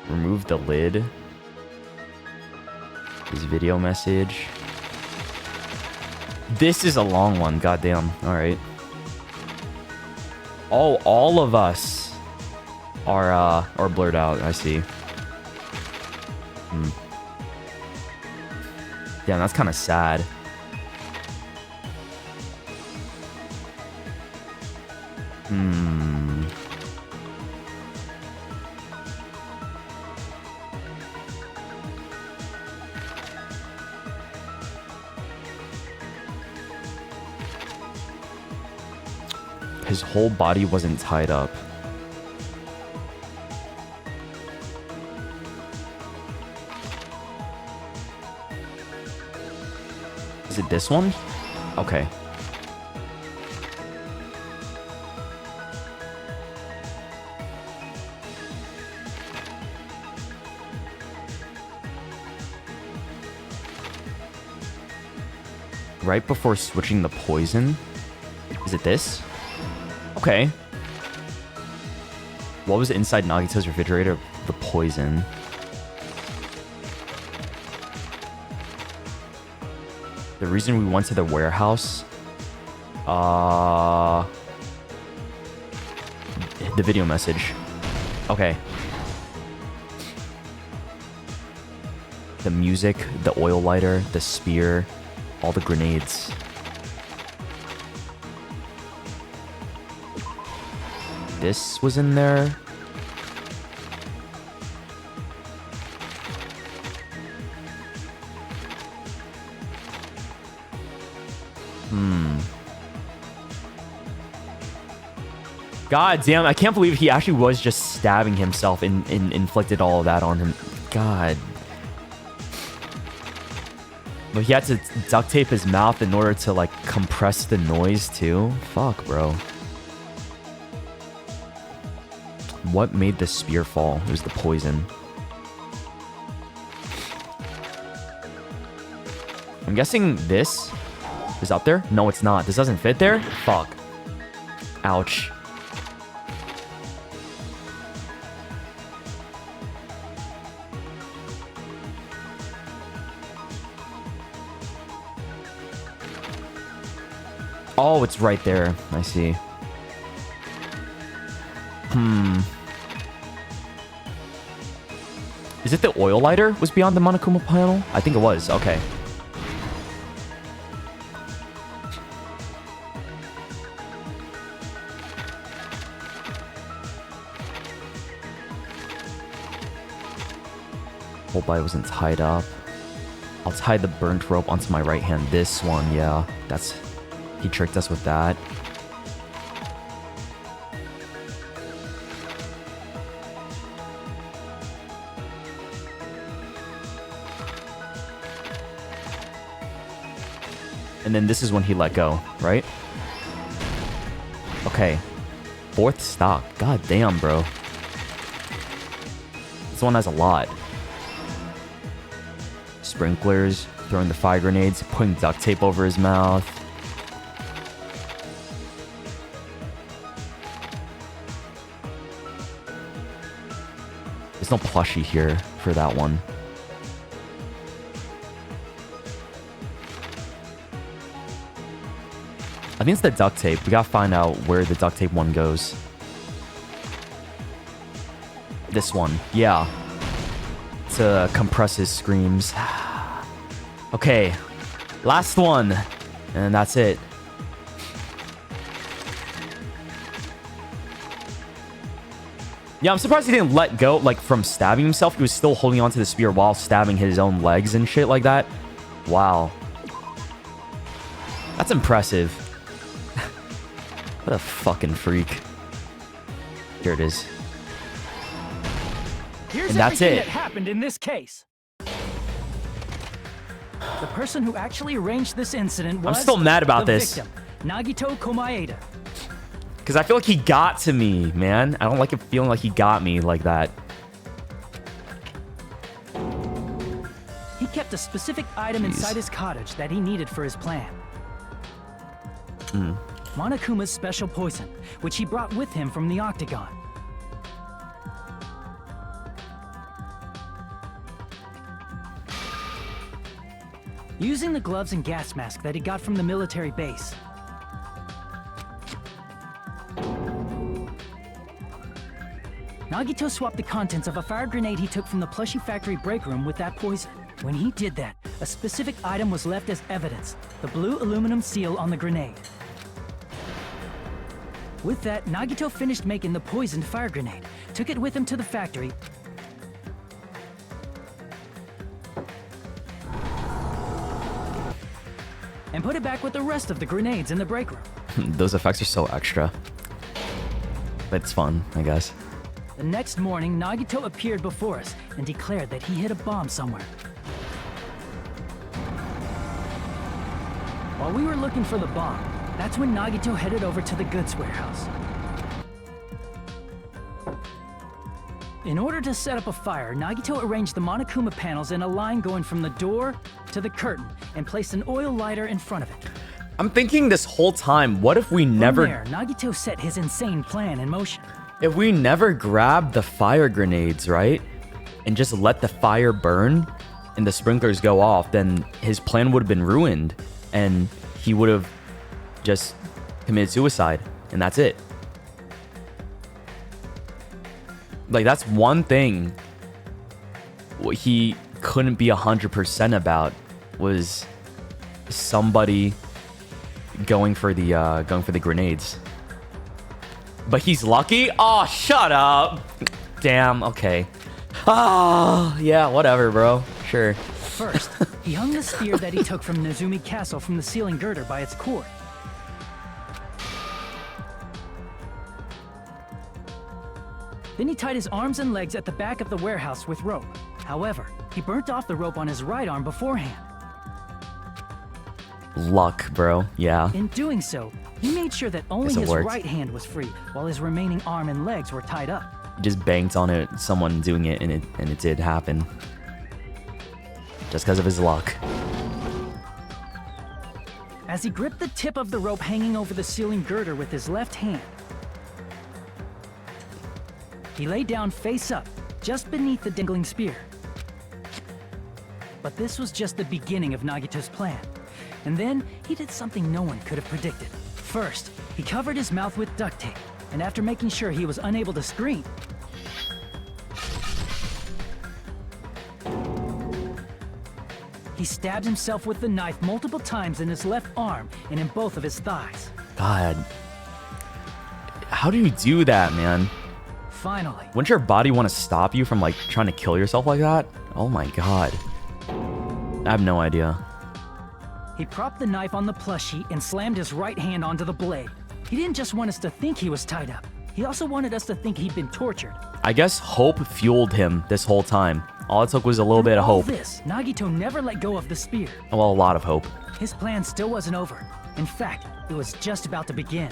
Remove the lid. His video message. This is a long one. Goddamn. Alright. Oh, all of us are blurred out. I see. Damn, that's kind of sad. His whole body wasn't tied up. Is it this one? Okay. Right before switching the poison? Is it this? Okay. What was inside Nagito's refrigerator? The poison. The reason we went to the warehouse... The video message. Okay. The music, the oil lighter, the spear, all the grenades. This was in there. God damn, I can't believe he actually was just stabbing himself and inflicted all of that on him. God. But he had to duct tape his mouth in order to, like, compress the noise, too. Fuck, bro. What made the spear fall? It was the poison. I'm guessing this is up there? No, it's not. This doesn't fit there? Fuck. Ouch. Oh, it's right there. I see. Is it the oil lighter was beyond the Monokuma panel? I think it was. Okay. Hope I wasn't tied up. I'll tie the burnt rope onto my right hand. This one, yeah. That's... He tricked us with that. And then this is when he let go, right? Okay. 4th stock. God damn, bro. This one has a lot. Sprinklers, throwing the fire grenades, putting duct tape over his mouth. There's no plushie here for that one. I think it's the duct tape. We gotta find out where the duct tape one goes. This one. Yeah. To compress his screams. Okay. Last one. And that's it. Yeah, I'm surprised he didn't let go, like, from stabbing himself. He was still holding onto the spear while stabbing his own legs and shit like that. Wow. That's impressive. What a fucking freak. Here it is. Here's And that's everything it. that happened in this case. The person who actually arranged this incident was... I'm still mad about the this. victim, Nagito Komaeda. Because I feel like he got to me, man. I don't like it feeling like he got me like that. He kept a specific item inside his cottage that he needed for his plan. Monokuma's special poison, which he brought with him from the Octagon. Using the gloves and gas mask that he got from the military base, Nagito swapped the contents of a fire grenade he took from the plushie factory break room with that poison. When he did that, a specific item was left as evidence, the blue aluminum seal on the grenade. With that, Nagito finished making the poisoned fire grenade, took it with him to the factory, and put it back with the rest of the grenades in the break room. Those effects are so extra. But it's fun, I guess. The next morning, Nagito appeared before us and declared that he hid a bomb somewhere. While we were looking for the bomb, that's when Nagito headed over to the goods warehouse. In order to set up a fire, Nagito arranged the Monokuma panels in a line going from the door to the curtain and placed an oil lighter in front of it. I'm thinking this whole time, what if we never... From there, Nagito set his insane plan in motion. If we never grabbed the fire grenades, right? And just let the fire burn and the sprinklers go off, then his plan would have been ruined. And he would have just committed suicide. And that's it. Like, that's one thing what he couldn't be 100% about was somebody going for the grenades. But he's lucky? Oh, shut up. Damn, okay. Ah, yeah, whatever, bro. Sure. First, he hung the spear that he took from Nezumi Castle from the ceiling girder by its cord. Then he tied his arms and legs at the back of the warehouse with rope. However, he burnt off the rope on his right arm beforehand. Luck, bro. Yeah. In doing so, he made sure that only Guess it his worked. right hand was free, while his remaining arm and legs were tied up. He just banked on it, someone doing it, and it did happen. Just because of his luck. As he gripped the tip of the rope hanging over the ceiling girder with his left hand, he lay down face up, just beneath the dangling spear. But this was just the beginning of Nagito's plan. And then, he did something no one could have predicted. First, he covered his mouth with duct tape, and after making sure he was unable to scream, he stabbed himself with the knife multiple times in his left arm and in both of his thighs. God. How do you do that, man? Finally, Wouldn't your body want to stop you from, like, trying to kill yourself like that? Oh my god. I have no idea. He propped the knife on the plushie and slammed his right hand onto the blade. He didn't just want us to think he was tied up. He also wanted us to think he'd been tortured. I guess hope fueled him this whole time. All it took was a little bit of all hope. This, Nagito never let go of the spear. Well, a lot of hope. His plan still wasn't over. In fact, it was just about to begin.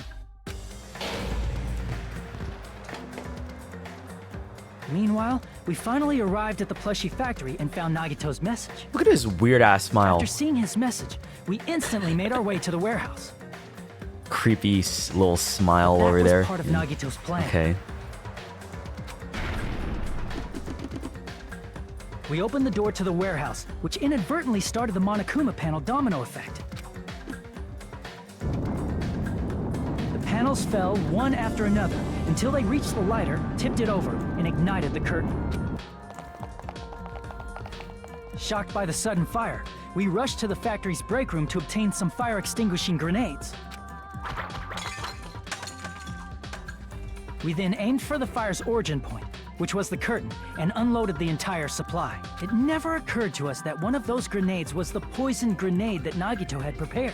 Meanwhile, we finally arrived at the plushie factory and found Nagito's message. Look at his weird-ass smile. After seeing his message, we instantly made our way to the warehouse. Creepy little smile That over was there. part of Nagito's plan. Okay. We opened the door to the warehouse, which inadvertently started the Monokuma panel domino effect. The panels fell one after another until they reached the lighter, tipped it over, and ignited the curtain. Shocked by the sudden fire, we rushed to the factory's break room to obtain some fire-extinguishing grenades. We then aimed for the fire's origin point, which was the curtain, and unloaded the entire supply. It never occurred to us that one of those grenades was the poison grenade that Nagito had prepared.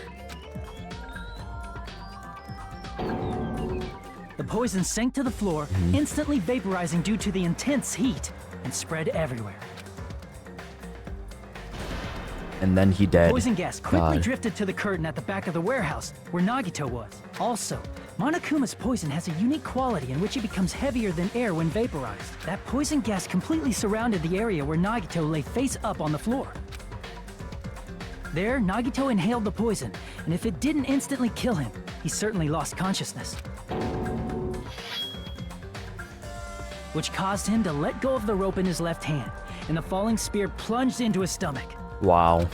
The poison sank to the floor, instantly vaporizing due to the intense heat, and spread everywhere. And then he dead. Poison gas quickly drifted to the curtain at the back of the warehouse, where Nagito was. Also, Monokuma's poison has a unique quality in which it becomes heavier than air when vaporized. That poison gas completely surrounded the area where Nagito lay face up on the floor. There, Nagito inhaled the poison, and if it didn't instantly kill him, he certainly lost consciousness. Which caused him to let go of the rope in his left hand, and the falling spear plunged into his stomach. Wow.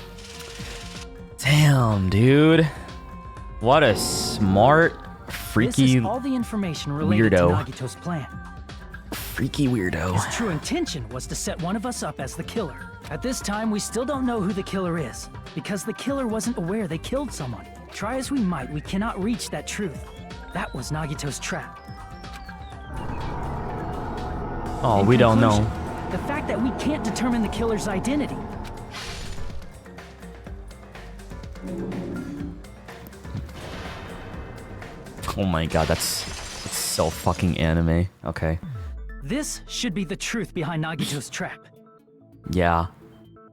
Damn, dude. What a smart, freaky This is all the information related weirdo. to Nagito's plan. Freaky weirdo. His true intention was to set one of us up as the killer. At this time, we still don't know who the killer is, because the killer wasn't aware they killed someone. Try as we might, we cannot reach that truth. That was Nagito's trap. Oh, In we don't conclusion, know. The fact that we can't determine the killer's identity. Oh my god, that's so fucking anime. Okay. This should be the truth behind Nagito's trap. Yeah.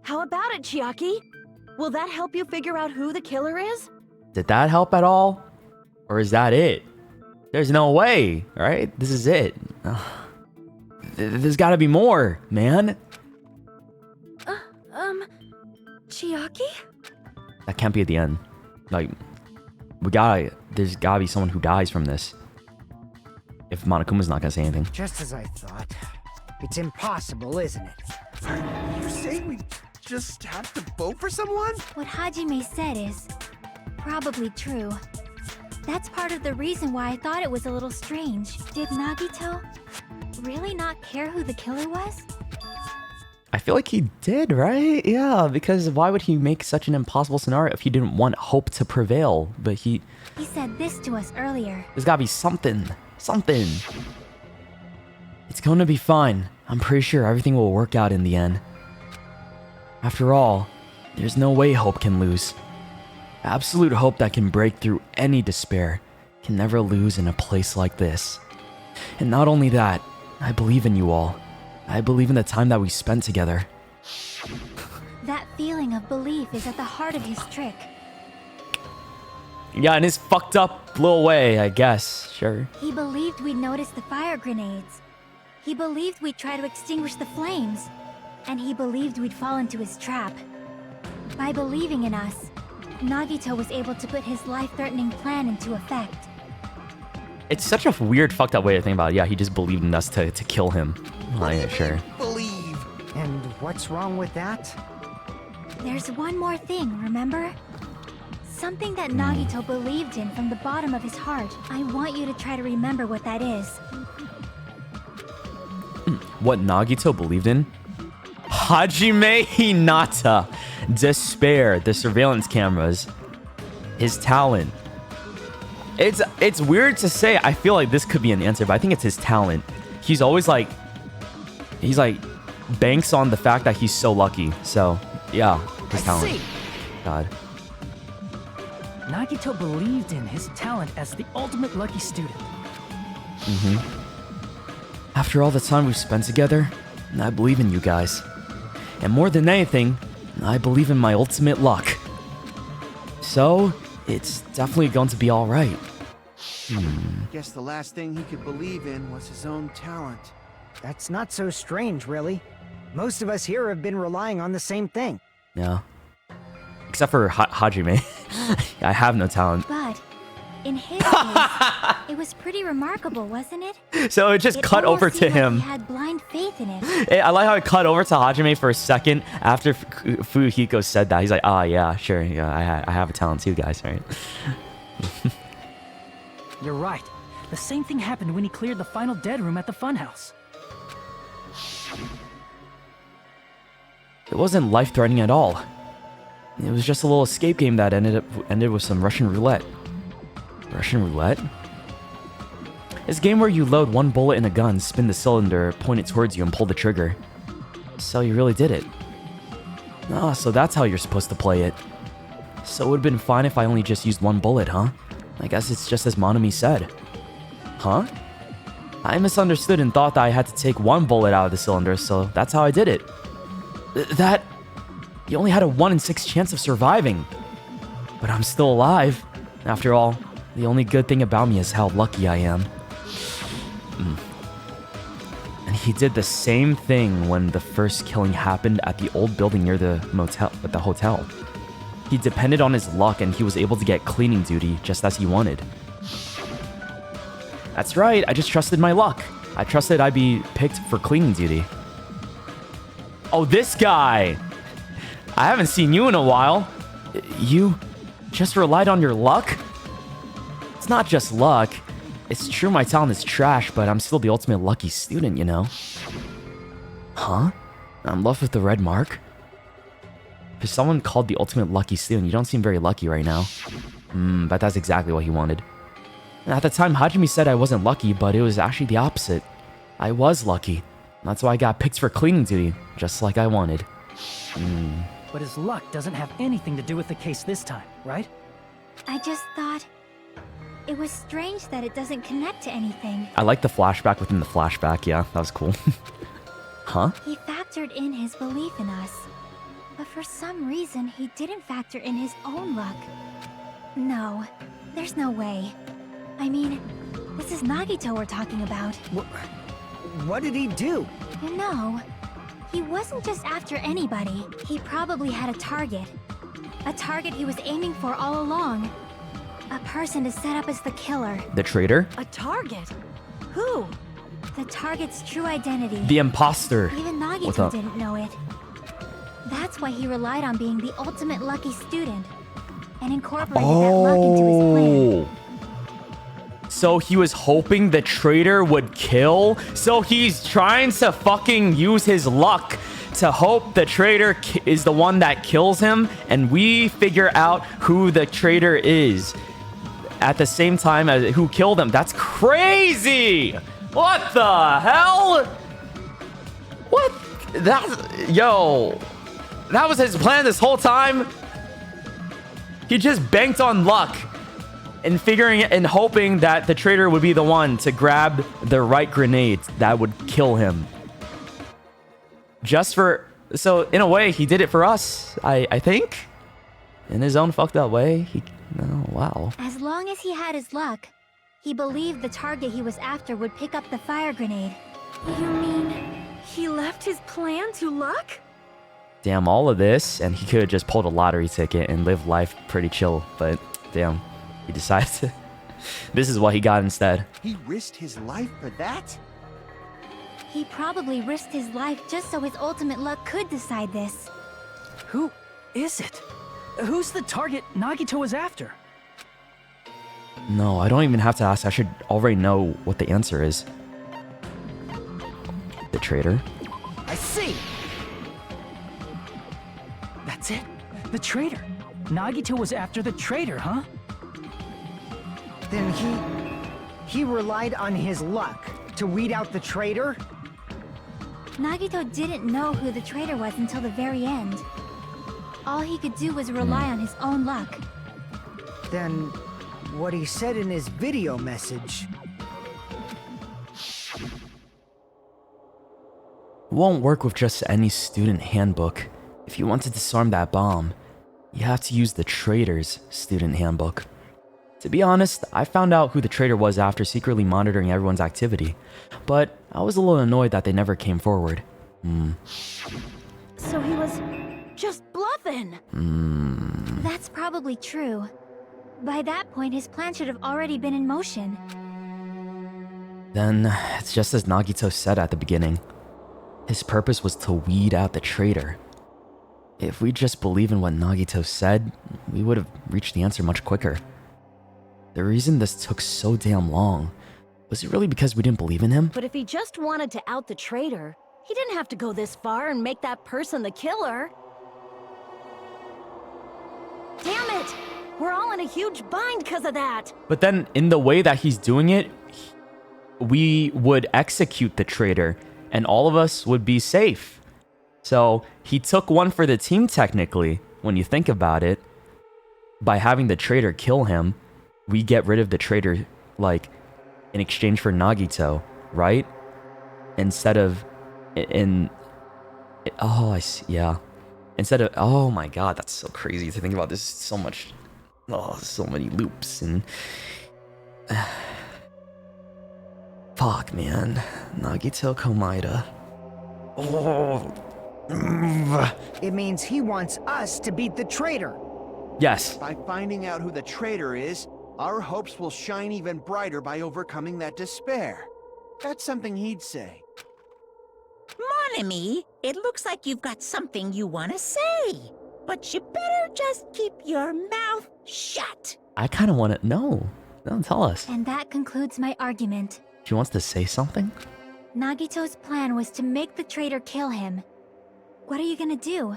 How about it, Chiaki? Will that help you figure out who the killer is? Did that help at all? Or is that it? There's no way, right? This is it. Ugh. There's gotta be more, man. Chiaki? That can't be at the end. Like, there's gotta be someone who dies from this. If Monokuma's not gonna say anything. Just as I thought. It's impossible, isn't it? Are you saying we just have to vote for someone? What Hajime said is probably true. That's part of the reason why I thought it was a little strange. Did Nagito really not care who the killer was? I feel like he did, right? Yeah, because why would he make such an impossible scenario if he didn't want hope to prevail? But He said this to us earlier. there's gotta be something. Something. It's gonna be fine. I'm pretty sure everything will work out in the end. After all, there's no way hope can lose. Absolute hope that can break through any despair can never lose in a place like this. And not only that, I believe in you all. I believe in the time that we spent together. That feeling of belief is at the heart of his trick. Yeah, in his fucked up little way, I guess. Sure. He believed we'd notice the fire grenades. He believed we'd try to extinguish the flames. And he believed we'd fall into his trap. By believing in us, Nagito was able to put his life-threatening plan into effect. It's such a weird, fucked up way to think about it. Yeah, he just believed in us to kill him. Oh, yeah, sure. Believe. And what's wrong with that? There's one more thing, remember? Something that Nagito believed in from the bottom of his heart. I want you to try to remember what that is. What Nagito believed in? Hajime Hinata. Despair. The surveillance cameras. His talent. It's weird to say. I feel like this could be an answer, but I think it's his talent. He's always like... banks on the fact that he's so lucky. So, yeah, his I talent. see. God. Nagito believed in his talent as the ultimate lucky student. After all the time we've spent together, I believe in you guys. And more than anything, I believe in my ultimate luck. So, it's definitely going to be alright. Guess the last thing he could believe in was his own talent. That's not so strange, really. Most of us here have been relying on the same thing. Yeah. Except for Hajime. I have no talent. But in his case, it was pretty remarkable, wasn't it? So it just cut almost over to seemed like him. he had blind faith in it. I like how it cut over to Hajime for a second after Fuyuhiko said that. He's like, ah, yeah, sure. Yeah, I have a talent too, guys, right? You're right. The same thing happened when he cleared the final dead room at the funhouse. It wasn't life-threatening at all. It was just a little escape game that ended with some Russian roulette. Russian roulette? It's a game where you load one bullet in a gun, spin the cylinder, point it towards you, and pull the trigger. So you really did it. Ah, so that's how you're supposed to play it. So it would have been fine if I only just used one bullet, huh? I guess it's just as Monami said. Huh? I misunderstood and thought that I had to take one bullet out of the cylinder, so that's how I did it. You only had a 1 in 6 chance of surviving. But I'm still alive. After all, the only good thing about me is how lucky I am. And he did the same thing when the first killing happened at the old building near the hotel. He depended on his luck and he was able to get cleaning duty just as he wanted. That's right, I just trusted my luck. I trusted I'd be picked for cleaning duty. Oh, this guy! I haven't seen you in a while. You just relied on your luck? It's not just luck. It's true my talent is trash, but I'm still the ultimate lucky student, you know? Huh? I'm left with the red mark? If someone called the ultimate lucky student, you don't seem very lucky right now. But that's exactly what he wanted. At the time, Hajime said I wasn't lucky, but it was actually the opposite. I was lucky. That's why I got picked for cleaning duty, just like I wanted. But his luck doesn't have anything to do with the case this time, right? I just thought it was strange that it doesn't connect to anything. I like the flashback within the flashback, yeah, that was cool. Huh? He factored in his belief in us. But for some reason, he didn't factor in his own luck. No, there's no way. I mean, this is Nagito we're talking about. What did he do? You know, he wasn't just after anybody. He probably had a target. A target he was aiming for all along. A person to set up as the killer. The traitor? A target? Who? The target's true identity. The imposter. Even Nagito didn't know it. That's why he relied on being the ultimate lucky student. And incorporated that luck into his plan. So he was hoping the traitor would kill? So he's trying to fucking use his luck to hope the traitor is the one that kills him, and we figure out who the traitor is at the same time as who killed him. That's crazy! What the hell? What? Yo, that was his plan this whole time? He just banked on luck and figuring and hoping that the traitor would be the one to grab the right grenade that would kill him. Just for... So, in a way, he did it for us, I think? In his own fucked up way. Oh, wow. As long as he had his luck, he believed the target he was after would pick up the fire grenade. You mean he left his plan to luck? Damn, all of this, and he could have just pulled a lottery ticket and lived life pretty chill, but damn, he decided to... This is what he got instead. He risked his life for that? He probably risked his life just so his ultimate luck could decide this. Who is it? Who's the target Nagito was after? No, I don't even have to ask. I should already know what the answer is. The traitor? I see! That's it. The traitor. Nagito was after the traitor, huh? Then he relied on his luck to weed out the traitor? Nagito didn't know who the traitor was until the very end. All he could do was rely on his own luck. Then, what he said in his video message... Won't work with just any student handbook. If you want to disarm that bomb, you have to use the traitor's student handbook. To be honest, I found out who the traitor was after secretly monitoring everyone's activity, but I was a little annoyed that they never came forward. So he was just bluffing. That's probably true. By that point, his plan should have already been in motion. Then, it's just as Nagito said at the beginning. His purpose was to weed out the traitor. If we just believe in what Nagito said, we would have reached the answer much quicker. The reason this took so damn long, was it really because we didn't believe in him? But if he just wanted to out the traitor, he didn't have to go this far and make that person the killer. Damn it! We're all in a huge bind because of that! But then, in the way that he's doing it, we would execute the traitor, and all of us would be safe. So, he took one for the team technically, when you think about it. By having the traitor kill him, we get rid of the traitor, like, in exchange for Nagito, right? Instead of... oh, I see, yeah. Instead of... Oh my god, that's so crazy to think about. There's so much... Oh, so many loops, and... Fuck, man. Nagito Komaeda. Oh. It means he wants us to beat the traitor. Yes. By finding out who the traitor is, our hopes will shine even brighter by overcoming that despair. That's something he'd say. Monami, it looks like you've got something you want to say. But you better just keep your mouth shut. I kind of want to know. No, tell us. And that concludes my argument. She wants to say something? Nagito's plan was to make the traitor kill him. What are you gonna do?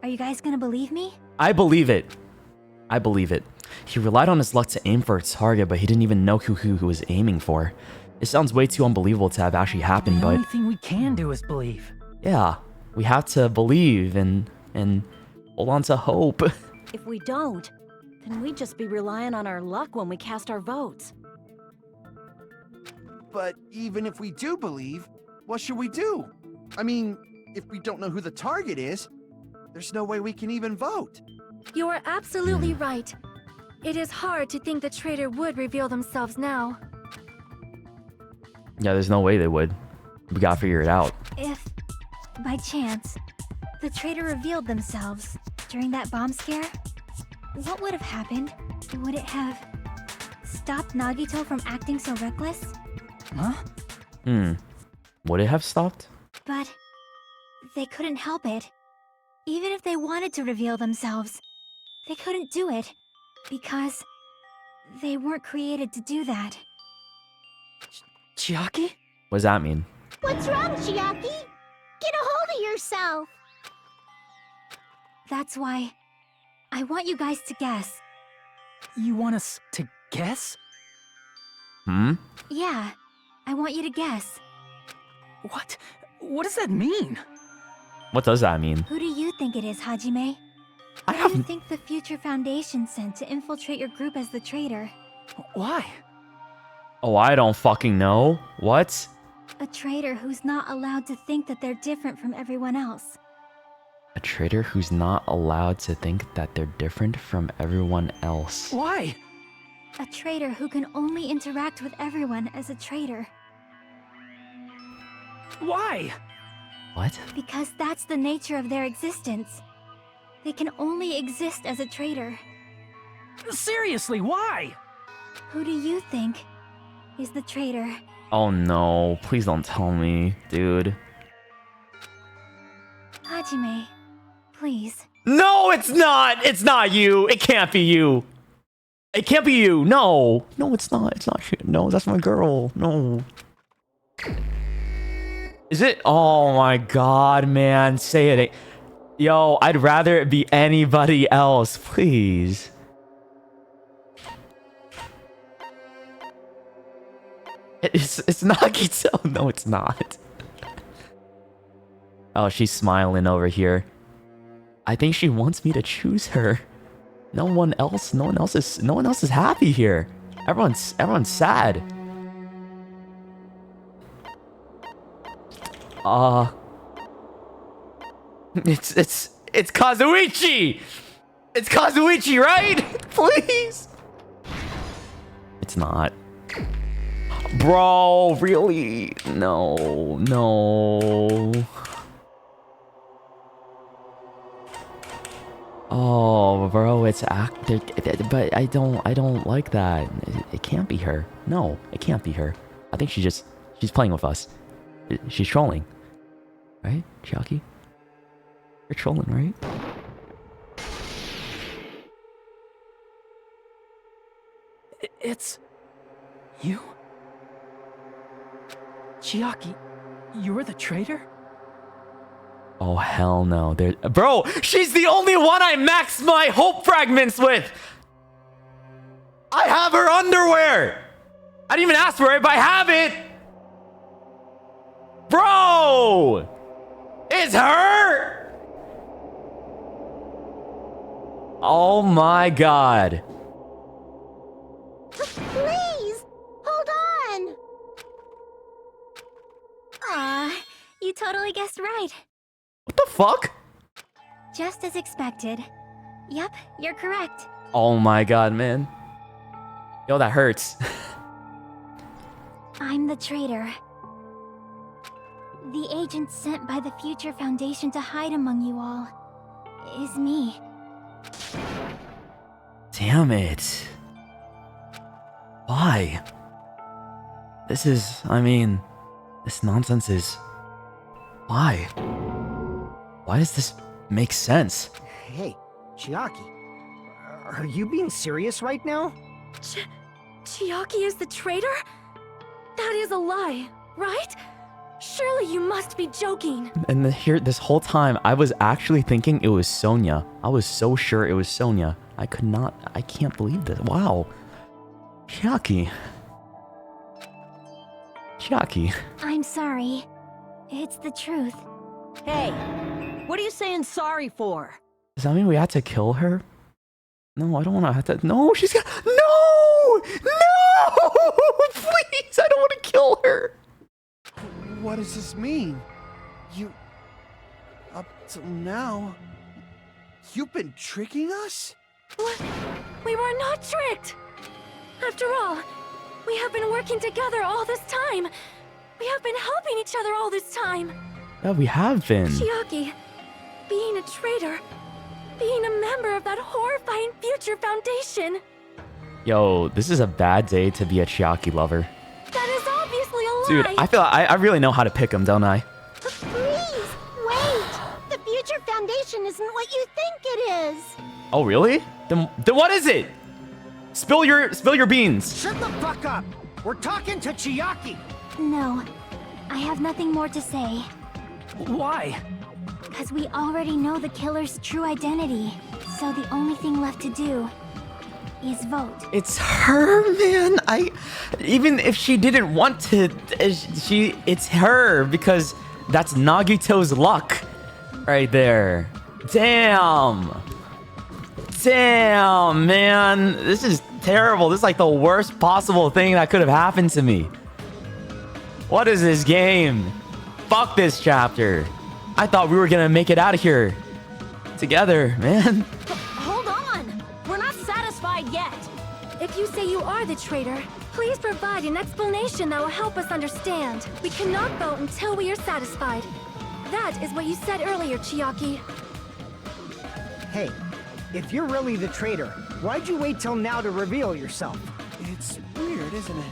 Are you guys gonna believe me? I believe it. I believe it. He relied on his luck to aim for a target, but he didn't even know who he was aiming for. It sounds way too unbelievable to have actually happened, The but... only thing we can do is believe. Yeah, we have to believe and hold on to hope. If we don't, then we'd just be relying on our luck when we cast our votes. But even if we do believe, what should we do? I mean, if we don't know who the target is, there's no way we can even vote. You are absolutely right. It is hard to think the traitor would reveal themselves now. Yeah, there's no way they would. We gotta figure it out. If, by chance, the traitor revealed themselves during that bomb scare, what would have happened? Would it have stopped Nagito from acting so reckless? Huh? Would it have stopped? But they couldn't help it. Even if they wanted to reveal themselves, they couldn't do it because they weren't created to do that. Chiaki? What does that mean? What's wrong, Chiaki? Get a hold of yourself. That's why I want you guys to guess. You want us to guess? Yeah, I want you to guess. What? What does that mean? What does that mean? Who do you think it is, Hajime? I Who do you haven't... think the future Foundation sent to infiltrate your group as the traitor? Why? Oh, I don't fucking know. What? A traitor who's not allowed to think that they're different from everyone else. A traitor who's not allowed to think that they're different from everyone else. Why? A traitor who can only interact with everyone as a traitor. Why? What? Because that's the nature of their existence. They can only exist as a traitor. Seriously, why? Who do you think is the traitor? Oh no, please don't tell me, dude. Hajime, please. No, it's not! It's not you! It can't be you! It can't be you! No! No, it's not. It's not shit. No, that's my girl. No. Is it? Oh my god, man. Say it. Yo, I'd rather it be anybody else, please. It's Nagito. No, it's not. Oh, she's smiling over here. I think she wants me to choose her. No one else is happy here. Everyone's sad. It's Kazuichi! It's Kazuichi, right? Please! It's not. Bro, really? No, no. Oh, bro, it's acted, but I don't like that. It can't be her. No, it can't be her. I think she's playing with us. She's trolling, right, Chiaki? You're trolling, right? It's you? Chiaki, you're the traitor? Oh, hell no. Bro, she's the only one I maxed my hope fragments with! I have her underwear! I didn't even ask for it, but I have it! Bro! It's her! Oh my god. Please, hold on. Aw, you totally guessed right. What the fuck? Just as expected. Yep, you're correct. Oh my god, man. Yo, that hurts. I'm the traitor. The agent sent by the Future Foundation to hide among you all is me. Damn it. Why? This nonsense is... Why? Why does this make sense? Hey, Chiaki, are you being serious right now? Chiaki is the traitor? That is a lie, right? Surely you must be joking. And this whole time, I was actually thinking it was Sonia. I was so sure it was Sonia. I can't believe this. Wow. Chiaki. I'm sorry. It's the truth. Hey, what are you saying sorry for? Does that mean we had to kill her? No, I don't want to have to. No, she's got. No! No! Please, I don't want to kill her. What does this mean? Up till now, you've been tricking us? What? We were not tricked! After all, we have been working together all this time. We have been helping each other all this time. Yeah, we have been. Chiaki, being a traitor, being a member of that horrifying Future Foundation. Yo, this is a bad day to be a Chiaki lover. That is obviously a lie. Dude, I feel I really know how to pick him, don't I? Please, wait. The Future Foundation isn't what you think it is. Oh, really? Then what is it? Spill your beans. Shut the fuck up! We're talking to Chiaki! No, I have nothing more to say. Why? Because we already know the killer's true identity. So the only thing left to do is vote. It's her, man. Even if she didn't want to, it's her, because that's Nagito's luck right there. Damn, man. This is terrible. This is like the worst possible thing that could have happened to me. What is this game? Fuck this chapter. I thought we were gonna make it out of here together, man. Hold on! We're not satisfied yet! If you say you are the traitor, please provide an explanation that will help us understand. We cannot vote until we are satisfied. That is what you said earlier, Chiaki. Hey, if you're really the traitor, why'd you wait till now to reveal yourself? It's weird, isn't it?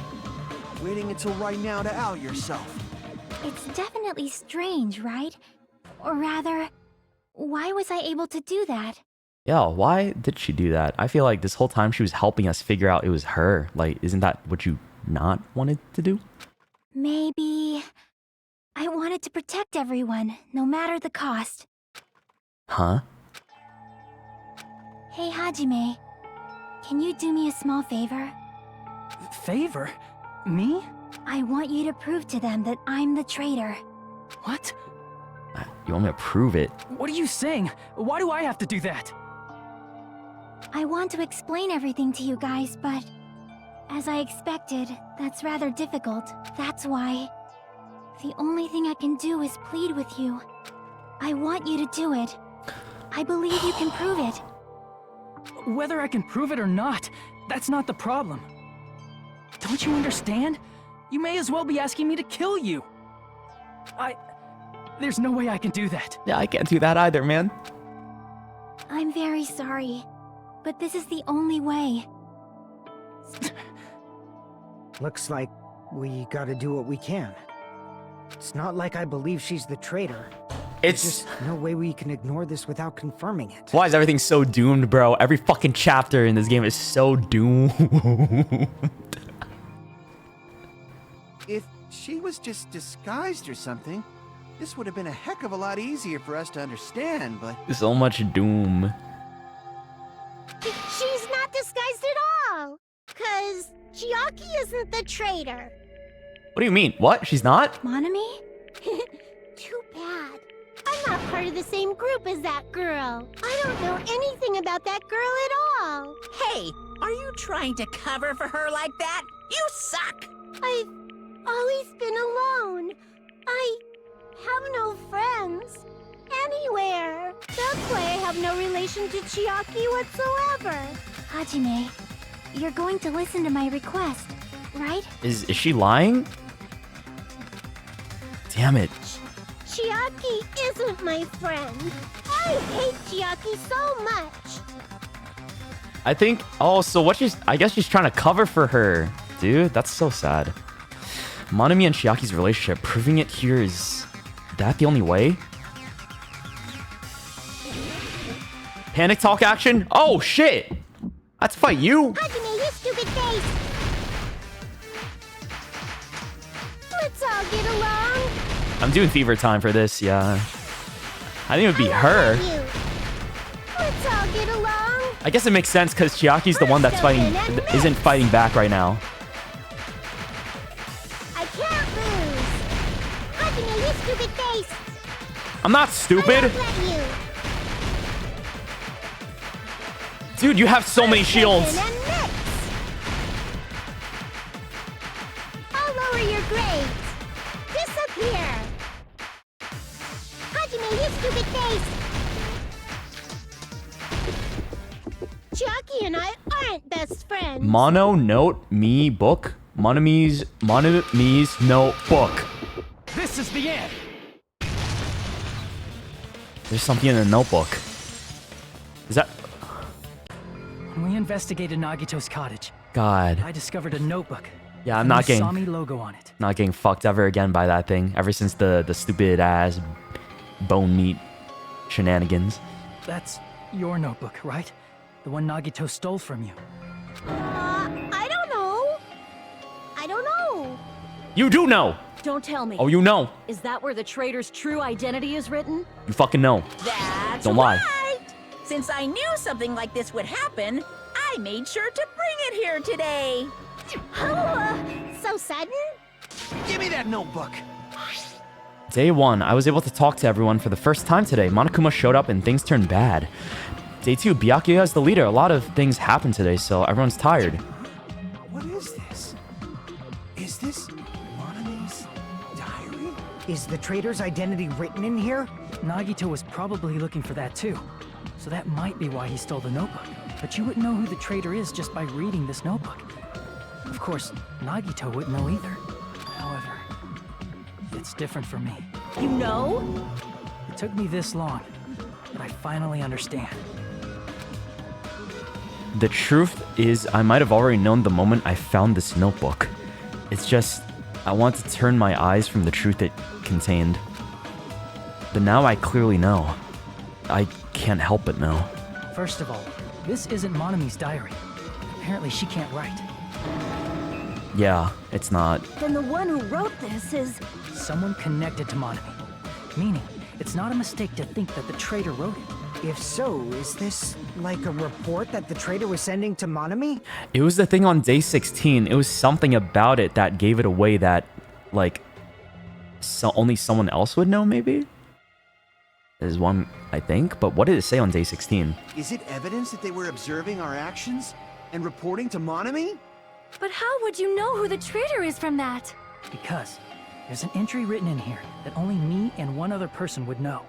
Waiting until right now to out yourself. It's definitely strange, right? Or rather, why was I able to do that? Yeah, why did she do that? I feel like this whole time she was helping us figure out it was her. Like, isn't that what you not wanted to do? Maybe I wanted to protect everyone, no matter the cost. Huh? Hey, Hajime, can you do me a small favor? Favor? Me? I want you to prove to them that I'm the traitor. What? You want me to prove it? What are you saying? Why do I have to do that? I want to explain everything to you guys, but as I expected, that's rather difficult. That's why the only thing I can do is plead with you. I want you to do it. I believe you can prove it. Whether I can prove it or not, that's not the problem. Don't you understand? You may as well be asking me to kill you. There's no way I can do that. Yeah, I can't do that either, man. I'm very sorry, but this is the only way. Looks like we gotta do what we can. It's not like I believe she's the traitor. It's There's just no way we can ignore this without confirming it. Why is everything so doomed, bro? Every fucking chapter in this game is so doomed. If she was just disguised or something, this would have been a heck of a lot easier for us to understand, but... So much doom. She's not disguised at all. 'Cause Chiaki isn't the traitor. What do you mean? What? She's not? Monami? Too bad. I'm not part of the same group as that girl. I don't know anything about that girl at all. Hey, are you trying to cover for her like that? You suck! I've always been alone. I have no friends anywhere. That's why I have no relation to Chiaki whatsoever. Hajime, you're going to listen to my request, right? Is she lying? Damn it. Chiaki isn't my friend. I hate Chiaki so much. I think... Oh, so what she's... I guess she's trying to cover for her. Dude, that's so sad. Monami and Chiaki's relationship, proving it here is... that the only way? Panic talk action? Oh, shit! Let's fight you! Hajime, you stupid face! Let's all get along. I'm doing fever time for this, yeah. I think it would be her. You. Let's all get along. I guess it makes sense because Chiaki's the one that's fighting... isn't fighting back right now. I can't lose. Hajime, you stupid face! I'm not I stupid! won't let you. Dude, you have so many shields! And mix. I'll lower your grades. Disappear. Hajime, you stupid face! Chiaki and I aren't best friends. Mono note me book. Monami's notebook. This is the end. There's something in the notebook. Is that... When we investigated Nagito's cottage, God. I discovered a notebook. Yeah, I'm with not the getting... Sami logo on it. Not getting fucked ever again by that thing. Ever since the stupid ass bone meat shenanigans. That's your notebook, right? The one Nagito stole from you. I don't know. I don't know. You do know! Don't tell me. Oh, you know. Is that where the traitor's true identity is written? You fucking know. That's Don't lie. right! Since I knew something like this would happen, I made sure to bring it here today. So sudden? Give me that notebook! Day 1, I was able to talk to everyone for the first time today. Monokuma showed up and things turned bad. Day 2, Byakuya is the leader. A lot of things happened today, so everyone's tired. What is this? Is this Monami's diary? Is the traitor's identity written in here? Nagito was probably looking for that too. So that might be why he stole the notebook. But you wouldn't know who the traitor is just by reading this notebook. Of course, Nagito wouldn't know either. However, it's different for me. You know? It took me this long, but I finally understand. The truth is, I might have already known the moment I found this notebook. It's just, I want to turn my eyes from the truth it contained. But now I clearly know. I can't help but know. First of all, this isn't Monami's diary. Apparently she can't write. Yeah, it's not. Then the one who wrote this is... Someone connected to Monami. Meaning, it's not a mistake to think that the traitor wrote it. If so, is this like a report that the traitor was sending to Monami? It was the thing on day 16. It was something about it that gave it away that, like, only someone else would know, maybe? is one, I think. But what did it say on day 16? Is it evidence that they were observing our actions and reporting to Monami? But how would you know who the traitor is from that? Because there's an entry written in here that only me and one other person would know.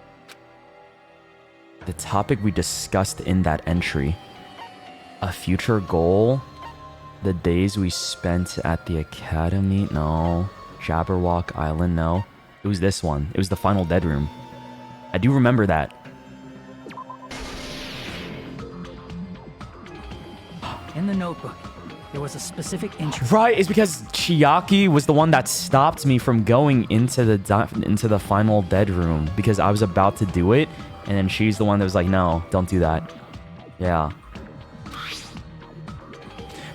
The topic we discussed in that entry. A future goal? The days we spent at the academy? No. Jabberwock Island? No. It was this one. It was the final dead room. I do remember that. In the notebook, there was a specific entry. Right, it's because Chiaki was the one that stopped me from going into the final dead room because I was about to do it, and then she's the one that was like, "No, don't do that." Yeah.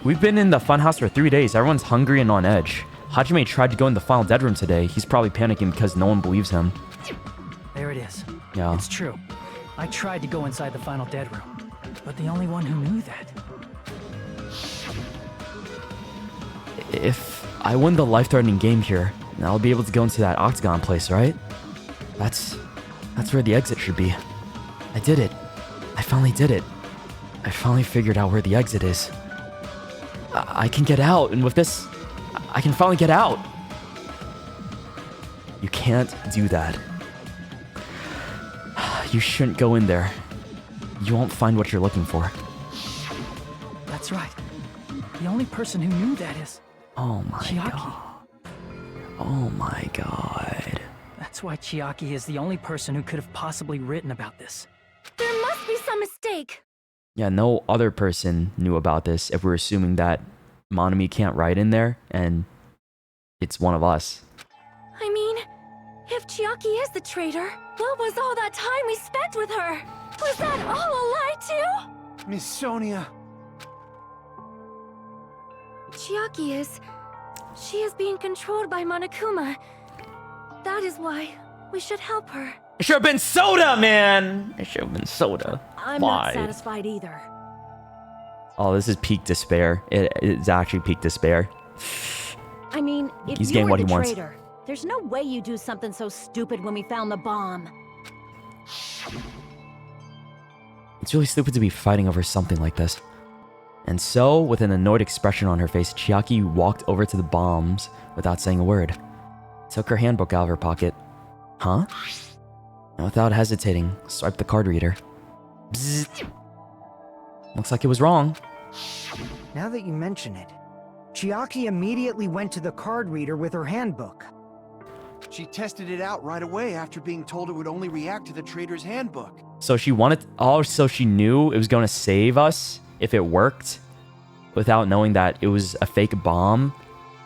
We've been in the funhouse for 3 days. Everyone's hungry and on edge. Hajime tried to go in the final dead room today. He's probably panicking because no one believes him. There it is. Yeah. It's true. I tried to go inside the final dead room, but the only one who knew that. If I win the life-threatening game here, I'll be able to go into that octagon place, right? That's where the exit should be. I did it. I finally did it. I finally figured out where the exit is. I can get out, and with this, I can finally get out. You can't do that. You shouldn't go in there. You won't find what you're looking for. That's right. The only person who knew that is... Oh my Chiaki. god. Oh my god. That's why Chiaki is the only person who could have possibly written about this. There must be some mistake. Yeah, no other person knew about this if we're assuming that Monami can't write in there and it's one of us. I mean, if Chiaki is the traitor, what was all that time we spent with her? Was that all a lie too? Miss Sonia. Chiaki is... She is being controlled by Monokuma. That is why we should help her. It should have been soda, man! It should have been soda. I'm Why? not satisfied either. Oh, this is peak despair. It's actually peak despair. I mean, if He's you getting were what the he wants. traitor, there's no way you do something so stupid when we found the bomb. It's really stupid to be fighting over something like this. And so, with an annoyed expression on her face, Chiaki walked over to the bombs without saying a word. Took her handbook out of her pocket. Huh? And without hesitating, swiped the card reader. Bzzzt. Looks like it was wrong. Now that you mention it, Chiaki immediately went to the card reader with her handbook. She tested it out right away after being told it would only react to the traitor's handbook. So she wanted... Oh, so she knew it was going to save us if it worked without knowing that it was a fake bomb?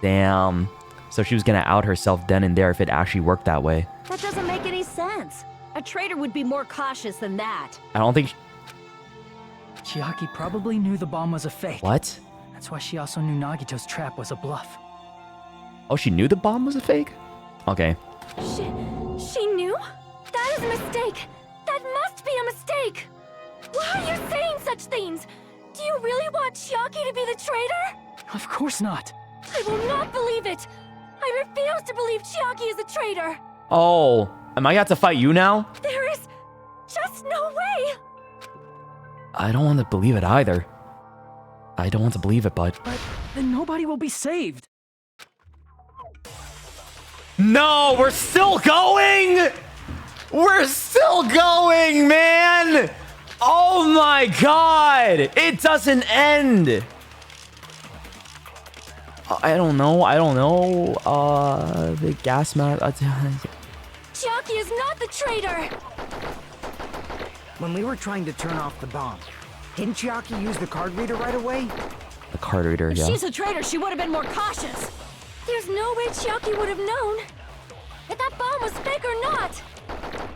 Damn. So she was going to out herself then and there if it actually worked that way. That doesn't make any sense. A traitor would be more cautious than that. I don't think... Chiaki probably knew the bomb was a fake. What? That's why she also knew Nagito's trap was a bluff. Oh, she knew the bomb was a fake? Okay. She knew? That is a mistake. That must be a mistake. Why are you saying such things? Do you really want Chiaki to be the traitor? Of course not. I will not believe it. I refuse to believe Chiaki is a traitor. Oh, am I got to fight you now? There is just no way. I don't want to believe it either. I don't want to believe it, but... But then nobody will be saved. No, we're still going! We're still going, man! Oh my god! It doesn't end! I don't know. The gas mask... Chiaki is not the traitor. When we were trying to turn off the bomb, didn't Chiaki use the card reader right away? The card reader, If yeah. she's a traitor, she would have been more cautious. There's no way Chiaki would have known if that bomb was fake or not.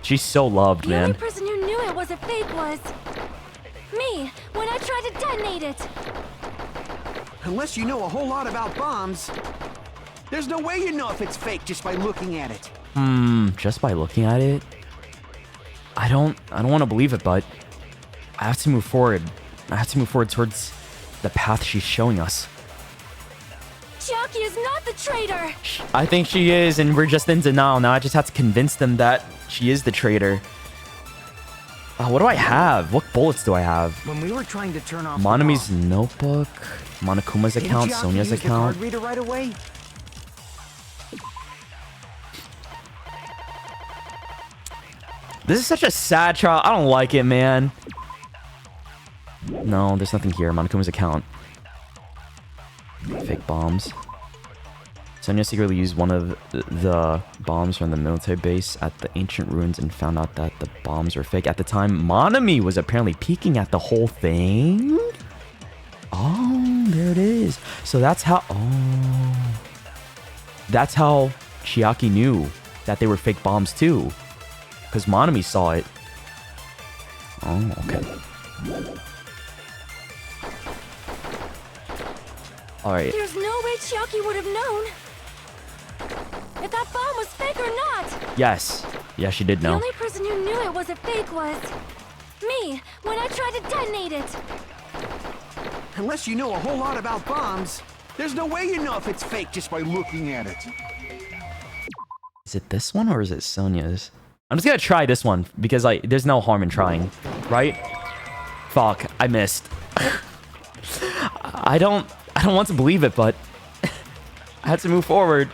She's so loved, The man. only person who knew it was a fake was me when I tried to detonate it. Unless you know a whole lot about bombs, there's no way you know if it's fake just by looking at it. Just by looking at it? I don't want to believe it, but I have to move forward. I have to move forward towards the path she's showing us. Chiaki is not the traitor. I think she is, and we're just in denial now. I just have to convince them that she is the traitor. What do I have? What bullets do I have? When we were trying to turn off Monami's the bomb, notebook, Monokuma's didn't account, Chiaki Sonya's use the account. card reader right away? This is such a sad trial. I don't like it, man. No, there's nothing here. Monokuma's account. Fake bombs. Sonya secretly used one of the bombs from the military base at the ancient ruins and found out that the bombs were fake. At the time, Monami was apparently peeking at the whole thing. Oh, there it is. So that's how... Oh. That's how Chiaki knew that they were fake bombs too. Because Monami saw it. Oh, okay. Alright. There's no way Chiaki would have known if that bomb was fake or not. Yes. Yeah, she did The know. only person who knew it was a fake was me when I tried to detonate it. Unless you know a whole lot about bombs, there's no way you know if it's fake just by looking at it. Is it this one or is it Sonya's? I'm just gonna try this one because like there's no harm in trying, right? Fuck, I missed. I don't want to believe it, but I had to move forward.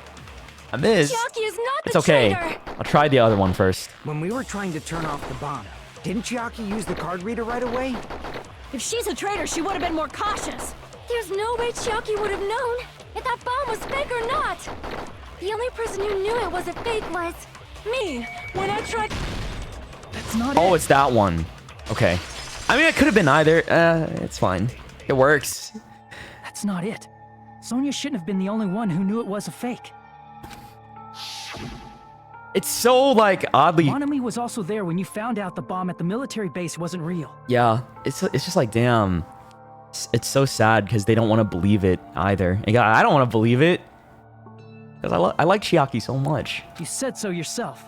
I missed. Chiaki is not It's the okay. traitor. I'll try the other one first. When we were trying to turn off the bomb, didn't Chiaki use the card reader right away? If she's a traitor, she would have been more cautious. There's no way Chiaki would have known if that bomb was fake or not. The only person who knew it was a fake was me when I tried. That's not Oh, it. it's that one. Okay. I mean, it could have been either. It's fine. It works. That's not it. Sonya shouldn't have been the only one who knew it was a fake. It's so like oddly. Monami was also there when you found out the bomb at the military base wasn't real. Yeah. It's just like damn. It's so sad because they don't want to believe it either. And I don't want to believe it because I like Chiaki so much. You said so yourself.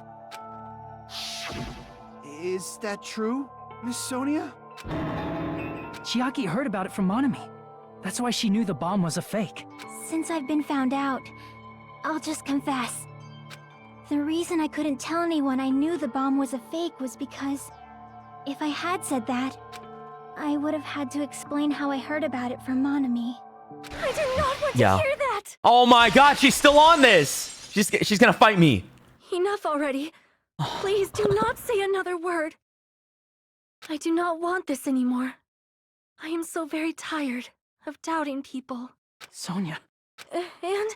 Is that true, Miss Sonia? Chiaki heard about it from Monami. That's why she knew the bomb was a fake. Since I've been found out, I'll just confess. The reason I couldn't tell anyone I knew the bomb was a fake was because if I had said that, I would have had to explain how I heard about it from Monami. I did not want Yeah. to hear that. Oh my god, she's still on this. She's gonna fight me. Enough already. Please do not say another word. I do not want this anymore. I am so very tired of doubting people. Sonya. And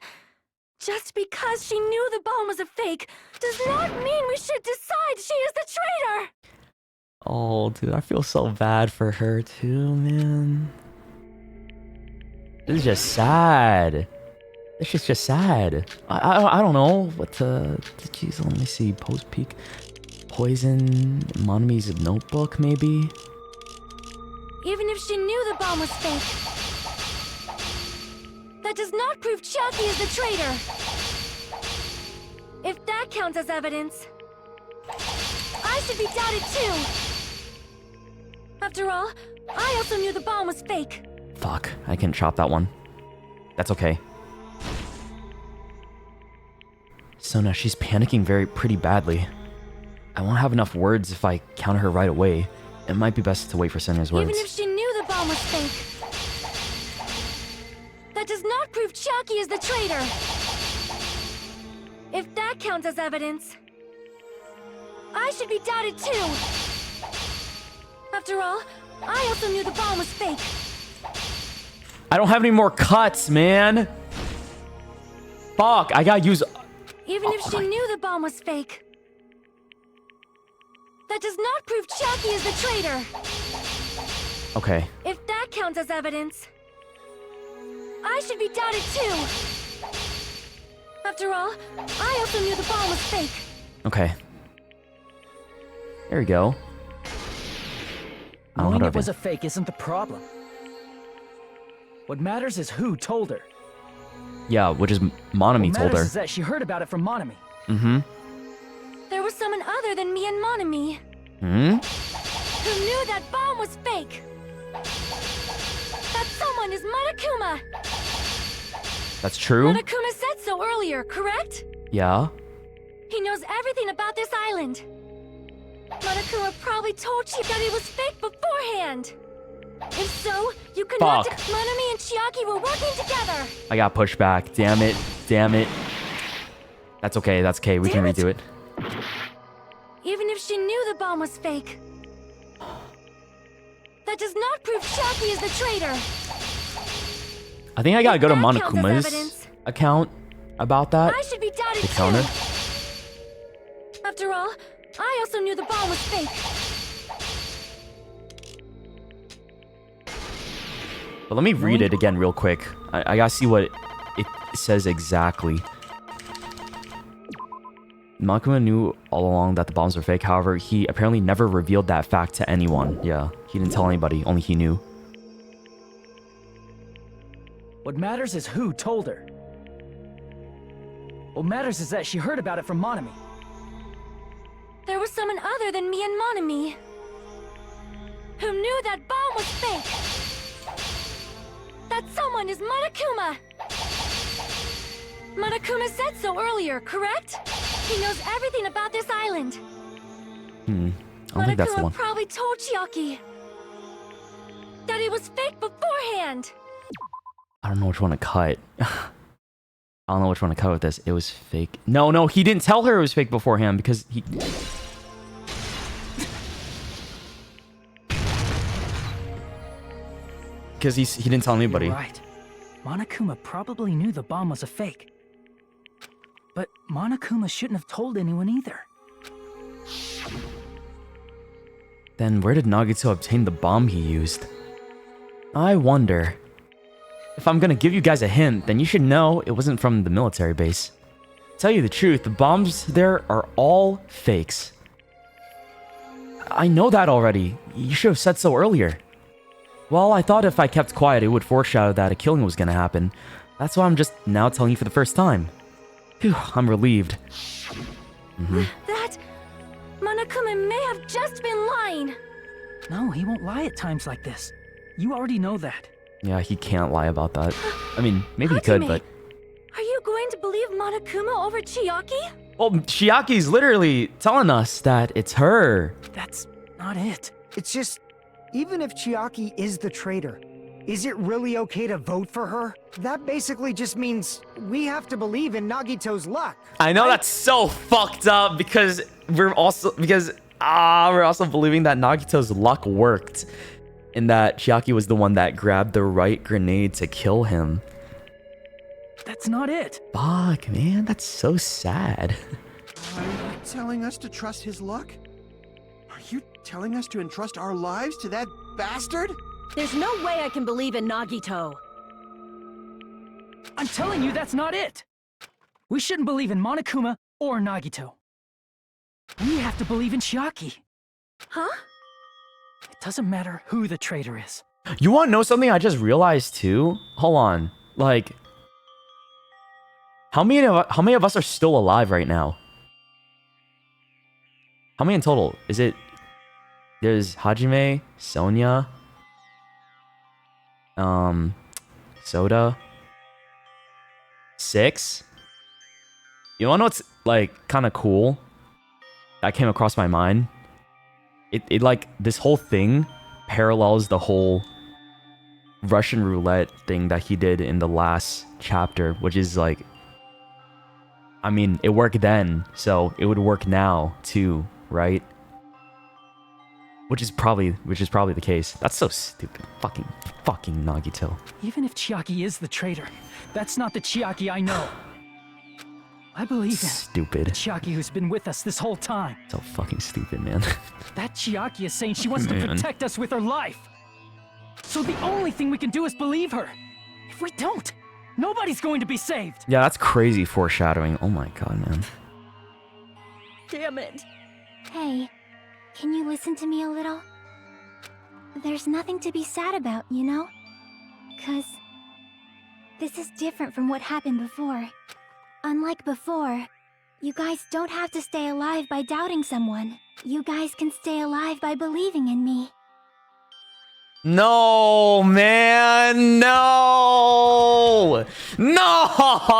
just because she knew the bomb was a fake does not mean we should decide she is the traitor! Oh, dude, I feel so bad for her too, man. This is just sad. It's just sad. I don't know what to... Jeez, let me see. Post peek. Poison. Monami's notebook, maybe? Even if she knew the bomb was fake, that does not prove Chiaki is the traitor. If that counts as evidence, I should be doubted too. After all, I also knew the bomb was fake. Fuck, I can chop that one. That's okay. So now she's panicking pretty badly. I won't have enough words if I counter her right away. It might be best to wait for Sonya's words. Even if she knew the bomb was fake, that does not prove Chiaki is the traitor. If that counts as evidence, I should be doubted too. After all, I also knew the bomb was fake. I don't have any more cuts, man. Fuck, I gotta use... Even if she knew the bomb was fake, that does not prove Chiaki is the traitor. Okay. If that counts as evidence, I should be doubted too. After all, I also knew the bomb was fake. Okay. There we go. Knowing it was a fake isn't the problem. What matters is who told her. Yeah, which is Monami What told matters her. is that she heard about it from Monami. Mm-hmm. There was someone other than me and Monami Hmm? who knew that bomb was fake. That someone is Monokuma. That's true? Monokuma said so earlier, correct? Yeah. He knows everything about this island. Monokuma probably told you that it was fake beforehand. If so, you could not. Fuck. Monami and Chiaki were working together. I got pushed back. Damn it. Damn it. That's okay. That's okay. We can redo it. Even if she knew the bomb was fake, that does not prove Chiaki is the traitor. I think I gotta go to That counts as Monokuma's evidence. account about that. I should be doubted The counter. too. After all, I also knew the bomb was fake. But let me read it again real quick. I gotta see what it says exactly. Monokuma knew all along that the bombs were fake. However, he apparently never revealed that fact to anyone. Yeah, he didn't tell anybody. Only he knew. What matters is who told her. What matters is that she heard about it from Monami. There was someone other than me and Monami who knew that bomb was fake. That someone is Monokuma. Monokuma said so earlier, correct? He knows everything about this island. I don't think that's the Monokuma one. probably told Chiaki that it was fake beforehand. I don't know which one to cut. I don't know which one to cut with this. It was fake. No, he didn't tell her it was fake beforehand because he... Because he didn't tell anybody. You're right. Monokuma probably knew the bomb was a fake. But Monokuma shouldn't have told anyone either. Then where did Nagito obtain the bomb he used? I wonder. If I'm gonna give you guys a hint, then you should know it wasn't from the military base. Tell you the truth, the bombs there are all fakes. I know that already. You should have said so earlier. Well, I thought if I kept quiet, it would foreshadow that a killing was gonna happen. That's why I'm just now telling you for the first time. Phew, I'm relieved. That Monokuma may have just been lying. No, he won't lie at times like this. You already know that. Yeah, he can't lie about that. I mean, maybe he could, Hajime, but... Are you going to believe Monokuma over Chiaki? Well, Chiaki's literally telling us that it's her. That's not it. It's just, even if Chiaki is the traitor, is it really okay to vote for her? That basically just means we have to believe in Nagito's luck. I know that's so fucked up because we're also believing that Nagito's luck worked. And that Chiaki was the one that grabbed the right grenade to kill him. That's not it. Fuck, man, that's so sad. Are you telling us to trust his luck? Are you telling us to entrust our lives to that bastard? There's no way I can believe in Nagito. I'm telling you that's not it. We shouldn't believe in Monokuma or Nagito. We have to believe in Chiaki. Huh? It doesn't matter who the traitor is. You want to know something I just realized too? Hold on. Like, how many of us are still alive right now? How many in total? Is it... There's Hajime, Sonia, Soda. 6? You wanna know what's, like, kind of cool? That came across my mind. It like, this whole thing parallels the whole Russian roulette thing that he did in the last chapter, which is like... I mean, it worked then, so it would work now, too, right? Which is probably the case. That's so stupid. Fucking Nagito. Even if Chiaki is the traitor, that's not the Chiaki I know. I believe in Stupid. the Chiaki who's been with us this whole time. So fucking stupid, man. That Chiaki is saying she wants to Man. protect us with her life. So the only thing we can do is believe her. If we don't, nobody's going to be saved. Yeah, that's crazy foreshadowing. Oh my god, man. Damn it. Hey, can you listen to me a little? There's nothing to be sad about, you know? 'Cause this is different from what happened before. Unlike before, you guys don't have to stay alive by doubting someone. You guys can stay alive by believing in me. No, man, no! No!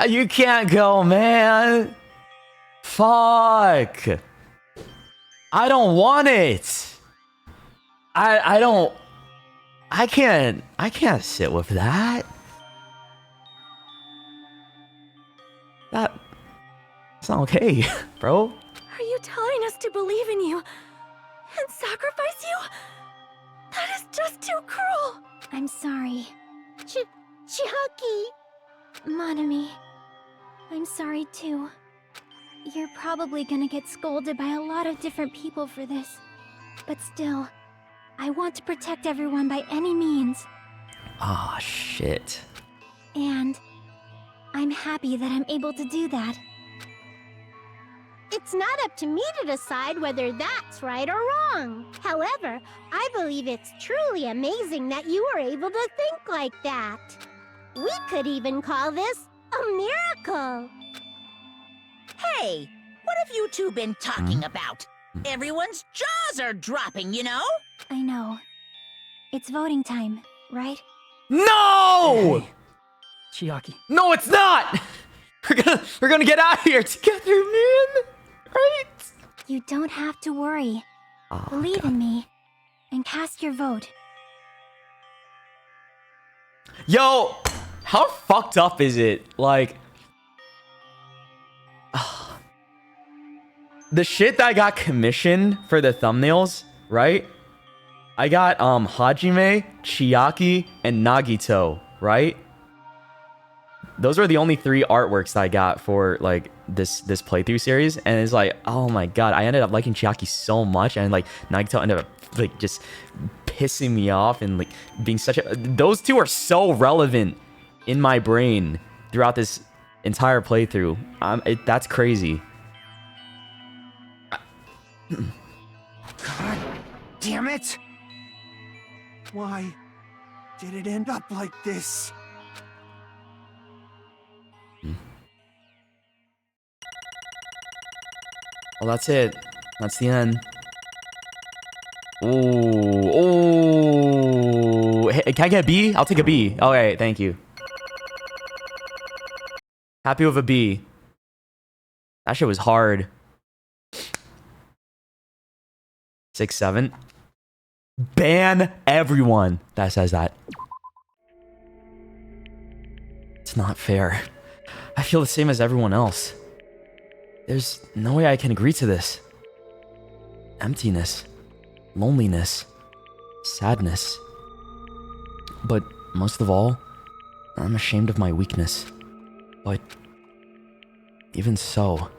You can't go, man. Fuck. I don't want it. I don't. I can't sit with that. That's not okay, bro. Are you telling us to believe in you and sacrifice you? That is just too cruel. I'm sorry. Chiaki. Monami. I'm sorry too. You're probably gonna get scolded by a lot of different people for this. But still, I want to protect everyone by any means. Ah, shit. And I'm happy that I'm able to do that. It's not up to me to decide whether that's right or wrong. However, I believe it's truly amazing that you were able to think like that. We could even call this a miracle. Hey, what have you two been talking about? Everyone's jaws are dropping, you know? I know. It's voting time, right? No! Hey, Chiaki. No, it's not! We're gonna get out of here together, man! Right? You don't have to worry. Oh, Believe God. in me and cast your vote. Yo, how fucked up is it? Like, the shit that I got commissioned for the thumbnails, right? I got Hajime, Chiaki, and Nagito, right? Those were the only 3 artworks that I got for like this playthrough series, and it's like, oh my god, I ended up liking Chiaki so much, and like Nagito ended up like just pissing me off and like being such a. Those 2 are so relevant in my brain throughout this entire playthrough. That's crazy. God damn it! Why did it end up like this? Well, that's it. That's the end. Ooh, ooh. Hey, can I get a B? I'll take a B. Okay, thank you. Happy with a B. That shit was hard. 6, 7. Ban everyone that says that. It's not fair. I feel the same as everyone else. There's no way I can agree to this. Emptiness, loneliness, sadness. But most of all, I'm ashamed of my weakness. But even so,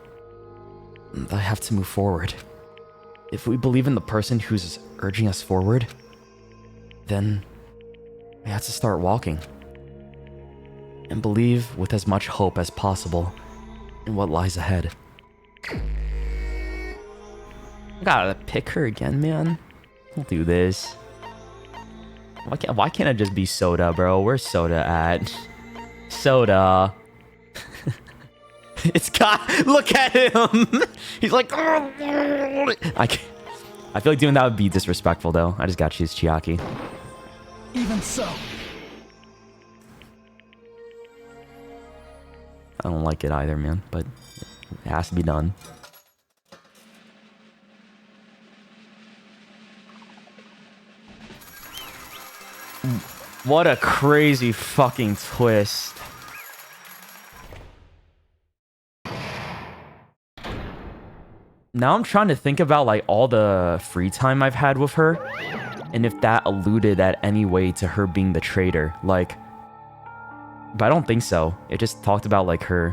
I have to move forward. If we believe in the person who's urging us forward, then we have to start walking. And believe with as much hope as possible in what lies ahead. I gotta pick her again, man. We'll do this. Why can't I just be Soda, bro? Where's Soda at? Soda. It's got. Look at him. He's like. I feel like doing that would be disrespectful, though. I just got to choose Chiaki. Even so. I don't like it either, man. But it has to be done. What a crazy fucking twist. Now I'm trying to think about like all the free time I've had with her, and if that alluded at any way to her being the traitor. Like, but I don't think so. It just talked about like her,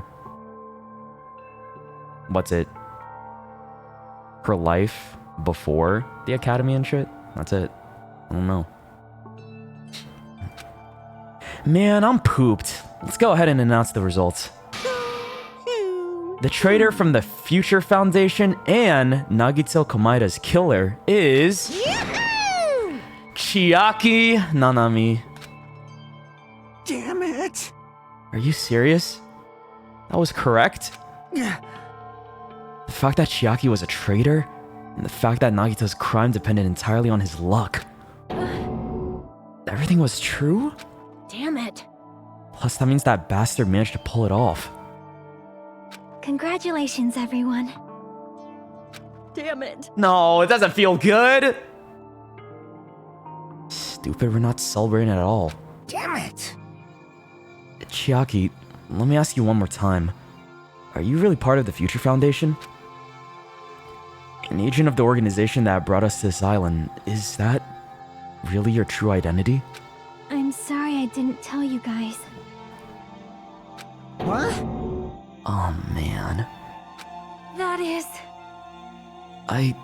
what's it? Her life before the academy and shit. That's it. I don't know. Man, I'm pooped. Let's go ahead and announce the results. The traitor from the Future Foundation and Nagito Komaida's killer is... Yahoo! Chiaki Nanami. Damn it! Are you serious? That was correct? Yeah. The fact that Chiaki was a traitor, and the fact that Nagito's crime depended entirely on his luck. Everything was true? Damn it. Plus, that means that bastard managed to pull it off. Congratulations, everyone. Damn it. No, it doesn't feel good. Stupid, we're not celebrating at all. Damn it! Chiaki, let me ask you one more time. Are you really part of the Future Foundation? An agent of the organization that brought us to this island, is that really your true identity? I'm sorry I didn't tell you guys. What? Oh man. That is... I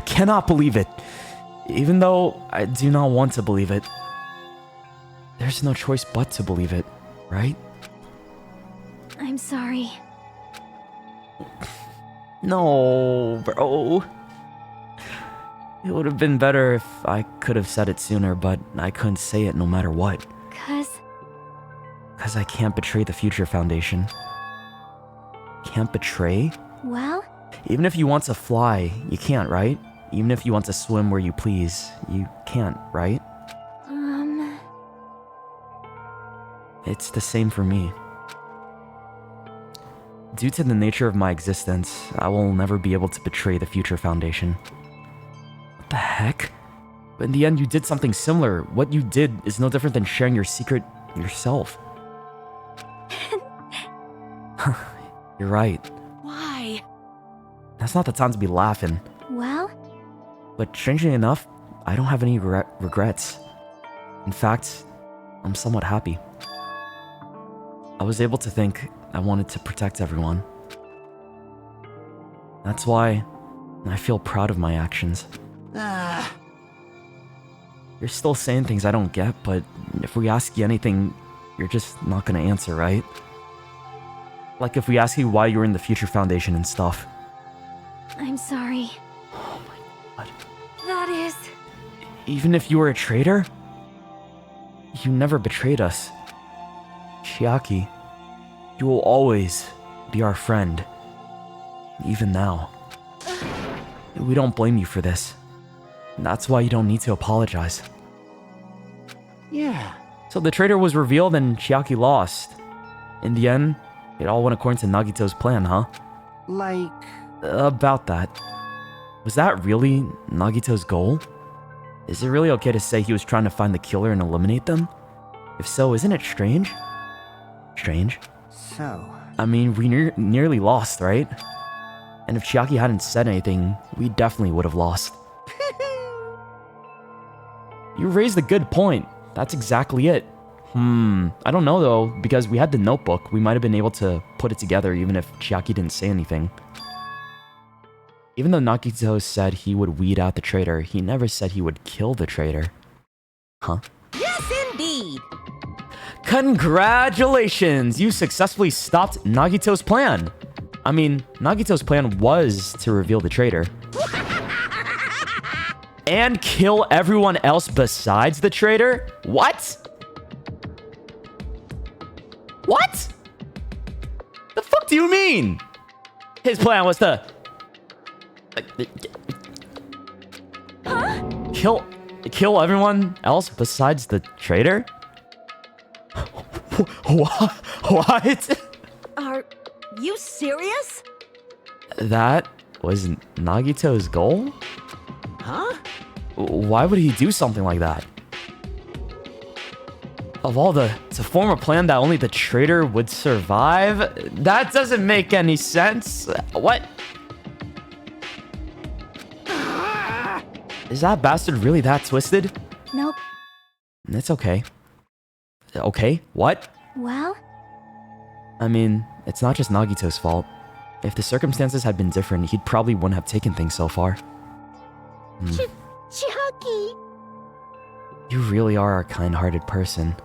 cannot believe it. Even though I do not want to believe it. There's no choice but to believe it, right? I'm sorry. No, bro. It would have been better if I could have said it sooner, but I couldn't say it no matter what. Because I can't betray the Future Foundation. Can't betray? Well? Even if you want to fly, you can't, right? Even if you want to swim where you please, you can't, right? It's the same for me. Due to the nature of my existence, I will never be able to betray the Future Foundation. What the heck? But in the end, you did something similar. What you did is no different than sharing your secret yourself. You're right. Why? That's not the time to be laughing. Well? But strangely enough, I don't have any regrets. In fact, I'm somewhat happy. I was able to think I wanted to protect everyone. That's why I feel proud of my actions. You're still saying things I don't get, but if we ask you anything, you're just not gonna answer, right? Like if we ask you why you're in the Future Foundation and stuff. I'm sorry. Oh my god. That is... Even if you were a traitor? You never betrayed us. Chiaki, you will always be our friend. Even now. We don't blame you for this. That's why you don't need to apologize. Yeah. So the traitor was revealed and Chiaki lost. In the end, it all went according to Nagito's plan, huh? Like... About that. Was that really Nagito's goal? Is it really okay to say he was trying to find the killer and eliminate them? If so, isn't it strange? Strange? So... I mean, we nearly lost, right? And if Chiaki hadn't said anything, we definitely would have lost. You raised a good point. That's exactly it. I don't know though, because we had the notebook, we might have been able to put it together even if Chiaki didn't say anything. Even though Nagito said he would weed out the traitor, he never said he would kill the traitor. Huh? Yes, indeed. Congratulations! You successfully stopped Nagito's plan. I mean, Nagito's plan was to reveal the traitor. And kill everyone else besides the traitor? What? What? The fuck do you mean? His plan was to... Kill everyone else besides the traitor? What? Are you serious? That was Nagito's goal? Huh? Why would he do something like that? Of all to form a plan that only the traitor would survive? That doesn't make any sense. What? Is that bastard really that twisted? Nope. It's okay. Okay, what? Well? I mean, it's not just Nagito's fault. If the circumstances had been different, he probably wouldn't have taken things so far. Chiaki! You really are a kind-hearted person.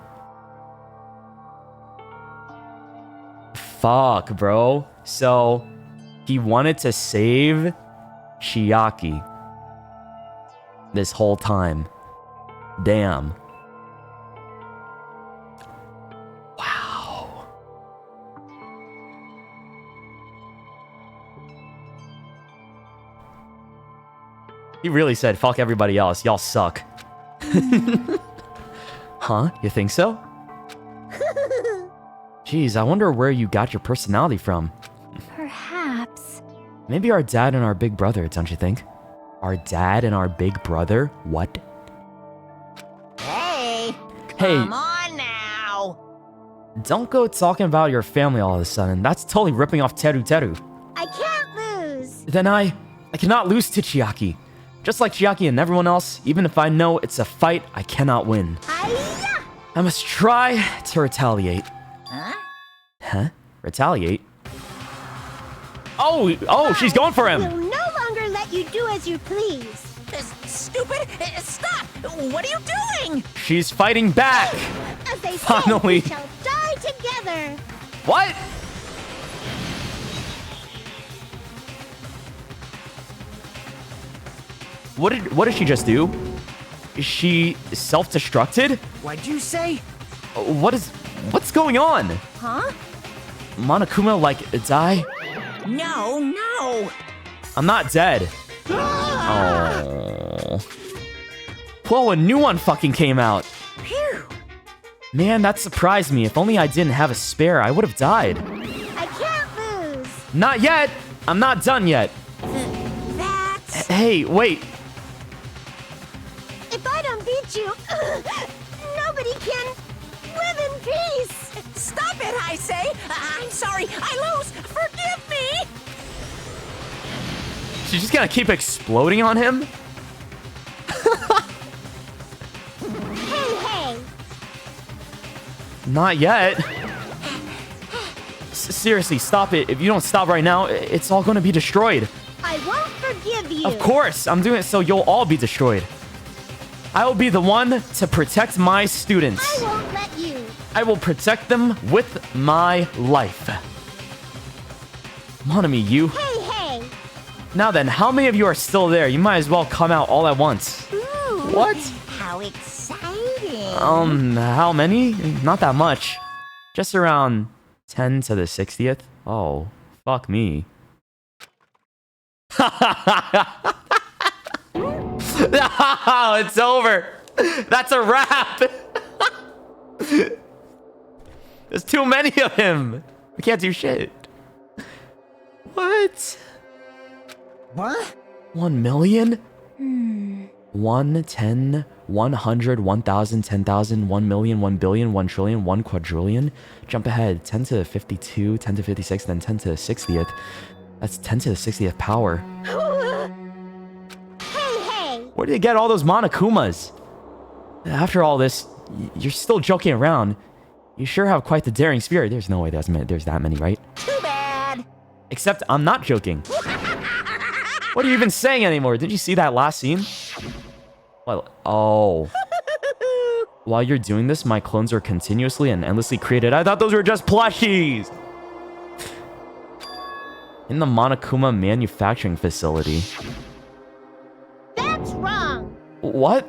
Fuck, bro. So, he wanted to save Chiaki this whole time. Damn. Wow. He really said, fuck everybody else. Y'all suck. Huh? You think so? Jeez, I wonder where you got your personality from. Maybe our dad and our big brother, don't you think? Our dad and our big brother? What? Hey! Hey, Come on now! don't go talking about your family all of a sudden. That's totally ripping off Teru Teru. I can't lose. Then I cannot lose to Chiaki. Just like Chiaki and everyone else, even if I know it's a fight, I cannot win. Hi-ya! I must try to retaliate. Huh? Huh? Retaliate? Oh, she's going for him! We'll no longer let you do as you please. Stupid! Stop! What are you doing? She's fighting back! As they Finally. say, we shall die together. What? What did she just do? Is she self-destructed? What'd you say? What's going on? Huh? Monokuma, like, die? No! I'm not dead. Oh. Whoa, a new one fucking came out. Phew! Man, that surprised me. If only I didn't have a spare, I would have died. I can't lose. Not yet. I'm not done yet. That's... Hey, wait. If I don't beat you, nobody can live in peace. Stop it, I say! I'm sorry, I lose! Forgive me! She's just gonna keep exploding on him? Hey! Not yet. Seriously, stop it. If you don't stop right now, it's all gonna be destroyed. I won't forgive you. Of course, I'm doing it so you'll all be destroyed. I will be the one to protect my students. I won't let you. I will protect them with my life. Monami, you. Hey! Now then, how many of you are still there? You might as well come out all at once. Ooh. What? How exciting! How many? Not that much. Just around 10 to the 60th. Oh, fuck me. No, it's over. That's a wrap. There's too many of him. We can't do shit. What? What? 1 million? 1, 10, 100, 1,000, 10,000, 1 million, 1 billion, 1 trillion, 1 quadrillion. Jump ahead. 10 to the 52, 10 to 56, then 10 to the 60th. That's 10 to the 60th power. Hey! Where do you get all those Monokumas? After all this, you're still joking around. You sure have quite the daring spirit. There's no way there's that many, right? Too bad! Except I'm not joking. What are you even saying anymore? Did you see that last scene? Well, oh. While you're doing this, my clones are continuously and endlessly created. I thought those were just plushies! In the Monokuma manufacturing facility. That's wrong. What?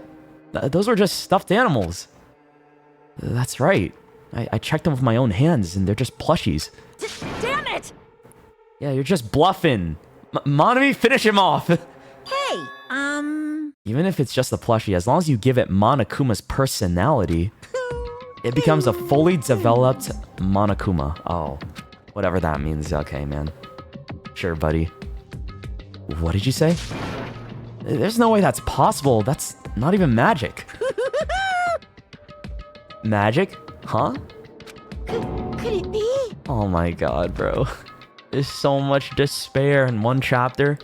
Those were just stuffed animals. That's right. I checked them with my own hands, and they're just plushies. Damn it! Yeah, you're just bluffing. Monami, finish him off. Hey, Even if it's just a plushie, as long as you give it Monokuma's personality, it becomes a fully developed Monokuma. Oh, whatever that means. Okay, man. Sure, buddy. What did you say? There's no way that's possible. That's not even magic. Magic? Huh? Could it be? Oh my god, bro. There's so much despair in one chapter.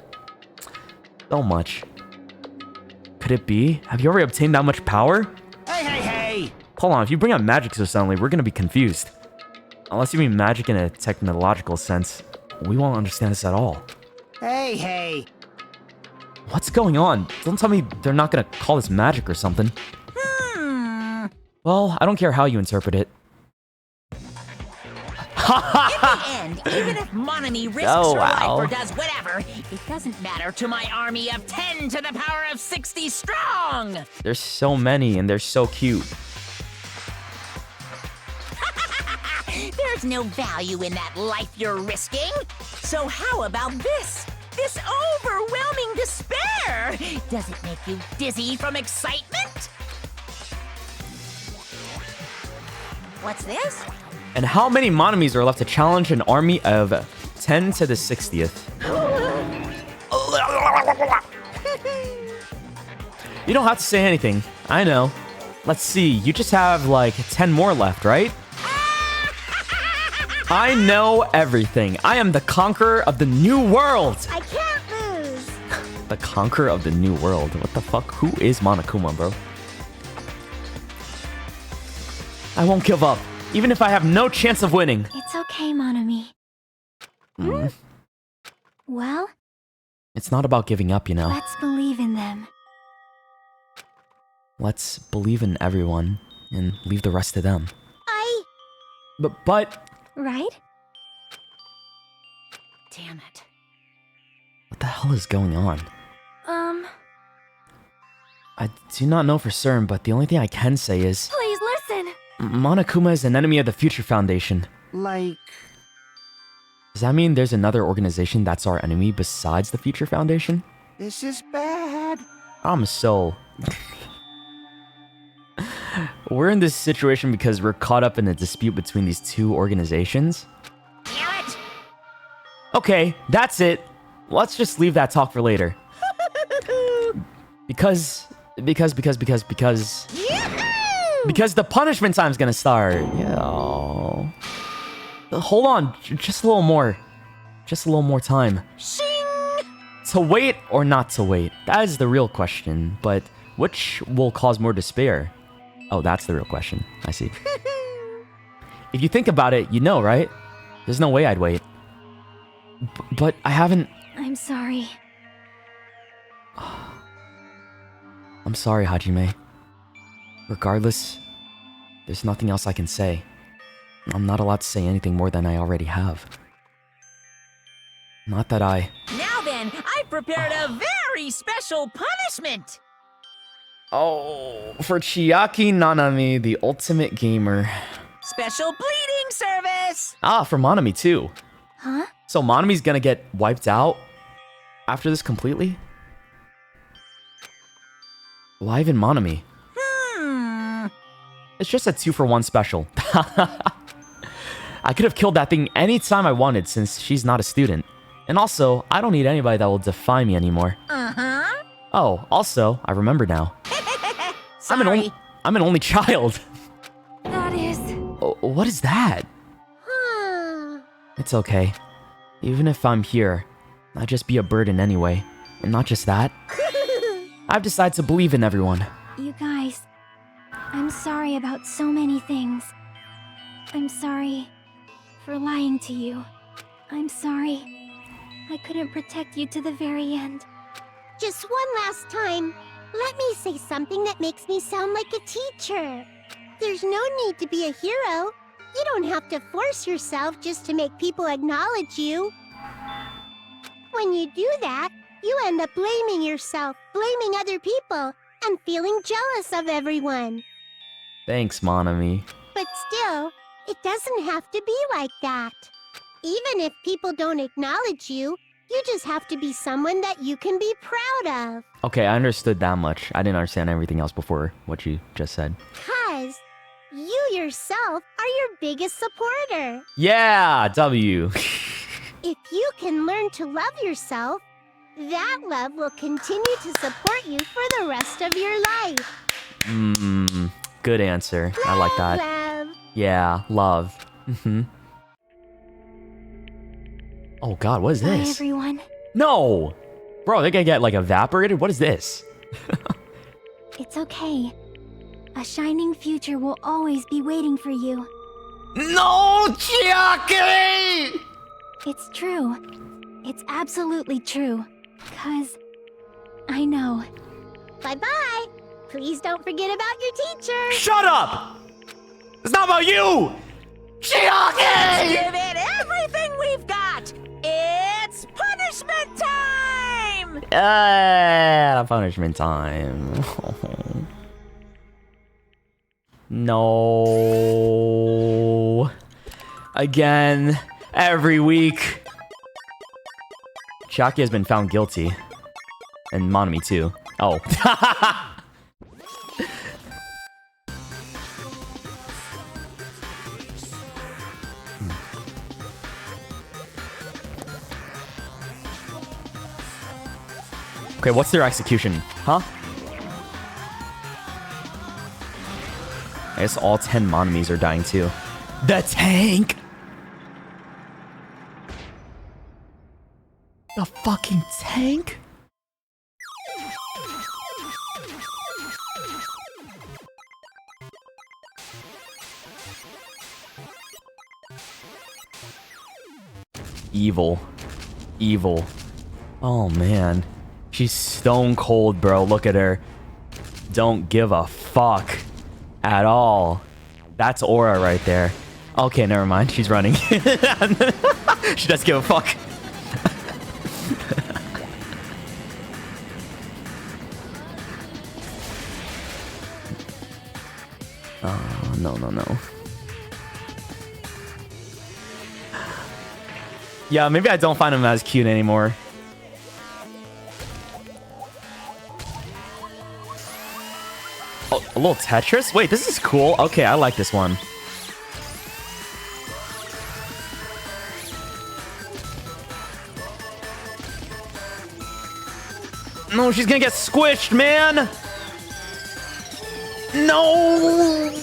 So much. Could it be? Have you already obtained that much power? Hey! Hold on, if you bring up magic so suddenly, we're gonna be confused. Unless you mean magic in a technological sense, we won't understand this at all. Hey! What's going on? Don't tell me they're not gonna call this magic or something. Well, I don't care how you interpret it. in the end, even if Monami risks Oh, her wow. life or does whatever, it doesn't matter to my army of 10 to the power of 60 strong! There's so many and they're so cute. There's no value in that life you're risking. So how about this? This overwhelming despair! Does it make you dizzy from excitement? What's this? And how many Monomis are left to challenge an army of 10 to the 60th? You don't have to say anything. I know. Let's see. You just have like 10 more left, right? I know everything. I am the conqueror of the new world. I can't lose. The conqueror of the new world. What the fuck? Who is Monokuma, bro? I won't give up, even if I have no chance of winning. It's okay, Monami. Well, It's not about giving up, you know. let's believe in them. Let's believe in everyone and leave the rest to them. But Right? Damn it. what the hell is going on? I do not know for certain, but the only thing I can say is Please listen. Monokuma is an enemy of the Future Foundation. Like, Does that mean there's another organization that's our enemy besides the Future Foundation? this is bad. I'm so... We're in this situation because we're caught up in a dispute between these two organizations. Damn it! Okay, that's it. Let's just leave that talk for later. Because the punishment time's gonna start. Yeah. Hold on, just a little more. Just a little more time. Shing! To wait or not to wait? That is the real question. But which will cause more despair? Oh, that's the real question. I see. If you think about it, you know, right? There's no way I'd wait. But I haven't... I'm sorry. I'm sorry, Hajime. Regardless, there's nothing else I can say. I'm not allowed to say anything more than I already have. Not that I... Now then, I prepared a very special punishment! Oh, for Chiaki Nanami, the ultimate gamer. Special bleeding service! Ah, for Monami too. Huh? So Monami's gonna get wiped out after this completely? Why even Monami? It's just a 2-for-1 special. I could have killed that thing anytime I wanted since she's not a student. And also, I don't need anybody that will define me anymore. Uh-huh. Oh, also, I remember now. I'm an only child. That is... Oh, what is that? It's okay. Even if I'm here, I'd just be a burden anyway. And not just that. I've decided to believe in everyone. You guys, I'm sorry about so many things. I'm sorry for lying to you. I'm sorry I couldn't protect you to the very end. Just one last time, let me say something that makes me sound like a teacher. There's no need to be a hero. You don't have to force yourself just to make people acknowledge you. When you do that, you end up blaming yourself, blaming other people, and feeling jealous of everyone. Thanks, Monami. But still, it doesn't have to be like that. Even if people don't acknowledge you, you just have to be someone that you can be proud of. Okay, I understood that much. I didn't understand everything else before what you just said. 'Cause you yourself are your biggest supporter. Yeah, W. If you can learn to love yourself, that love will continue to support you for the rest of your life. Good answer. I like that. Love. Yeah, love. Oh god, what is Bye, this? everyone. No! Bro, they're gonna get, like, evaporated? What is this? It's okay. A shining future will always be waiting for you. No, Chiaki! It's true. It's absolutely true. 'Cause I know. Bye-bye. Please don't forget about your teacher. Shut up! It's not about you! Chiaki! Give it everything we've got! It's punishment time! Punishment time. No. Again. Every week. Chiaki has been found guilty. And Monami too. Oh. Okay, what's their execution? Huh? I guess all 10 Monomis are dying too. The tank! The fucking tank? Evil. Evil. Oh, man. She's stone cold, bro. Look at her. Don't give a fuck at all. That's Aura right there. Okay, never mind. She's running. She doesn't give a fuck. No, no, no. Yeah, maybe I don't find him as cute anymore. Oh, a little Tetris? Wait, this is cool. Okay, I like this one. No, she's gonna get squished, man! No!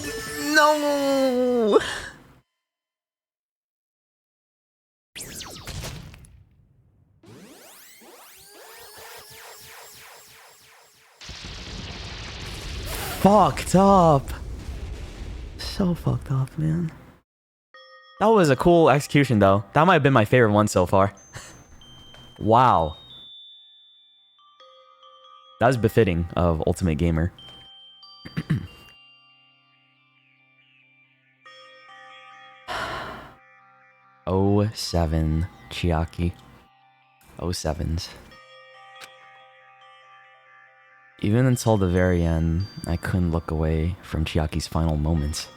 No! Fucked up. So fucked up, man. That was a cool execution, though. That might have been my favorite one so far. Wow. That was befitting of Ultimate Gamer. 07 Chiaki. 07s. Even until the very end, I couldn't look away from Chiaki's final moments.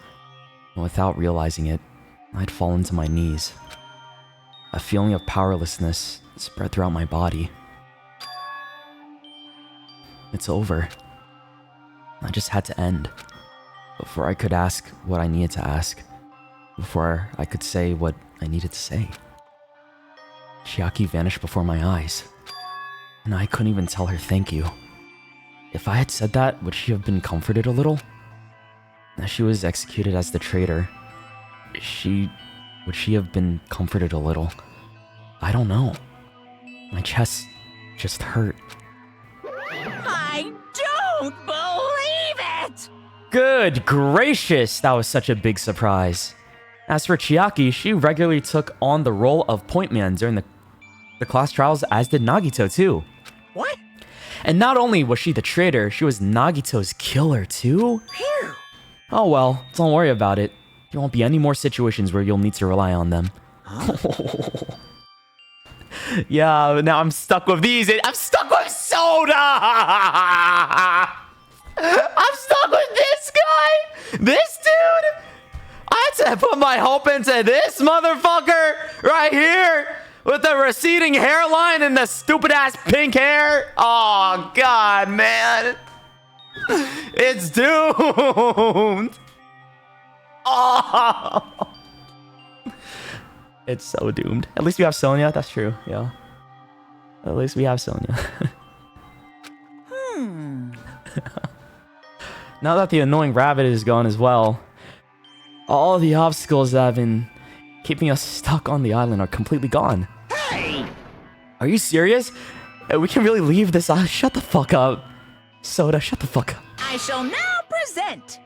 And without realizing it, I'd fallen to my knees. A feeling of powerlessness spread throughout my body. It's over. I just had to end. Before I could ask what I needed to ask. Before I could say what I needed to say. Chiaki vanished before my eyes. And I couldn't even tell her thank you. If I had said that, would she have been comforted a little? As she was executed as the traitor, would she have been comforted a little? I don't know. My chest just hurt. I don't believe it! Good gracious, that was such a big surprise. As for Chiaki, she regularly took on the role of point man during the class trials, as did Nagito too. What? And not only was she the traitor, she was Nagito's killer too. Phew. Oh well, don't worry about it. There won't be any more situations where you'll need to rely on them. Huh? Yeah, now I'm stuck with these. I'm stuck with Soda! I'm stuck with this guy! This dude! I had to put my hope into this motherfucker right here! With the receding hairline and the stupid-ass pink hair? Oh, God, man. It's doomed. Oh. It's so doomed. At least we have Sonya. That's true. Yeah. At least we have Sonya. Now that the annoying rabbit is gone as well, all the obstacles that have been keeping us stuck on the island are completely gone. Hey! Are you serious? We can really leave this island? Shut the fuck up. Soda, shut the fuck up. I shall now present.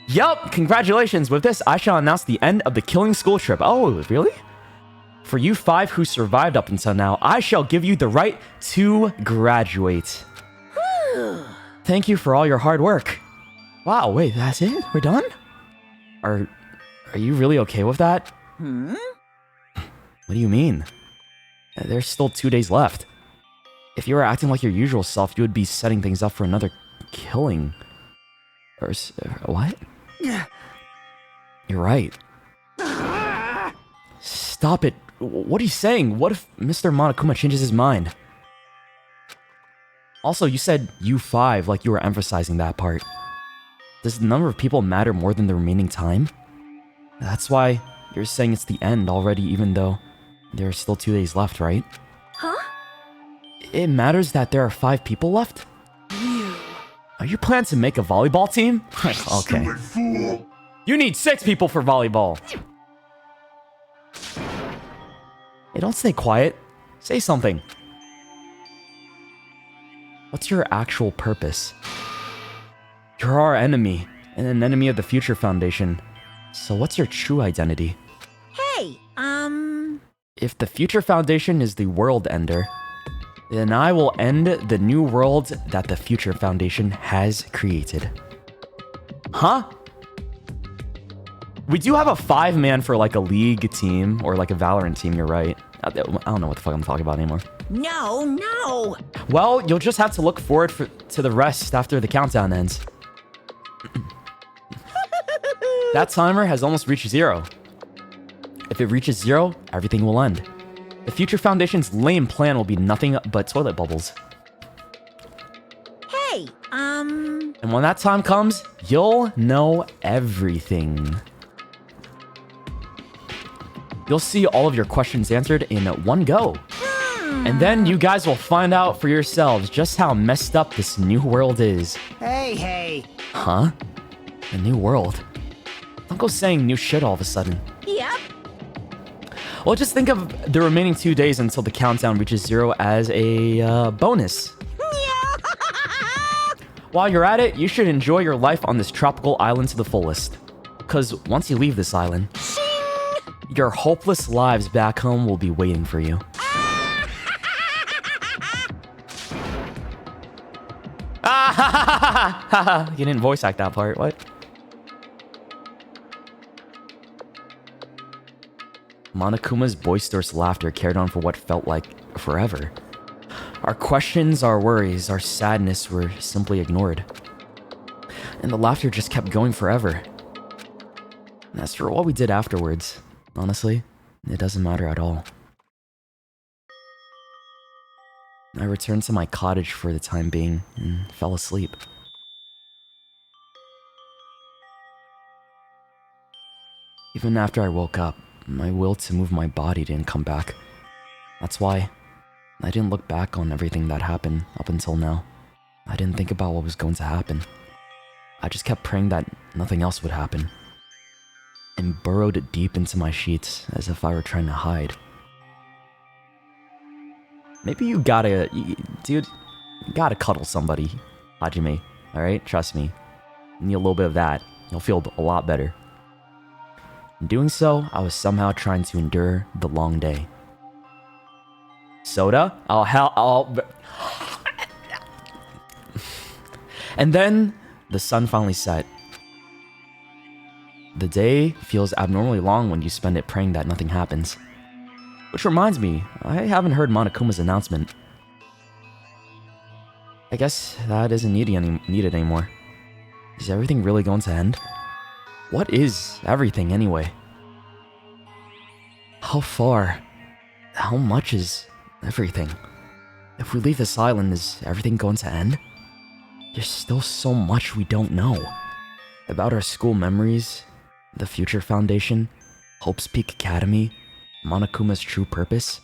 Yup, congratulations. With this, I shall announce the end of the Killing School trip. Oh, really? For you 5 who survived up until now, I shall give you the right to graduate. Thank you for all your hard work. Wow, wait, that's it? We're done? Are you really okay with that? What do you mean? There's still 2 days left. If you were acting like your usual self, you would be setting things up for another killing. Or what? You're right. Stop it. What are you saying? What if Mr. Monokuma changes his mind? Also, you said you 5 like you were emphasizing that part. Does the number of people matter more than the remaining time? That's why you're saying it's the end already, even though there are still 2 days left, right? Huh? It matters that there are 5 people left? Are you planning to make a volleyball team? Okay. Stupid fool. You need 6 people for volleyball. Hey, don't stay quiet. Say something. What's your actual purpose? You're our enemy, and an enemy of the Future Foundation. So what's your true identity? Hey, If the Future Foundation is the world ender, then I will end the new world that the Future Foundation has created. Huh? We do have a 5-man for like a league team or like a Valorant team, you're right. I don't know what the fuck I'm talking about anymore. no. Well, you'll just have to look forward to the rest after the countdown ends. That timer has almost reached 0. If it reaches 0, everything will end. The Future Foundation's lame plan will be nothing but toilet bubbles. Hey, And when that time comes, you'll know everything. You'll see all of your questions answered in one go. And then you guys will find out for yourselves just how messed up this new world is. Hey. Huh? A new world? Don't go saying new shit all of a sudden. yep. Well, just think of the remaining 2 days until the countdown reaches 0 as a bonus. While you're at it, you should enjoy your life on this tropical island to the fullest. Because once you leave this island, your hopeless lives back home will be waiting for you. You didn't voice act that part, what? Monokuma's boisterous laughter carried on for what felt like forever. Our questions, our worries, our sadness were simply ignored. And the laughter just kept going forever. And as for what we did afterwards, honestly, it doesn't matter at all. I returned to my cottage for the time being and fell asleep. Even after I woke up, my will to move my body didn't come back. That's why I didn't look back on everything that happened up until now. I didn't think about what was going to happen. I just kept praying that nothing else would happen. And burrowed deep into my sheets as if I were trying to hide. Maybe you gotta... Dude, you gotta cuddle somebody, Hajime. Alright? Trust me. You need a little bit of that. You'll feel a lot better. In doing so, I was somehow trying to endure the long day. Soda? Oh, hell... And then, the sun finally set. The day feels abnormally long when you spend it praying that nothing happens. Which reminds me, I haven't heard Monokuma's announcement. I guess that isn't needed anymore. Is everything really going to end? What is everything anyway? How far? How much is everything? If we leave this island, is everything going to end? There's still so much we don't know. About our school memories, the Future Foundation, Hope's Peak Academy, Monokuma's true purpose.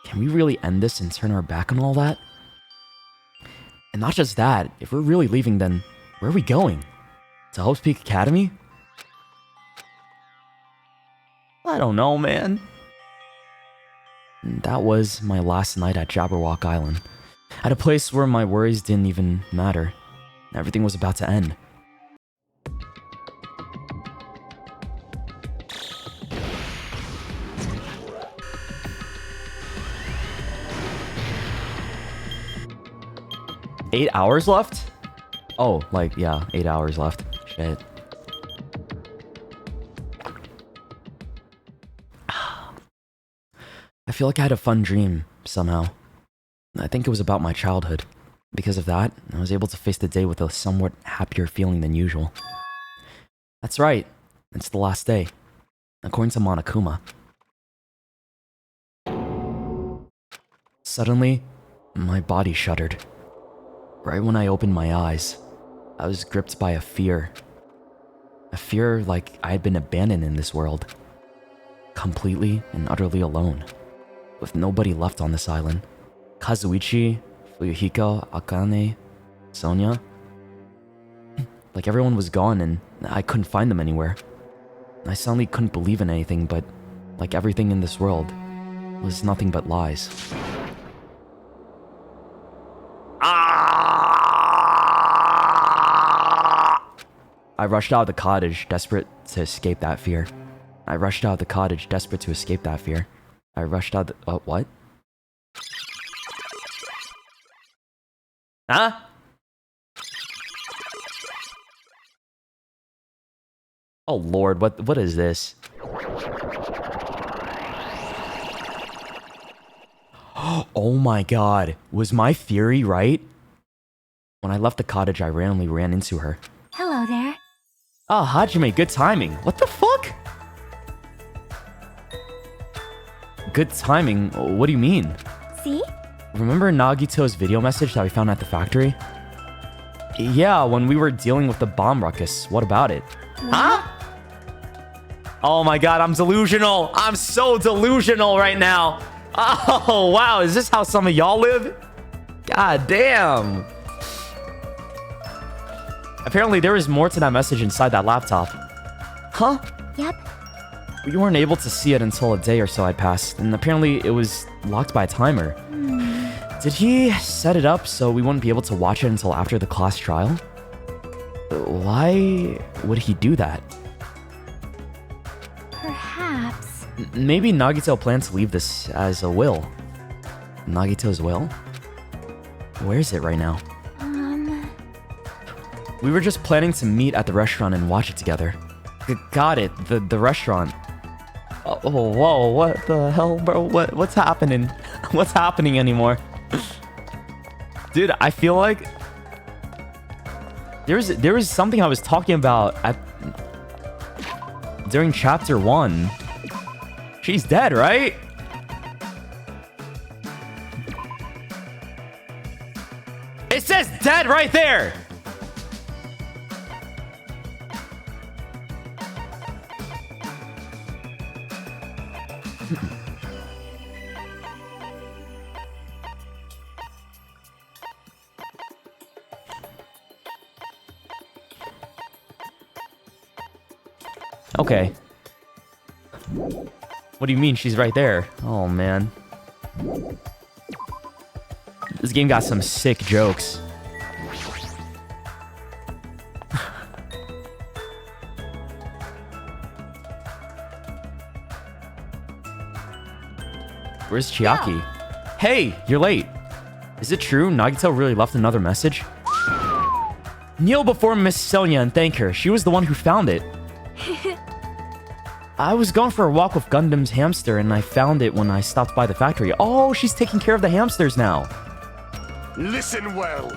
Can we really end this and turn our back on all that? And not just that, if we're really leaving, then where are we going? To Hope's Peak Academy? I don't know, man. And that was my last night at Jabberwock Island. At a place where my worries didn't even matter. Everything was about to end. Eight hours left? Oh, like, yeah, 8 hours left. Shit. I feel like I had a fun dream, somehow. I think it was about my childhood. Because of that, I was able to face the day with a somewhat happier feeling than usual. That's right, it's the last day. According to Monokuma. Suddenly, my body shuddered. Right when I opened my eyes, I was gripped by a fear. A fear like I had been abandoned in this world. Completely and utterly alone. With nobody left on this island. Kazuichi, Fuyuhiko, Akane, Sonia. Like everyone was gone and I couldn't find them anywhere. I suddenly couldn't believe in anything, but like everything in this world was nothing but lies. I rushed out of the cottage, desperate to escape that fear. I rushed out of the cottage, desperate to escape that fear. I rushed out the... what? Huh? Oh lord, what is this? Oh my god, was my theory right? When I left the cottage, I randomly ran into her. Hello there. Oh, Hajime, good timing. What the fuck? Good timing? What do you mean? See? Remember Nagito's video message that we found at the factory? Yeah, when we were dealing with the bomb ruckus. What about it? Huh? Oh my god, I'm delusional. I'm so delusional right now. Oh, wow. Is this how some of y'all live? God damn. Apparently, there is more to that message inside that laptop. Huh? Yep. We weren't able to see it until a day or so had passed, and apparently it was locked by a timer. Did he set it up so we wouldn't be able to watch it until after the class trial? Why would he do that? Perhaps. Maybe Nagito planned to leave this as a will. Nagito's will? Where is it right now? We were just planning to meet at the restaurant and watch it together. Got it, the restaurant. Oh, whoa, what the hell, bro? What's happening? What's happening anymore? Dude, I feel like there was something I was talking about during chapter 1. She's dead, right? It says dead right there. Okay. What do you mean she's right there? Oh, man. This game got some sick jokes. Where's Chiaki? Hey, you're late. Is it true Nagito really left another message? Kneel before Miss Sonia and thank her. She was the one who found it. I was going for a walk with Gundam's hamster and I found it when I stopped by the factory. Oh, she's taking care of the hamsters now. Listen well.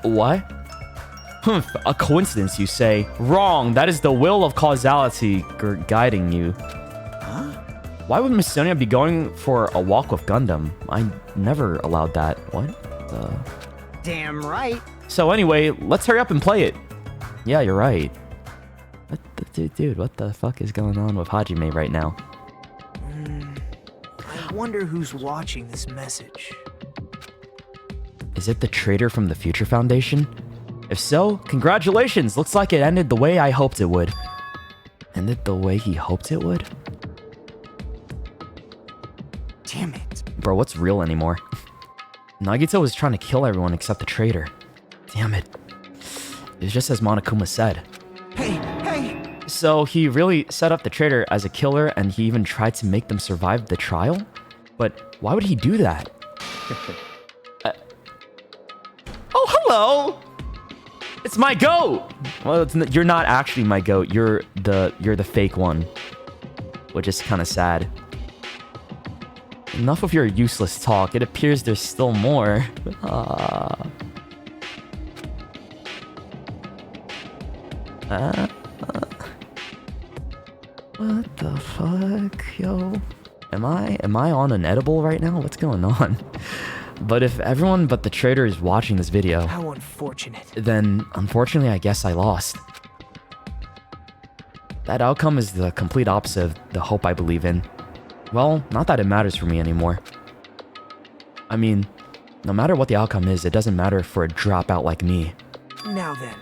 What? Humph, a coincidence, you say. Wrong. That is the will of causality guiding you. Huh? Why would Miss Sonia be going for a walk with Gundam? I never allowed that. What? Damn right. So anyway, let's hurry up and play it. Yeah, you're right. Dude, what the fuck is going on with Hajime right now? I wonder who's watching this message. Is it the traitor from the Future Foundation? If so, congratulations! Looks like it ended the way I hoped it would. Ended the way he hoped it would? Damn it. Bro, what's real anymore? Nagito was trying to kill everyone except the traitor. Damn it. It's just as Monokuma said. Hey! So he really set up the traitor as a killer and he even tried to make them survive the trial? But why would he do that? Oh, hello! It's my goat! Well, you're not actually my goat. You're the fake one. Which is kind of sad. Enough of your useless talk. It appears there's still more. What the fuck, yo? Am I on an edible right now? What's going on? But if everyone but the traitor is watching this video... How unfortunate. Then, unfortunately, I guess I lost. That outcome is the complete opposite of the hope I believe in. Well, not that it matters for me anymore. I mean, No matter what the outcome is, it doesn't matter for a dropout like me. Now then.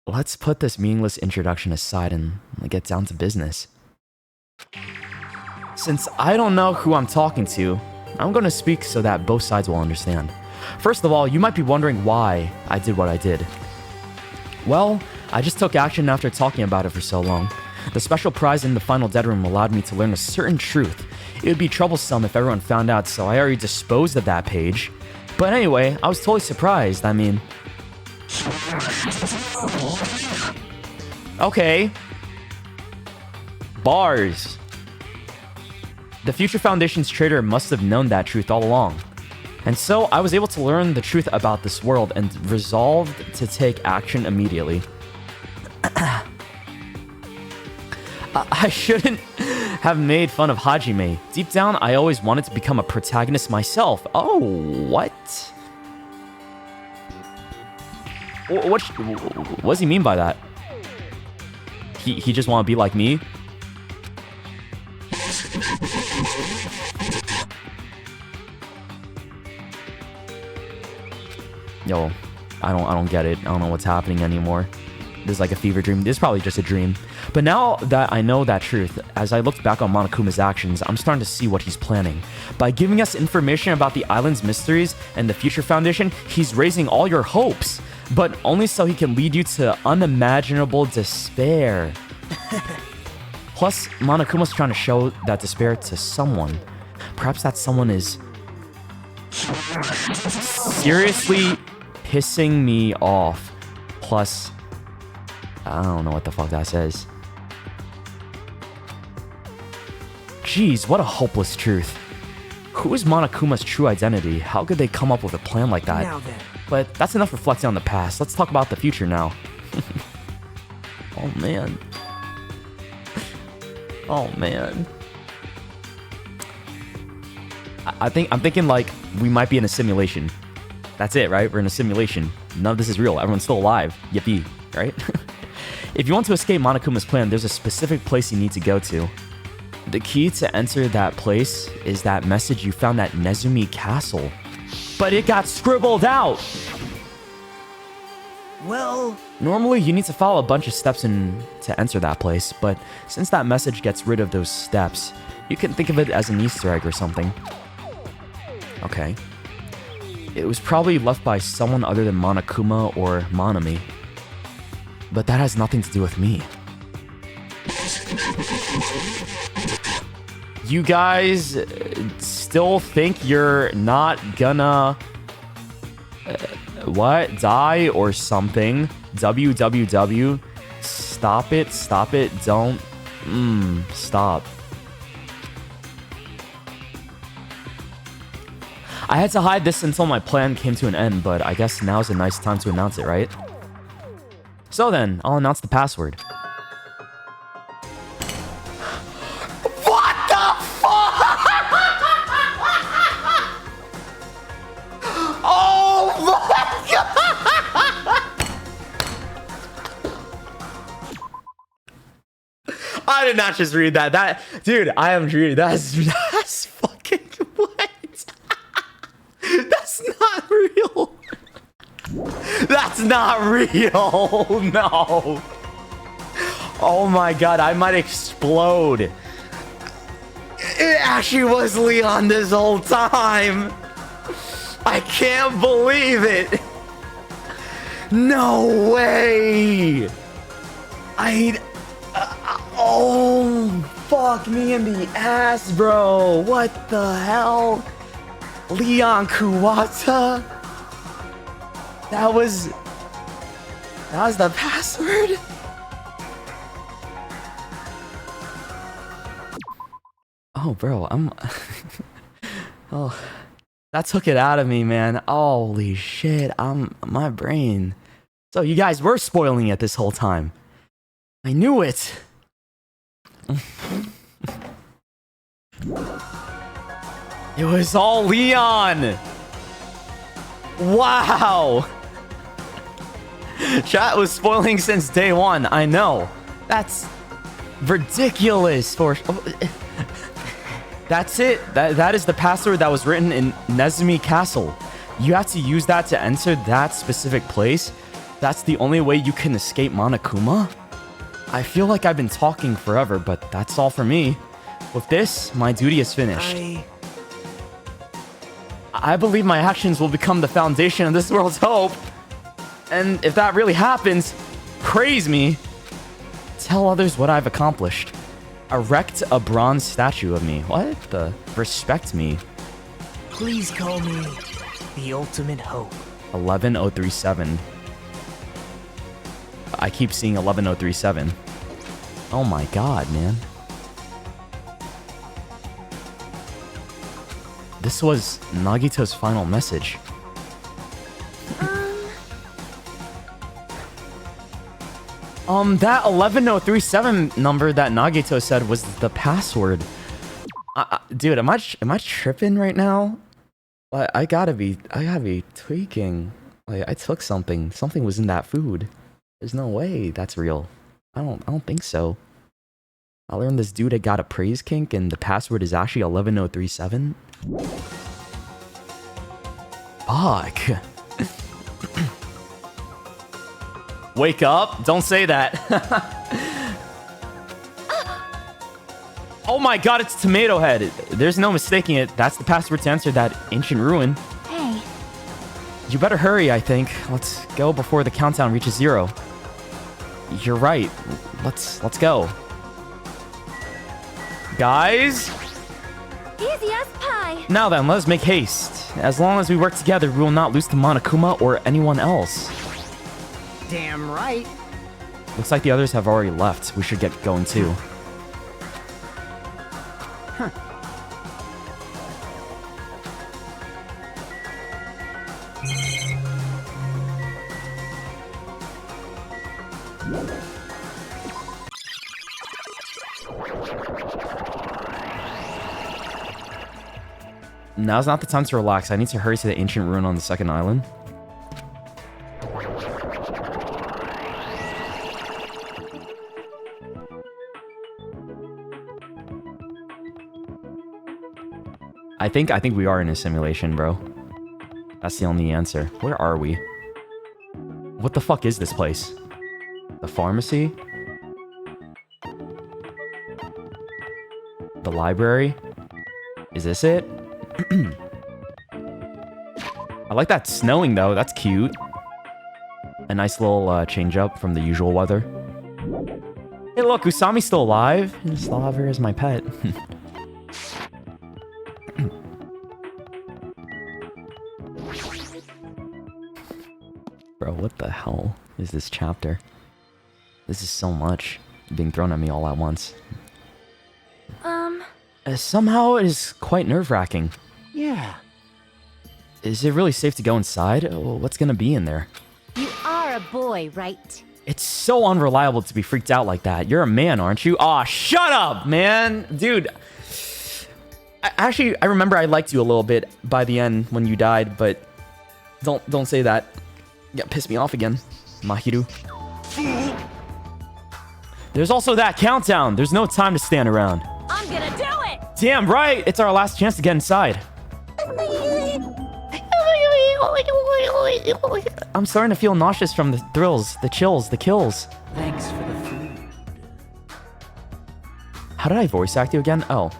Let's put this meaningless introduction aside and get down to business. Since I don't know who I'm talking to, I'm going to speak so that both sides will understand. First of all, you might be wondering why I did what I did. Well, I just took action after talking about it for so long. The special prize in the final dead room allowed me to learn a certain truth. It would be troublesome if everyone found out, so I already disposed of that page. But anyway, I was totally surprised. I mean... Okay. Bars. The Future Foundation's traitor must have known that truth all along. And so I was able to learn the truth about this world and resolved to take action immediately. I shouldn't have made fun of Hajime. Deep down, I always wanted to become a protagonist myself. Oh, what? What does he mean by that? He just want to be like me? Yo, I don't get it. I don't know what's happening anymore. This is like a fever dream. This is probably just a dream. But now that I know that truth, as I looked back on Monokuma's actions, I'm starting to see what he's planning. By giving us information about the island's mysteries and the Future Foundation, he's raising all your hopes, but only so he can lead you to unimaginable despair. Plus, Monokuma's trying to show that despair to someone. Perhaps that someone is seriously pissing me off. Plus, I don't know what the fuck that says. Jeez, what a hopeless truth. Who is Monokuma's true identity? How could they come up with a plan like that? Now then. But that's enough reflecting on the past. Let's talk about the future now. Oh man. Oh man. I'm thinking like we might be in a simulation. That's it, right? We're in a simulation. None of this is real. Everyone's still alive. Yippee, right? If you want to escape Monokuma's plan, there's a specific place you need to go to. The key to enter that place is that message you found at Nezumi Castle. But it got scribbled out! Well... Normally, you need to follow a bunch of steps to enter that place, but since that message gets rid of those steps, you can think of it as an Easter egg or something. Okay. It was probably left by someone other than Monokuma or Monami. But that has nothing to do with me. You guys still think you're not gonna... what? Die or something? WWW? Stop it, don't... stop. I had to hide this until my plan came to an end, but I guess now's a nice time to announce it, right? So then, I'll announce the password. What the fuck? Oh my god! I did not just read that. Dude, I am reading. That's fucking what? That's not real. That's not real. No. Oh my god, I might explode. It actually was Leon this whole time. I can't believe it. No way. Oh, fuck me in the ass, bro. What the hell? Leon Kuwata? That was the password? Oh, bro, oh, that took it out of me, man. Holy shit, my brain. So you guys were spoiling it this whole time. I knew it. It was all Leon. Wow. Chat was spoiling since day one. I know. That's ridiculous for... That's it. That is the password that was written in Nezumi Castle. You have to use that to enter that specific place. That's the only way you can escape Monokuma? I feel like I've been talking forever, but that's all for me. With this, my duty is finished. I believe my actions will become the foundation of this world's hope. And if that really happens, praise me. Tell others what I've accomplished. Erect a bronze statue of me. What the? Respect me. Please call me the ultimate hope. 11037. I keep seeing 11037. Oh my god, man. This was Nagito's final message. That 11037 number that Nagito said was the password. Dude, am I tripping right now? I gotta be tweaking. Like, I took something. Something was in that food. There's no way that's real. I don't think so. I learned this dude had got a praise kink and the password is actually 11037. Fuck. Wake up? Don't say that. Oh my god, it's Tomato Head. There's no mistaking it. That's the password to enter that ancient ruin. Hey. You better hurry, I think. Let's go before the countdown reaches 0. You're right. Let's go. Guys? Easy as pie. Now then, let's make haste. As long as we work together, we will not lose to Monokuma or anyone else. Damn right. Looks like the others have already left. We should get going too. Huh. Now's not the time to relax. I need to hurry to the ancient ruin on the second island. I think we are in a simulation, bro. That's the only answer. Where are we? What the fuck is this place? The pharmacy? The library? Is this it? I like that snowing though, that's cute. A nice little change up from the usual weather. Hey look, Usami's still alive. I still have her as my pet. Bro, what the hell is this chapter? This is so much being thrown at me all at once. Somehow it is quite nerve-wracking. Yeah. Is it really safe to go inside? What's gonna be in there? You are a boy, right? It's so unreliable to be freaked out like that. You're a man, aren't you? Aw, shut up, man! Dude. I remember I liked you a little bit by the end when you died, but don't say that. Yeah, piss me off again, Mahiru. There's also that countdown. There's no time to stand around. I'm gonna do it! Damn right! It's our last chance to get inside. I'm starting to feel nauseous from the thrills, the chills, the kills. Thanks for the food. How did I voice act you again? Oh.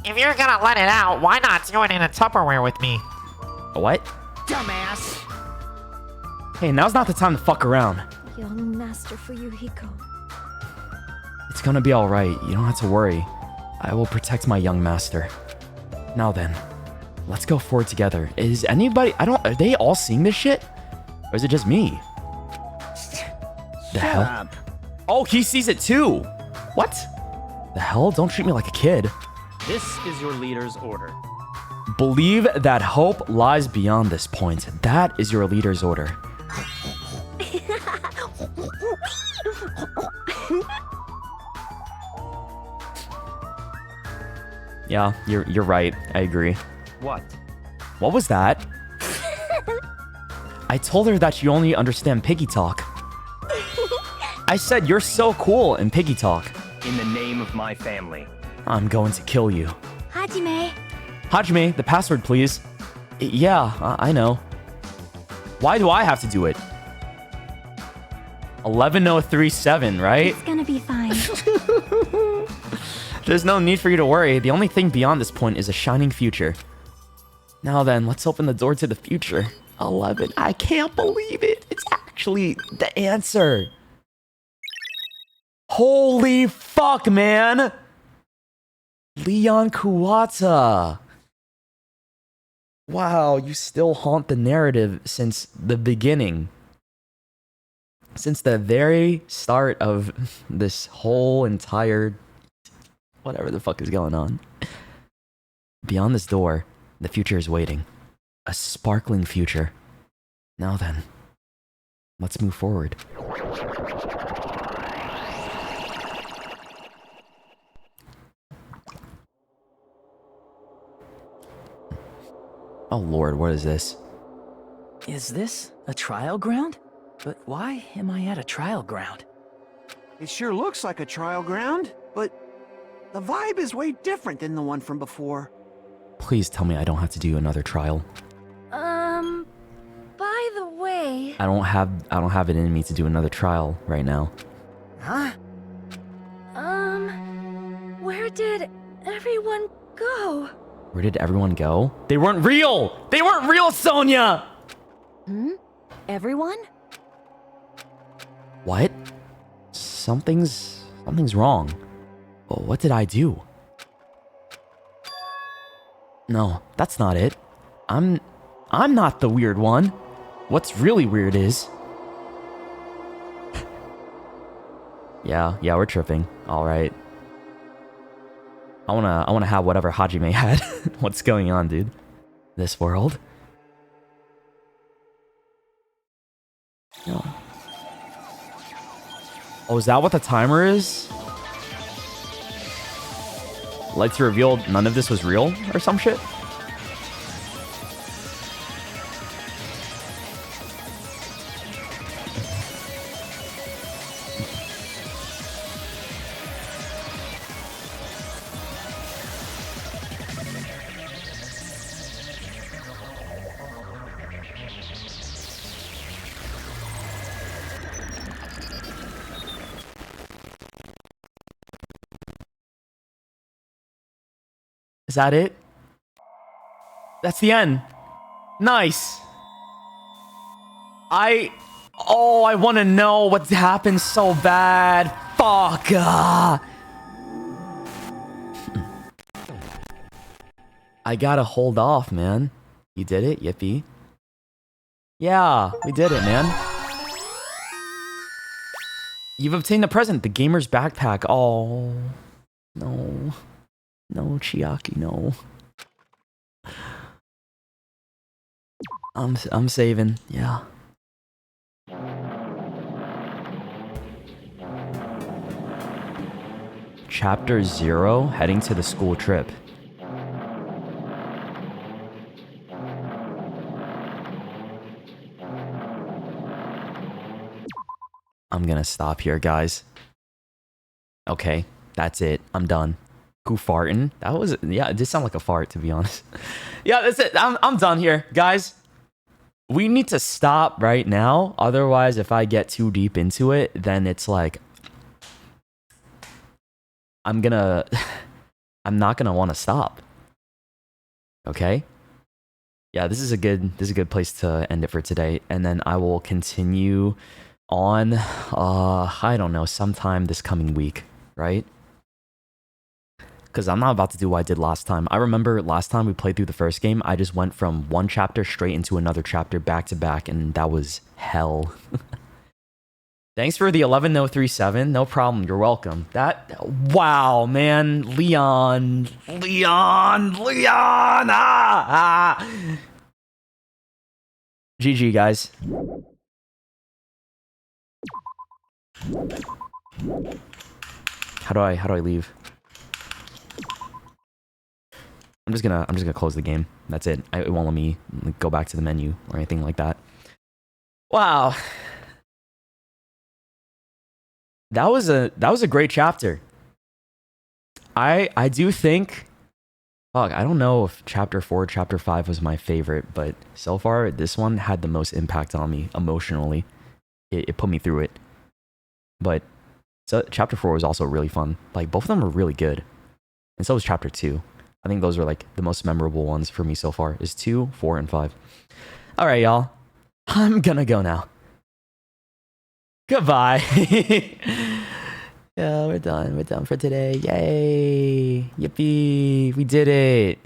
If you're gonna let it out, why not do it in a Tupperware with me? What? Dumbass. Hey, now's not the time to fuck around. Young Master Fuyuhiko. It's gonna be alright. You don't have to worry. I will protect my young master. Now then, let's go forward together. Is anybody... are they all seeing this shit? Or is it just me? The hell? Up. Oh, he sees it too! What? The hell? Don't treat me like a kid. This is your leader's order. Believe that hope lies beyond this point. That is your leader's order. Yeah, you're right. I agree. What? What was that? I told her that you only understand piggy talk. I said you're so cool in piggy talk. In the name of my family. I'm going to kill you. Hajime. Hajime, the password, please. Yeah, I know. Why do I have to do it? 11037, right? It's gonna be fine. There's no need for you to worry. The only thing beyond this point is a shining future. Now then, let's open the door to the future. 11. I can't believe it. It's actually the answer. Holy fuck, man. Leon Kuwata. Wow, you still haunt the narrative since the beginning. Since the very start of this whole entire... whatever the fuck is going on. Beyond this door, the future is waiting. A sparkling future. Now then, let's move forward. Oh lord, what is this? Is this a trial ground? But why am I at a trial ground? It sure looks like a trial ground, but the vibe is way different than the one from before. Please tell me I don't have to do another trial. By the way... I don't have it in me to do another trial right now. Huh? Where did everyone go? Where did everyone go? They weren't real! They weren't real, Sonia! Everyone? What? Something's wrong. Well, what did I do? No, that's not it. I'm not the weird one. What's really weird is... yeah, we're tripping. All right. I wanna have whatever Hajime had. What's going on, dude? This world? No. Oh, is that what the timer is? Like to reveal none of this was real or some shit? Is that it? That's the end. Nice. I want to know what happened so bad. Fuck. I gotta hold off, man. You did it, yippee. Yeah, we did it, man. You've obtained the present, the gamer's backpack. Oh, no. No, Chiaki, no. I'm saving, yeah. Chapter 0, heading to the school trip. I'm gonna stop here, guys. Okay, that's it. I'm done. Who farting? That was, yeah, it did sound like a fart, to be honest. Yeah, that's it. I'm done here, guys. We need to stop right now. Otherwise, if I get too deep into it, then it's like I'm not gonna want to stop. Okay? Yeah, this is a good place to end it for today. And then I will continue on I don't know, sometime this coming week, right? Because I'm not about to do what I did last time. I remember last time we played through the first game, I just went from one chapter straight into another chapter back to back, and that was hell. Thanks for the 11037. No problem. You're welcome. Wow, man. Leon. GG, guys. How do I leave? I'm just gonna close the game. That's it. It won't let me go back to the menu or anything like that. Wow. That was a great chapter. I do think Fuck, I don't know if chapter 4, chapter 5 was my favorite, but so far this one had the most impact on me emotionally. It put me through it. But so chapter 4 was also really fun. Like both of them were really good. And so was chapter 2. I think those were like the most memorable ones for me so far is 2, 4, and 5. All right, y'all. I'm gonna go now. Goodbye. Yeah, we're done. We're done for today. Yay. Yippee. We did it.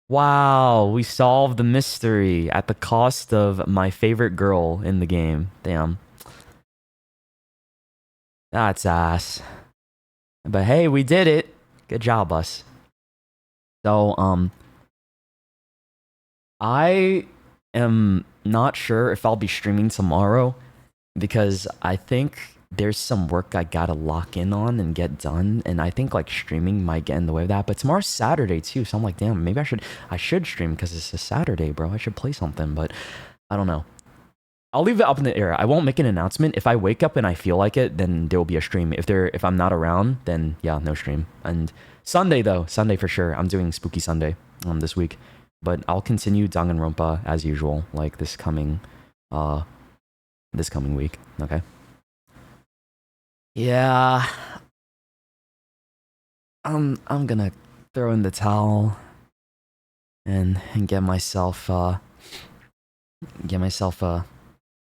Wow. We solved the mystery at the cost of my favorite girl in the game. Damn. That's ass. But hey, we did it. Good job, us. So, I am not sure if I'll be streaming tomorrow because I think there's some work I gotta lock in on and get done, and I think like streaming might get in the way of that. But tomorrow's Saturday too, so I'm like, damn, maybe I should stream because it's a Saturday, bro. I should play something, but I don't know. I'll leave it up in the air. I won't make an announcement. If I wake up and I feel like it, then there will be a stream. If I'm not around, then yeah, no stream. And Sunday though, Sunday for sure. I'm doing Spooky Sunday this week, but I'll continue Danganronpa as usual, like this coming week. Okay. Yeah, I'm gonna throw in the towel and get myself a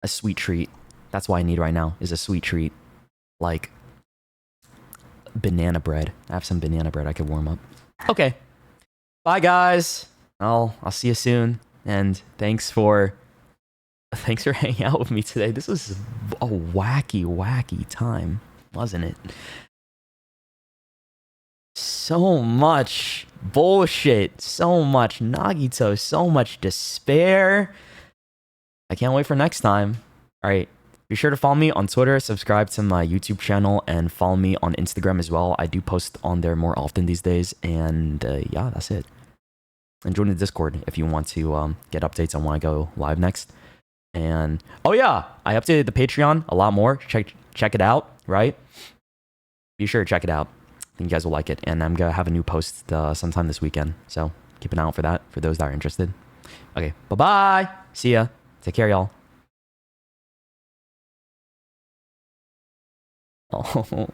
sweet treat. That's what I need right now is a sweet treat, like banana bread. I have some banana bread I could warm up. Okay, bye guys. I'll see you soon, and thanks for hanging out with me today. This was a wacky time, wasn't it? So much bullshit, so much Nagito, so much despair. I can't wait for next time. All right, be sure to follow me on Twitter, subscribe to my YouTube channel, and follow me on Instagram as well. I do post on there more often these days, and yeah, that's it. And join the Discord if you want to get updates on when I go live next. And oh yeah, I updated the Patreon a lot more. Check it out, right? Be sure to check it out. I think you guys will like it. And I'm gonna have a new post sometime this weekend, so keep an eye out for that for those that are interested. Okay, bye bye. See ya. Take care, y'all. Oh.